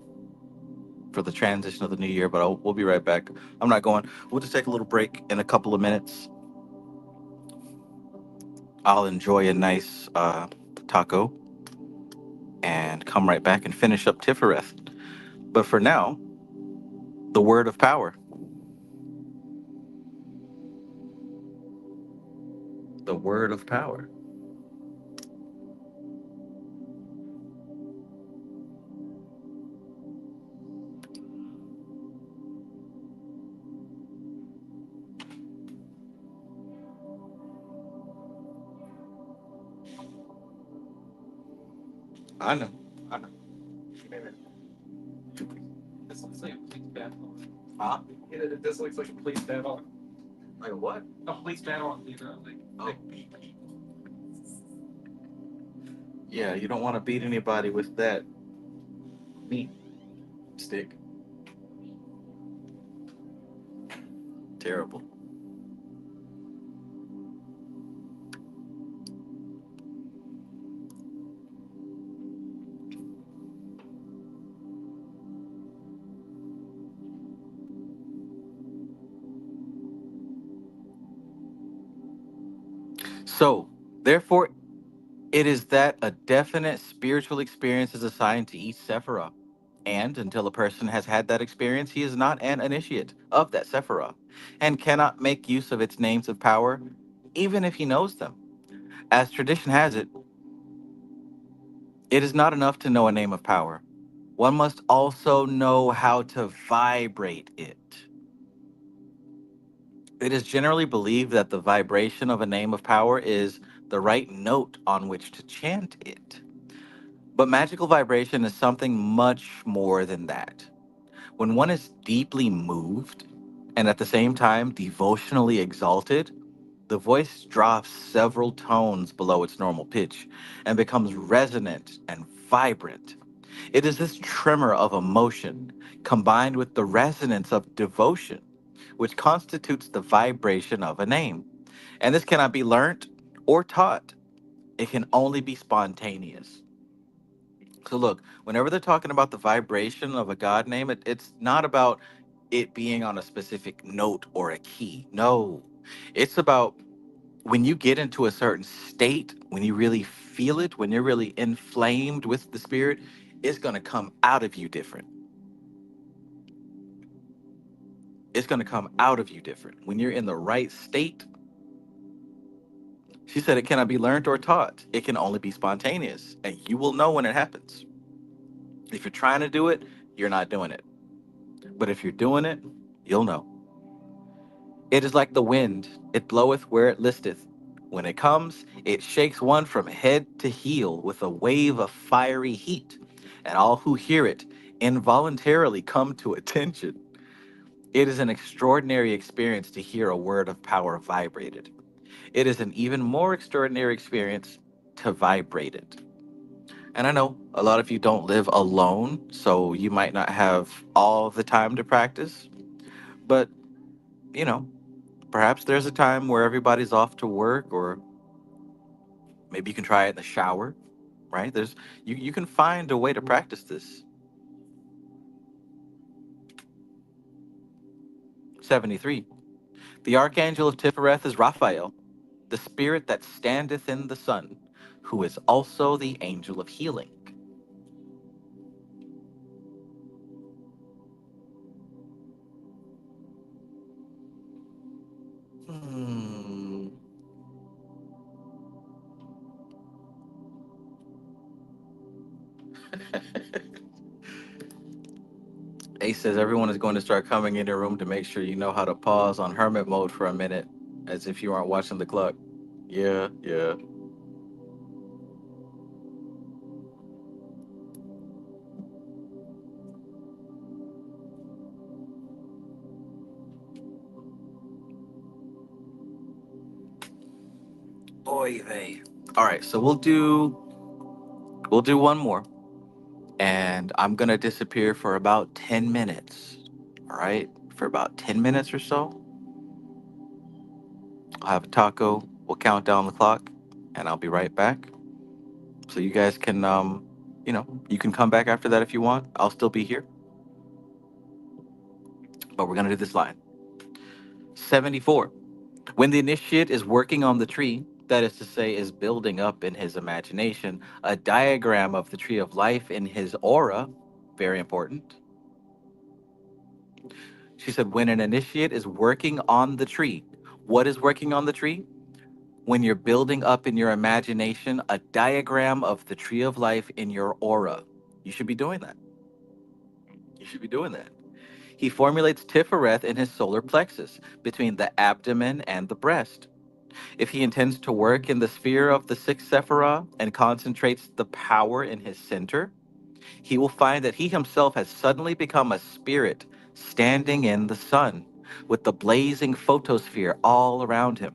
for the transition of the new year, but we'll be right back. I'm not going. We'll just take a little break in a couple of minutes. I'll enjoy a nice taco and come right back and finish up Tiphareth. But for now, the word of power. The word of power. I know. I know. This looks like a police battle. Huh? This looks like a police battle. Like what? A police battle, you know, Oh. like beat. Yeah, you don't want to beat anybody with that meat stick. Terrible. So, therefore, it is that a definite spiritual experience is assigned to each Sephiroth. And until a person has had that experience, he is not an initiate of that Sephiroth and cannot make use of its names of power, even if he knows them. As tradition has it, it is not enough to know a name of power. One must also know how to vibrate it. It is generally believed that the vibration of a name of power is the right note on which to chant it. But magical vibration is something much more than that. When one is deeply moved and at the same time devotionally exalted, the voice drops several tones below its normal pitch and becomes resonant and vibrant. It is this tremor of emotion combined with the resonance of devotion which constitutes the vibration of a name. And this cannot be learnt or taught, it can only be spontaneous. So, look, whenever they're talking about the vibration of a God name, it's not about it being on a specific note or a key. No, it's about when you get into a certain state, when you really feel it, when you're really inflamed with the spirit, it's going to come out of you different. It's going to come out of you different. When you're in the right state, she said it cannot be learned or taught. It can only be spontaneous. And you will know when it happens. If you're trying to do it, you're not doing it. But if you're doing it, you'll know. It is like the wind, it bloweth where it listeth. When it comes, it shakes one from head to heel with a wave of fiery heat, and all who hear it involuntarily come to attention. It is an extraordinary experience to hear a word of power vibrated. It is an even more extraordinary experience to vibrate it. And I know a lot of you don't live alone, so you might not have all the time to practice, but you know, perhaps there's a time where everybody's off to work, or maybe you can try it in the shower, right? You can find a way to practice this. 73. The archangel of Tiphareth is Raphael, the spirit that standeth in the sun, who is also the angel of healing. Hmm. Ace says everyone is going to start coming in the room to make sure you know how to pause on hermit mode for a minute, as if you aren't watching the clock. Yeah, yeah. Oy vey. All right, so we'll do one more, and I'm gonna disappear for about 10 minutes. All right, for about 10 minutes or so. I'll have a taco. We'll count down the clock, and I'll be right back. So you guys can, you can come back after that if you want. I'll still be here, but we're gonna do this line. 74. When the initiate is working on the tree, that is to say, is building up in his imagination a diagram of the tree of life in his aura, very important. She said, when an initiate is working on the tree, what is working on the tree? When you're building up in your imagination a diagram of the tree of life in your aura. You should be doing that. You should be doing that. He formulates Tiphareth in his solar plexus between the abdomen and the breast. If he intends to work in the sphere of the sixth Sephiroth and concentrates the power in his center, he will find that he himself has suddenly become a spirit standing in the sun, with the blazing photosphere all around him.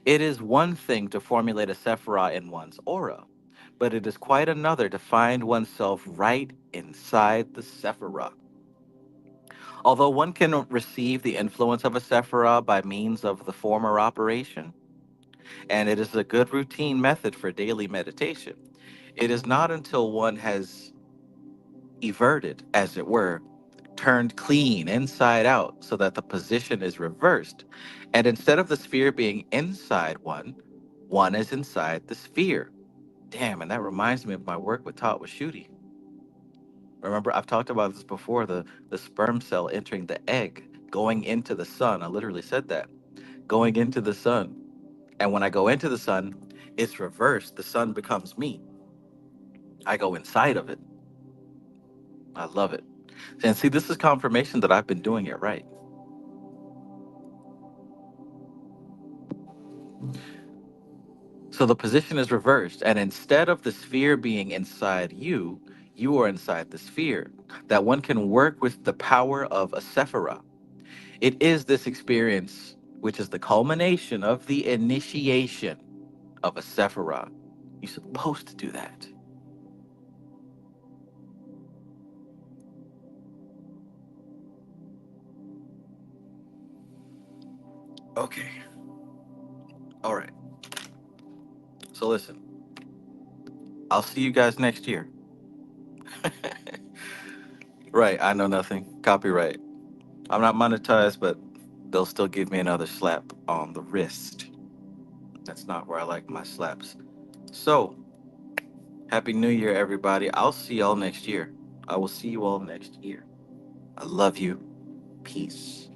It is one thing to formulate a Sephiroth in one's aura, but it is quite another to find oneself right inside the Sephiroth. Although one can receive the influence of a Sephiroth by means of the former operation, and it is a good routine method for daily meditation, it is not until one has everted, as it were, turned clean inside out so that the position is reversed. And instead of the sphere being inside one, one is inside the sphere. Damn, and that reminds me of my work with Todd with Shooty. Remember, I've talked about this before, the sperm cell entering the egg, going into the sun. I literally said that. Going into the sun. And when I go into the sun, it's reversed. The sun becomes me. I go inside of it. I love it. And see, this is confirmation that I've been doing it right. So the position is reversed, and instead of the sphere being inside you, you are inside the sphere. That one can work with the power of a Sephirah. It is this experience which is the culmination of the initiation of a Sephirah. You're supposed to do that. Okay. All right. So listen, I'll see you guys next year. Right, I know nothing. Copyright. I'm not monetized, but they'll still give me another slap on the wrist. That's not where I like my slaps. So, Happy New Year, everybody. I'll see y'all next year. I will see you all next year. I love you. Peace.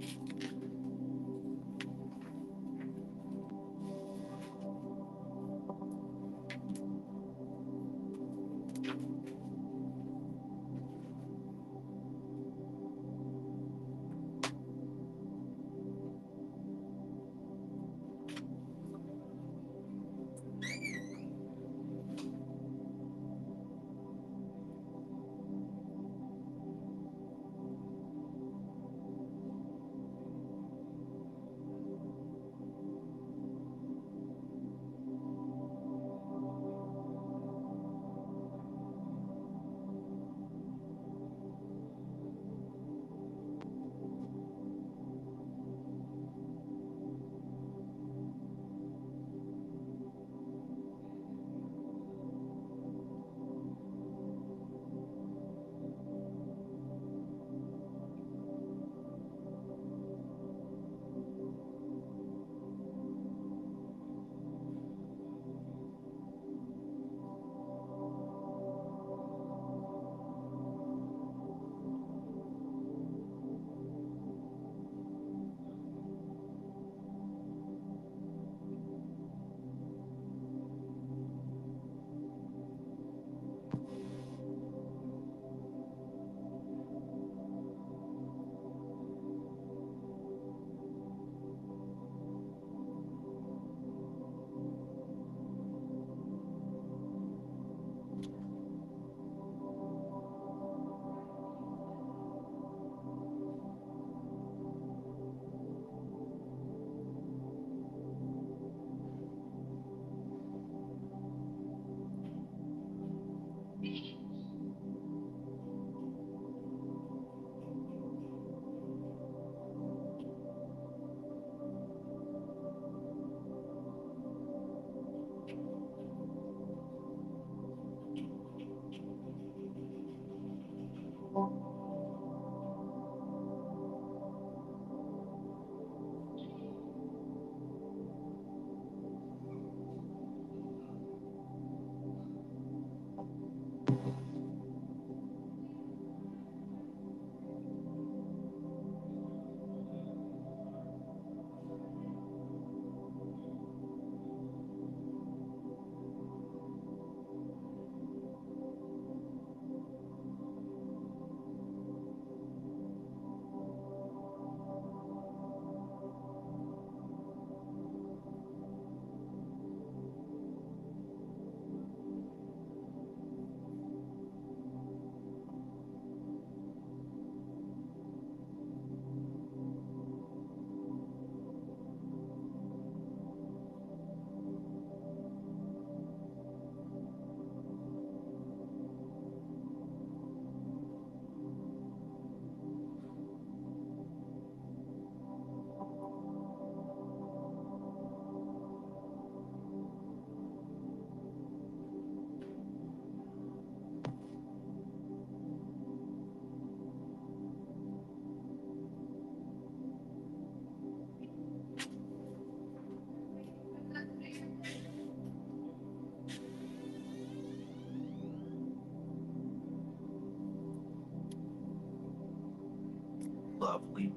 Lovely.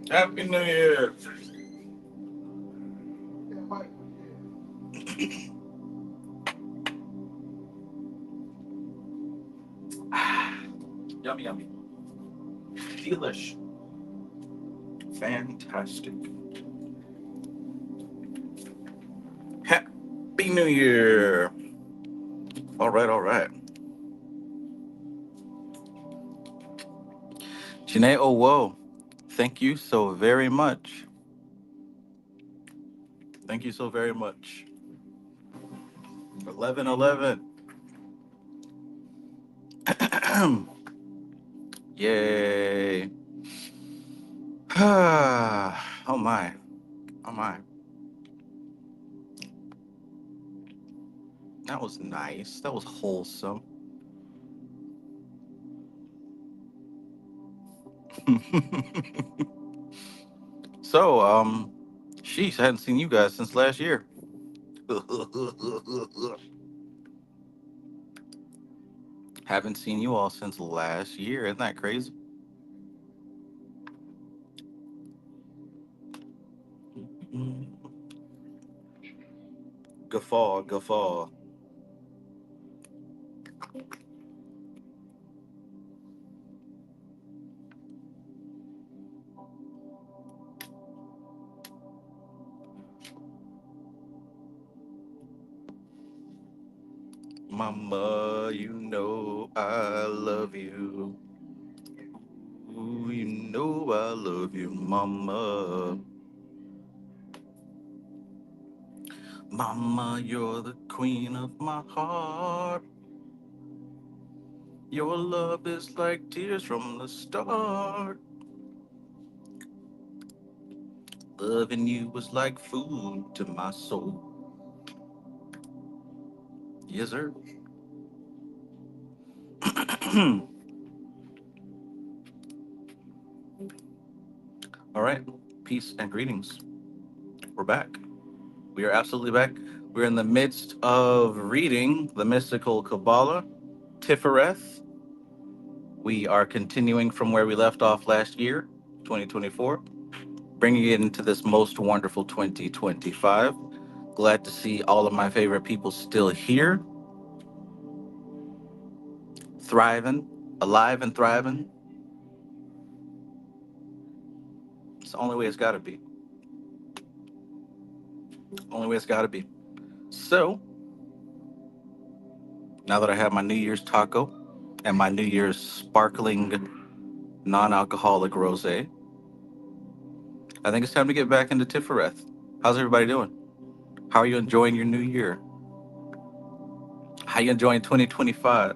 Happy New Year. Yummy, yummy. Delish. Fantastic. Happy New Year. All right, all right. Janae, oh, whoa. Thank you so very much. Thank you so very much. 1111. Yay. Oh my. Oh my. That was nice. That was wholesome. So, sheesh, I hadn't seen you guys since last year. Haven't seen you all since last year. Isn't that crazy? Guffaw, guffaw. Mama, you know I love you. Ooh, you know I love you, mama. Mama, you're the queen of my heart. Your love is like tears from the start. Loving you was like food to my soul. Yes, sir. All right. Peace and greetings. We're back. We are absolutely back. We're in the midst of reading the mystical Qabalah, Tiphareth. We are continuing from where we left off last year, 2024, bringing it into this most wonderful 2025. Glad to see all of my favorite people still here, thriving, alive and thriving. It's the only way it's got to be. Only way it's got to be. So, now that I have my New Year's taco and my New Year's sparkling non-alcoholic rosé, I think it's time to get back into Tiphareth. How's everybody doing? How are you enjoying your new year? How you enjoying 2025?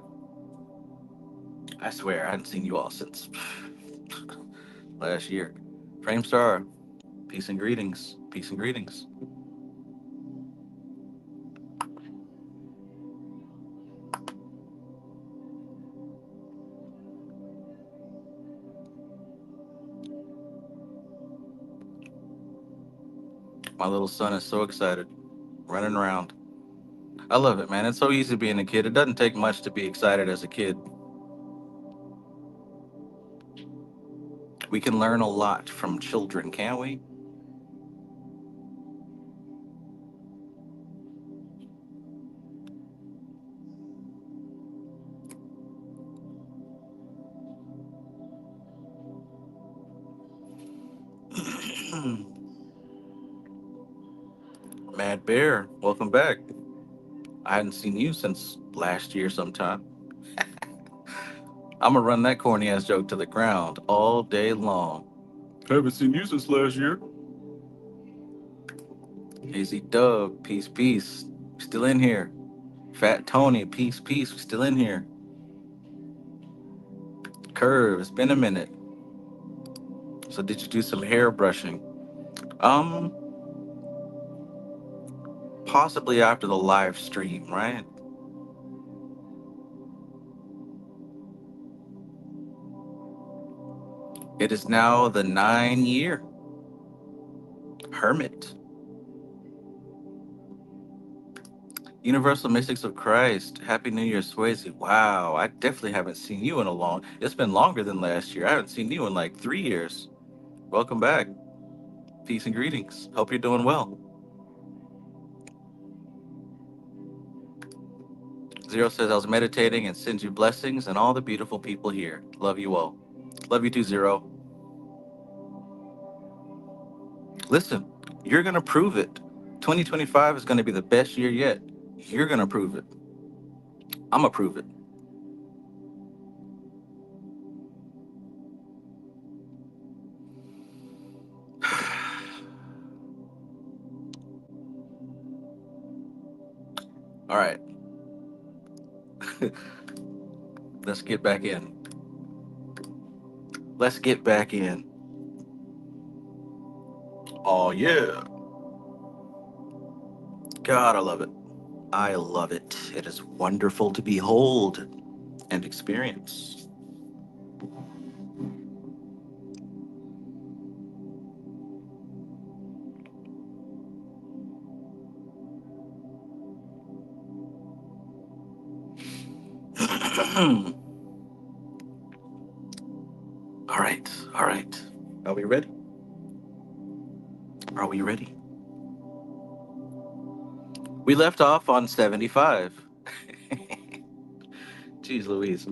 I swear, I hadn't seen you all since last year. Framestar, peace and greetings. Peace and greetings. My little son is so excited, running around. I love it, man. It's so easy being a kid. It doesn't take much to be excited as a kid. We can learn a lot from children, can't we? Mad Bear, welcome back. I hadn't seen you since last year sometime. I'm gonna run that corny ass joke to the ground all day long. Haven't seen you since last year. Hazy Dub, peace, peace. Still in here. Fat Tony, peace, peace. Still in here. Curve, it's been a minute. So did you do some hair brushing? Um, Possibly after the live stream, right? It is now the 9 year hermit. Universal Mystics of Christ. Happy New Year, Swayze. Wow, I definitely haven't seen you in a long. It's been longer than last year. I haven't seen you in like 3 years. Welcome back. Peace and greetings. Hope you're doing well. Zero says I was meditating and sends you blessings and all the beautiful people here. Love you all. Love you too, Zero. Listen, you're gonna prove it. 2025 is gonna be the best year yet. You're gonna prove it. I'm gonna prove it. All right, let's get back in. Let's get back in. Oh yeah. God, I love it. I love it. It is wonderful to behold and experience. All right, all right. Are we ready? Are we ready? We left off on 75. Jeez Louise.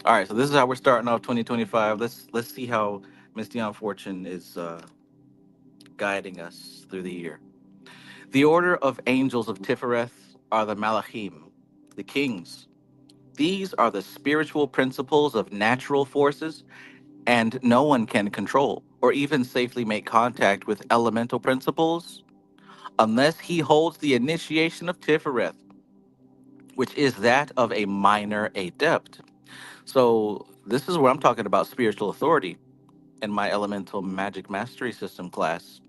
All right, so this is how we're starting off 2025. Let's see how Miss Dion Fortune is guiding us through the year. The order of angels of Tiphareth are the Malachim, the kings. These are the spiritual principles of natural forces, and no one can control or even safely make contact with elemental principles unless he holds the initiation of Tiphareth, which is that of a minor adept. So, this is where I'm talking about spiritual authority in my elemental magic mastery system class.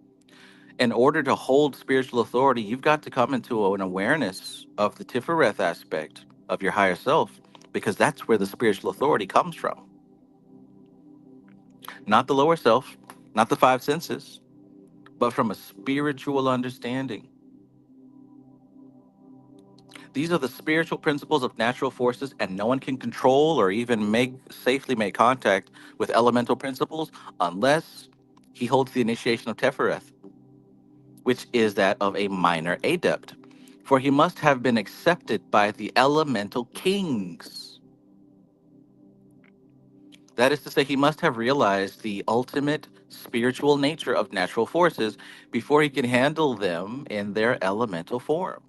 In order to hold spiritual authority, you've got to come into an awareness of the Tiphareth aspect of your higher self, because that's where the spiritual authority comes from. Not the lower self, not the five senses, but from a spiritual understanding. These are the spiritual principles of natural forces, and no one can control or even make contact with elemental principles unless he holds the initiation of Tephareth, which is that of a minor adept. For he must have been accepted by the elemental kings. That is to say, he must have realized the ultimate spiritual nature of natural forces before he can handle them in their elemental form.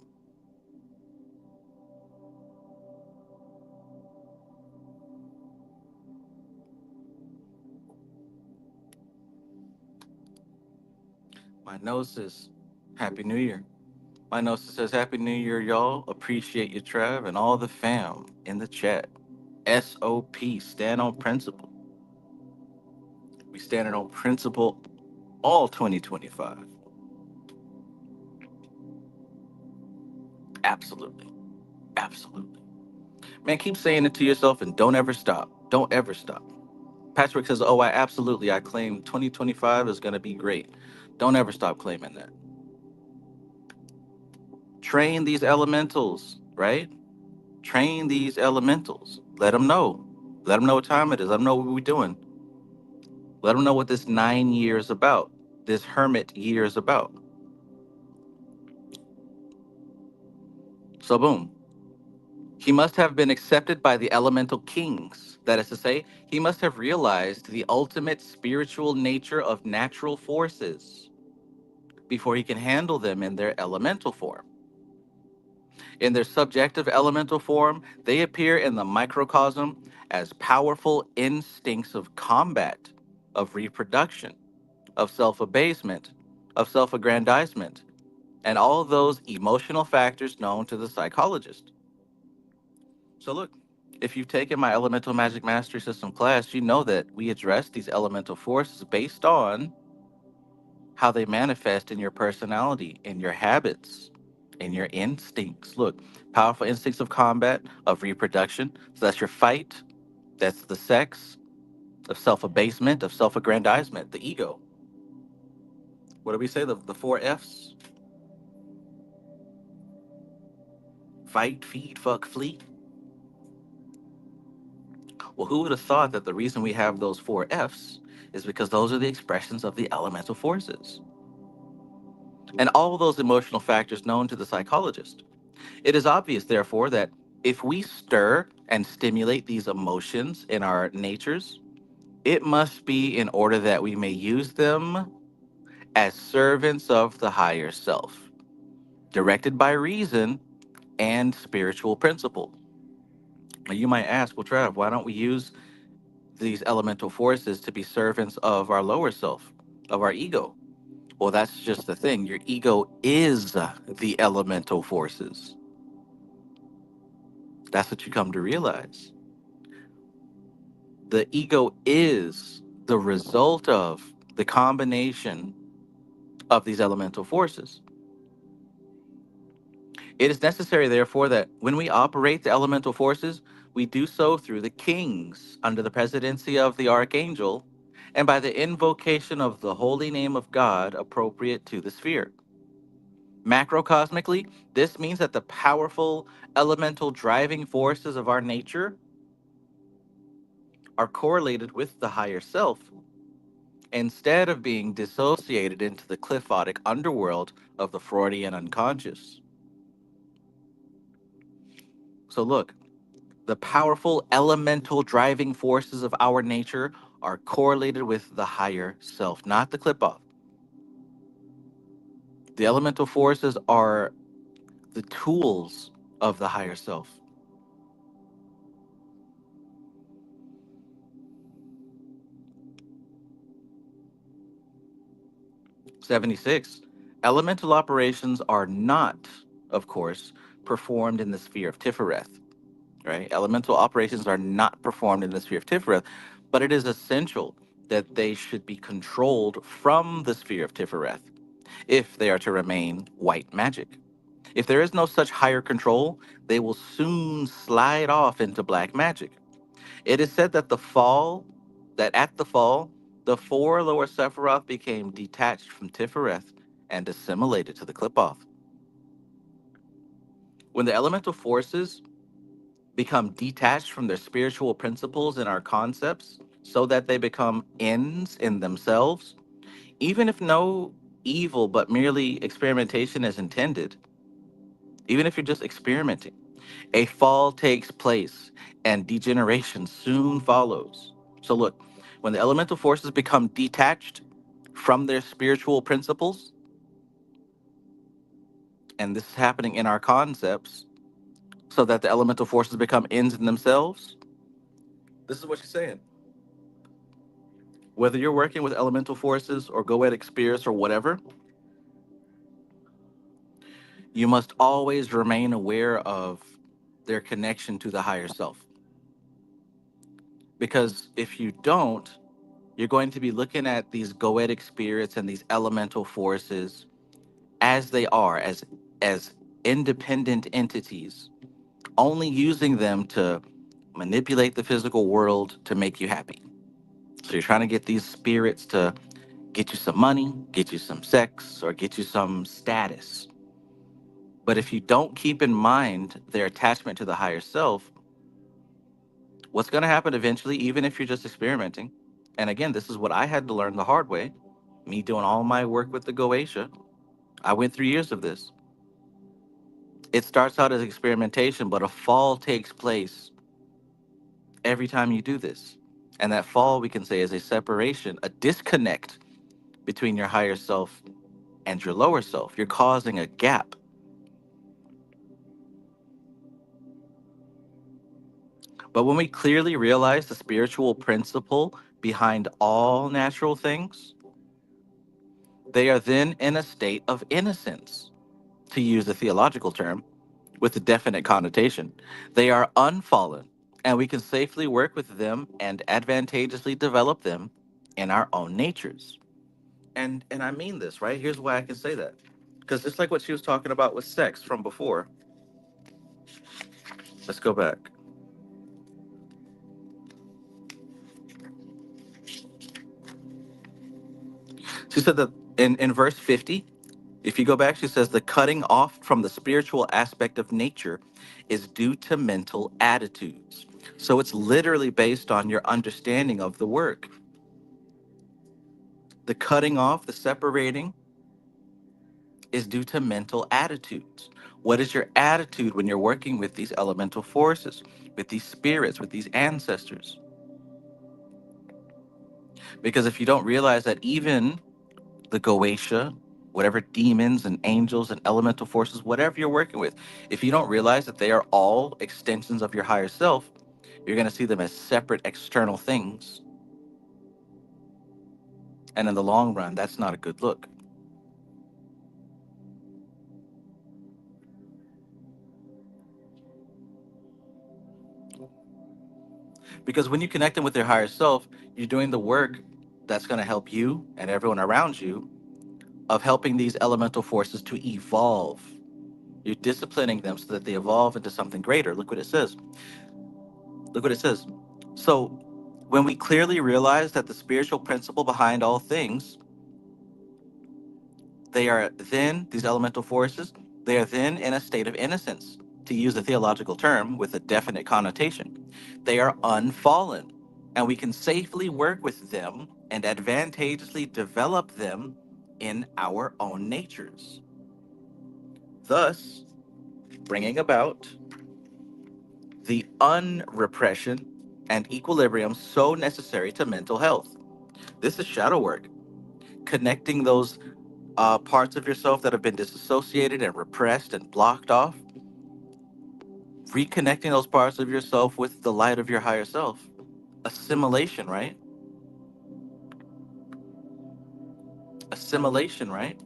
My nose says, Happy New Year. My nose says, Happy New Year, y'all. Appreciate you, Trav, and all the fam in the chat. SOP, stand on principle. We standing on principle all 2025. Absolutely. Absolutely. Man, keep saying it to yourself and don't ever stop. Don't ever stop. Patrick says, Oh, I claim 2025 is going to be great. Don't ever stop claiming that. Train these elementals, right? Train these elementals. Let them know. Let them know what time it is. Let them know what we're doing. Let them know what this 9 year is about. This hermit year is about. So, boom. He must have been accepted by the elemental kings. That is to say, he must have realized the ultimate spiritual nature of natural forces before he can handle them in their elemental form. In their subjective elemental form, they appear in the microcosm as powerful instincts of combat, of reproduction, of self abasement, of self aggrandizement, and all of those emotional factors known to the psychologist. So, look, if you've taken my Elemental Magic Mastery System class, you know that we address these elemental forces based on how they manifest in your personality, in your habits, in your instincts. Look, powerful instincts of combat, of reproduction. So that's your fight, that's the sex, of self abasement, of self aggrandizement, the ego. What do we say? The four F's: fight, feed, fuck, flee. Well, who would have thought that the reason we have those four F's is because those are the expressions of the elemental forces and all of those emotional factors known to the psychologist. It is obvious, therefore, that if we stir and stimulate these emotions in our natures, it must be in order that we may use them as servants of the higher self, directed by reason and spiritual principle. Now, you might ask, well, Trav, why don't we use these elemental forces to be servants of our lower self, of our ego? Well, that's just the thing. Your ego is the elemental forces. That's what you come to realize. The ego is the result of the combination of these elemental forces. It is necessary, therefore, that when we operate the elemental forces, we do so through the kings under the presidency of the archangel and by the invocation of the holy name of God appropriate to the sphere. Macrocosmically, this means that the powerful elemental driving forces of our nature are correlated with the higher self instead of being dissociated into the cliphotic underworld of the Freudian unconscious. So, look, the powerful elemental driving forces of our nature are correlated with the higher self, not the clip off. The elemental forces are the tools of the higher self. 76. Elemental operations are not, of course, performed in the sphere of Tiphareth, right? Elemental operations are not performed in the sphere of Tiphareth, but it is essential that they should be controlled from the sphere of Tiphareth if they are to remain white magic. If there is no such higher control, they will soon slide off into black magic. It is said that at the fall, the four lower Sephiroth became detached from Tiphareth and assimilated to the Clipoth. When the elemental forces become detached from their spiritual principles and our concepts, so that they become ends in themselves, even if no evil but merely experimentation is intended, even if you're just experimenting, a fall takes place and degeneration soon follows. So, look, when the elemental forces become detached from their spiritual principles, and this is happening in our concepts, so that the elemental forces become ends in themselves, this is what she's saying. Whether you're working with elemental forces or goetic spirits or whatever, you must always remain aware of their connection to the higher self. Because if you don't, you're going to be looking at these goetic spirits and these elemental forces as they are, as independent entities, only using them to manipulate the physical world to make you happy. So you're trying to get these spirits to get you some money, get you some sex, or get you some status. But if you don't keep in mind their attachment to the higher self, what's going to happen eventually, even if you're just experimenting? And again, this is what I had to learn the hard way. Me doing all my work with the Goetia, I went through years of this. It starts out as experimentation, but a fall takes place every time you do this. And that fall, we can say, is a separation, a disconnect between your higher self and your lower self. You're causing a gap. But when we clearly realize the spiritual principle behind all natural things, they are then in a state of innocence, to use a theological term with a definite connotation. They are unfallen, and we can safely work with them and advantageously develop them in our own natures. And I mean this, right? Here's why I can say that. Because it's like what she was talking about with sex from before. Let's go back. She said that in verse 50, If you go back, she says the cutting off from the spiritual aspect of nature is due to mental attitudes. So it's literally based on your understanding of the work. The cutting off, the separating, is due to mental attitudes. What is your attitude when you're working with these elemental forces, with these spirits, with these ancestors? Because if you don't realize that even the Goetia, whatever demons and angels and elemental forces, whatever you're working with, if you don't realize that they are all extensions of your higher self, you're going to see them as separate external things. And in the long run, that's not a good look. Because when you connect them with their higher self, you're doing the work that's going to help you and everyone around you of helping these elemental forces to evolve. You're disciplining them so that they evolve into something greater. Look what it says. Look what it says. So, when we clearly realize that the spiritual principle behind all things, they are then, these elemental forces, they are then in a state of innocence, to use a theological term with a definite connotation. They are unfallen, and we can safely work with them and advantageously develop them in our own natures, thus bringing about the unrepression and equilibrium so necessary to mental health. This is shadow work, connecting those parts of yourself that have been disassociated and repressed and blocked off, reconnecting those parts of yourself with the light of your higher self. Assimilation, right? Assimilation, right?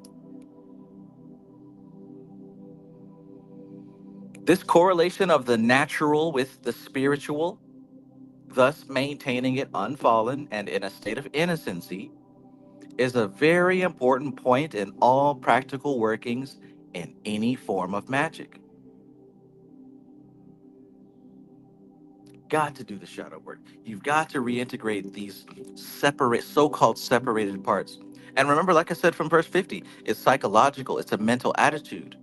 This correlation of the natural with the spiritual, thus maintaining it unfallen and in a state of innocency, is a very important point in all practical workings in any form of magic. Got to do the shadow work. You've got to reintegrate these separate, so-called separated parts. And remember, like I said from verse 50, it's psychological. It's a mental attitude.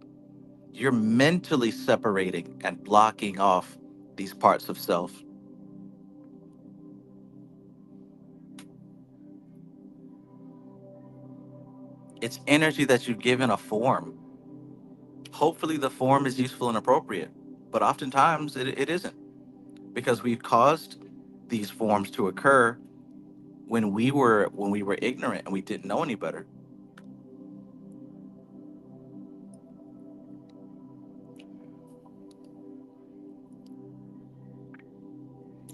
You're mentally separating and blocking off these parts of self. It's energy that you've given a form. Hopefully the form is useful and appropriate, but oftentimes it isn't, because we've caused these forms to occur when we were ignorant and we didn't know any better.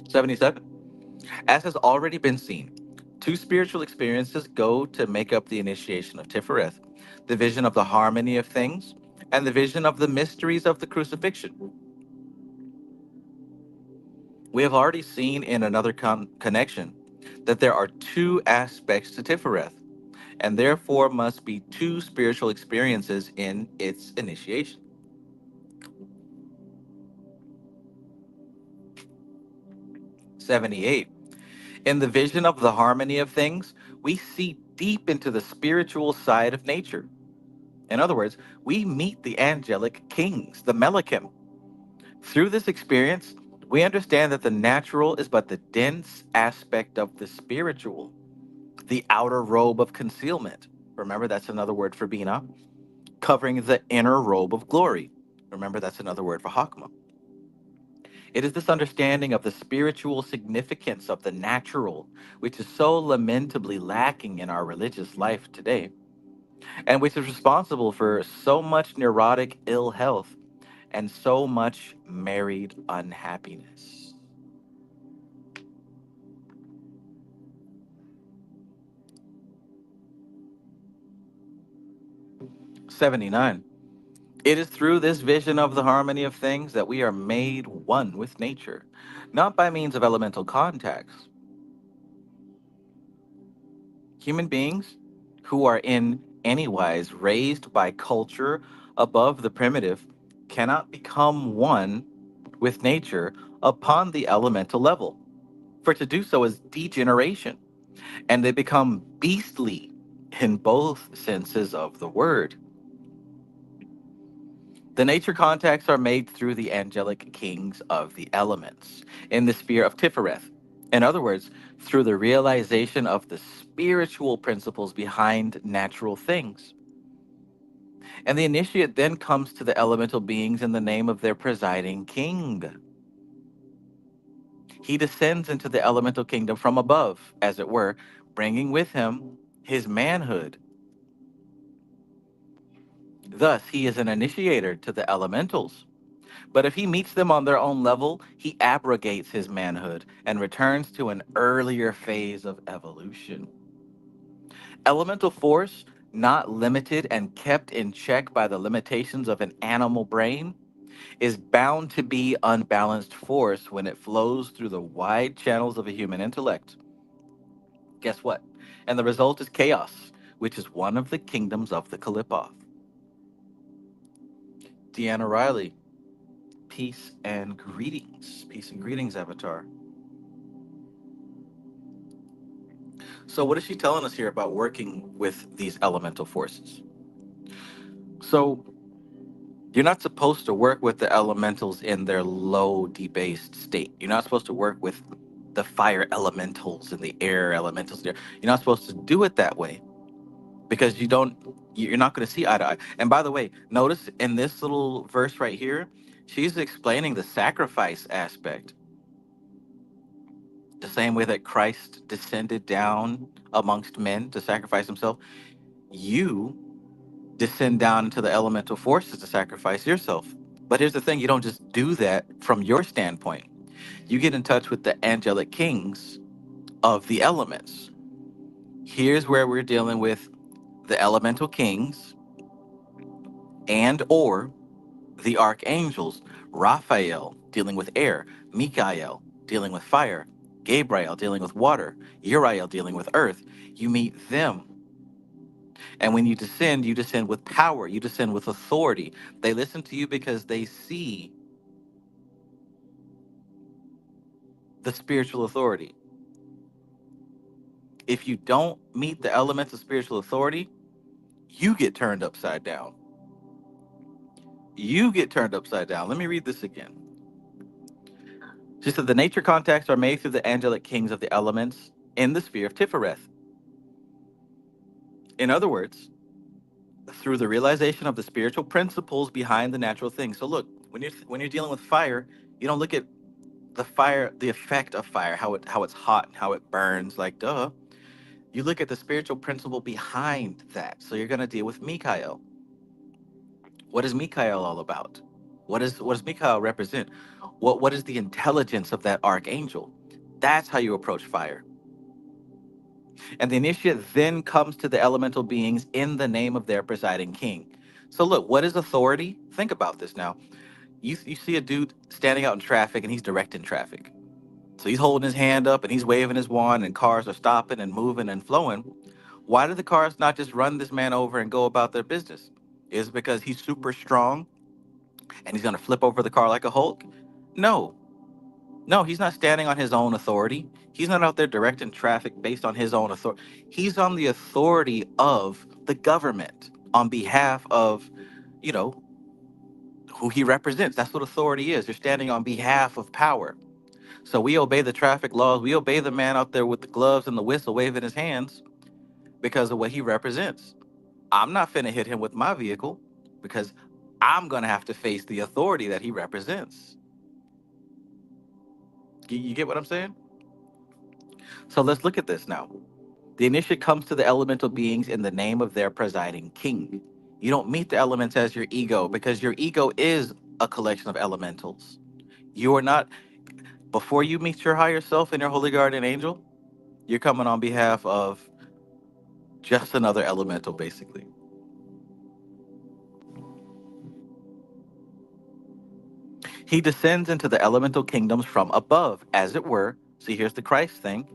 77. As has already been seen, two spiritual experiences go to make up the initiation of Tiphareth: the vision of the harmony of things and the vision of the mysteries of the crucifixion. We have already seen in another connection that there are two aspects to Tiphareth, and therefore must be two spiritual experiences in its initiation. 78. In the vision of the harmony of things, we see deep into the spiritual side of nature. In other words, we meet the angelic kings, the Melachim. Through this experience, we understand that the natural is but the dense aspect of the spiritual, the outer robe of concealment. Remember, that's another word for Bina, covering the inner robe of glory. Remember, that's another word for Hakma. It is this understanding of the spiritual significance of the natural, which is so lamentably lacking in our religious life today, and which is responsible for so much neurotic ill health and so much married unhappiness. 79. It is through this vision of the harmony of things that we are made one with nature, not by means of elemental contacts. Human beings who are in any wise raised by culture above the primitive cannot become one with nature upon the elemental level. For to do so is degeneration, and they become beastly in both senses of the word. The nature contacts are made through the angelic kings of the elements in the sphere of Tiphareth. In other words, through the realization of the spiritual principles behind natural things. And the initiate then comes to the elemental beings in the name of their presiding king. He descends into the elemental kingdom from above, as it were, bringing with him his manhood. Thus, he is an initiator to the elementals. But if he meets them on their own level, he abrogates his manhood and returns to an earlier phase of evolution. Elemental force, not limited and kept in check by the limitations of an animal brain, is bound to be unbalanced force when it flows through the wide channels of a human intellect. Guess what? And the result is chaos, which is one of the kingdoms of the Kalipoth. Deanna Riley, peace and greetings. Peace and greetings, Avatar. So, what is she telling us here about working with these elemental forces? So, you're not supposed to work with the elementals in their low, debased state. You're not supposed to work with the fire elementals and the air elementals there. You're not supposed to do it that way because you're not going to see eye to eye. And by the way, notice in this little verse right here, she's explaining the sacrifice aspect. The same way that Christ descended down amongst men to sacrifice himself, you descend down into the elemental forces to sacrifice yourself. But here's the thing, you don't just do that from your standpoint. You get in touch with the angelic kings of the elements. Here's where we're dealing with the elemental kings and or the archangels. Raphael dealing with air, Michael dealing with fire, Gabriel dealing with water, Uriel dealing with earth. You meet them. And when you descend with power, you descend with authority. They listen to you because they see the spiritual authority. If you don't meet the elements of spiritual authority, you get turned upside down. You get turned upside down. Let me read this again. She said the nature contacts are made through the angelic kings of the elements in the sphere of Tiphareth. In other words, through the realization of the spiritual principles behind the natural things. So look, when you're dealing with fire, you don't look at the fire, the effect of fire, how it's hot and how it burns, like duh. You look at the spiritual principle behind that. So you're gonna deal with Mikael. What is Mikael all about? What does Mikael represent? What is the intelligence of that archangel? That's how you approach fire. And the initiate then comes to the elemental beings in the name of their presiding king. So look, what is authority? Think about this now. You see a dude standing out in traffic and he's directing traffic. So he's holding his hand up and he's waving his wand and cars are stopping and moving and flowing. Why do the cars not just run this man over and go about their business? Is it because he's super strong and he's going to flip over the car like a Hulk? No. No, he's not standing on his own authority. He's not out there directing traffic based on his own authority. He's on the authority of the government on behalf of, you know, who he represents. That's what authority is. You're standing on behalf of power. So we obey the traffic laws. We obey the man out there with the gloves and the whistle waving his hands because of what he represents. I'm not finna hit him with my vehicle because I'm gonna have to face the authority that he represents. You get what I'm saying? So let's look at this now. The initiate comes to the elemental beings in the name of their presiding king. You don't meet the elements as your ego because your ego is a collection of elementals. You are not, before you meet your higher self and your holy guardian angel, you're coming on behalf of just another elemental, basically. He descends into the elemental kingdoms from above, as it were. See, here's the Christ thing.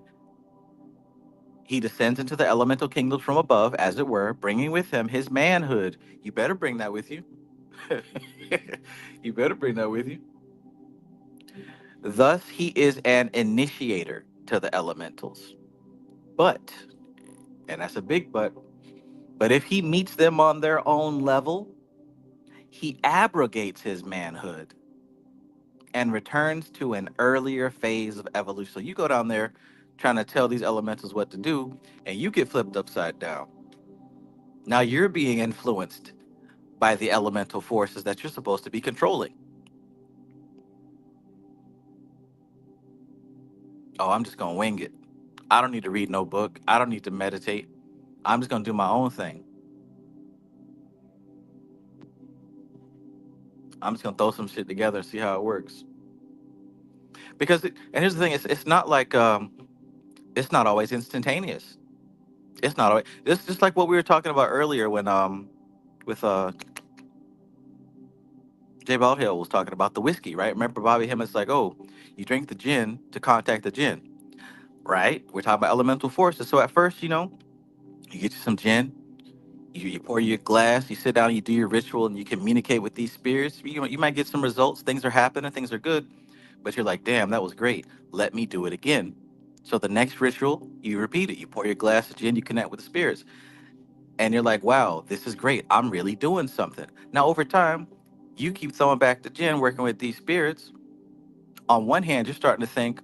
He descends into the elemental kingdoms from above, as it were, bringing with him his manhood. You better bring that with you. You better bring that with you. Thus, he is an initiator to the elementals. But, and that's a big but if he meets them on their own level, He abrogates his manhood and returns to an earlier phase of evolution. So you go down there trying to tell these elementals what to do, and you get flipped upside down. Now you're being influenced by the elemental forces that you're supposed to be controlling. Oh, I'm just going to wing it. I don't need to read no book. I don't need to meditate. I'm just going to do my own thing. I'm just going to throw some shit together and see how it works. And here's the thing, it's not like, it's not always instantaneous. It's not always, it's just like what we were talking about earlier when, with, Jay Baldhill was talking about the whiskey, right? Remember Bobby Hemmings like, oh, you drink the gin to contact the gin, right? We're talking about elemental forces. So at first, you get you some gin, you pour your glass, you sit down, you do your ritual, and you communicate with these spirits. You might get some results. Things are happening, things are good, but you're like, damn, that was great. Let me do it again. So the next ritual, you repeat it. You pour your glass of gin, you connect with the spirits, and you're like, wow, this is great. I'm really doing something. Now over time, you keep throwing back the gin, working with these spirits. On one hand, you're starting to think,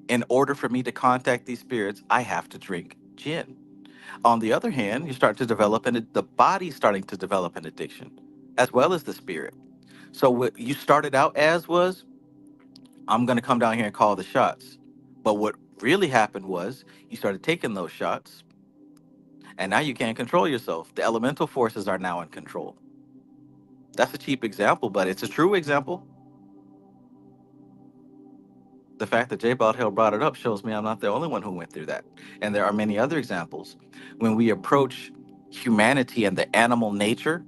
in order for me to contact these spirits, I have to drink gin. On the other hand, you start to develop, and the body's starting to develop an addiction, as well as the spirit. So what you started out as was, I'm going to come down here and call the shots. But what really happened was, you started taking those shots, and now you can't control yourself. The elemental forces are now in control. That's a cheap example, but it's a true example. The fact that Jay Bald Hill brought it up shows me I'm not the only one who went through that. And there are many other examples. When we approach humanity and the animal nature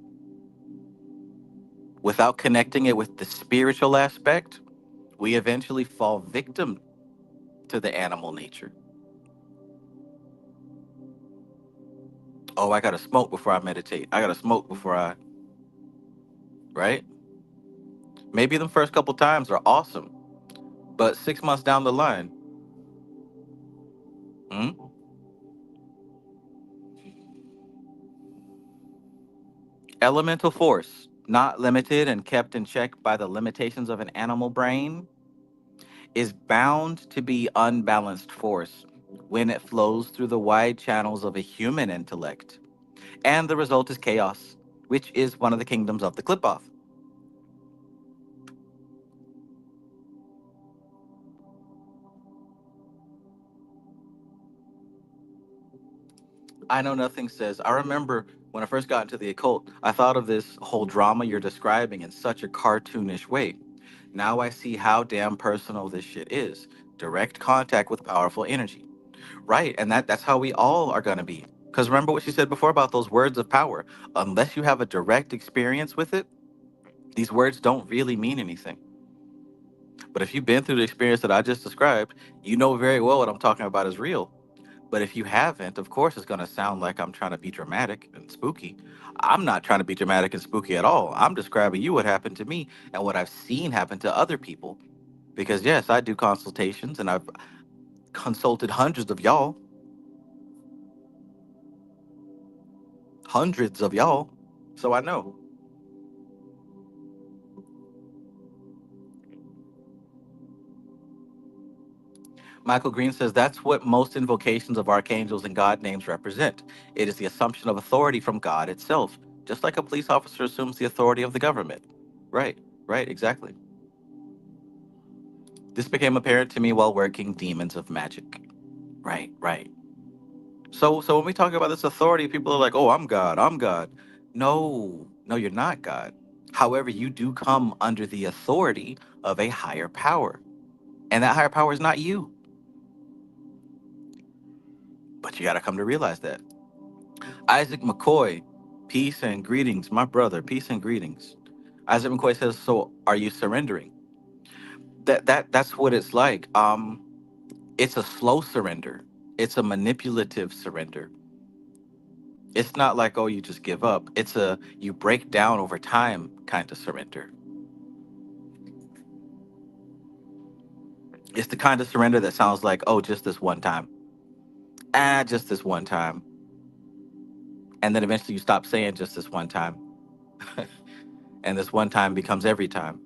without connecting it with the spiritual aspect, we eventually fall victim to the animal nature. Oh, I gotta smoke before I meditate. I gotta smoke before I, right? Maybe the first couple times are awesome, but 6 months down the line, hmm, elemental force, not limited and kept in check by the limitations of an animal brain, is bound to be unbalanced force when it flows through the wide channels of a human intellect. And the result is chaos, which is one of the kingdoms of the clip-off. I know nothing says. I remember when I first got into the occult, I thought of this whole drama you're describing in such a cartoonish way. Now I see how damn personal this shit is. Direct contact with powerful energy. Right, and that's how we all are going to be. Because remember what she said before about those words of power. Unless you have a direct experience with it, these words don't really mean anything. But if you've been through the experience that I just described, you know very well what I'm talking about is real. But if you haven't, of course, it's going to sound like I'm trying to be dramatic and spooky. I'm not trying to be dramatic and spooky at all. I'm describing you what happened to me and what I've seen happen to other people. Because, yes, I do consultations and I've consulted hundreds of y'all. So I know. Michael Green says that's what most invocations of archangels and God names represent. It is the assumption of authority from God itself, just like a police officer assumes the authority of the government. Right, right, exactly. This became apparent to me while working demons of magic. Right, right. So when we talk about this authority, people are like, "Oh, I'm God. I'm God." No, no, you're not God. However, you do come under the authority of a higher power, and that higher power is not you. But you got to come to realize that. Isaac McCoy, peace and greetings, my brother. Peace and greetings. Isaac McCoy says, "So are you surrendering?" That's what it's like. It's a slow surrender. It's a manipulative surrender. It's not like, oh, you just give up. It's a you break down over time kind of surrender. It's the kind of surrender that sounds like, oh, just this one time. Ah, just this one time. And then eventually you stop saying just this one time. and this one time becomes every time.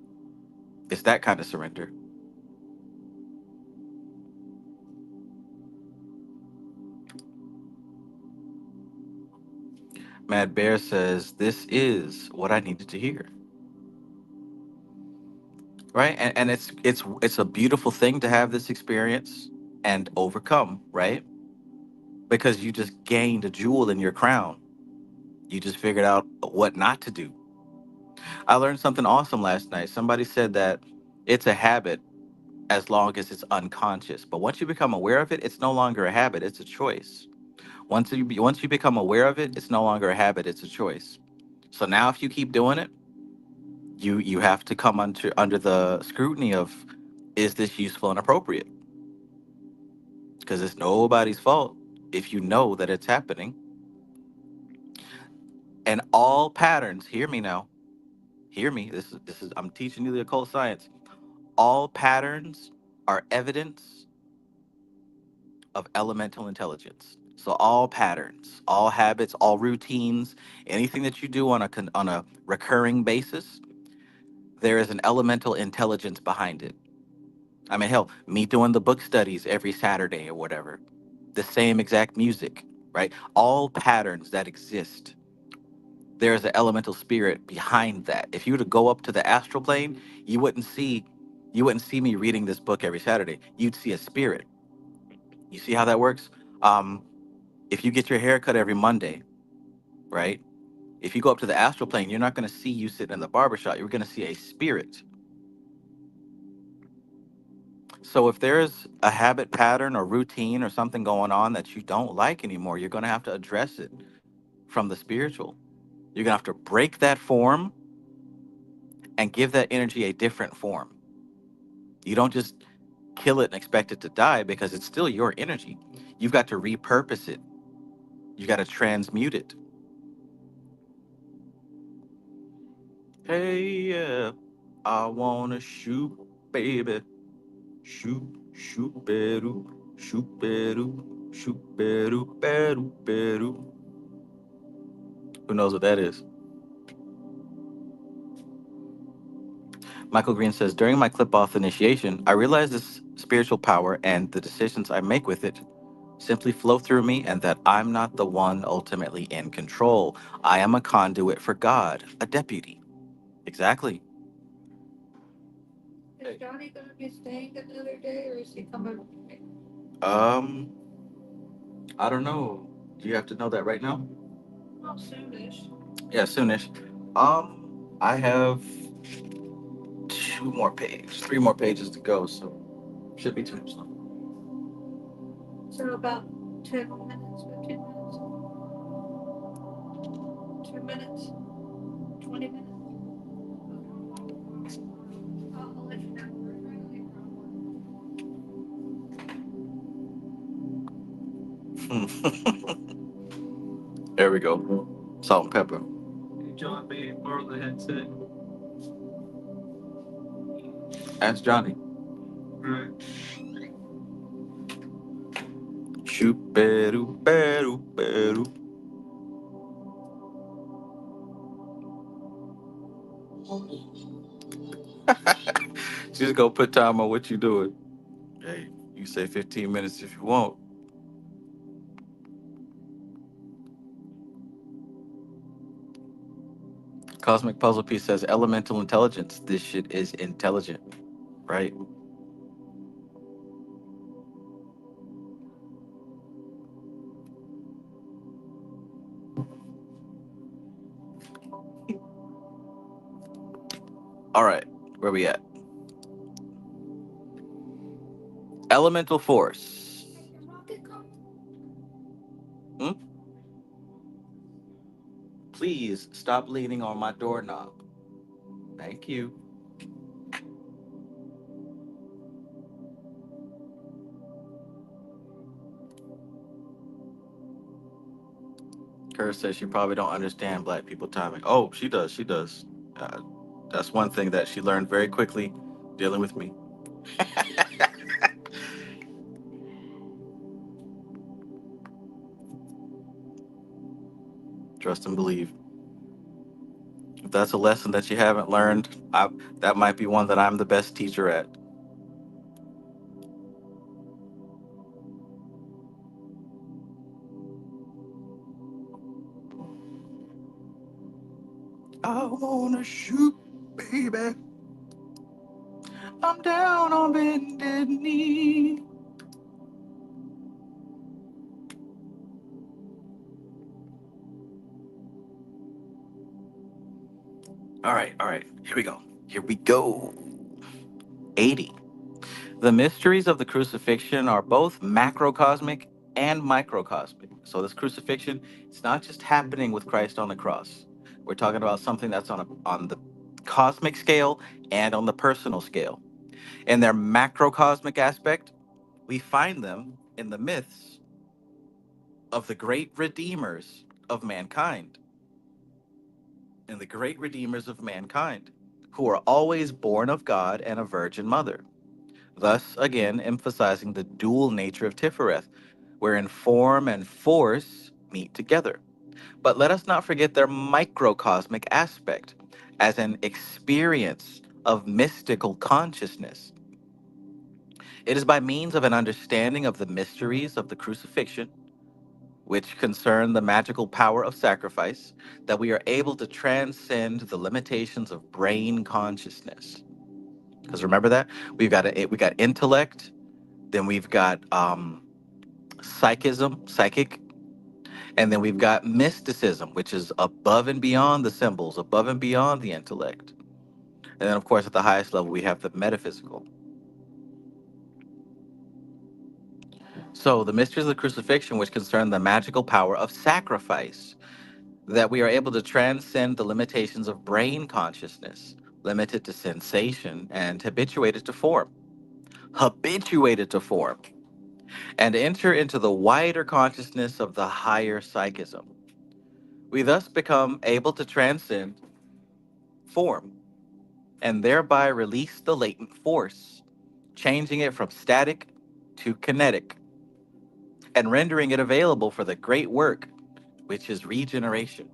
It's that kind of surrender. Mad Bear says, "This is what I needed to hear." Right? And it's a beautiful thing to have this experience and overcome, right? Because you just gained a jewel in your crown. You just figured out what not to do. I learned something awesome last night. Somebody said that it's a habit as long as it's unconscious. But once you become aware of it, it's no longer a habit, it's a choice. Once you become aware of it, it's no longer a habit, it's a choice. So now if you keep doing it, you have to come under the scrutiny of, is this useful and appropriate? Because it's nobody's fault if you know that it's happening. And all patterns, hear me now, hear me. This is I'm teaching you the occult science. All patterns are evidence of elemental intelligence. So all patterns, all habits, all routines, anything that you do on a recurring basis, there is an elemental intelligence behind it. I mean, hell, me doing the book studies every Saturday or whatever, the same exact music, right? All patterns that exist, there is an elemental spirit behind that. If you were to go up to the astral plane, you wouldn't see you wouldn't see me reading this book every Saturday. You'd see a spirit. You see how that works? Um, if you get your hair cut every Monday, right? If you go up to the astral plane, you're not going to see you sitting in the barbershop. You're going to see a spirit. So if there's a habit pattern or routine or something going on that you don't like anymore, you're going to have to address it from the spiritual. You're going to have to break that form and give that energy a different form. You don't just kill it and expect it to die because it's still your energy. You've got to repurpose it. You got to transmute it. Hey, yeah, I want to shoot, baby. Shoot, shoot, beru, shoot, beru, shoot, beru, beru, beru. Who knows what that is? Michael Green says, during my clip off initiation, I realized this spiritual power and the decisions I make with it simply flow through me, and that I'm not the one ultimately in control. I am a conduit for God, a deputy. Exactly. Is Johnny gonna be staying another day, or is he coming? Um, I don't know. Do you have to know that right now? Well, soonish. Yeah, soonish. I have three more pages to go, so should be too much. So about 10 minutes, 15 minutes, 2 minutes, 20 minutes. I'll let you know. There we go. Salt and pepper. Hey, John may borrow the headset. Ask Johnny. Right. Shoot, beru, beru, beru. Just go put time on what you doing. Hey, you say 15 minutes if you want. Cosmic Puzzle Piece says elemental intelligence. This shit is intelligent, right? All right, where we at? Elemental force. Hmm? Please stop leaning on my doorknob. Thank you. Kara says she probably don't understand black people timing. Oh, she does. She does. That's one thing that she learned very quickly dealing with me. Trust and believe. that's a lesson that you haven't learned, that might be one that I'm the best teacher at. I wanna shoot, baby. I'm down on bended knee. All right. Here we go. Here we go. 80. The mysteries of the crucifixion are both macrocosmic and microcosmic. So this crucifixion, it's not just happening with Christ on the cross. We're talking about something that's on the cosmic scale and on the personal scale. In their macrocosmic aspect, we find them in the myths of the great redeemers of mankind. And the great redeemers of mankind, who are always born of God and a virgin mother. Thus, again, emphasizing the dual nature of Tiphareth, wherein form and force meet together. But let us not forget their microcosmic aspect, as an experience of mystical consciousness. It is by means of an understanding of the mysteries of the crucifixion, which concern the magical power of sacrifice, that we are able to transcend the limitations of brain consciousness. Because remember that we got intellect, then we've got psychic, and then we've got mysticism, which is above and beyond the symbols, above and beyond the intellect. And then, of course, at the highest level, we have the metaphysical. So, the mysteries of the crucifixion, which concern the magical power of sacrifice, that we are able to transcend the limitations of brain consciousness, limited to sensation and habituated to form. Habituated to form. And enter into the wider consciousness of the higher psychism. We thus become able to transcend form and thereby release the latent force, changing it from static to kinetic and rendering it available for the great work, which is regeneration.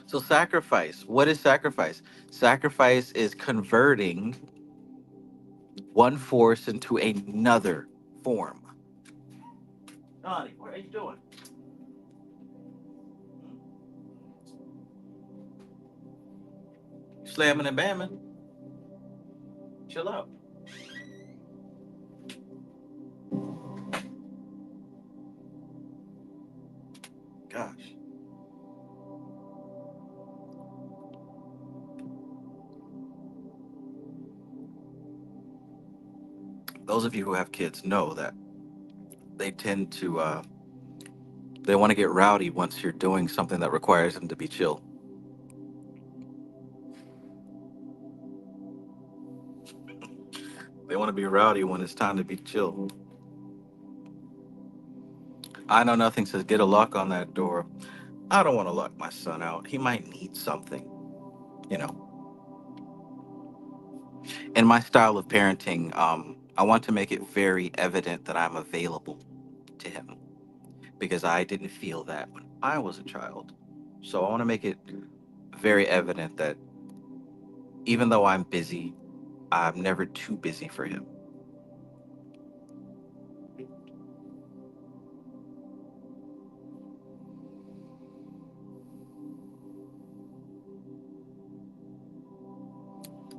So, sacrifice. What is sacrifice? Sacrifice is converting one force into another form. Donnie, what are you doing? Slamming and bamming. Chill out. Gosh. Those of you who have kids know that they tend to they want to get rowdy once you're doing something that requires them to be chill. They want to be rowdy when it's time to be chill. I know nothing says get a lock on that door. I don't want to lock my son out. He might need something, you know. In my style of parenting, I want to make it very evident that I'm available to him because I didn't feel that when I was a child. So I want to make it very evident that even though I'm busy, I'm never too busy for him.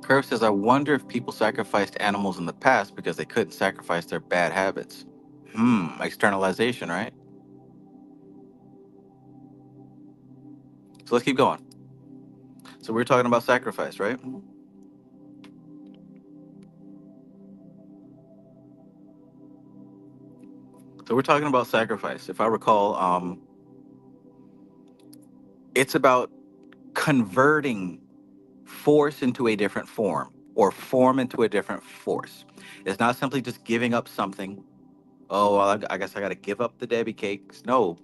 Curve says, I wonder if people sacrificed animals in the past because they couldn't sacrifice their bad habits. Externalization, right? So let's keep going. So we're talking about sacrifice, right? So we're talking about sacrifice. If I recall, it's about converting force into a different form or form into a different force. It's not simply just giving up something. Oh, well, I guess I got to give up the Debbie cakes. No,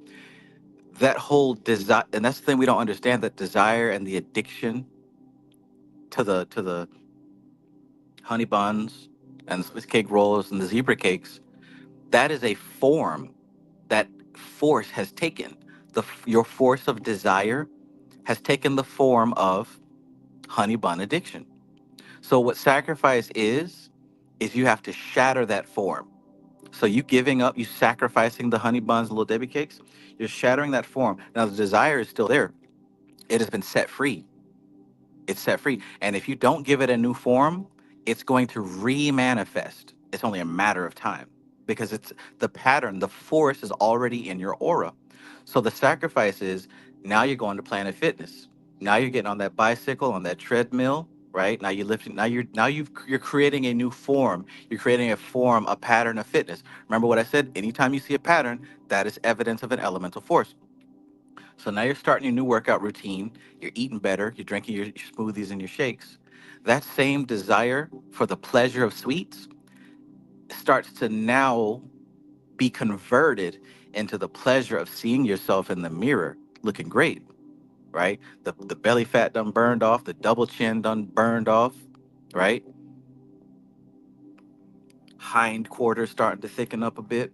that whole desire, and that's the thing we don't understand, that desire and the addiction to the honey buns and the Swiss cake rolls and the zebra cakes, that is a form that force has taken. Your force of desire has taken the form of honey bun addiction. So what sacrifice is you have to shatter that form. So you giving up, you sacrificing the honey buns, little Debbie cakes, you're shattering that form. Now the desire is still there. It has been set free. It's set free. And if you don't give it a new form, it's going to re-manifest. It's only a matter of time because it's the pattern, the force is already in your aura. So the sacrifice is now you're going to Planet Fitness. Now you're getting on that bicycle, on that treadmill, right? Now you're lifting, you're creating a new form. You're creating a form, a pattern of fitness. Remember what I said? Anytime you see a pattern, that is evidence of an elemental force. So now you're starting your new workout routine. You're eating better. You're drinking your smoothies and your shakes. That same desire for the pleasure of sweets starts to now be converted into the pleasure of seeing yourself in the mirror looking great, right? The belly fat done burned off, the double chin done burned off, right? Hind quarters starting to thicken up a bit,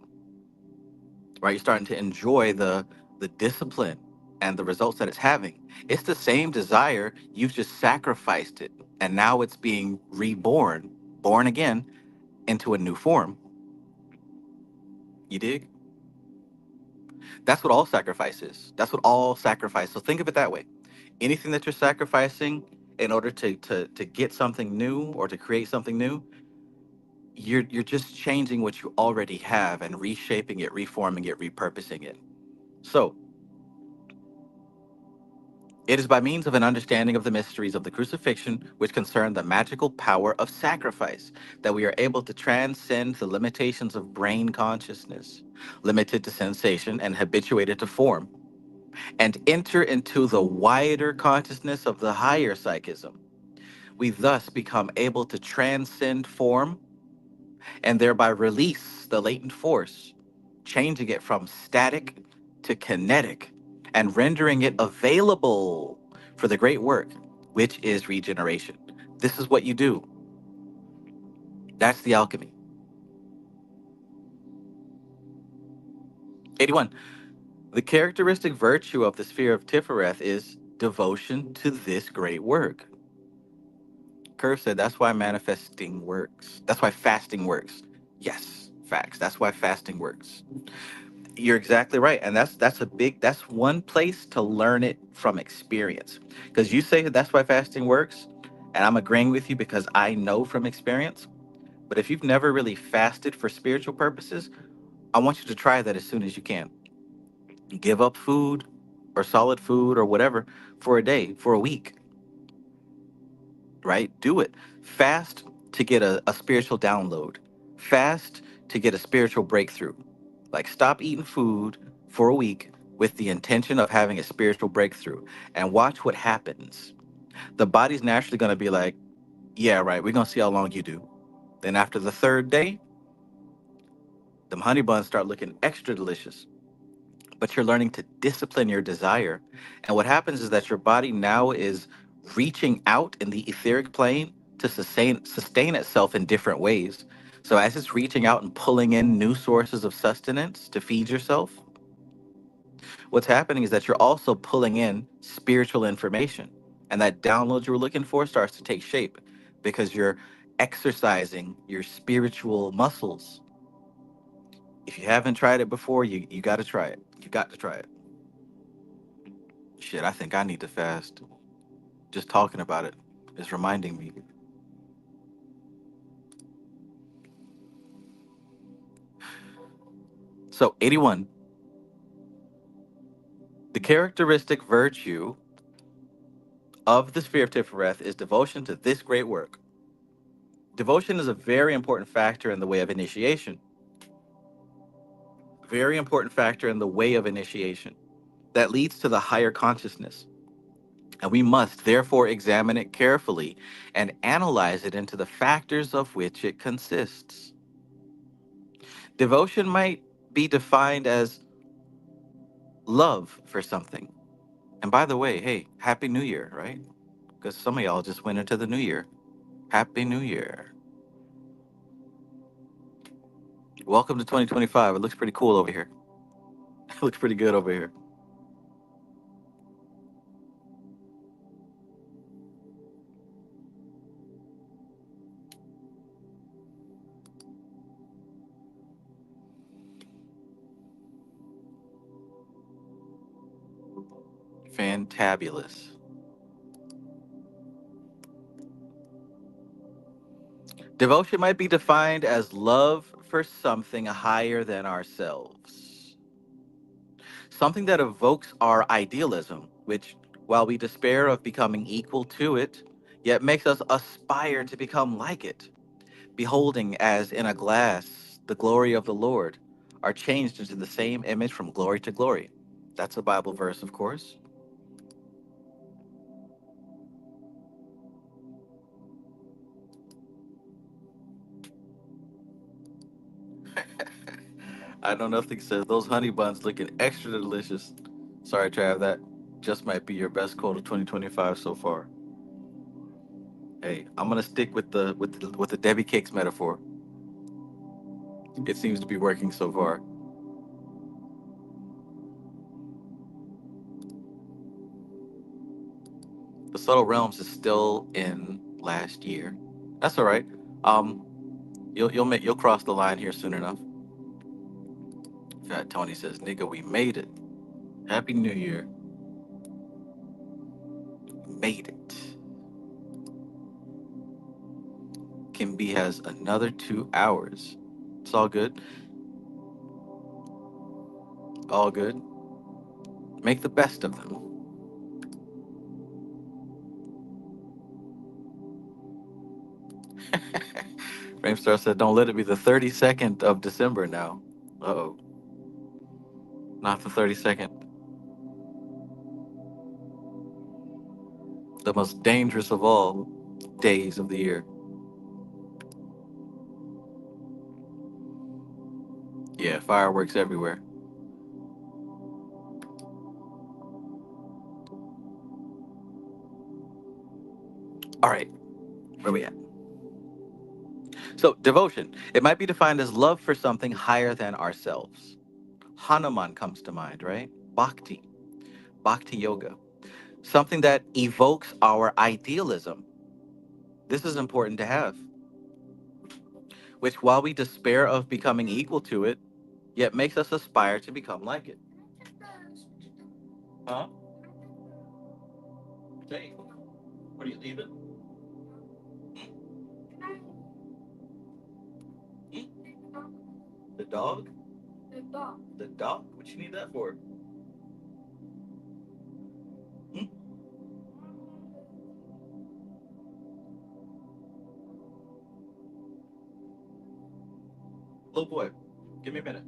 right? You're starting to enjoy the discipline and the results that it's having. It's the same desire, you've just sacrificed it, and now it's being reborn, born again into a new form. You dig? That's what all sacrifice is. That's what all sacrifice. So think of it that way. Anything that you're sacrificing in order to get something new or to create something new, you're just changing what you already have and reshaping it, reforming it, repurposing it. So it is by means of an understanding of the mysteries of the crucifixion, which concern the magical power of sacrifice, that we are able to transcend the limitations of brain consciousness, limited to sensation and habituated to form, and enter into the wider consciousness of the higher psychism. We thus become able to transcend form and thereby release the latent force, changing it from static to kinetic and rendering it available for the great work, which is regeneration. This is what you do. That's the alchemy. 81. The characteristic virtue of the sphere of Tiphareth is devotion to this great work. Curve said that's why manifesting works. That's why fasting works. Yes, facts. That's why fasting works. You're exactly right, and that's one place to learn it from experience. Because you say that that's why fasting works, and I'm agreeing with you because I know from experience. But if you've never really fasted for spiritual purposes, I want you to try that as soon as you can. Give up food or solid food or whatever for a day, for a week, right? Do it. Fast to get a spiritual download. Fast to get a spiritual breakthrough. Like stop eating food for a week with the intention of having a spiritual breakthrough and watch what happens. The body's naturally going to be like, yeah, right, we're going to see how long you do. Then after the third day, them honey buns start looking extra delicious. But you're learning to discipline your desire. And what happens is that your body now is reaching out in the etheric plane to sustain itself in different ways. So as it's reaching out and pulling in new sources of sustenance to feed yourself, what's happening is that you're also pulling in spiritual information. And that download you were looking for starts to take shape because you're exercising your spiritual muscles. If you haven't tried it before, you got to try it. You got to try it. Shit, I think I need to fast. Just talking about it is reminding me. So, 81. The characteristic virtue of the sphere of Tiphareth is devotion to this great work. Devotion is a very important factor in the way of initiation. Very important factor in the way of initiation that leads to the higher consciousness. And we must therefore examine it carefully and analyze it into the factors of which it consists. Devotion might be defined as love for something. And by the way, hey, Happy New Year, right? Because some of y'all just went into the new year. Happy New Year. Welcome to 2025. It looks pretty cool over here. It looks pretty good over here. Fantabulous. Devotion might be defined as love for something higher than ourselves, something that evokes our idealism, which, while we despair of becoming equal to it, yet makes us aspire to become like it, beholding as in a glass the glory of the Lord, are changed into the same image from glory to glory. That's a Bible verse, of course. I know nothing says those honey buns looking extra delicious. Sorry, Trav, that just might be your best quote of 2025 so far. Hey, I'm gonna stick with the Debbie Cakes metaphor. It seems to be working so far. The subtle realms is still in last year. That's all right. Um, you'll cross the line here soon enough. Fat Tony says, "Nigga, we made it. Happy New Year. Made it." Kim B has another 2 hours. It's all good. All good. Make the best of them. Framestar said, "Don't let it be the 32nd of December now." Uh-oh. Not the 32nd. The most dangerous of all days of the year. Yeah, fireworks everywhere. All right, where we at? So, devotion. It might be defined as love for something higher than ourselves. Hanuman comes to mind, right? Bhakti, bhakti yoga. Something that evokes our idealism. This is important to have, which, while we despair of becoming equal to it, yet makes us aspire to become like it. Huh? Hey, what are you leaving? The dog? The dog. The dog? What you need that for? Hmm? Little boy, give me a minute.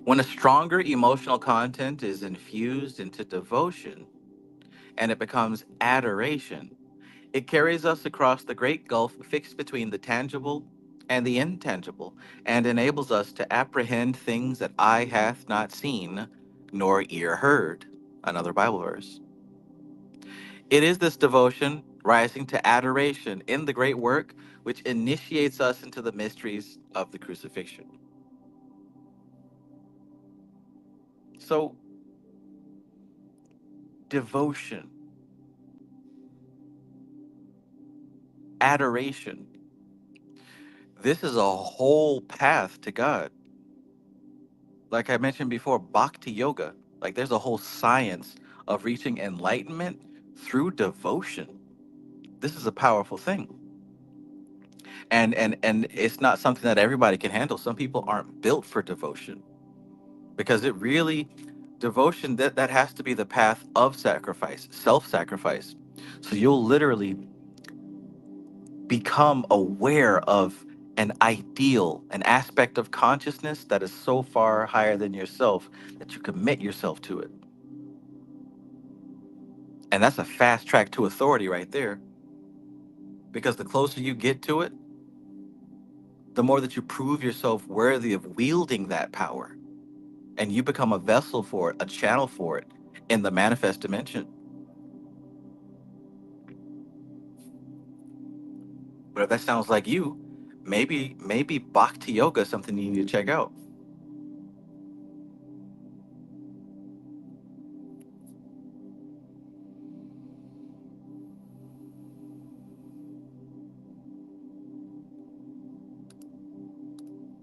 When a stronger emotional content is infused into devotion and it becomes adoration, it carries us across the great gulf fixed between the tangible and the intangible, and enables us to apprehend things that eye hath not seen, nor ear heard. Another Bible verse. It is this devotion, rising to adoration in the great work, which initiates us into the mysteries of the crucifixion. So, devotion, adoration, this is a whole path to God. Like I mentioned before, bhakti yoga, like there's a whole science of reaching enlightenment through devotion. This is a powerful thing. And it's not something that everybody can handle. Some people aren't built for devotion because it really devotion that has to be the path of sacrifice, self-sacrifice. So you'll literally become aware of an ideal, an aspect of consciousness that is so far higher than yourself that you commit yourself to it. And that's a fast track to authority right there. Because the closer you get to it, the more that you prove yourself worthy of wielding that power. And you become a vessel for it, a channel for it in the manifest dimension. But if that sounds like you, maybe bhakti yoga is something you need to check out.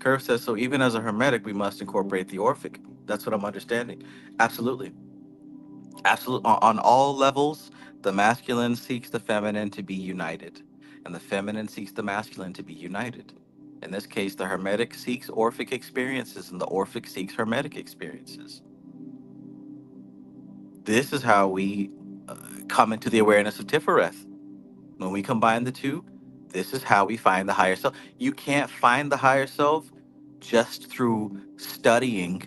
Curve says, so even as a hermetic, we must incorporate the Orphic. That's what I'm understanding. Absolutely. Absolutely. On all levels, the masculine seeks the feminine to be united, and the feminine seeks the masculine to be united. In this case, the hermetic seeks Orphic experiences, and the Orphic seeks hermetic experiences. This is how we come into the awareness of Tiphareth. When we combine the two, this is how we find the higher self. You can't find the higher self just through studying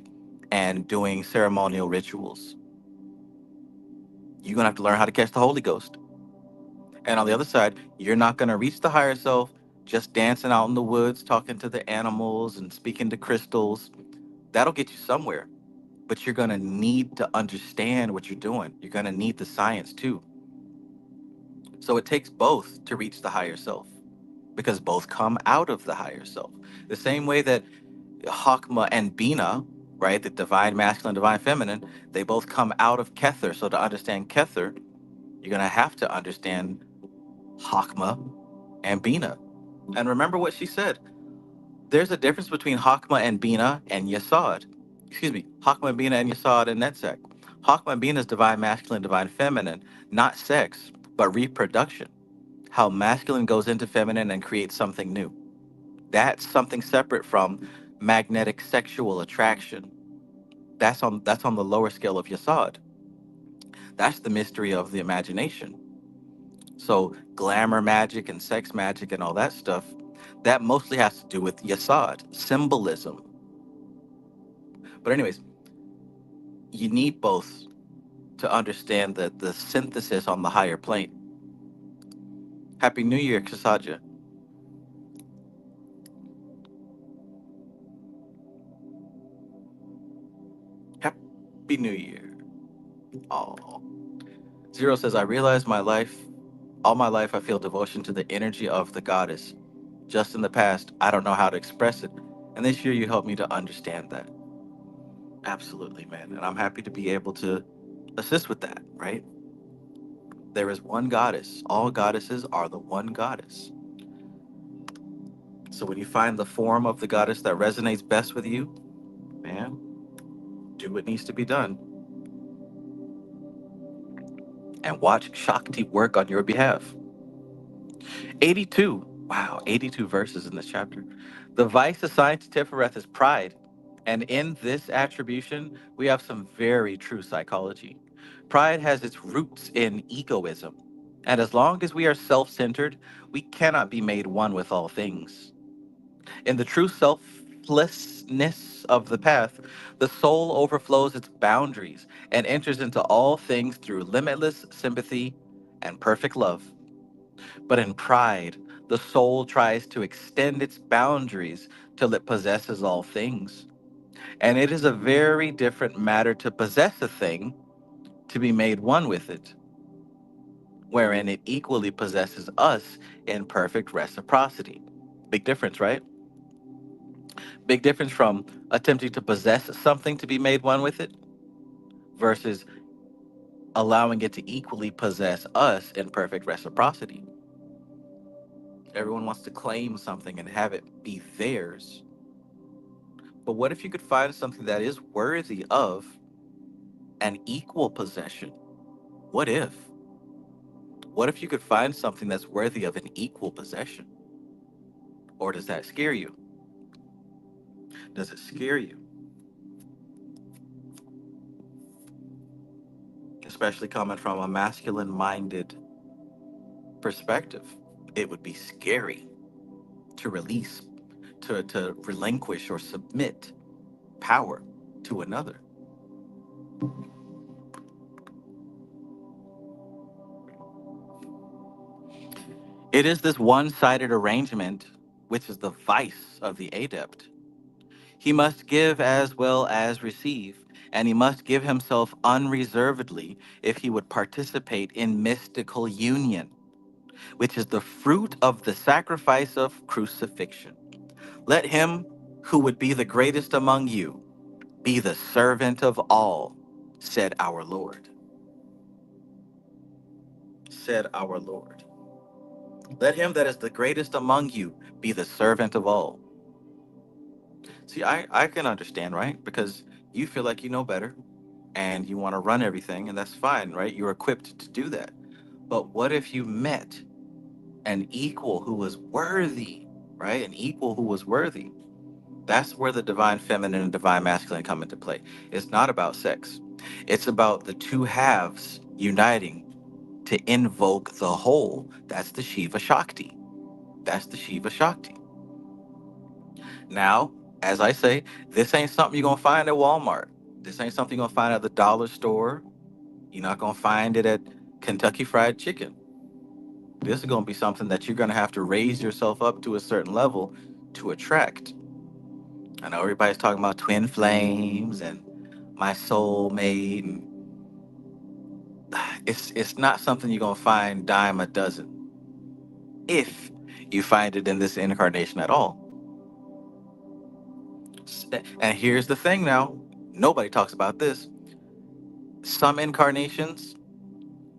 and doing ceremonial rituals. You're going to have to learn how to catch the Holy Ghost. And on the other side, you're not going to reach the higher self just dancing out in the woods, talking to the animals and speaking to crystals. That'll get you somewhere. But you're going to need to understand what you're doing. You're going to need the science too. So it takes both to reach the higher self because both come out of the higher self. The same way that Hakma and Bina, right, the divine masculine, divine feminine, they both come out of Kether. So to understand Kether, you're going to have to understand Hakma and Bina. And remember what she said. There's a difference between Hakma and Bina and Yasod. Excuse me, Hakma and Bina and Yasod and Netzach. Hakma and Bina is divine masculine, divine feminine, not sex, but reproduction. How masculine goes into feminine and creates something new. That's something separate from magnetic sexual attraction. That's on the lower scale of Yasod. That's the mystery of the imagination. So glamour magic and sex magic and all that stuff, that mostly has to do with Yasod, symbolism. But anyways, you need both to understand the synthesis on the higher plane. Happy New Year, Kasaja. Happy New Year. Oh. Zero says, I realize all my life, I feel devotion to the energy of the goddess. Just in the past, I don't know how to express it. And this year, you helped me to understand that. Absolutely, man. And I'm happy to be able to assist with that, right? There is one goddess. All goddesses are the one goddess. So when you find the form of the goddess that resonates best with you, man, do what needs to be done and watch Shakti work on your behalf. 82. Wow, 82 verses in this chapter. The vice assigned to Tiphareth is pride. And in this attribution, we have some very true psychology. Pride has its roots in egoism. And as long as we are self centered, we cannot be made one with all things. In the true selflessness of the path, the soul overflows its boundaries and enters into all things through limitless sympathy and perfect love. But in pride, the soul tries to extend its boundaries till it possesses all things. And it is a very different matter to possess a thing, to be made one with it, wherein it equally possesses us in perfect reciprocity. Big difference, right? Big difference from attempting to possess something to be made one with it versus allowing it to equally possess us in perfect reciprocity. Everyone wants to claim something and have it be theirs. But what if you could find something that is worthy of an equal possession? What if? What if you could find something that's worthy of an equal possession? Or does that scare you? Does it scare you? Especially coming from a masculine minded perspective. It would be scary to release, to relinquish or submit power to another. It is this one sided arrangement which is the vice of the adept. He must give as well as receive, and he must give himself unreservedly if he would participate in mystical union, which is the fruit of the sacrifice of crucifixion. Let him who would be the greatest among you be the servant of all, said our Lord. Said our Lord. Let him that is the greatest among you be the servant of all. See, I can understand, right? Because you feel like you know better and you want to run everything, and that's fine, right? You're equipped to do that. But what if you met an equal who was worthy, right? An equal who was worthy. That's where the divine feminine and divine masculine come into play. It's not about sex, it's about the two halves uniting to invoke the whole. That's the Shiva Shakti. That's the Shiva Shakti. Now, as I say, this ain't something you're going to find at Walmart. This ain't something you're going to find at the dollar store. You're not going to find it at Kentucky Fried Chicken. This is going to be something that you're going to have to raise yourself up to a certain level to attract. I know everybody's talking about twin flames and my soulmate, and it's not something you're gonna find dime a dozen if you find it in this incarnation at all. And here's the thing now, nobody talks about this. Some incarnations,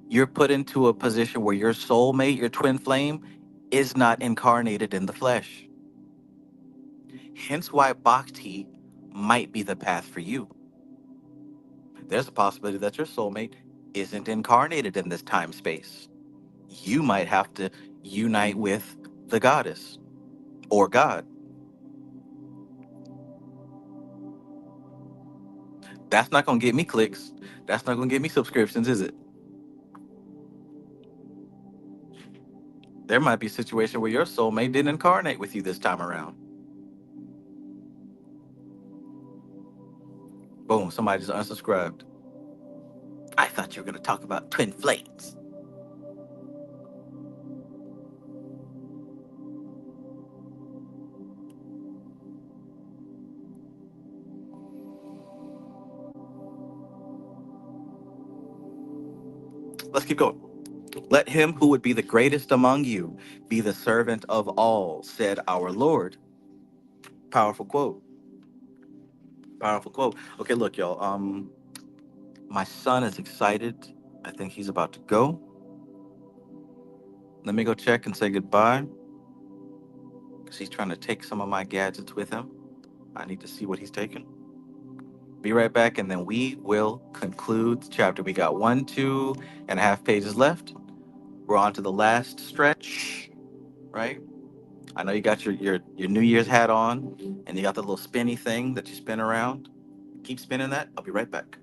you're put into a position where your soulmate, your twin flame, is not incarnated in the flesh. Hence why bhakti might be the path for you. There's a possibility that your soulmate isn't incarnated in this time space. You might have to unite with the goddess or God. That's not going to get me clicks. That's not going to get me subscriptions, is it? There might be a situation where your soulmate didn't incarnate with you this time around. Boom, somebody just unsubscribed. I thought you were going to talk about twin flames. Let's keep going. Let him who would be the greatest among you be the servant of all, said our Lord. Powerful quote. Powerful quote. Okay, look, y'all. My son is excited. I think he's about to go. Let me go check and say goodbye because he's trying to take some of my gadgets with him. I need to see what he's taking. Be right back, and then we will conclude the chapter. We got 2.5 pages left. We're on to the last stretch, right? I know you got your New Year's hat on, and you got the little spinny thing that you spin around. Keep spinning that. I'll be right back.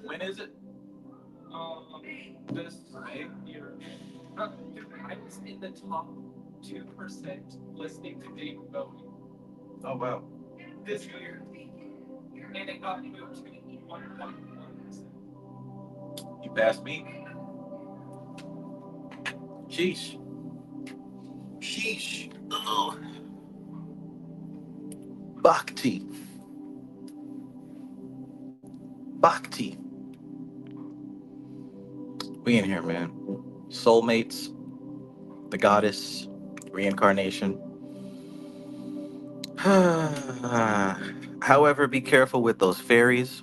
When is it? This year. I was in the top 2% listening to David Bowie. Oh wow. This year. And it got moved to 1.1%. You passed me. Sheesh. Sheesh. Oh. Bhakti. Bhakti. We in here, man. Soulmates, the goddess, reincarnation. However, be careful with those fairies.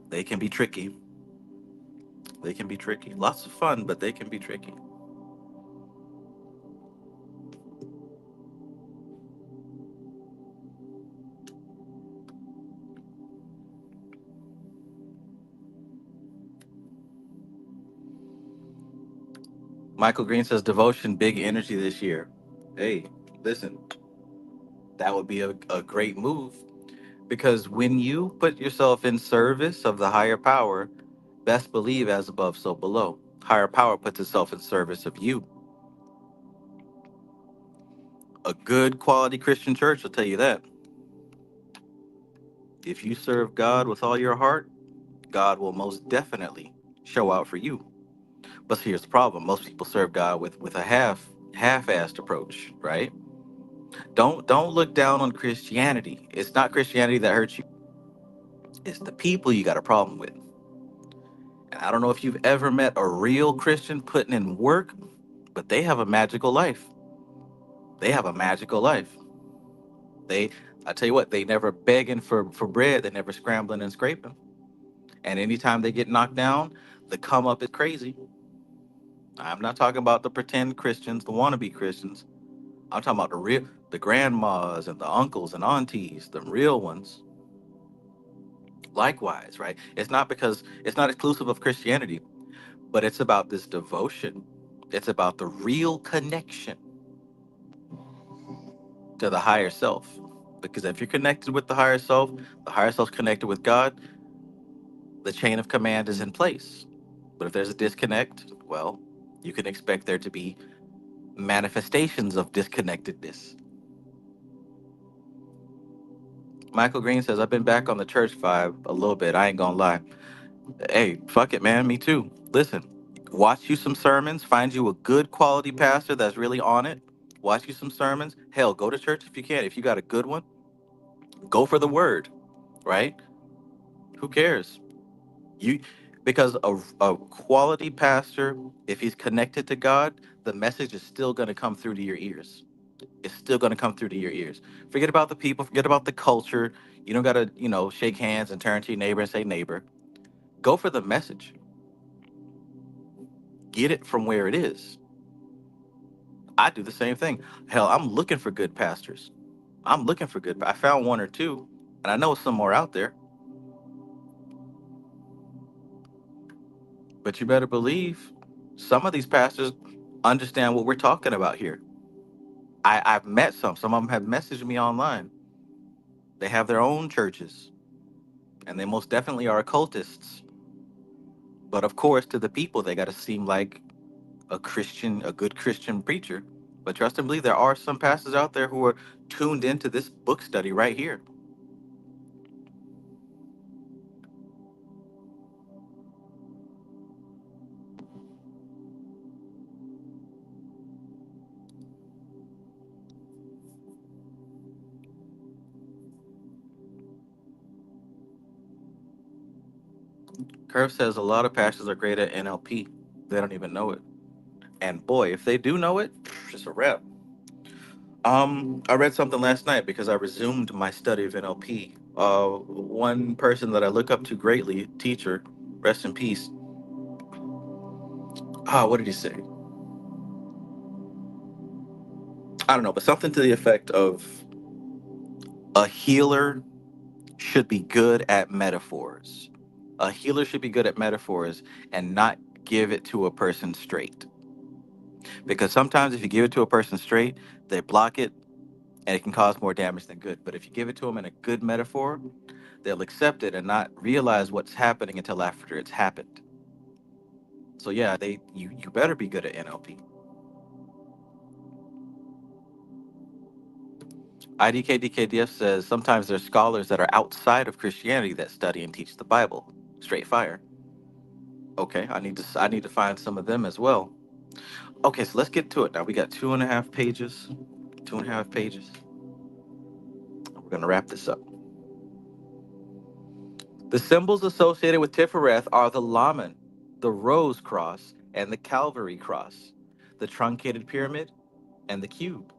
They can be tricky. They can be tricky. Lots of fun, but they can be tricky. Michael Green says devotion, big energy this year. Hey, listen, that would be a great move because when you put yourself in service of the higher power, best believe as above, so below. Higher power puts itself in service of you. A good quality Christian church will tell you that. If you serve God with all your heart, God will most definitely show out for you. But here's the problem: most people serve God with a half-assed approach, right? Don't look down on Christianity. It's not Christianity that hurts you. It's the people you got a problem with. And I don't know if you've ever met a real Christian putting in work, but they have a magical life. They have a magical life. They, I tell you what, they never begging for bread. They never scrambling and scraping. And anytime they get knocked down, the come up is crazy. I'm not talking about the pretend Christians, the wannabe Christians. I'm talking about the grandmas and the uncles and aunties, the real ones. Likewise, right? It's not because it's not exclusive of Christianity, but it's about this devotion. It's about the real connection to the higher self. Because if you're connected with the higher self's connected with God, the chain of command is in place. But if there's a disconnect, well, you can expect there to be manifestations of disconnectedness. Michael Green says, I've been back on the church vibe a little bit. I ain't gonna lie. Hey, fuck it, man. Me too. Listen, watch you some sermons, find you a good quality pastor that's really on it. Watch you some sermons. Hell, go to church if you can. If you got a good one, go for the word, right? Who cares? You Because a quality pastor, if he's connected to God, the message is still going to come through to your ears. It's still going to come through to your ears. Forget about the people, forget about the culture. You don't got to, shake hands and turn to your neighbor and say, neighbor. Go for the message. Get it from where it is. I do the same thing. Hell, I'm looking for good pastors. I'm looking for good. I found one or two, and I know some more out there. But you better believe some of these pastors understand what we're talking about here. I've met some. Some of them have messaged me online. They have their own churches, and they most definitely are occultists. But of course, to the people, they got to seem like a Christian, a good Christian preacher. But trust and believe, there are some pastors out there who are tuned into this book study right here. Curve says a lot of pastors are great at NLP. They don't even know it. And boy, if they do know it, it's a wrap. I read something last night because I resumed my study of NLP. One person that I look up to greatly, teacher, rest in peace. What did he say? I don't know, but something to the effect of a healer should be good at metaphors. A healer should be good at metaphors and not give it to a person straight. Because sometimes if you give it to a person straight, they block it and it can cause more damage than good. But if you give it to them in a good metaphor, they'll accept it and not realize what's happening until after it's happened. So yeah, you better be good at NLP. IDKDKDF says sometimes there's scholars that are outside of Christianity that study and teach the Bible. Straight fire. Okay, I need to find some of them as well. Okay, so let's get to it now. We got 2.5 pages. 2.5 pages. We're gonna wrap this up. The symbols associated with Tiphareth are the Laman, the Rose Cross, and the Calvary Cross, the truncated pyramid, and the cube.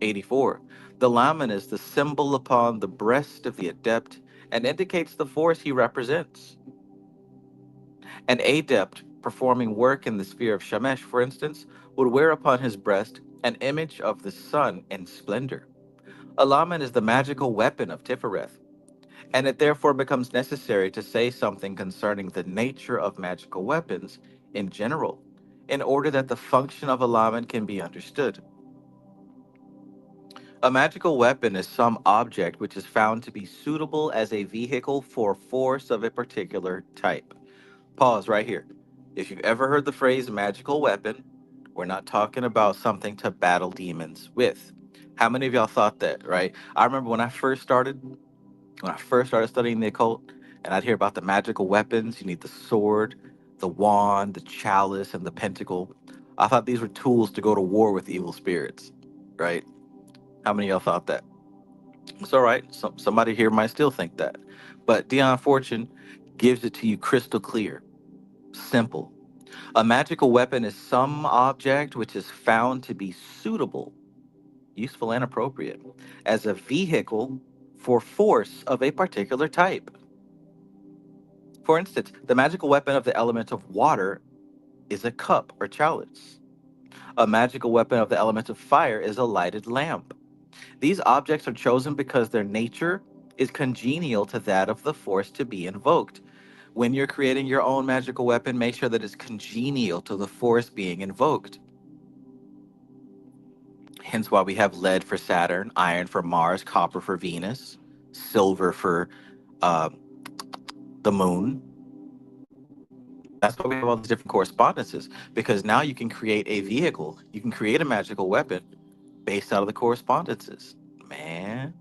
84. The Laman is the symbol upon the breast of the adept and indicates the force he represents. An adept performing work in the sphere of Shamesh, for instance, would wear upon his breast an image of the sun in splendor. A Laman is the magical weapon of Tiphareth, and it therefore becomes necessary to say something concerning the nature of magical weapons in general, in order that the function of a Laman can be understood. A magical weapon is some object which is found to be suitable as a vehicle for force of a particular type. Pause right here. If you've ever heard the phrase magical weapon, we're not talking about something to battle demons with. How many of y'all thought that, right? I remember when I first started studying the occult, and I'd hear about the magical weapons. You need the sword, the wand, the chalice, and the pentacle. I thought these were tools to go to war with evil spirits, right? How many of y'all thought that? It's all right. Somebody here might still think that. But Dion Fortune gives it to you crystal clear, simple. A magical weapon is some object which is found to be suitable, useful, and appropriate as a vehicle for force of a particular type. For instance, the magical weapon of the element of water is a cup or chalice. A magical weapon of the element of fire is a lighted lamp. These objects are chosen because their nature is congenial to that of the force to be invoked. When you're creating your own magical weapon, make sure that it's congenial to the force being invoked. Hence why we have lead for Saturn, iron for Mars, copper for Venus, silver for uh, the moon. That's why we have all these different correspondences, because now you can create a vehicle, you can create a magical weapon based out of the correspondences. Man.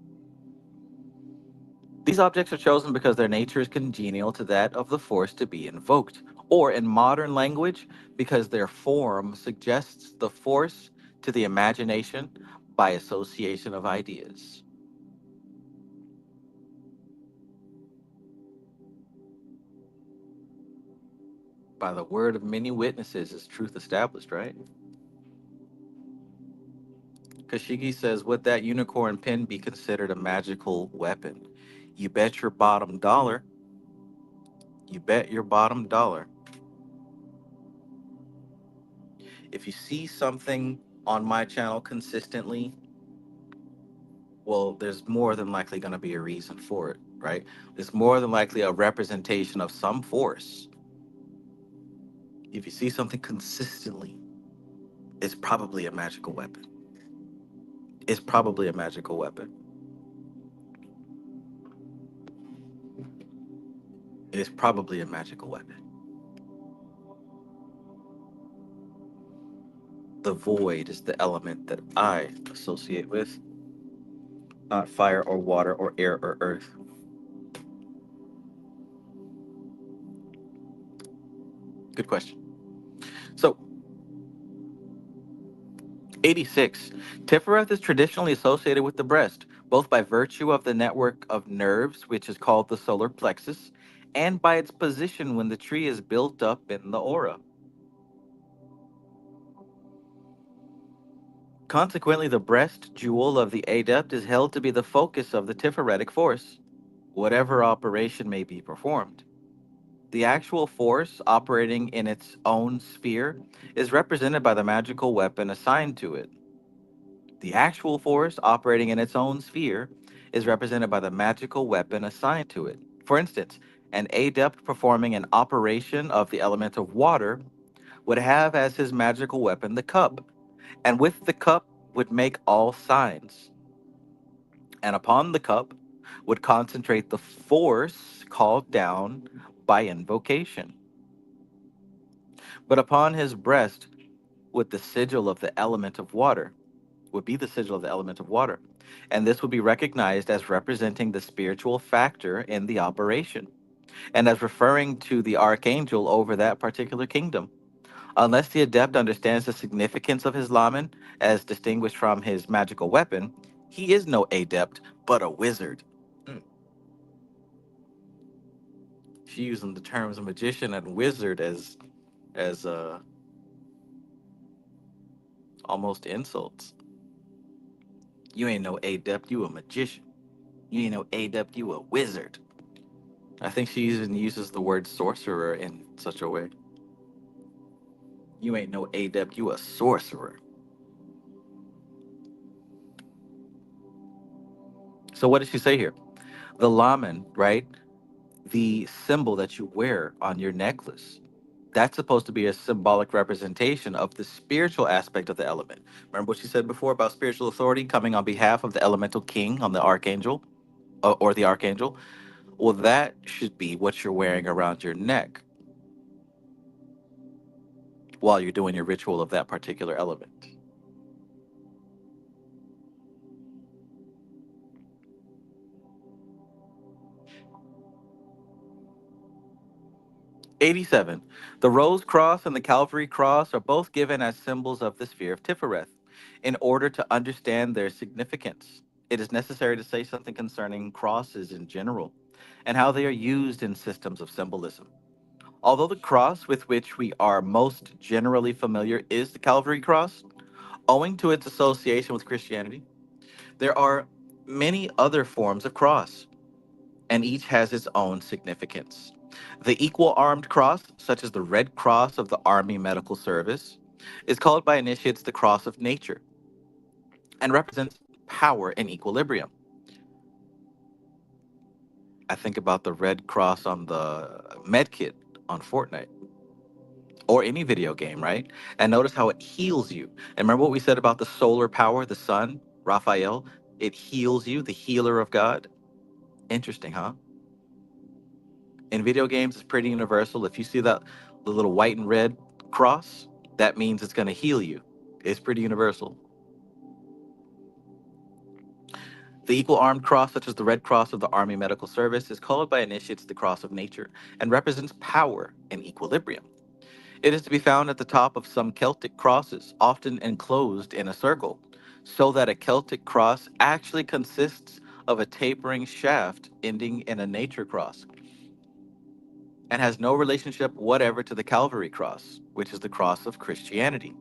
These objects are chosen because their nature is congenial to that of the force to be invoked, or in modern language, because their form suggests the force to the imagination by association of ideas. By the word of many witnesses is truth established, right? Kashigi says, would that unicorn pin be considered a magical weapon? You bet your bottom dollar. You bet your bottom dollar. If you see something on my channel consistently, well, there's more than likely going to be a reason for it, right? There's more than likely a representation of some force. If you see something consistently, it's probably a magical weapon. It's probably a magical weapon. It's probably a magical weapon. The void is the element that I associate with, not fire or water or air or earth. Good question. So, 86. Tiphareth is traditionally associated with the breast, both by virtue of the network of nerves, which is called the solar plexus, and by its position when the tree is built up in the aura. Consequently, the breast jewel of the adept is held to be the focus of the Tipharetic force, whatever operation may be performed. The actual force operating in its own sphere is represented by the magical weapon assigned to it. The actual force operating in its own sphere is represented by the magical weapon assigned to it. For instance, an adept performing an operation of the element of water would have as his magical weapon the cup, and with the cup would make all signs, and upon the cup would concentrate the force called down by invocation. But upon his breast would the sigil of the element of water, would be the sigil of the element of water. And this would be recognized as representing the spiritual factor in the operation and as referring to the archangel over that particular kingdom. Unless the adept understands the significance of his lamen as distinguished from his magical weapon, he is no adept, but a wizard. Mm. She using the terms magician and wizard as almost insults. You ain't no adept, you a magician. You ain't no adept, you a wizard. I think she even uses the word sorcerer in such a way. You ain't no adept, you a sorcerer. So what does she say here? The lamen, right? The symbol that you wear on your necklace. That's supposed to be a symbolic representation of the spiritual aspect of the element. Remember what she said before about spiritual authority coming on behalf of the elemental king on the archangel or the archangel? Well, that should be what you're wearing around your neck while you're doing your ritual of that particular element. 87. The Rose Cross and the Calvary Cross are both given as symbols of the sphere of Tiphareth. In order to understand their significance, it is necessary to say something concerning crosses in general and how they are used in systems of symbolism. Although the cross with which we are most generally familiar is the Calvary Cross, owing to its association with Christianity, there are many other forms of cross and each has its own significance. The equal armed cross, such as the Red Cross of the Army Medical Service, is called by initiates the cross of nature and represents power and equilibrium. I think about the Red Cross on the medkit on Fortnite or any video game, right? And notice how it heals you. And remember what we said about the solar power, the sun, Raphael? It heals you, the healer of God. Interesting, huh? In video games, it's pretty universal. If you see that the little white and red cross, that means it's going to heal you. It's pretty universal. The equal armed cross, such as the Red Cross of the Army Medical Service, is called by initiates the cross of nature and represents power and equilibrium. It is to be found at the top of some Celtic crosses, often enclosed in a circle, so that a Celtic cross actually consists of a tapering shaft ending in a nature cross. and has no relationship whatever to the Calvary cross, which is the cross of Christianity.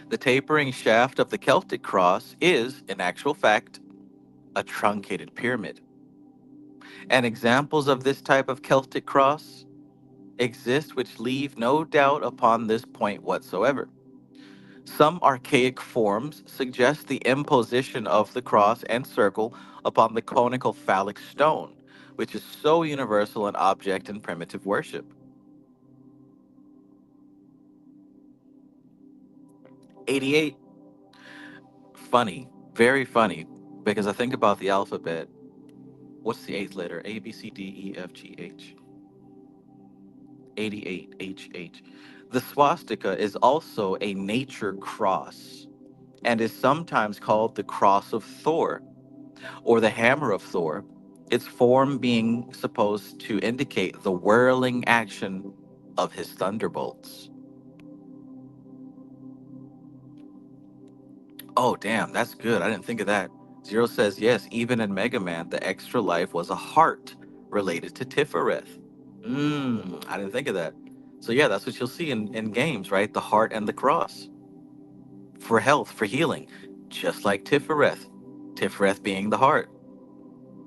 The tapering shaft of the Celtic cross is, in actual fact, a truncated pyramid. And examples of this type of Celtic cross exist which leave no doubt upon this point whatsoever. Some archaic forms suggest the imposition of the cross and circle upon the conical phallic stone, which is so universal an object in primitive worship. 88. Funny, very funny, because I think about the alphabet. What's the eighth letter? A, B, C, D, E, F, G, H. 88, H, H. The swastika is also a nature cross and is sometimes called the cross of Thor or the hammer of Thor, its form being supposed to indicate the whirling action of his thunderbolts. Oh, damn, that's good. I didn't think of that. Zero says yes, even in Mega Man, the extra life was a heart related to Tiphareth. I didn't think of that. So, yeah, that's what you'll see in games, right? The heart and the cross for health, for healing, just like Tiphareth. Tiphareth being the heart.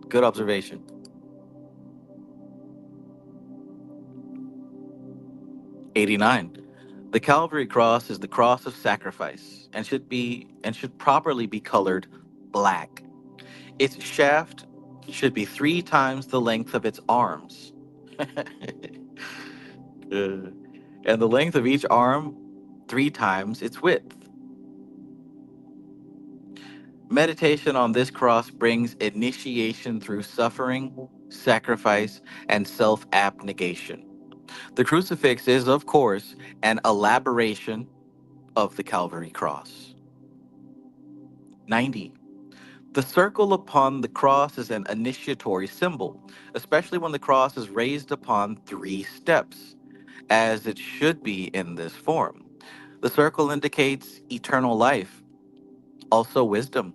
Good observation. 89. The Calvary cross is the cross of sacrifice and should properly be colored black. Its shaft should be 3 times the length of its arms. And the length of each arm 3 times its width. Meditation on this cross brings initiation through suffering, sacrifice, and self abnegation. The crucifix is, of course, an elaboration of the Calvary cross. 90. The circle upon the cross is an initiatory symbol, especially when the cross is raised upon 3 steps, as it should be in this form. The circle indicates eternal life, also wisdom,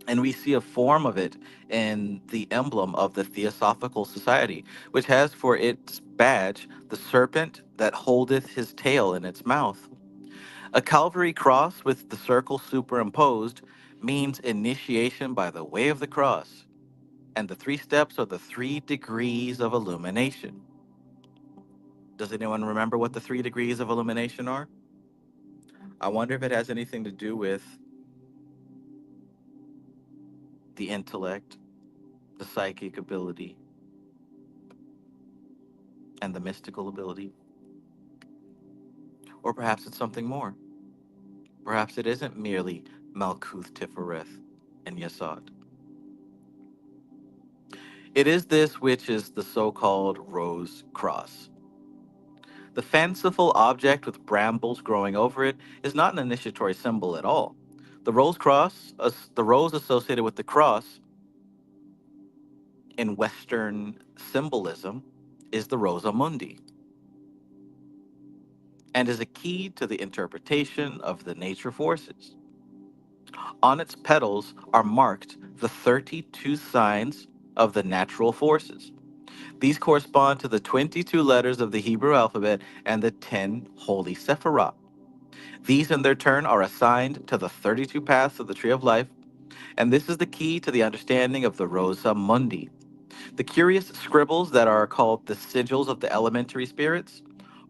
and we see a form of it in the emblem of the Theosophical Society, which has for its badge the serpent that holdeth his tail in its mouth. A Calvary cross with the circle superimposed means initiation by the way of the cross, and the 3 steps are the 3 degrees of illumination. Does anyone remember what the 3 degrees of illumination are? I wonder if it has anything to do with the intellect, the psychic ability, and the mystical ability. Or perhaps it's something more. Perhaps it isn't merely Malkuth Tifereth and Yesod. It is this which is the so called rose cross. The fanciful object with brambles growing over it is not an initiatory symbol at all. The rose associated with the cross in Western symbolism is the Rosa Mundi and is a key to the interpretation of the nature forces. On its petals are marked the 32 signs of the natural forces. These correspond to the 22 letters of the Hebrew alphabet and the 10 holy Sephiroth. These, in their turn, are assigned to the 32 paths of the Tree of Life, and this is the key to the understanding of the Rosa Mundi. The curious scribbles that are called the sigils of the elementary spirits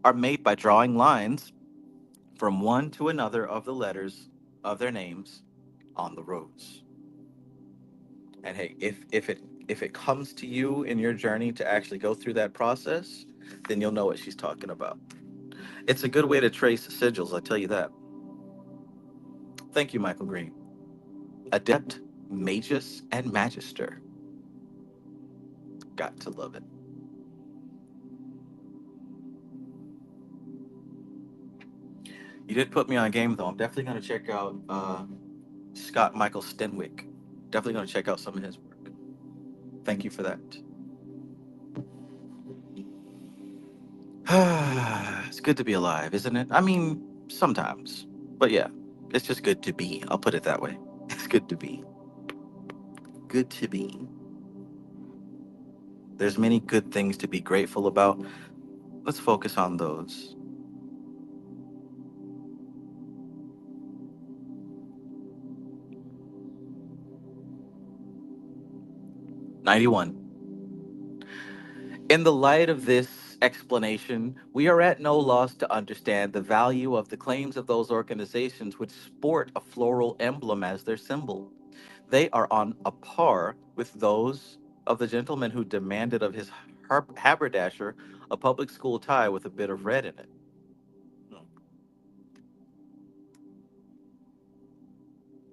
are made by drawing lines from one to another of the letters of their names on the rose. And hey, if it comes to you in your journey to actually go through that process, then you'll know what she's talking about. It's a good way to trace sigils, I tell you that. Thank you, Michael Green. Adept, Magus, and Magister. Got to love it. You did put me on game though. I'm definitely gonna check out Scott Michael Stenwick. Definitely gonna check out some of his work. Thank you for that. It's good to be alive, isn't it? I mean, sometimes. But yeah, it's just good to be. I'll put it that way. It's good to be. Good to be. There's many good things to be grateful about. Let's focus on those. 91. In the light of this explanation, we are at no loss to understand the value of the claims of those organizations which sport a floral emblem as their symbol. They are on a par with those of the gentleman who demanded of his haberdasher a public school tie with a bit of red in it. Hmm.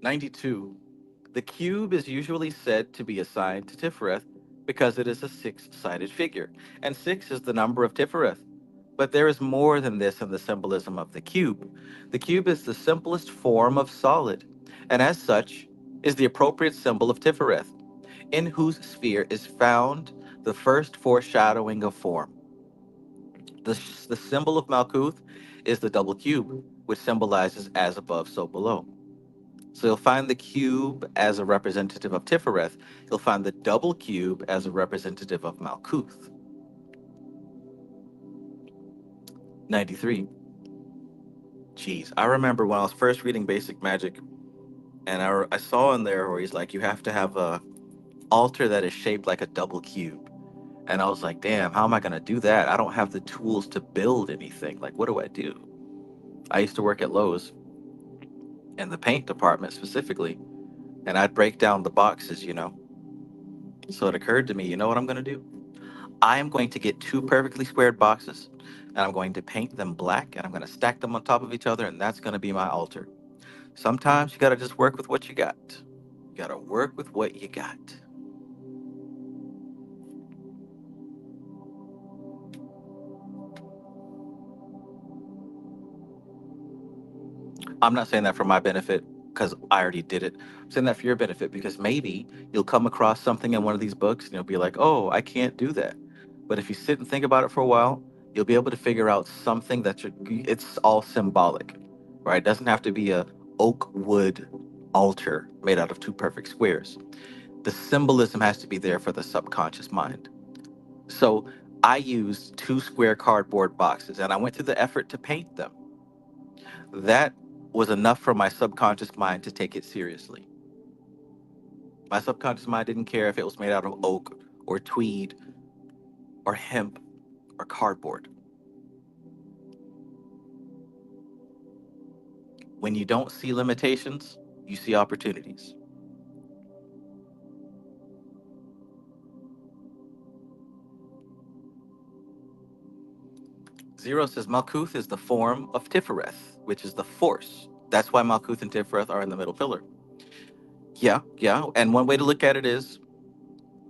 92. The cube is usually said to be assigned to Tiphareth because it is a six-sided figure, and six is the number of Tiphareth. But there is more than this in the symbolism of the cube. The cube is the simplest form of solid, and as such is the appropriate symbol of Tiphareth, in whose sphere is found the first foreshadowing of form. The symbol of Malkuth is the double cube, which symbolizes as above, so below. So you'll find the cube as a representative of Tiphareth. You'll find the double cube as a representative of Malkuth. 93. Jeez, I remember when I was first reading Basic Magic, and I saw in there where he's like, you have to have a altar that is shaped like a double cube. And I was like, damn, how am I going to do that? I don't have the tools to build anything. Like, what do I do? I used to work at Lowe's in the paint department specifically, and I'd break down the boxes. So it occurred to me, you know what I'm going to do? I am going to get two perfectly squared boxes, and I'm going to paint them black, and I'm going to stack them on top of each other, and that's going to be my altar. Sometimes you got to just work with what you got. You got to work with what you got. I'm not saying that for my benefit because I already did it. I'm saying that for your benefit because maybe you'll come across something in one of these books and you'll be like, oh, I can't do that. But if you sit and think about it for a while, you'll be able to figure out something it's all symbolic, right? It doesn't have to be a oak wood altar made out of two perfect squares. The symbolism has to be there for the subconscious mind. So I used two square cardboard boxes and I went through the effort to paint them. That was enough for my subconscious mind to take it seriously. My subconscious mind didn't care if it was made out of oak or tweed or hemp or cardboard. When you don't see limitations, you see opportunities. Zero says Malkuth is the form of Tiphareth, which is the force. That's why Malkuth and Tiphareth are in the middle pillar. Yeah, yeah. And one way to look at it is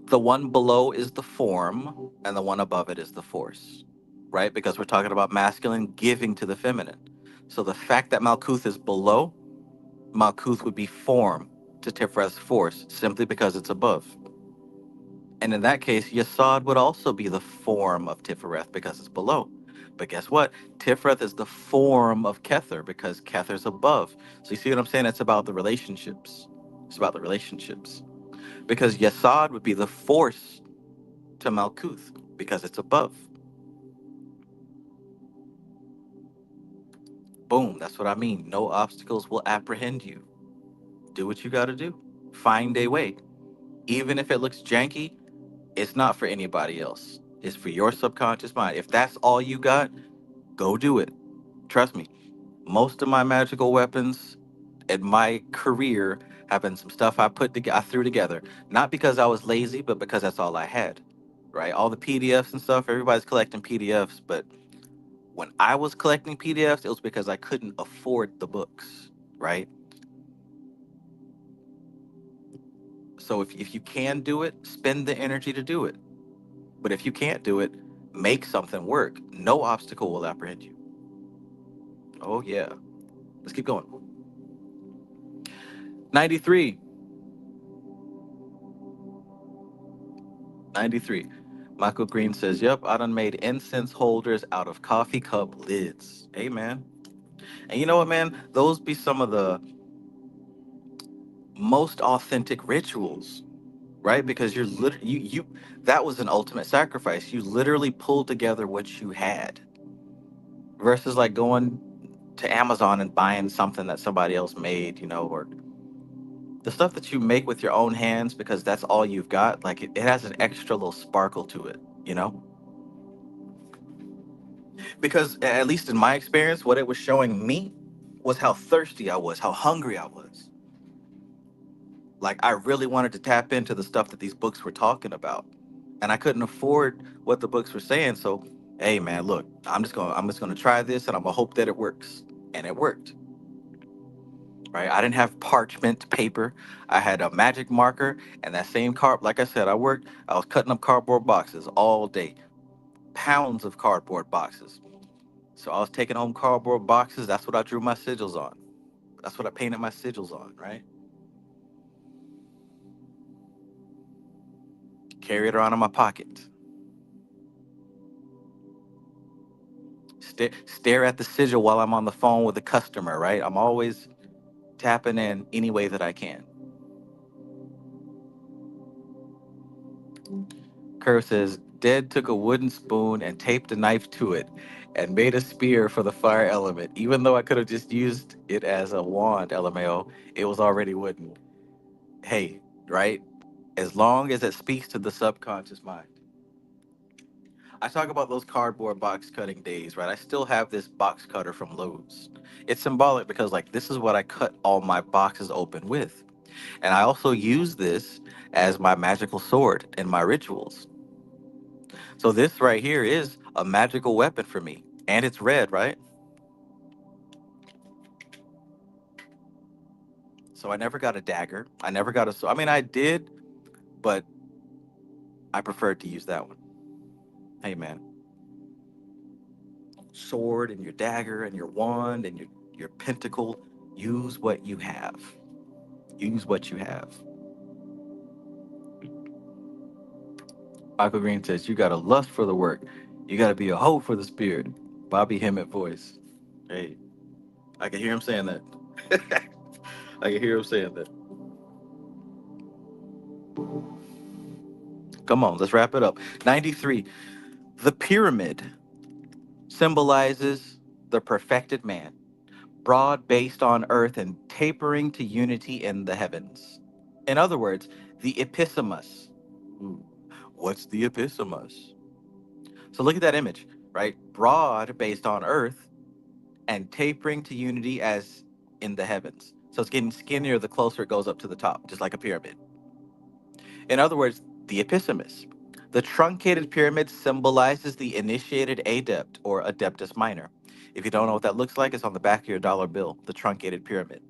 the one below is the form, and the one above it is the force, right? Because we're talking about masculine giving to the feminine. So the fact that Malkuth is below, Malkuth would be form to Tifreth's force simply because it's above. And in that case, Yasad would also be the form of Tiphareth because it's below. But guess what? Tifreth is the form of Kether because Kether's above. So you see what I'm saying? It's about the relationships. It's about the relationships. Because Yasad would be the force to Malkuth because it's above. Boom, that's what I mean. No obstacles will apprehend you. Do what you got to do. Find a way. Even if it looks janky, it's not for anybody else. It's for your subconscious mind. If that's all you got, go do it. Trust me. Most of my magical weapons in my career have been some stuff I threw together. Not because I was lazy, but because that's all I had. Right? All the PDFs and stuff, everybody's collecting PDFs, but when I was collecting PDFs, it was because I couldn't afford the books, right? So if you can do it, spend the energy to do it. But if you can't do it, make something work. No obstacle will apprehend you. Oh, yeah. Let's keep going. 93. 93. Michael Green says, yep, I done made incense holders out of coffee cup lids. Amen. And you know what, man? Those be some of the most authentic rituals. right? Because you're you that was an ultimate sacrifice. You literally pulled together what you had versus like going to Amazon and buying something that somebody else made, or the stuff that you make with your own hands because that's all you've got. Like it has an extra little sparkle to it, because at least in my experience, what it was showing me was how thirsty I was, how hungry I was. Like I really wanted to tap into the stuff that these books were talking about, and I couldn't afford what the books were saying. So, hey man, look, I'm just gonna try this, and I'm gonna hope that it works, and it worked. Right? I didn't have parchment paper. I had a magic marker and that same card. Like I said, I was cutting up cardboard boxes all day, pounds of cardboard boxes. So I was taking home cardboard boxes. That's what I drew my sigils on. That's what I painted my sigils on, right? Carry it around in my pocket. Stare at the sigil while I'm on the phone with a customer, right? I'm always tapping in any way that I can. Curve says, Dead took a wooden spoon and taped a knife to it and made a spear for the fire element. Even though I could have just used it as a wand, LMAO, it was already wooden. Hey, right? As long as it speaks to the subconscious mind. I talk about those cardboard box cutting days, right? I still have this box cutter from Lowe's. It's symbolic because, like, this is what I cut all my boxes open with. And I also use this as my magical sword in my rituals. So this right here is a magical weapon for me. And it's red, right? So I never got a dagger. I never got a sword. I mean, I did, but I preferred to use that one. Hey, man. Sword and your dagger and your wand and your pentacle. Use what you have. Use what you have. Michael Green says, You got a lust for the work. You got to be a hoe for the spirit. Bobby Hemmett voice. Hey, I can hear him saying that. I can hear him saying that. Come on, let's wrap it up. 93. The pyramid symbolizes the perfected man, broad based on earth and tapering to unity in the heavens. In other words, the epistemos. Ooh, what's the epistemos? So look at that image, right? Broad based on earth and tapering to unity as in the heavens. So it's getting skinnier the closer it goes up to the top, just like a pyramid. In other words, the epistemos. The truncated pyramid symbolizes the initiated adept or adeptus minor. If you don't know what that looks like, it's on the back of your dollar bill, the truncated pyramid.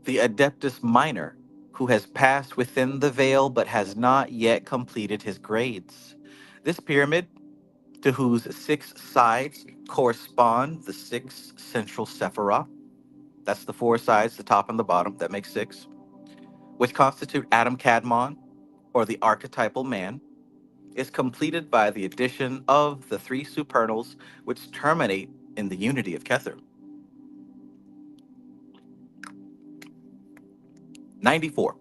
The adeptus minor, who has passed within the veil but has not yet completed his grades. This pyramid, to whose six sides correspond the six central Sephiroth, that's the four sides, the top and the bottom, that makes six, which constitute Adam Kadmon, or the archetypal man, is completed by the addition of the three supernals, which terminate in the unity of Kether. 94.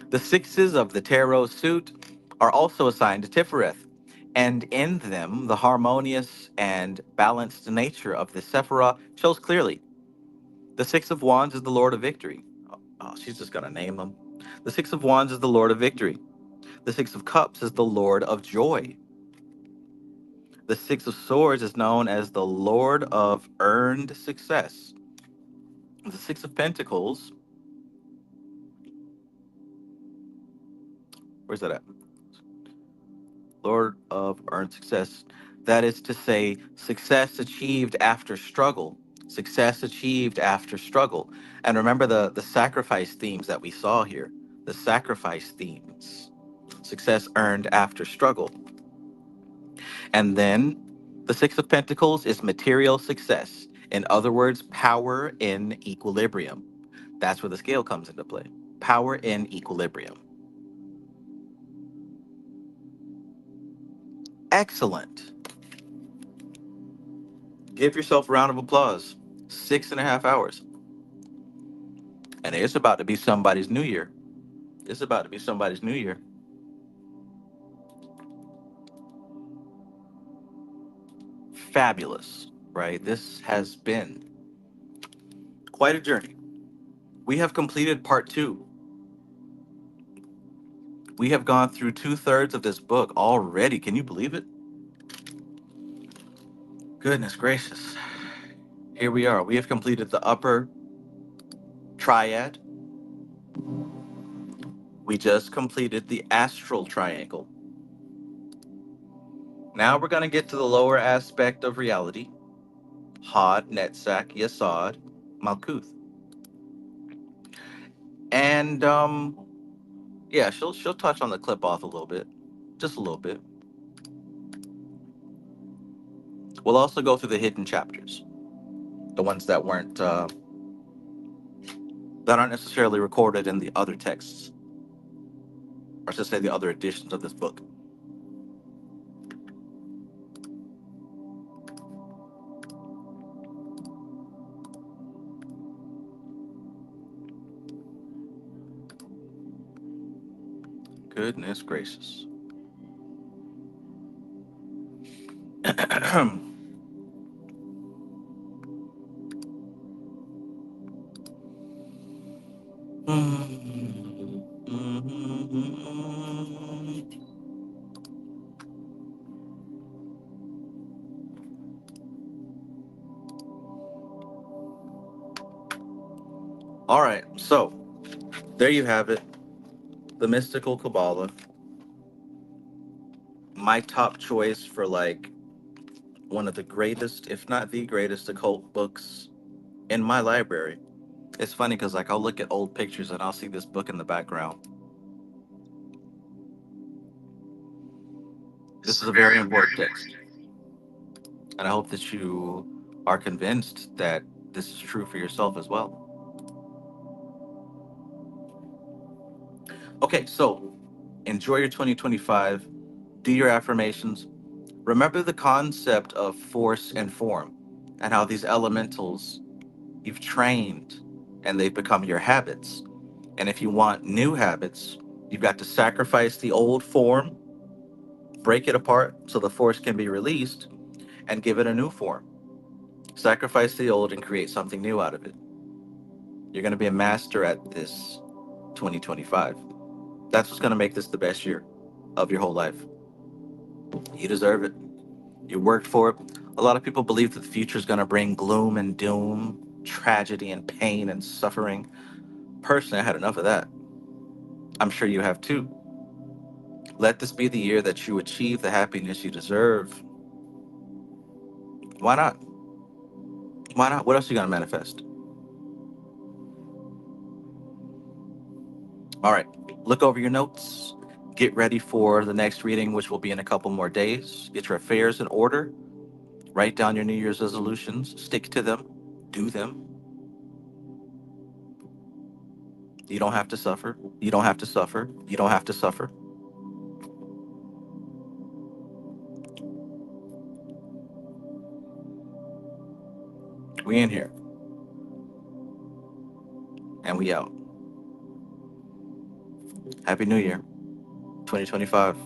The sixes of the tarot suit are also assigned to Tiphareth, and in them, the harmonious and balanced nature of the Sephiroth shows clearly. The Six of Wands is the Lord of Victory. Oh, she's just going to name them. The Six of Wands is the Lord of Victory. The Six of Cups is the Lord of Joy. The Six of Swords is known as the Lord of Earned Success. The Six of Pentacles, where's that at? Lord of Earned Success. That is to say, success achieved after struggle. Success achieved after struggle. And remember the sacrifice themes that we saw here. The sacrifice themes. Success earned after struggle. And then the Six of Pentacles is material success. In other words, power in equilibrium. That's where the scale comes into play. Power in equilibrium. Excellent. Give yourself a round of applause. 6.5 hours. And it's about to be somebody's new year. It's about to be somebody's new year. Fabulous, right? This has been quite a journey. We have completed part two. We have gone through two-thirds of this book already. Can you believe it? Goodness gracious. Here we are. We have completed the upper triad. We just completed the astral triangle. Now we're going to get to the lower aspect of reality. Hod, Netzach, Yesod, Malkuth. And yeah, she'll touch on the clip off a little bit. Just a little bit. We'll also go through the hidden chapters. The ones that weren't that aren't necessarily recorded in the other texts, or I should say the other editions of this book. Goodness gracious. All right, so there you have it. The mystical Kabbalah. My top choice for like one of the greatest, if not the greatest, occult books in my library. It's funny because like I'll look at old pictures and I'll see this book in the background. This is a very important text, and I hope that you are convinced that this is true for yourself as well. Okay, so enjoy your 2025. Do your affirmations. Remember the concept of force and form, and how these elementals you've trained and they've become your habits. And if you want new habits, you've got to sacrifice the old form, break it apart so the force can be released, and give it a new form. Sacrifice the old and create something new out of it. You're going to be a master at this 2025. That's what's going to make this the best year of your whole life. You deserve it. You worked for it. A lot of people believe that the future is going to bring gloom and doom, tragedy and pain and suffering. Personally, I had enough of that. I'm sure you have too. Let this be the year that you achieve the happiness you deserve. Why not? Why not? What else are you going to manifest? All right. Look over your notes. Get ready for the next reading, which will be in a couple more days. Get your affairs in order. Write down your New Year's resolutions. Stick to them. Do them. You don't have to suffer. You don't have to suffer. You don't have to suffer. We in here and we out. Happy New Year, 2025.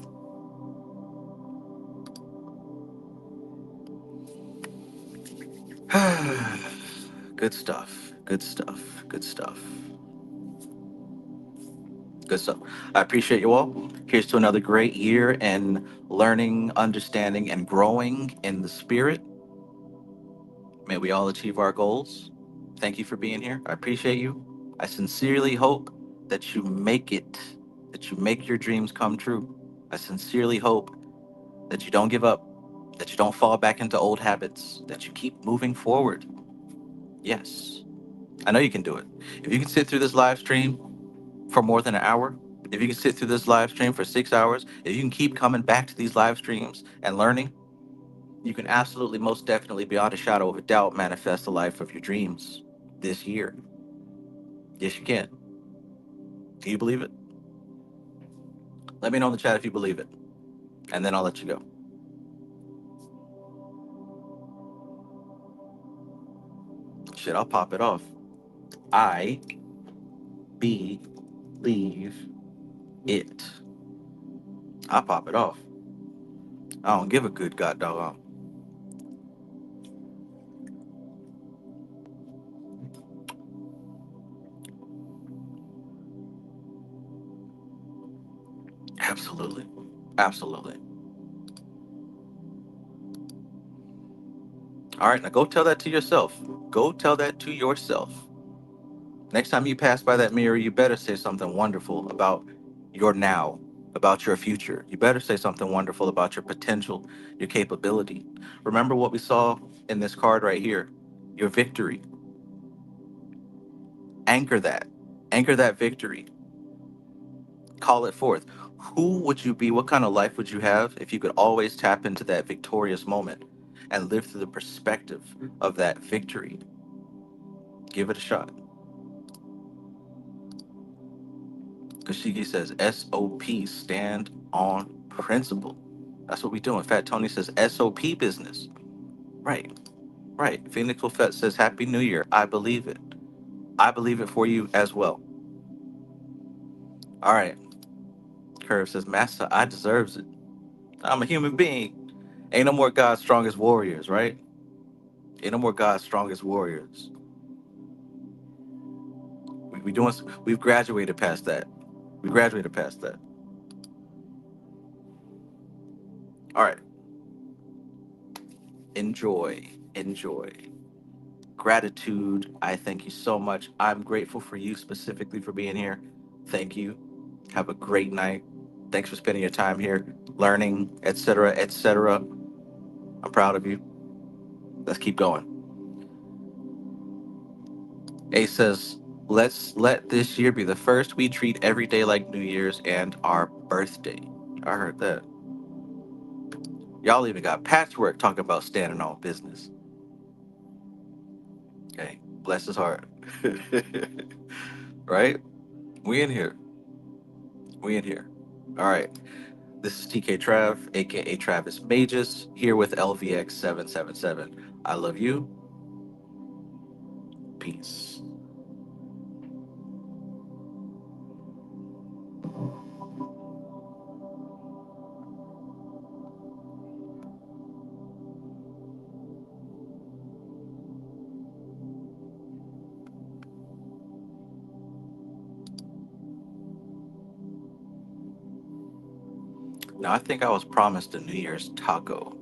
Good stuff. Good stuff. Good stuff. Good stuff. I appreciate you all. Here's to another great year in learning, understanding, and growing in the spirit. May we all achieve our goals. Thank you for being here. I appreciate you. I sincerely hope that you make it, that you make your dreams come true. I sincerely hope that you don't give up, that you don't fall back into old habits, that you keep moving forward. Yes, I know you can do it. If you can sit through this live stream for more than an hour, if you can sit through this live stream for 6 hours, if you can keep coming back to these live streams and learning, you can absolutely, most definitely, beyond a shadow of a doubt, manifest the life of your dreams this year. Yes, you can. Do you believe it? Let me know in the chat if you believe it, and then I'll let you go. Shit, I'll pop it off. I Believe it. I pop it off. I don't give a good god dog. Absolutely. Absolutely. All right, now go tell that to yourself. Go tell that to yourself. Next time you pass by that mirror, you better say something wonderful about your now, about your future. You better say something wonderful about your potential, your capability. Remember what we saw in this card right here, your victory. Anchor that. Anchor that victory. Call it forth. Who would you be? What kind of life would you have if you could always tap into that victorious moment and live through the perspective of that victory? Give it a shot. Kashigi says SOP, stand on principle. That's what we doing. Fat Tony says SOP business. Right, right. Phoenix Wolfette says Happy New Year. I believe it. I believe it for you as well. All right. Curve says Master, I deserves it. I'm a human being. Ain't no more God's strongest warriors, right? Ain't no more God's strongest warriors. We doing. We've graduated past that. We graduated past that. All right. Enjoy. Enjoy. Gratitude. I thank you so much. I'm grateful for you specifically for being here. Thank you. Have a great night. Thanks for spending your time here, learning, etc., etc. I'm proud of you. Let's keep going. A says, let's let this year be the first we treat every day like New Year's and our birthday. I heard that. Y'all even got patchwork talking about standing on business. Okay. Bless his heart. Right? We in here. We in here. All right. This is TK Trav, aka Travis Magus, here with LVX777. I love you. Peace. Now, I think I was promised a New Year's taco.